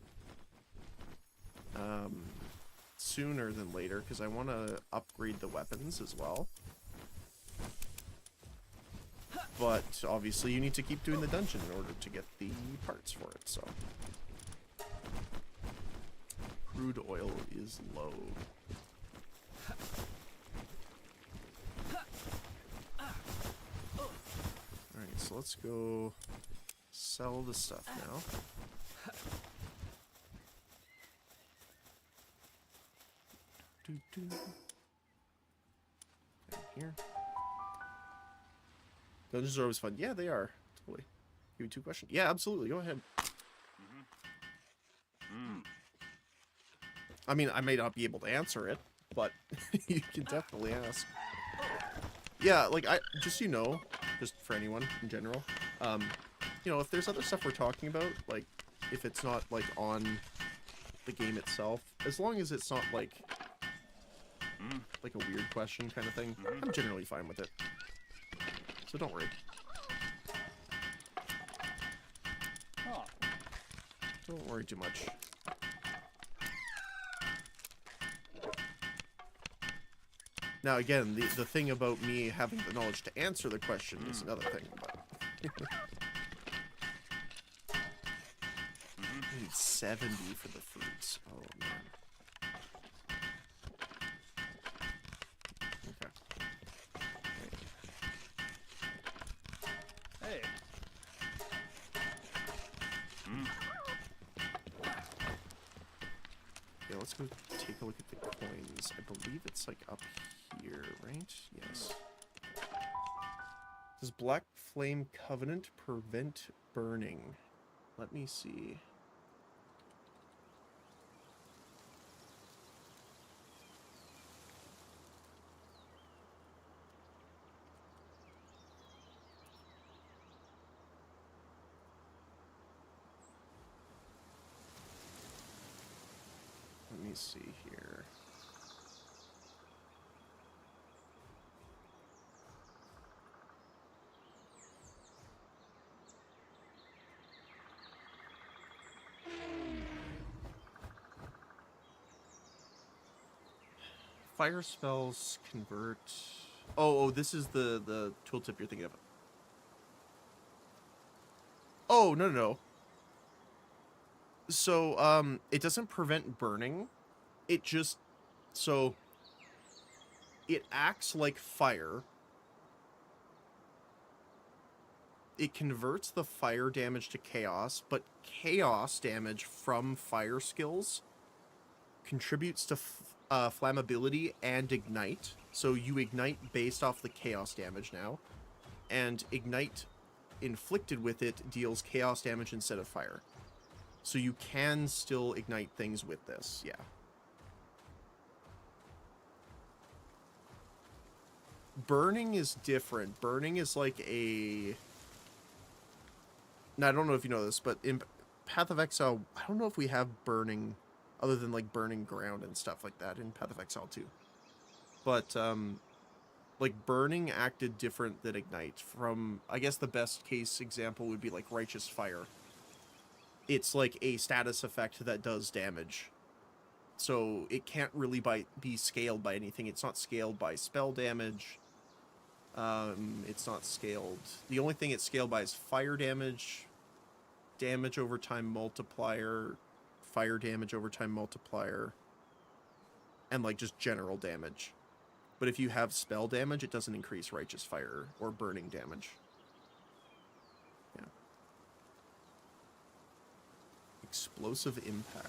[SPEAKER 1] sooner than later, because I want to upgrade the weapons as well. But obviously you need to keep doing the dungeon in order to get the parts for it, so. Crude oil is low. Alright, so let's go sell the stuff now. Here. Dungeons are always fun. Yeah, they are. Totally. Give me 2 questions. Yeah, absolutely. Go ahead. I mean, I may not be able to answer it, but you can definitely ask. Yeah, like, just so you know, just for anyone in general, you know, if there's other stuff we're talking about, like, if it's not, like, on the game itself, as long as it's not like a weird question kind of thing, I'm generally fine with it. So don't worry.
[SPEAKER 3] Oh.
[SPEAKER 1] Don't worry too much. Now again, the thing about me having the knowledge to answer the question is another thing, but... I need 70 for the fruits. Oh, man. Okay.
[SPEAKER 3] Hey.
[SPEAKER 1] Yeah, let's go take a look at the coins. I believe it's like up here, right? Yes. Does Black Flame Covenant prevent burning? Let me see. Let me see here. Fire spells convert... Oh, this is the tooltip you're thinking of. Oh, no. So, it doesn't prevent burning. It just... So, it acts like fire. It converts the fire damage to chaos, but chaos damage from fire skills contributes to flammability and ignite. So you ignite based off the chaos damage now, and ignite inflicted with it deals chaos damage instead of fire. So you can still ignite things with this, yeah. Burning is different. Burning is like a... Now, I don't know if you know this, but in Path of Exile, I don't know if we have burning, other than like burning ground and stuff like that in Path of Exile 2. But, like, burning acted different than ignite. From, I guess the best case example would be like Righteous Fire. It's like a status effect that does damage. So it can't really be scaled by anything. It's not scaled by spell damage. It's not scaled. The only thing it's scaled by is fire damage, damage over time multiplier, fire damage over time multiplier, and like just general damage. But if you have spell damage, it doesn't increase Righteous Fire or burning damage. Yeah. Explosive Impact.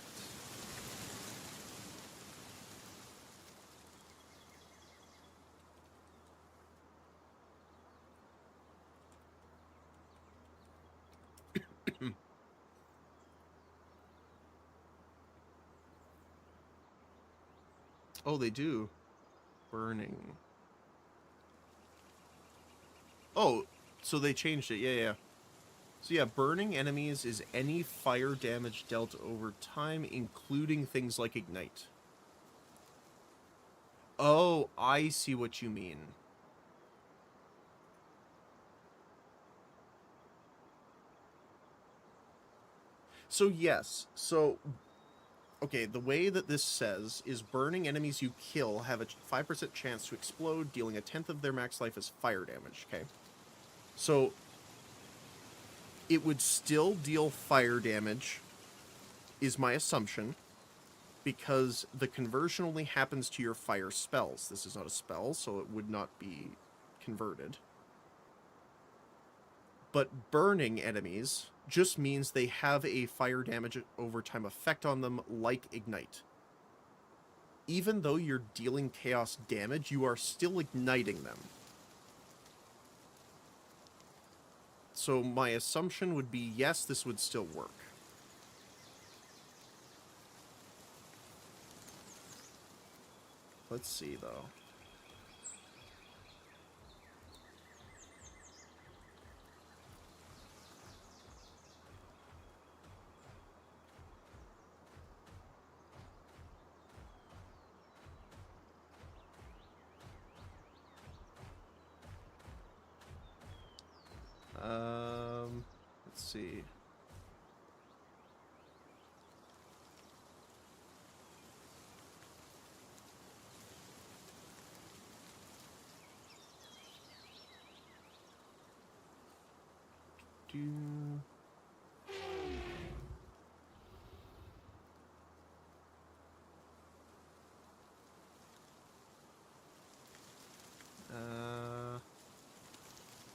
[SPEAKER 1] Oh, they do. Burning. Oh, so they changed it. Yeah. So yeah, burning enemies is any fire damage dealt over time, including things like ignite. Oh, I see what you mean. So yes, okay, the way that this says is burning enemies you kill have a 5% chance to explode, dealing a tenth of their max life as fire damage, okay? So, it would still deal fire damage, is my assumption, because the conversion only happens to your fire spells. This is not a spell, so it would not be converted. But burning enemies just means they have a fire damage over time effect on them, like ignite. Even though you're dealing chaos damage, you are still igniting them. So my assumption would be, yes, this would still work. Let's see, though.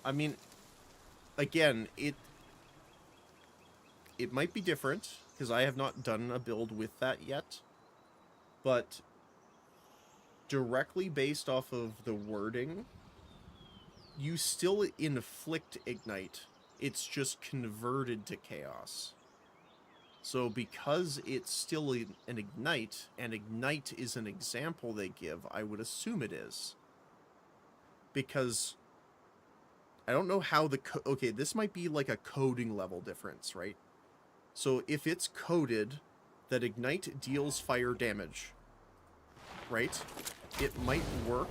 [SPEAKER 1] I mean, again, it might be different, because I have not done a build with that yet, but directly based off of the wording, you still inflict ignite. It's just converted to chaos. So because it's still an ignite, and ignite is an example they give, I would assume it is. Because I don't know how the... okay, this might be like a coding level difference, right? So if it's coded that ignite deals fire damage, right? It might work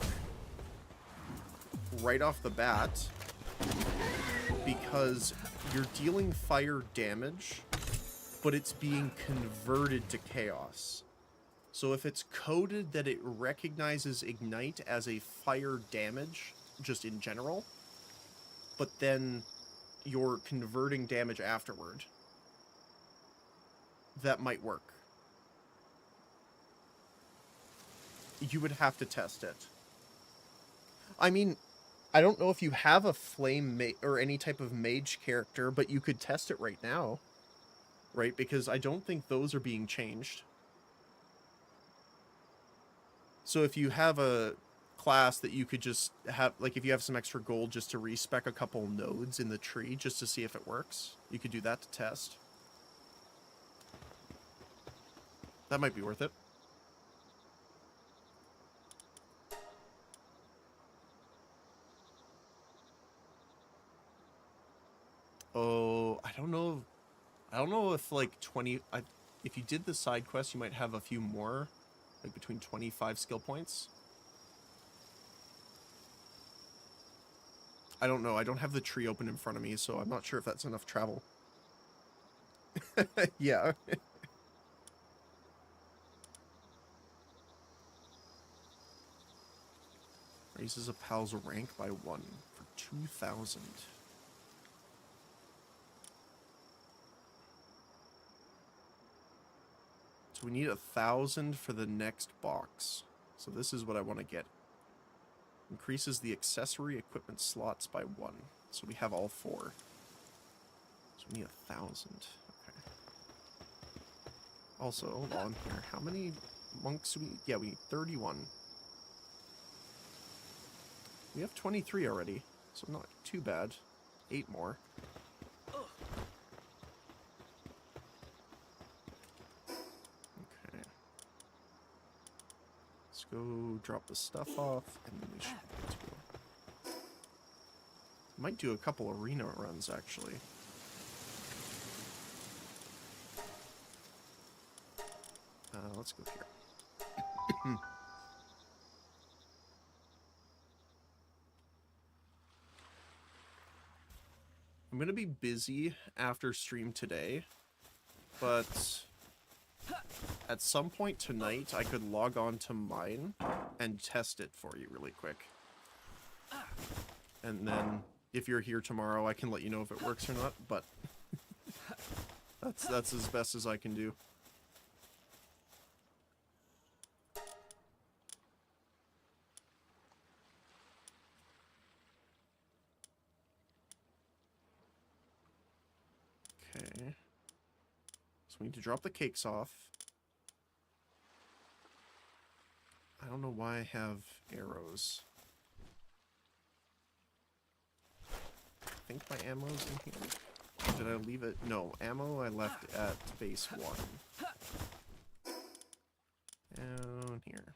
[SPEAKER 1] right off the bat because you're dealing fire damage, but it's being converted to chaos. So if it's coded that it recognizes ignite as a fire damage, just in general, but then you're converting damage afterward, that might work. You would have to test it. I mean, I don't know if you have a flame or any type of mage character, but you could test it right now. Right? Because I don't think those are being changed. So if you have a class that you could just have, like if you have some extra gold just to respec a couple nodes in the tree just to see if it works, you could do that to test. That might be worth it. Oh, I don't know. I don't know if like 20... if you did the side quest, you might have a few more, like between 25 skill points. I don't know. I don't have the tree open in front of me, so I'm not sure if that's enough travel. Yeah. Raises a pal's rank by 1 for 2,000. So we need 1,000 for the next box. So this is what I want to get. Increases the accessory equipment slots by 1. So we have all 4. So we need 1,000. Okay. Also, hold on here. How many monks do we need? Yeah, we need 31. We have 23 already, so not too bad. 8 more. Okay. Let's go drop the stuff off, and then we should be good to go. Might do a couple arena runs, actually. Let's go here. I'm going to be busy after stream today, but at some point tonight, I could log on to mine and test it for you really quick. And then, if you're here tomorrow, I can let you know if it works or not, but that's as best as I can do. Okay. So we need to drop the cakes off. I don't know why I have arrows. I think my ammo's in here. Did I leave it? No, ammo I left at base 1. Down here.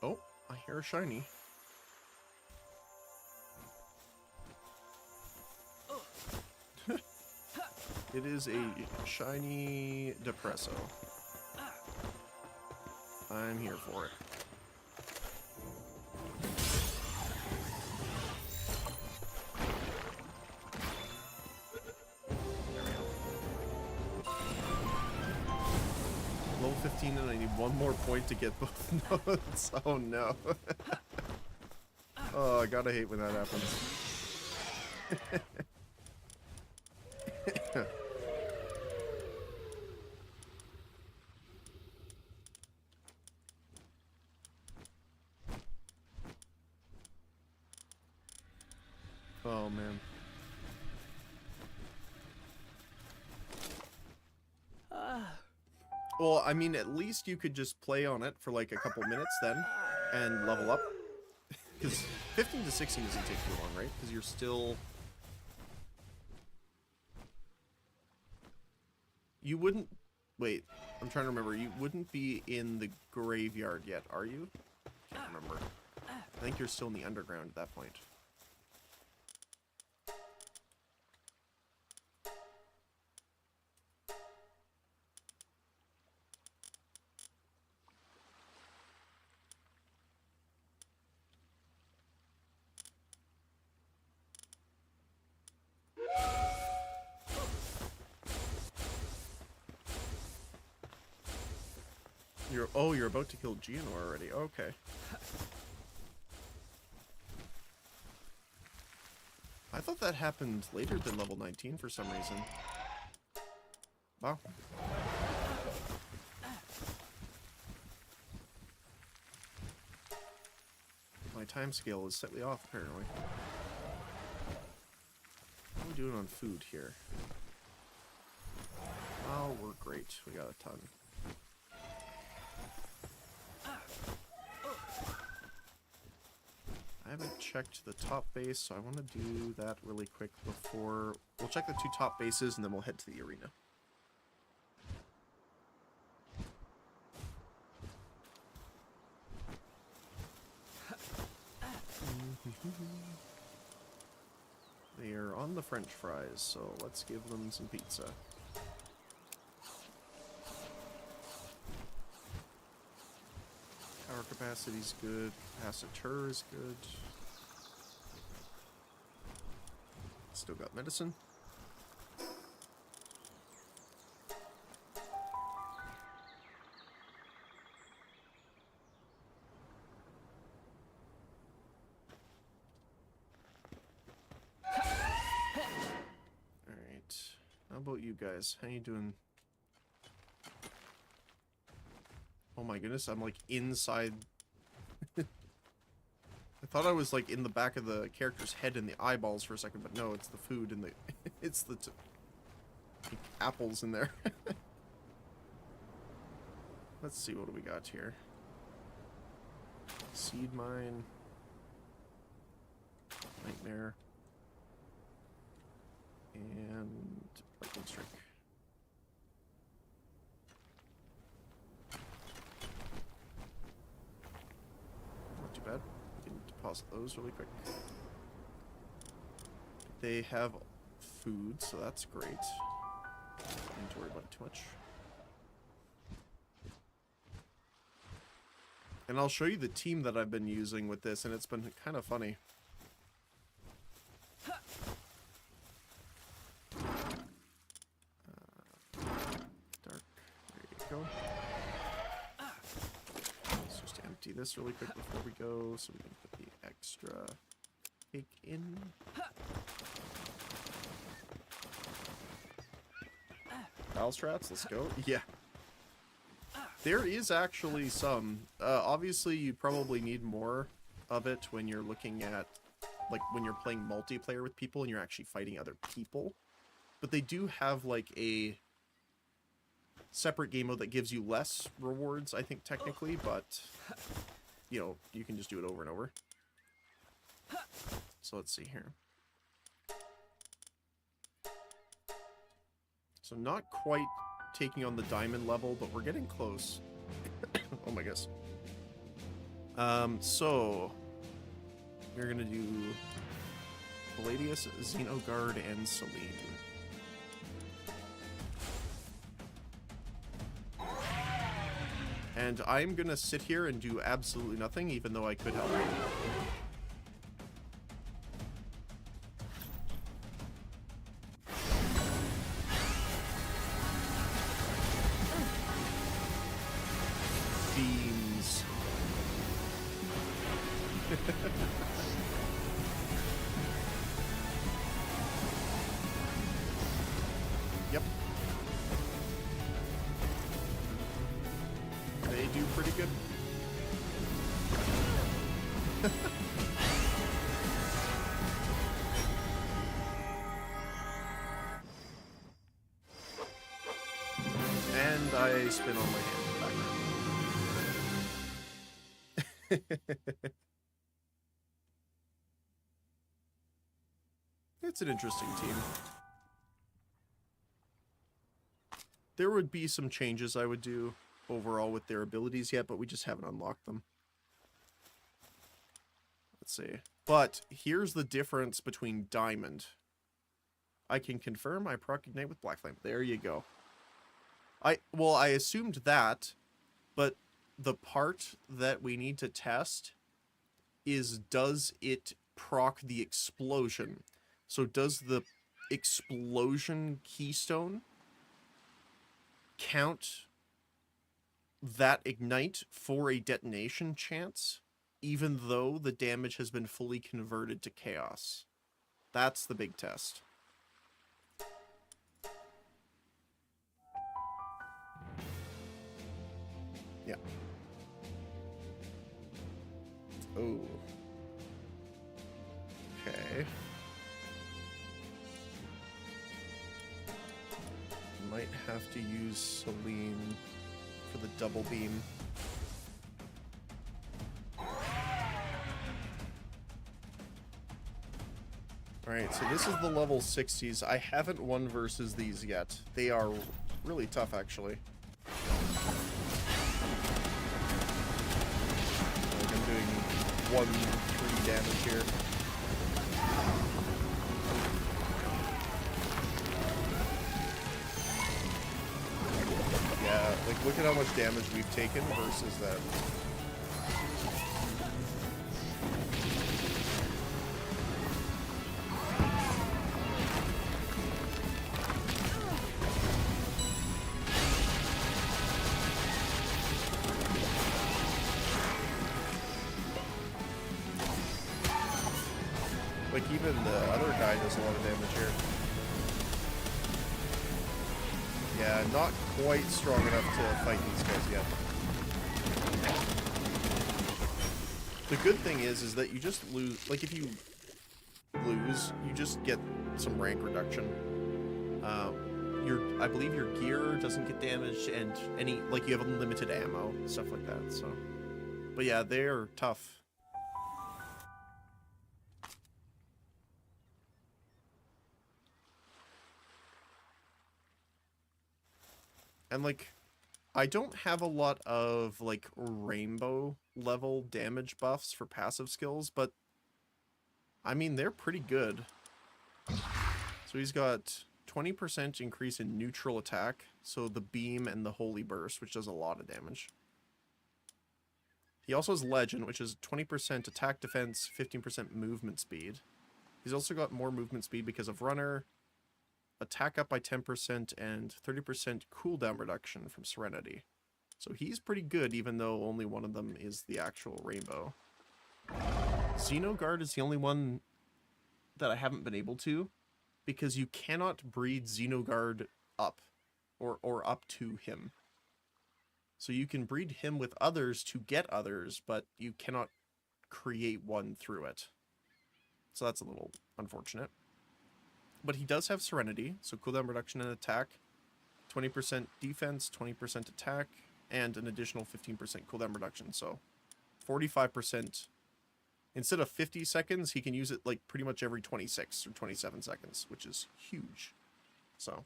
[SPEAKER 1] Oh, I hear a shiny. It is a shiny Depresso. I'm here for it. Level 15 and I need 1 more point to get both nodes. Oh no. Oh, I gotta hate when that happens. Oh, man. Well, I mean, at least you could just play on it for like a couple minutes then and level up. Because 15 to 16 doesn't take too long, right? Because you're still... You wouldn't... Wait, I'm trying to remember. You wouldn't be in the graveyard yet, are you? Can't remember. I think you're still in the underground at that point. You're about to kill Geonor already. Okay. I thought that happened later than level 19 for some reason. Wow. My time scale is slightly off, apparently. How are we doing on food here? Oh, we're great. We got a ton. I haven't checked the top base, so I want to do that really quick before... We'll check the 2 top bases, and then we'll head to the arena. They are on the French fries, so let's give them some pizza. Power capacity's good. Capacitor is good. Still got medicine. Alright. How about you guys? How you doing? Oh my goodness, I'm like inside. I thought I was like in the back of the character's head and the eyeballs for a second, but no, it's the food and the it's the like, apples in there. Let's see, what do we got here? Seed mine. Nightmare. And lightning strike. Not too bad. We can deposit those really quick. They have food, so that's great. Don't need to worry about it too much. And I'll show you the team that I've been using with this, and it's been kind of funny. Dark. There you go. Let's just empty this really quick before we go, so we can put the extra cake in. Strats, let's go. Yeah. There is actually some. Obviously, you probably need more of it when you're looking at, like, when you're playing multiplayer with people and you're actually fighting other people. But they do have, like, a separate game mode that gives you less rewards, I think, technically. But, you know, you can just do it over and over. So let's see here. So not quite taking on the diamond level, but we're getting close. Oh my gosh. So we're gonna do Palladius, Xenogard, and Selene. And I'm gonna sit here and do absolutely nothing, even though I could help. Yep. They do pretty good. And I spin on my hand in the background. It's an interesting team. There would be some changes I would do overall with their abilities yet, but we just haven't unlocked them. Let's see. But here's the difference between Diamond. I can confirm I proc ignite with Black Flame. There you go. Well, I assumed that, but the part that we need to test is, does it proc the explosion? So does the explosion keystone count that ignite for a detonation chance, even though the damage has been fully converted to chaos? That's the big test. Yeah. Oh. Okay. Might have to use Celine for the double beam. Alright, so this is the level 60s. I haven't won versus these yet. They are really tough, actually. Like, I'm doing 1-3 damage here. Yeah, like, look at how much damage we've taken versus them. Like, even the other guy does a lot of damage here. Yeah, not quite strong enough to fight these guys yet. The good thing is that you just lose, like, if you lose, you just get some rank reduction. I believe your gear doesn't get damaged, and you have unlimited ammo, stuff like that, so. But yeah, they're tough. And, like, I don't have a lot of, like, rainbow level damage buffs for passive skills, but, I mean, they're pretty good. So he's got 20% increase in neutral attack, so the beam and the holy burst, which does a lot of damage. He also has legend, which is 20% attack defense, 15% movement speed. He's also got more movement speed because of runner, attack up by 10%, and 30% cooldown reduction from Serenity. So he's pretty good, even though only one of them is the actual rainbow. Xenoguard is the only one that I haven't been able to, because you cannot breed Xenoguard up, or up to him. So you can breed him with others to get others, but you cannot create one through it. So that's a little unfortunate. But he does have Serenity, so cooldown reduction and attack, 20% defense, 20% attack, and an additional 15% cooldown reduction. So 45%. Instead of 50 seconds, he can use it like pretty much every 26 or 27 seconds, which is huge. So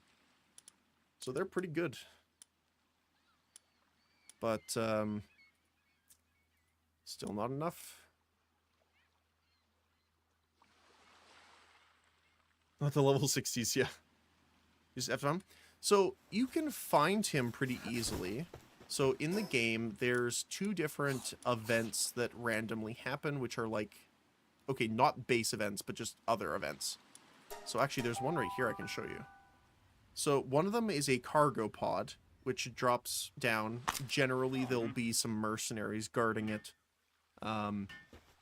[SPEAKER 1] they're pretty good. But still not enough. Not the level 60s, yeah. Just F1. So you can find him pretty easily. So in the game, there's 2 different events that randomly happen, which are like, okay, not base events, but just other events. So actually, there's one right here I can show you. So one of them is a cargo pod, which drops down. Generally, there'll be some mercenaries guarding it.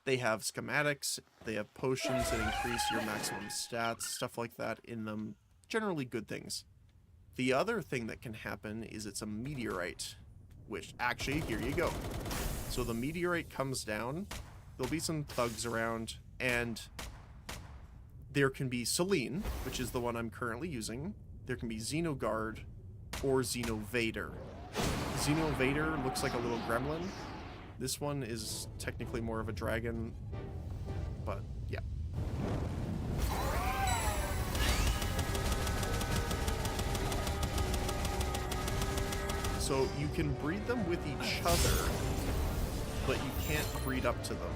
[SPEAKER 1] They have schematics, they have potions that increase your maximum stats, stuff like that in them. Generally good things. The other thing that can happen is it's a meteorite, which actually, here you go. So the meteorite comes down, there'll be some thugs around, and there can be Selene, which is the one I'm currently using. There can be Xenoguard or Xenovader. Xenovader looks like a little gremlin. This one is technically more of a dragon, but yeah. So you can breed them with each other, but you can't breed up to them.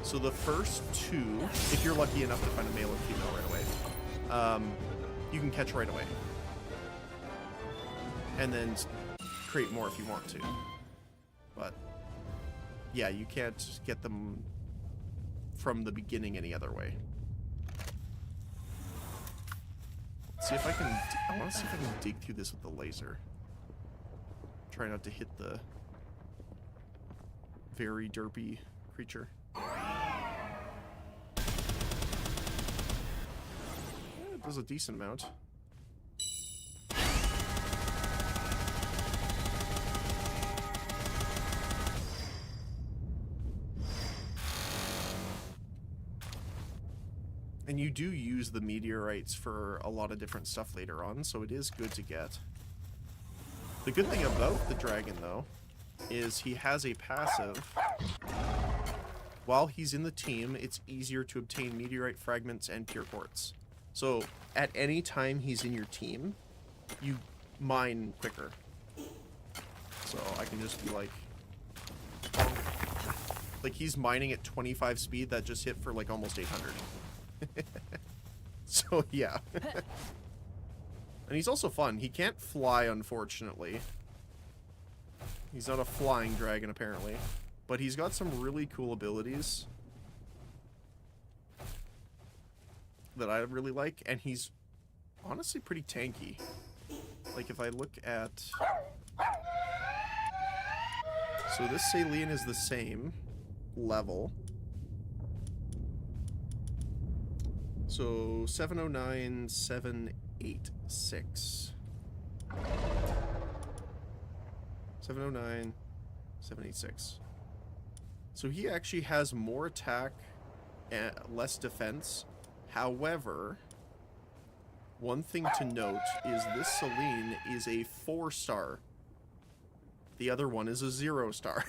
[SPEAKER 1] So the first two, if you're lucky enough to find a male and female right away, you can catch right away. And then create more if you want to. But yeah, you can't get them from the beginning any other way. Let's see if I can... I want to see if I can dig through this with the laser. Try not to hit the very derpy creature. Yeah, it does a decent amount. And you do use the meteorites for a lot of different stuff later on, so it is good to get. The good thing about the dragon, though, is he has a passive. While he's in the team, it's easier to obtain meteorite fragments and pure quartz. So, at any time he's in your team, you mine quicker. So, I can just be like... Like, he's mining at 25 speed, that just hit for, like, almost 800. So yeah. And he's also fun. He can't fly, unfortunately. He's not a flying dragon, apparently. But he's got some really cool abilities that I really like, and he's honestly pretty tanky. Like, if I look at... So this Selene is the same level. So 709, 786. 709, 786. So he actually has more attack and less defense. However, one thing to note is this Selene is a 4-star. The other one is a 0-star.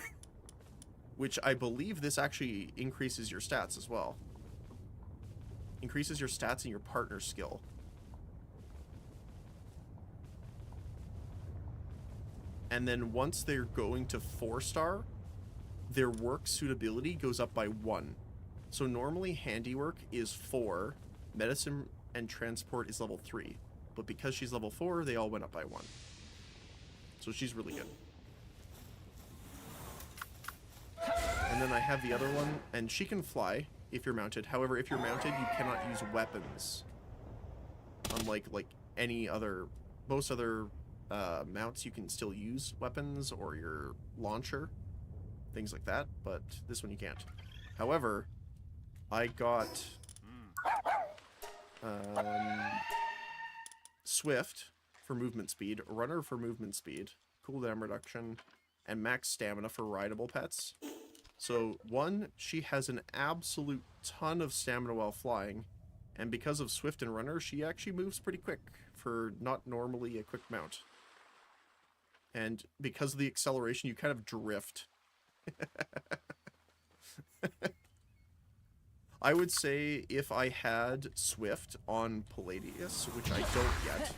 [SPEAKER 1] Which I believe this actually increases your stats as well. Increases your stats and your partner skill. And then once they're going to 4-star, their work suitability goes up by 1. So normally handiwork is 4, medicine and transport is level 3. But because she's level 4, they all went up by 1. So she's really good. And then I have the other one, and she can fly if you're mounted. However, if you're mounted, you cannot use weapons. Unlike any other, most other mounts, you can still use weapons or your launcher, things like that. But this one you can't. However, I got Swift for movement speed, Runner for movement speed, cooldown reduction, and max stamina for rideable pets. So, one, she has an absolute ton of stamina while flying, and because of Swift and Runner, she actually moves pretty quick for not normally a quick mount. And because of the acceleration, you kind of drift. I would say if I had Swift on Palladius, which I don't yet,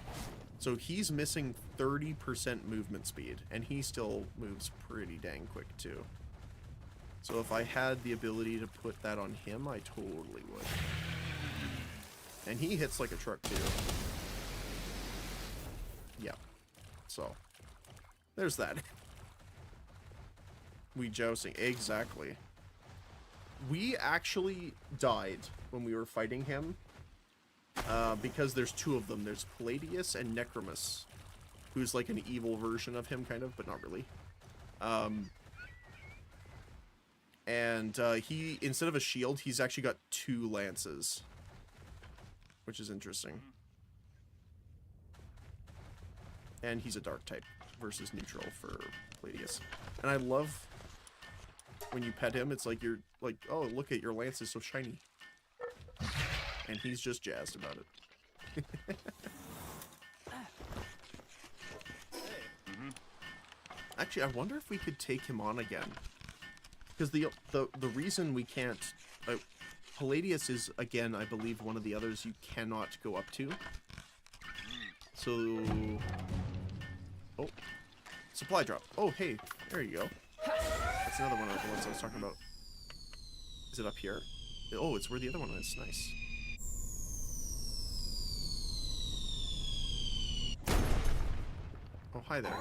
[SPEAKER 1] so he's missing 30% movement speed, and he still moves pretty dang quick too. So if I had the ability to put that on him, I totally would. And he hits like a truck too. Yeah. So, there's that. We jousting. Exactly. We actually died when we were fighting him. Because there's two of them. There's Palladius and Necromus. Who's like an evil version of him, kind of, but not really. And he, instead of a shield, he's actually got 2 lances. Which is interesting. And he's a dark type versus neutral for Palladius. And I love when you pet him, it's like you're like, oh, look at your lance is so shiny. And he's just jazzed about it. Actually, I wonder if we could take him on again. Because the reason we can't... Palladius is, again, I believe, one of the others you cannot go up to. So... Oh. Supply drop. Oh, hey. There you go. That's another one of the ones I was talking about. Is it up here? Oh, it's where the other one is. Nice. Oh, hi there.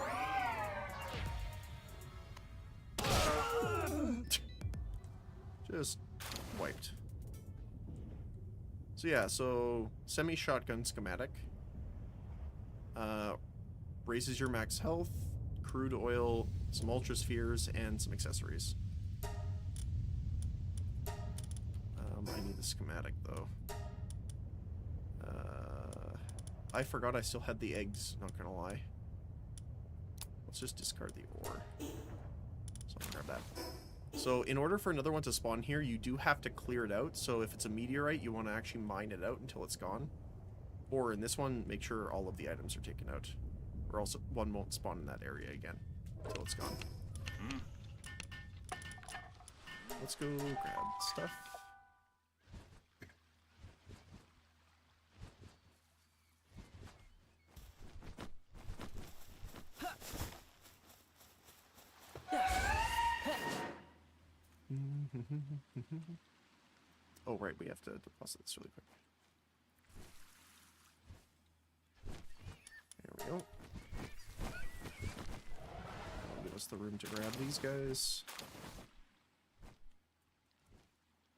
[SPEAKER 1] Just wiped. So yeah, so semi-shotgun schematic. Raises your max health, crude oil, some ultra spheres, and some accessories. I need the schematic though. I forgot I still had the eggs, not gonna lie. Let's just discard the ore. So I'll grab that. So in order for another one to spawn here, you do have to clear it out. So if it's a meteorite, you want to actually mine it out until it's gone. Or in this one, make sure all of the items are taken out. Or else one won't spawn in that area again until it's gone. Let's go grab stuff. Oh, right, we have to deposit this really quick. There we go. That'll give us the room to grab these guys.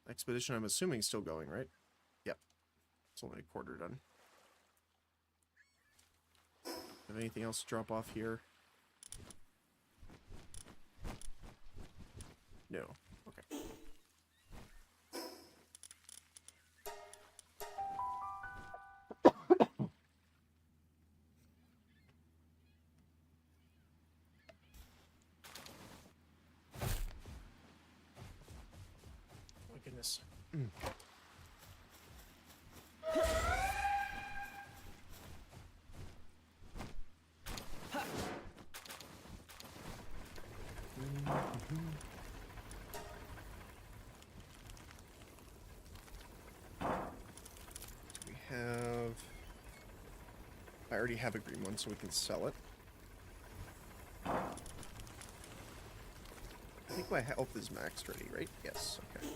[SPEAKER 1] Expedition, I'm assuming, still going, right? Yep. It's only a quarter done. Have anything else to drop off here? No. Okay. Oh my goodness. We have... I already have a green one, so we can sell it. I think my health is maxed already, right? Yes, okay.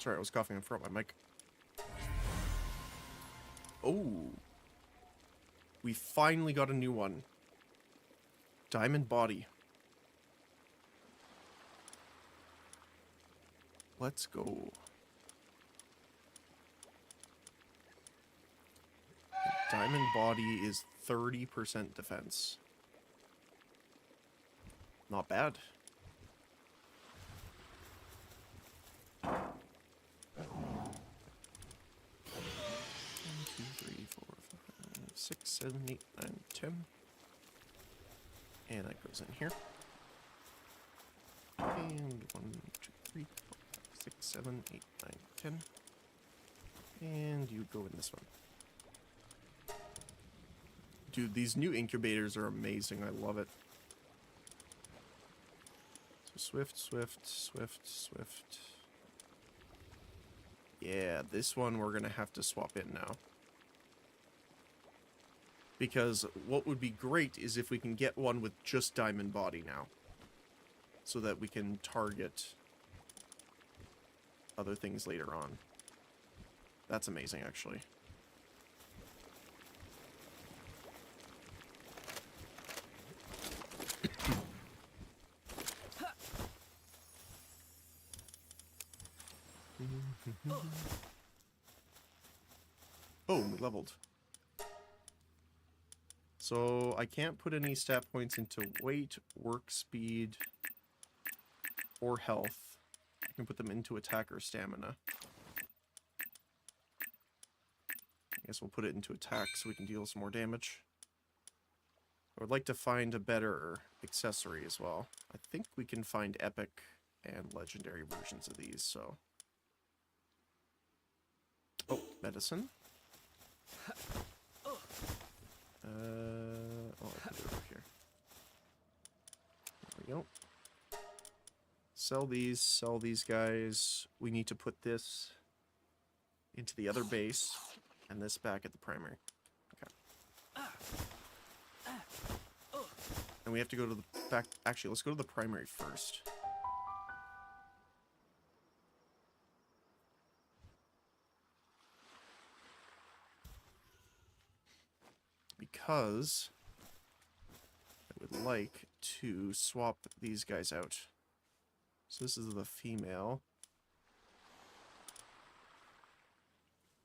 [SPEAKER 1] Sorry, I was coughing in front of my mic. Oh. We finally got a new one. Diamond body. Let's go. Diamond body is 30% defense. Not bad. One, 2, 3, 4, 5, 6, 7, 8, 9, 10. And that goes in here. And 1, 2, 3, 4, 5, 6, 7, 8, 9, 10. And you go in this one. Dude, these new incubators are amazing. I love it. So swift, swift, swift, swift. Yeah, this one we're going to have to swap in now. Because what would be great is if we can get one with just diamond body now. So that we can target other things later on. That's amazing, actually. Oh, we leveled. So I can't put any stat points into weight, work speed, or health. I can put them into attack or stamina. I guess we'll put it into attack so we can deal some more damage. I would like to find a better accessory as well. I think we can find epic and legendary versions of these, so... Oh, medicine. Oh, I put it over here. There we go. Sell these guys. We need to put this into the other base, and this back at the primary. Okay. And we have to go to the back. Actually, let's go to the primary first. Because I would like to swap these guys out. So this is the female.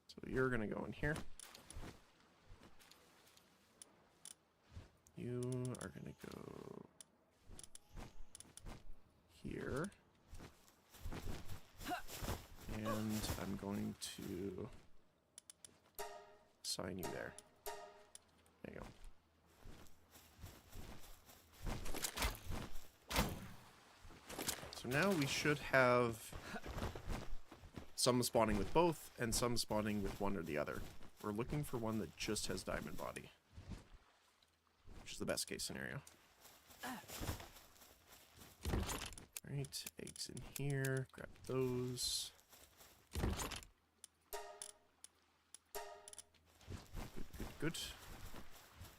[SPEAKER 1] So you're gonna go in here. You are gonna go here. And I'm going to assign you there. There you go. So now we should have some spawning with both and some spawning with one or the other. We're looking for one that just has diamond body, which is the best case scenario. Alright, eggs in here. Grab those. Good, good, good.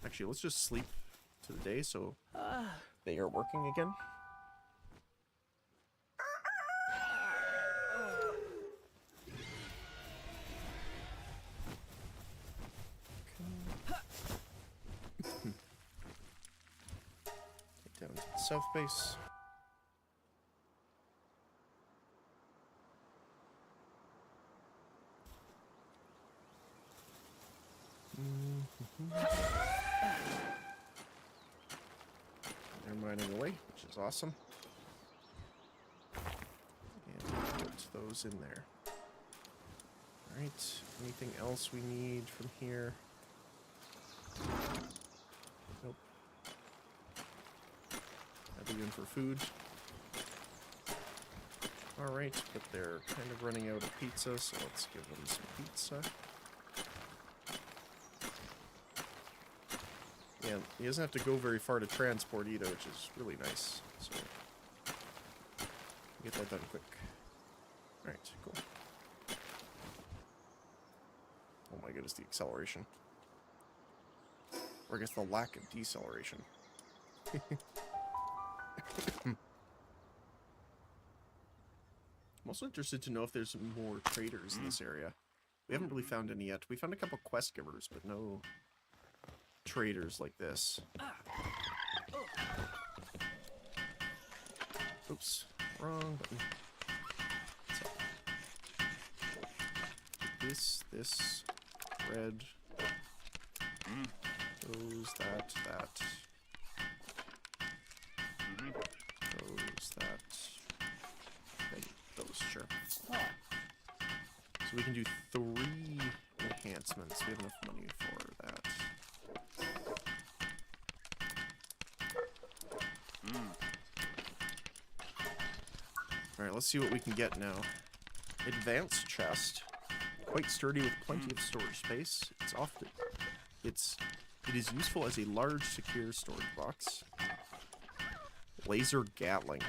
[SPEAKER 1] Actually, let's just sleep to the day so they are working again. Get down to the south base. They're mining away, which is awesome. And put those in there. Alright, anything else we need from here? Nope. Have you in for food? Alright, but they're kind of running out of pizza, so let's give them some pizza. Yeah, he doesn't have to go very far to transport either, which is really nice. So, get that done quick. Alright, cool. Oh my goodness, the acceleration. Or I guess the lack of deceleration. I'm also interested to know if there's more traders in this area. We haven't really found any yet. We found a couple quest givers, but no traders like this. Oops, wrong button. This, red, those, that, those, that, and those, sure.
[SPEAKER 3] Oh.
[SPEAKER 1] So we can do 3 enhancements. We have enough money for that. Alright, let's see what we can get now. Advanced chest. Quite sturdy with plenty of storage space. It is useful as a large, secure storage box. Laser Gatling.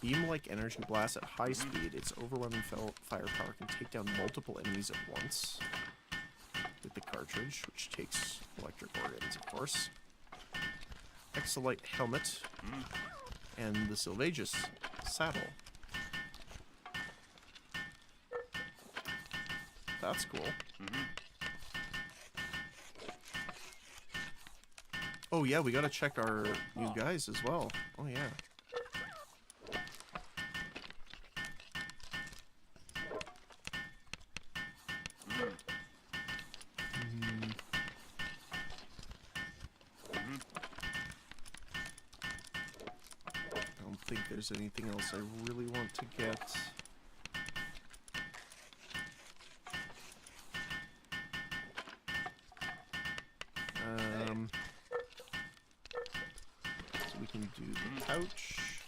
[SPEAKER 1] Beam-like energy blast at high speed. Its overwhelming firepower can take down multiple enemies at once. With the cartridge, which takes electric organs, of course. Exolite helmet. And the Sylvagus saddle. That's cool. Oh yeah, we gotta check our new guys as well. Oh yeah. I don't think there's anything else I really want to get. So we can do the pouch,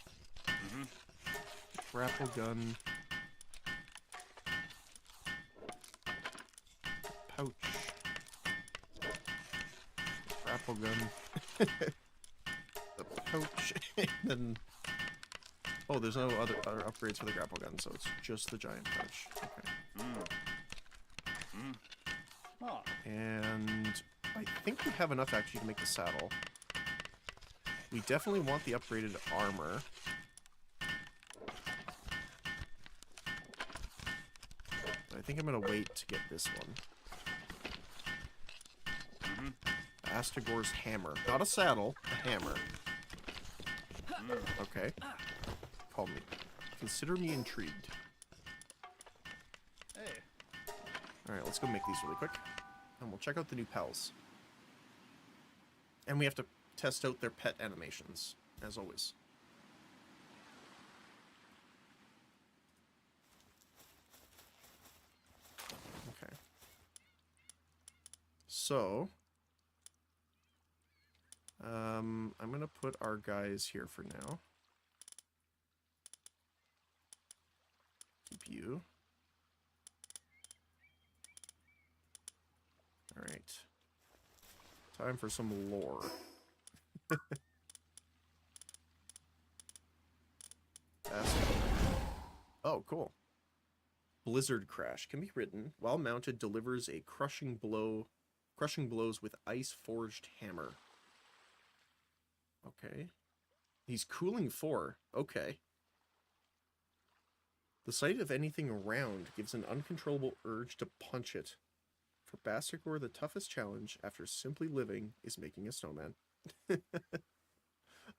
[SPEAKER 1] grapple gun, pouch, grapple gun, the pouch, and then oh, there's no other upgrades for the grapple gun, so it's just the giant pouch. Okay.
[SPEAKER 3] Oh.
[SPEAKER 1] And I think we have enough actually to make the saddle. We definitely want the upgraded armor. But I think I'm gonna wait to get this one. Astigor's hammer. Not a saddle, a hammer. Okay. Call me. Consider me intrigued.
[SPEAKER 3] Hey.
[SPEAKER 1] Alright, let's go make these really quick. And we'll check out the new pals. And we have to test out their pet animations, as always. Okay. So, I'm gonna put our guys here for now. Keep you. Alright. Time for some lore. Oh, cool. Blizzard Crash can be ridden. While mounted, delivers a crushing blows with ice-forged hammer. Okay. He's cooling 4. Okay. The sight of anything around gives an uncontrollable urge to punch it. For Bastigor, the toughest challenge after simply living is making a snowman.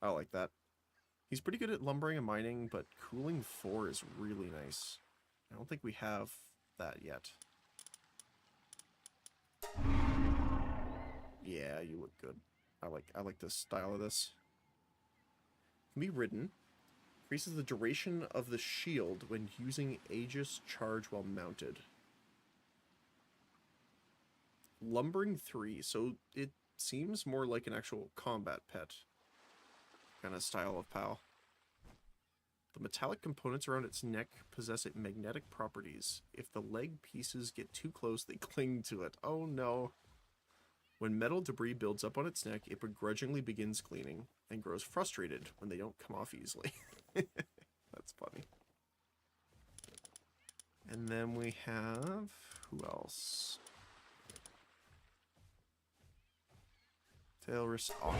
[SPEAKER 1] I like that. He's pretty good at lumbering and mining, but cooling 4 is really nice. I don't think we have that yet. Yeah, you look good. I like the style of this. Can be ridden. Increases the duration of the shield when using Aegis charge while mounted. Lumbering 3, so it seems more like an actual combat pet kind of style of POW. The metallic components around its neck possess magnetic properties. If the leg pieces get too close, they cling to it. Oh no. When metal debris builds up on its neck, it begrudgingly begins cleaning and grows frustrated when they don't come off easily. That's funny. And then we have... who else? Tailris Aqua.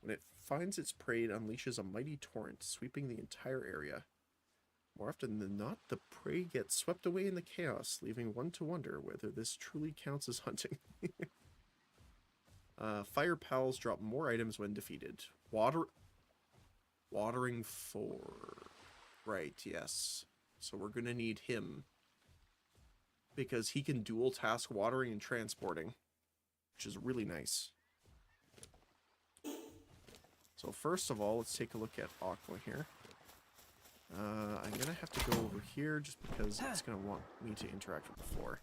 [SPEAKER 1] When it finds its prey, it unleashes a mighty torrent, sweeping the entire area. More often than not, the prey gets swept away in the chaos, leaving one to wonder whether this truly counts as hunting. Fire pals drop more items when defeated. Watering 4. Right, yes. So we're gonna need him. Because he can dual task watering and transporting. Which is really nice. So first of all, let's take a look at Aqua here. I'm gonna have to go over here just because it's gonna want me to interact with the floor.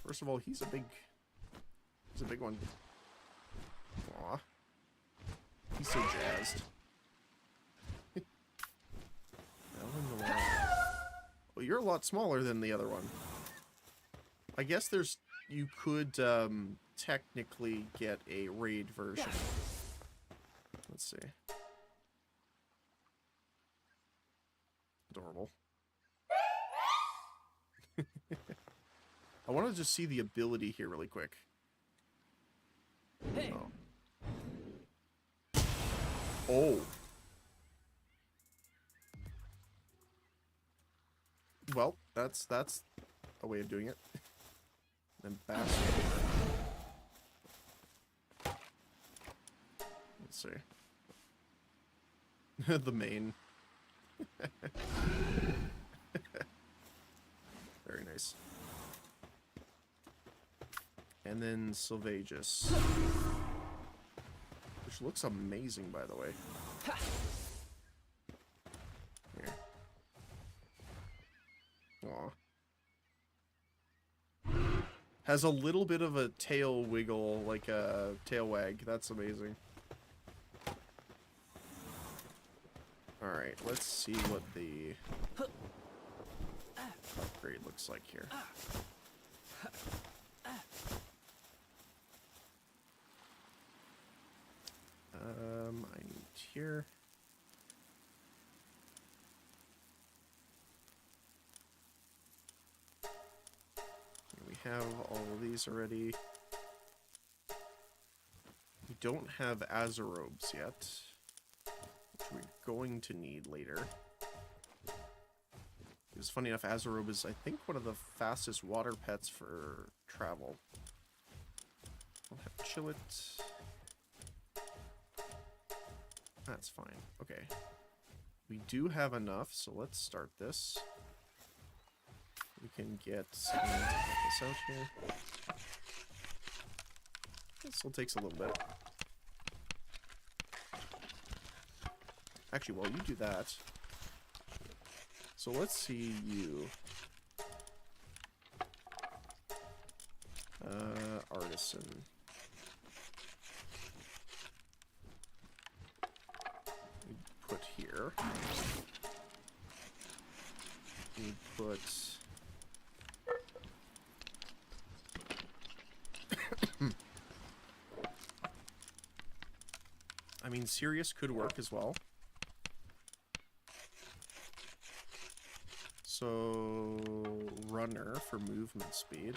[SPEAKER 1] First of all, he's a big one. Aw. He's so jazzed. Well, you're a lot smaller than the other one. I guess you could technically get a raid version. Let's see. Adorable. I want to just see the ability here really quick.
[SPEAKER 3] Hey.
[SPEAKER 1] Oh. Oh. Well, that's a way of doing it. Then back. Let's see. The main. Very nice. And then Sylvagus. Which looks amazing, by the way. Here. Aw. Has a little bit of a tail wiggle, like a tail wag. That's amazing. Alright, let's see what the upgrade looks like here. I need here. We have all of these already. We don't have Azerobes yet, which we're going to need later. It's funny enough, Azerobe is, I think, one of the fastest water pets for travel. We'll have Chillet. That's fine. Okay. We do have enough, so let's start this. We can get someone to help us out here. This still takes a little bit. Actually, while you do that, so let's see you. Artisan. We put here. We put. I mean, Sirius could work as well. So, runner for movement speed.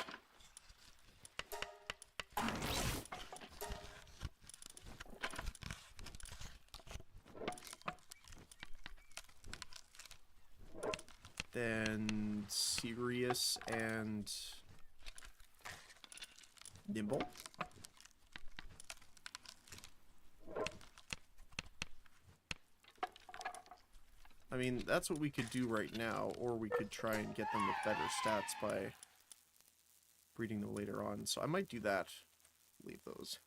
[SPEAKER 1] Then Sirius and Nimble. I mean, that's what we could do right now, or we could try and get them with better stats by breeding them later on. So I might do that. Leave those.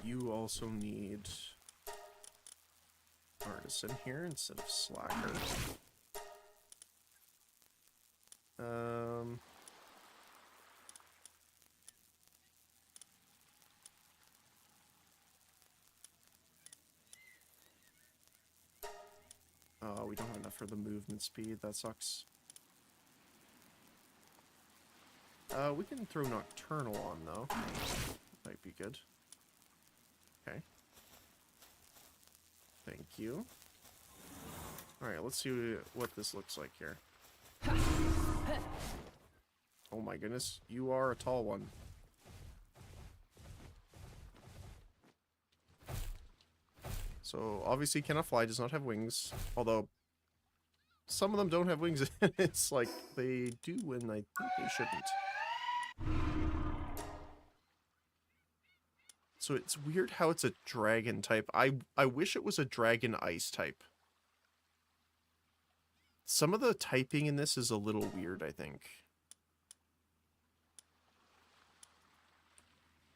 [SPEAKER 1] You also need Artisan here instead of Slacker. Oh, we don't have enough for the movement speed. That sucks. We can throw Nocturnal on, though. Might be good. Okay. Thank you. Alright, let's see what this looks like here. Oh my goodness, you are a tall one. So obviously cannot fly, does not have wings. Although some of them don't have wings. It's like they do when I think they shouldn't. So it's weird how it's a dragon type. I wish it was a dragon ice type. Some of the typing in this is a little weird, I think.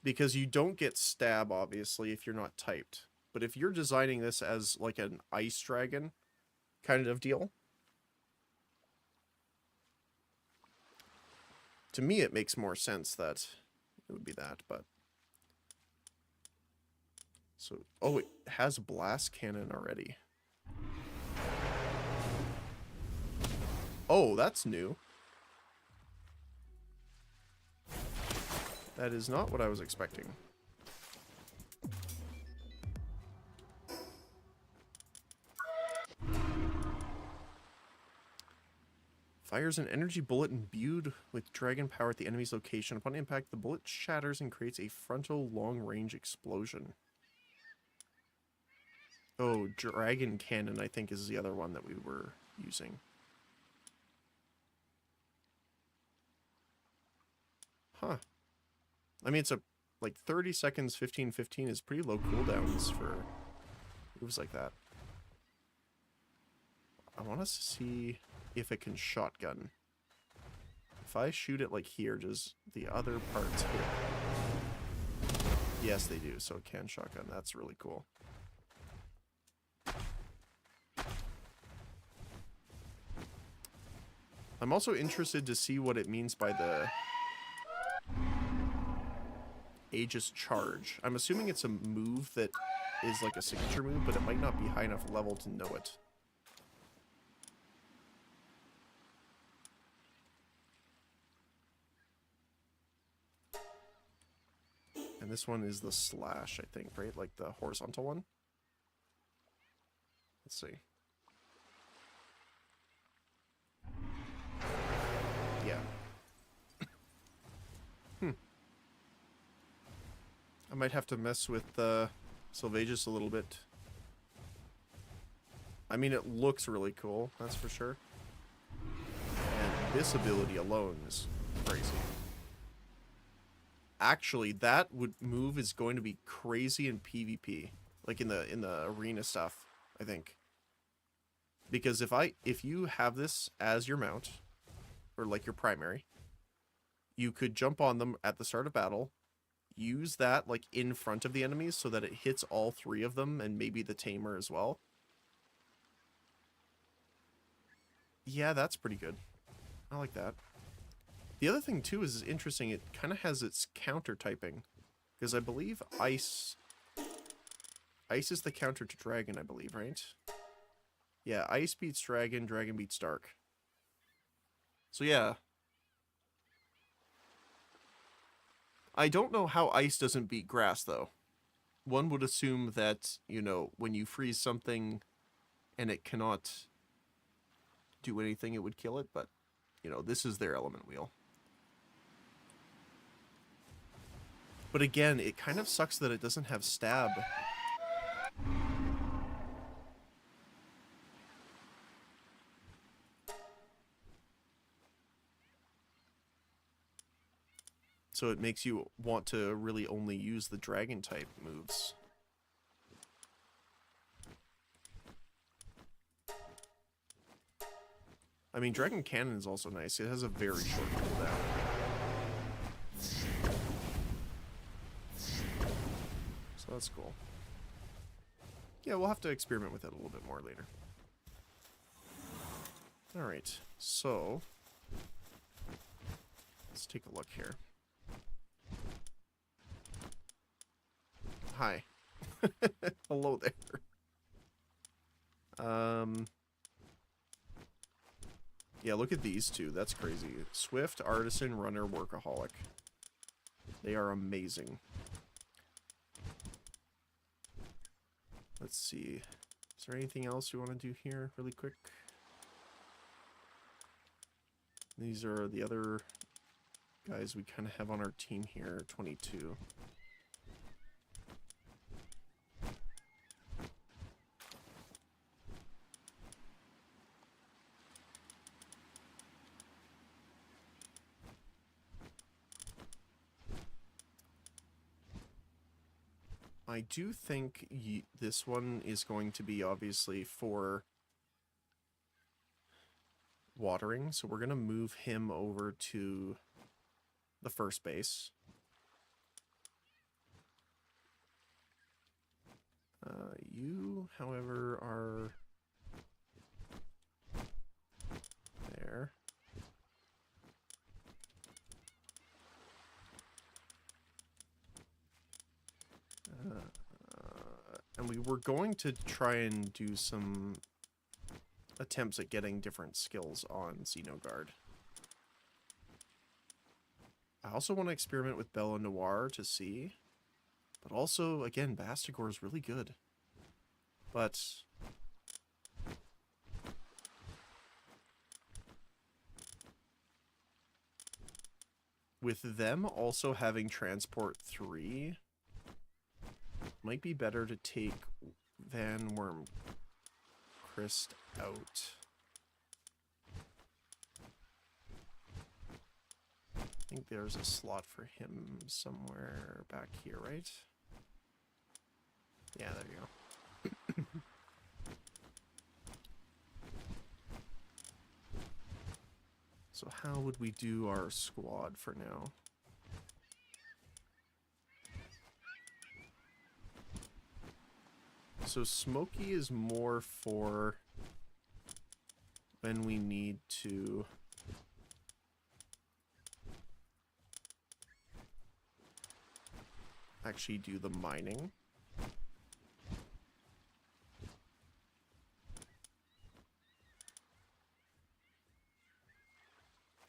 [SPEAKER 1] Because you don't get stab, obviously, if you're not typed. But if you're designing this as like an ice dragon kind of deal, to me it makes more sense that it would be that, but... So, oh, it has blast cannon already. Oh, that's new. That is not what I was expecting. Fires an energy bullet imbued with dragon power at the enemy's location. Upon impact, the bullet shatters and creates a frontal long-range explosion. Oh, dragon cannon, I think, is the other one that we were using. Huh. I mean, it's a, like, 30 seconds, 15-15 is pretty low cooldowns for moves like that. I want us to see if it can shotgun. If I shoot it, like, here, does the other parts hit? Yes, they do, so it can shotgun. That's really cool. I'm also interested to see what it means by the Aegis Charge. I'm assuming it's a move that is like a signature move, but it might not be high enough level to know it. And this one is the slash, I think, right? Like the horizontal one? Let's see. Yeah. I might have to mess with Sylvagus a little bit. I mean, it looks really cool, that's for sure. And this ability alone is crazy. Actually, that move is going to be crazy in PvP, like in the arena stuff, I think. Because if you have this as your mount, or like your primary, you could jump on them at the start of battle, use that like in front of the enemies so that it hits all three of them and maybe the tamer as well. Yeah, that's pretty good. I like that. The other thing too is interesting, it kind of has its counter typing, because I believe ice is the counter to dragon, I believe, right? Yeah, ice beats dragon, dragon beats dark. So yeah, I don't know how ice doesn't beat grass, though. One would assume that, you know, when you freeze something and it cannot do anything, it would kill it, but, you know, this is their element wheel. But again, it kind of sucks that it doesn't have stab. So it makes you want to really only use the dragon type moves. I mean, dragon cannon is also nice. It has a very short cooldown. So that's cool. Yeah, we'll have to experiment with it a little bit more later. Alright, so let's take a look here. Hi. Hello there. Yeah, look at these two. That's crazy. Swift, Artisan, Runner, Workaholic. They are amazing. Let's see. Is there anything else you want to do here really quick? These are the other guys we kind of have on our team here, 22. I do think this one is going to be obviously for watering, so we're going to move him over to the first base. You, however, are there. And we were going to try and do some attempts at getting different skills on Xenogard. I also want to experiment with Bella Noir to see. But also, again, Bastigor is really good. But with them also having Transport 3, might be better to take Van Worm Christ out. I think there's a slot for him somewhere back here, right? Yeah, there you go. So how would we do our squad for now? So Smokey is more for when we need to actually do the mining.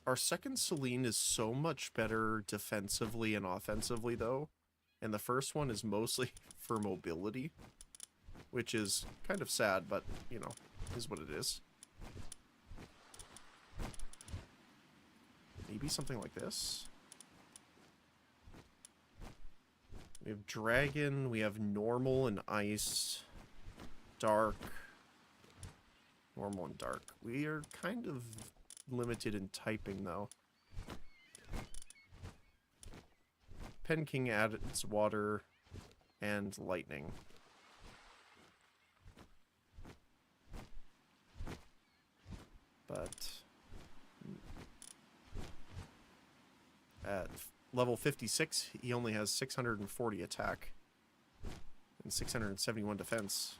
[SPEAKER 1] Our second Celine is so much better defensively and offensively, though. And the first one is mostly for mobility, which is kind of sad, but, you know, is what it is. Maybe something like this. We have Dragon, we have Normal and Ice, Dark, Normal and Dark. We are kind of limited in typing, though. Pen King adds Water and Lightning. But at level 56, he only has 640 attack and 671 defense.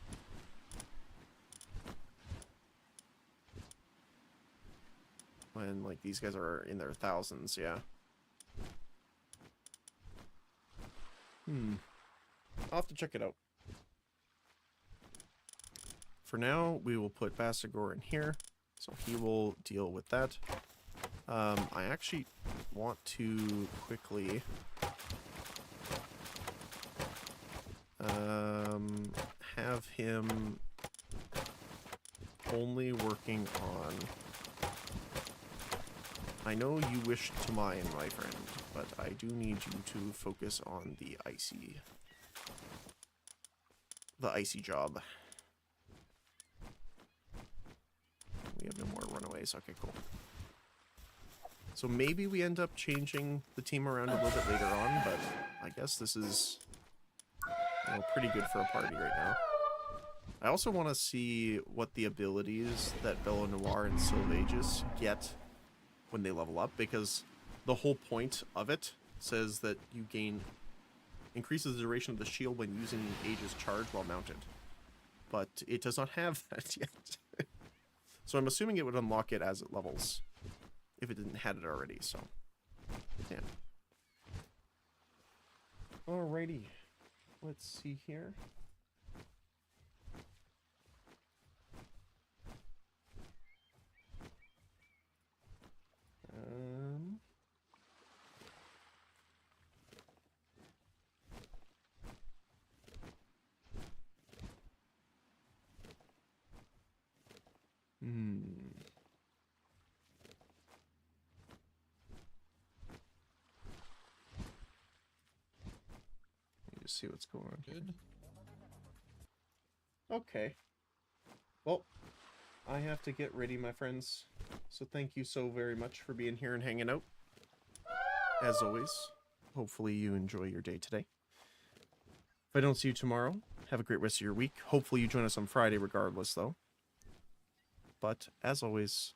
[SPEAKER 1] When, like, these guys are in their thousands, yeah. I'll have to check it out. For now, we will put Bastigor in here, so he will deal with that. I actually want to quickly have him only working on... I know you wish to mine, my friend, but I do need you to focus on the icy job. We have no more runaways. Okay, cool. So maybe we end up changing the team around a little bit later on, but I guess this is, you know, pretty good for a party right now. I also want to see what the abilities that Bella Noir and Sylvages get when they level up, because the whole point of it says that you increases the duration of the shield when using Aegis charge while mounted. But it does not have that yet. So I'm assuming it would unlock it as it levels, if it didn't have it already, so yeah. Alrighty, let's see here. Let me just see what's going on.
[SPEAKER 3] Good.
[SPEAKER 1] Okay. Well, I have to get ready, my friends. So thank you so very much for being here and hanging out. As always, hopefully you enjoy your day today. If I don't see you tomorrow, have a great rest of your week. Hopefully you join us on Friday regardless, though. But, as always,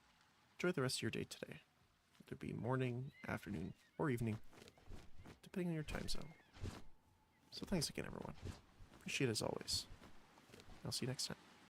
[SPEAKER 1] enjoy the rest of your day today. Whether it be morning, afternoon, or evening, depending on your time zone. So thanks again, everyone. Appreciate it as always. I'll see you next time.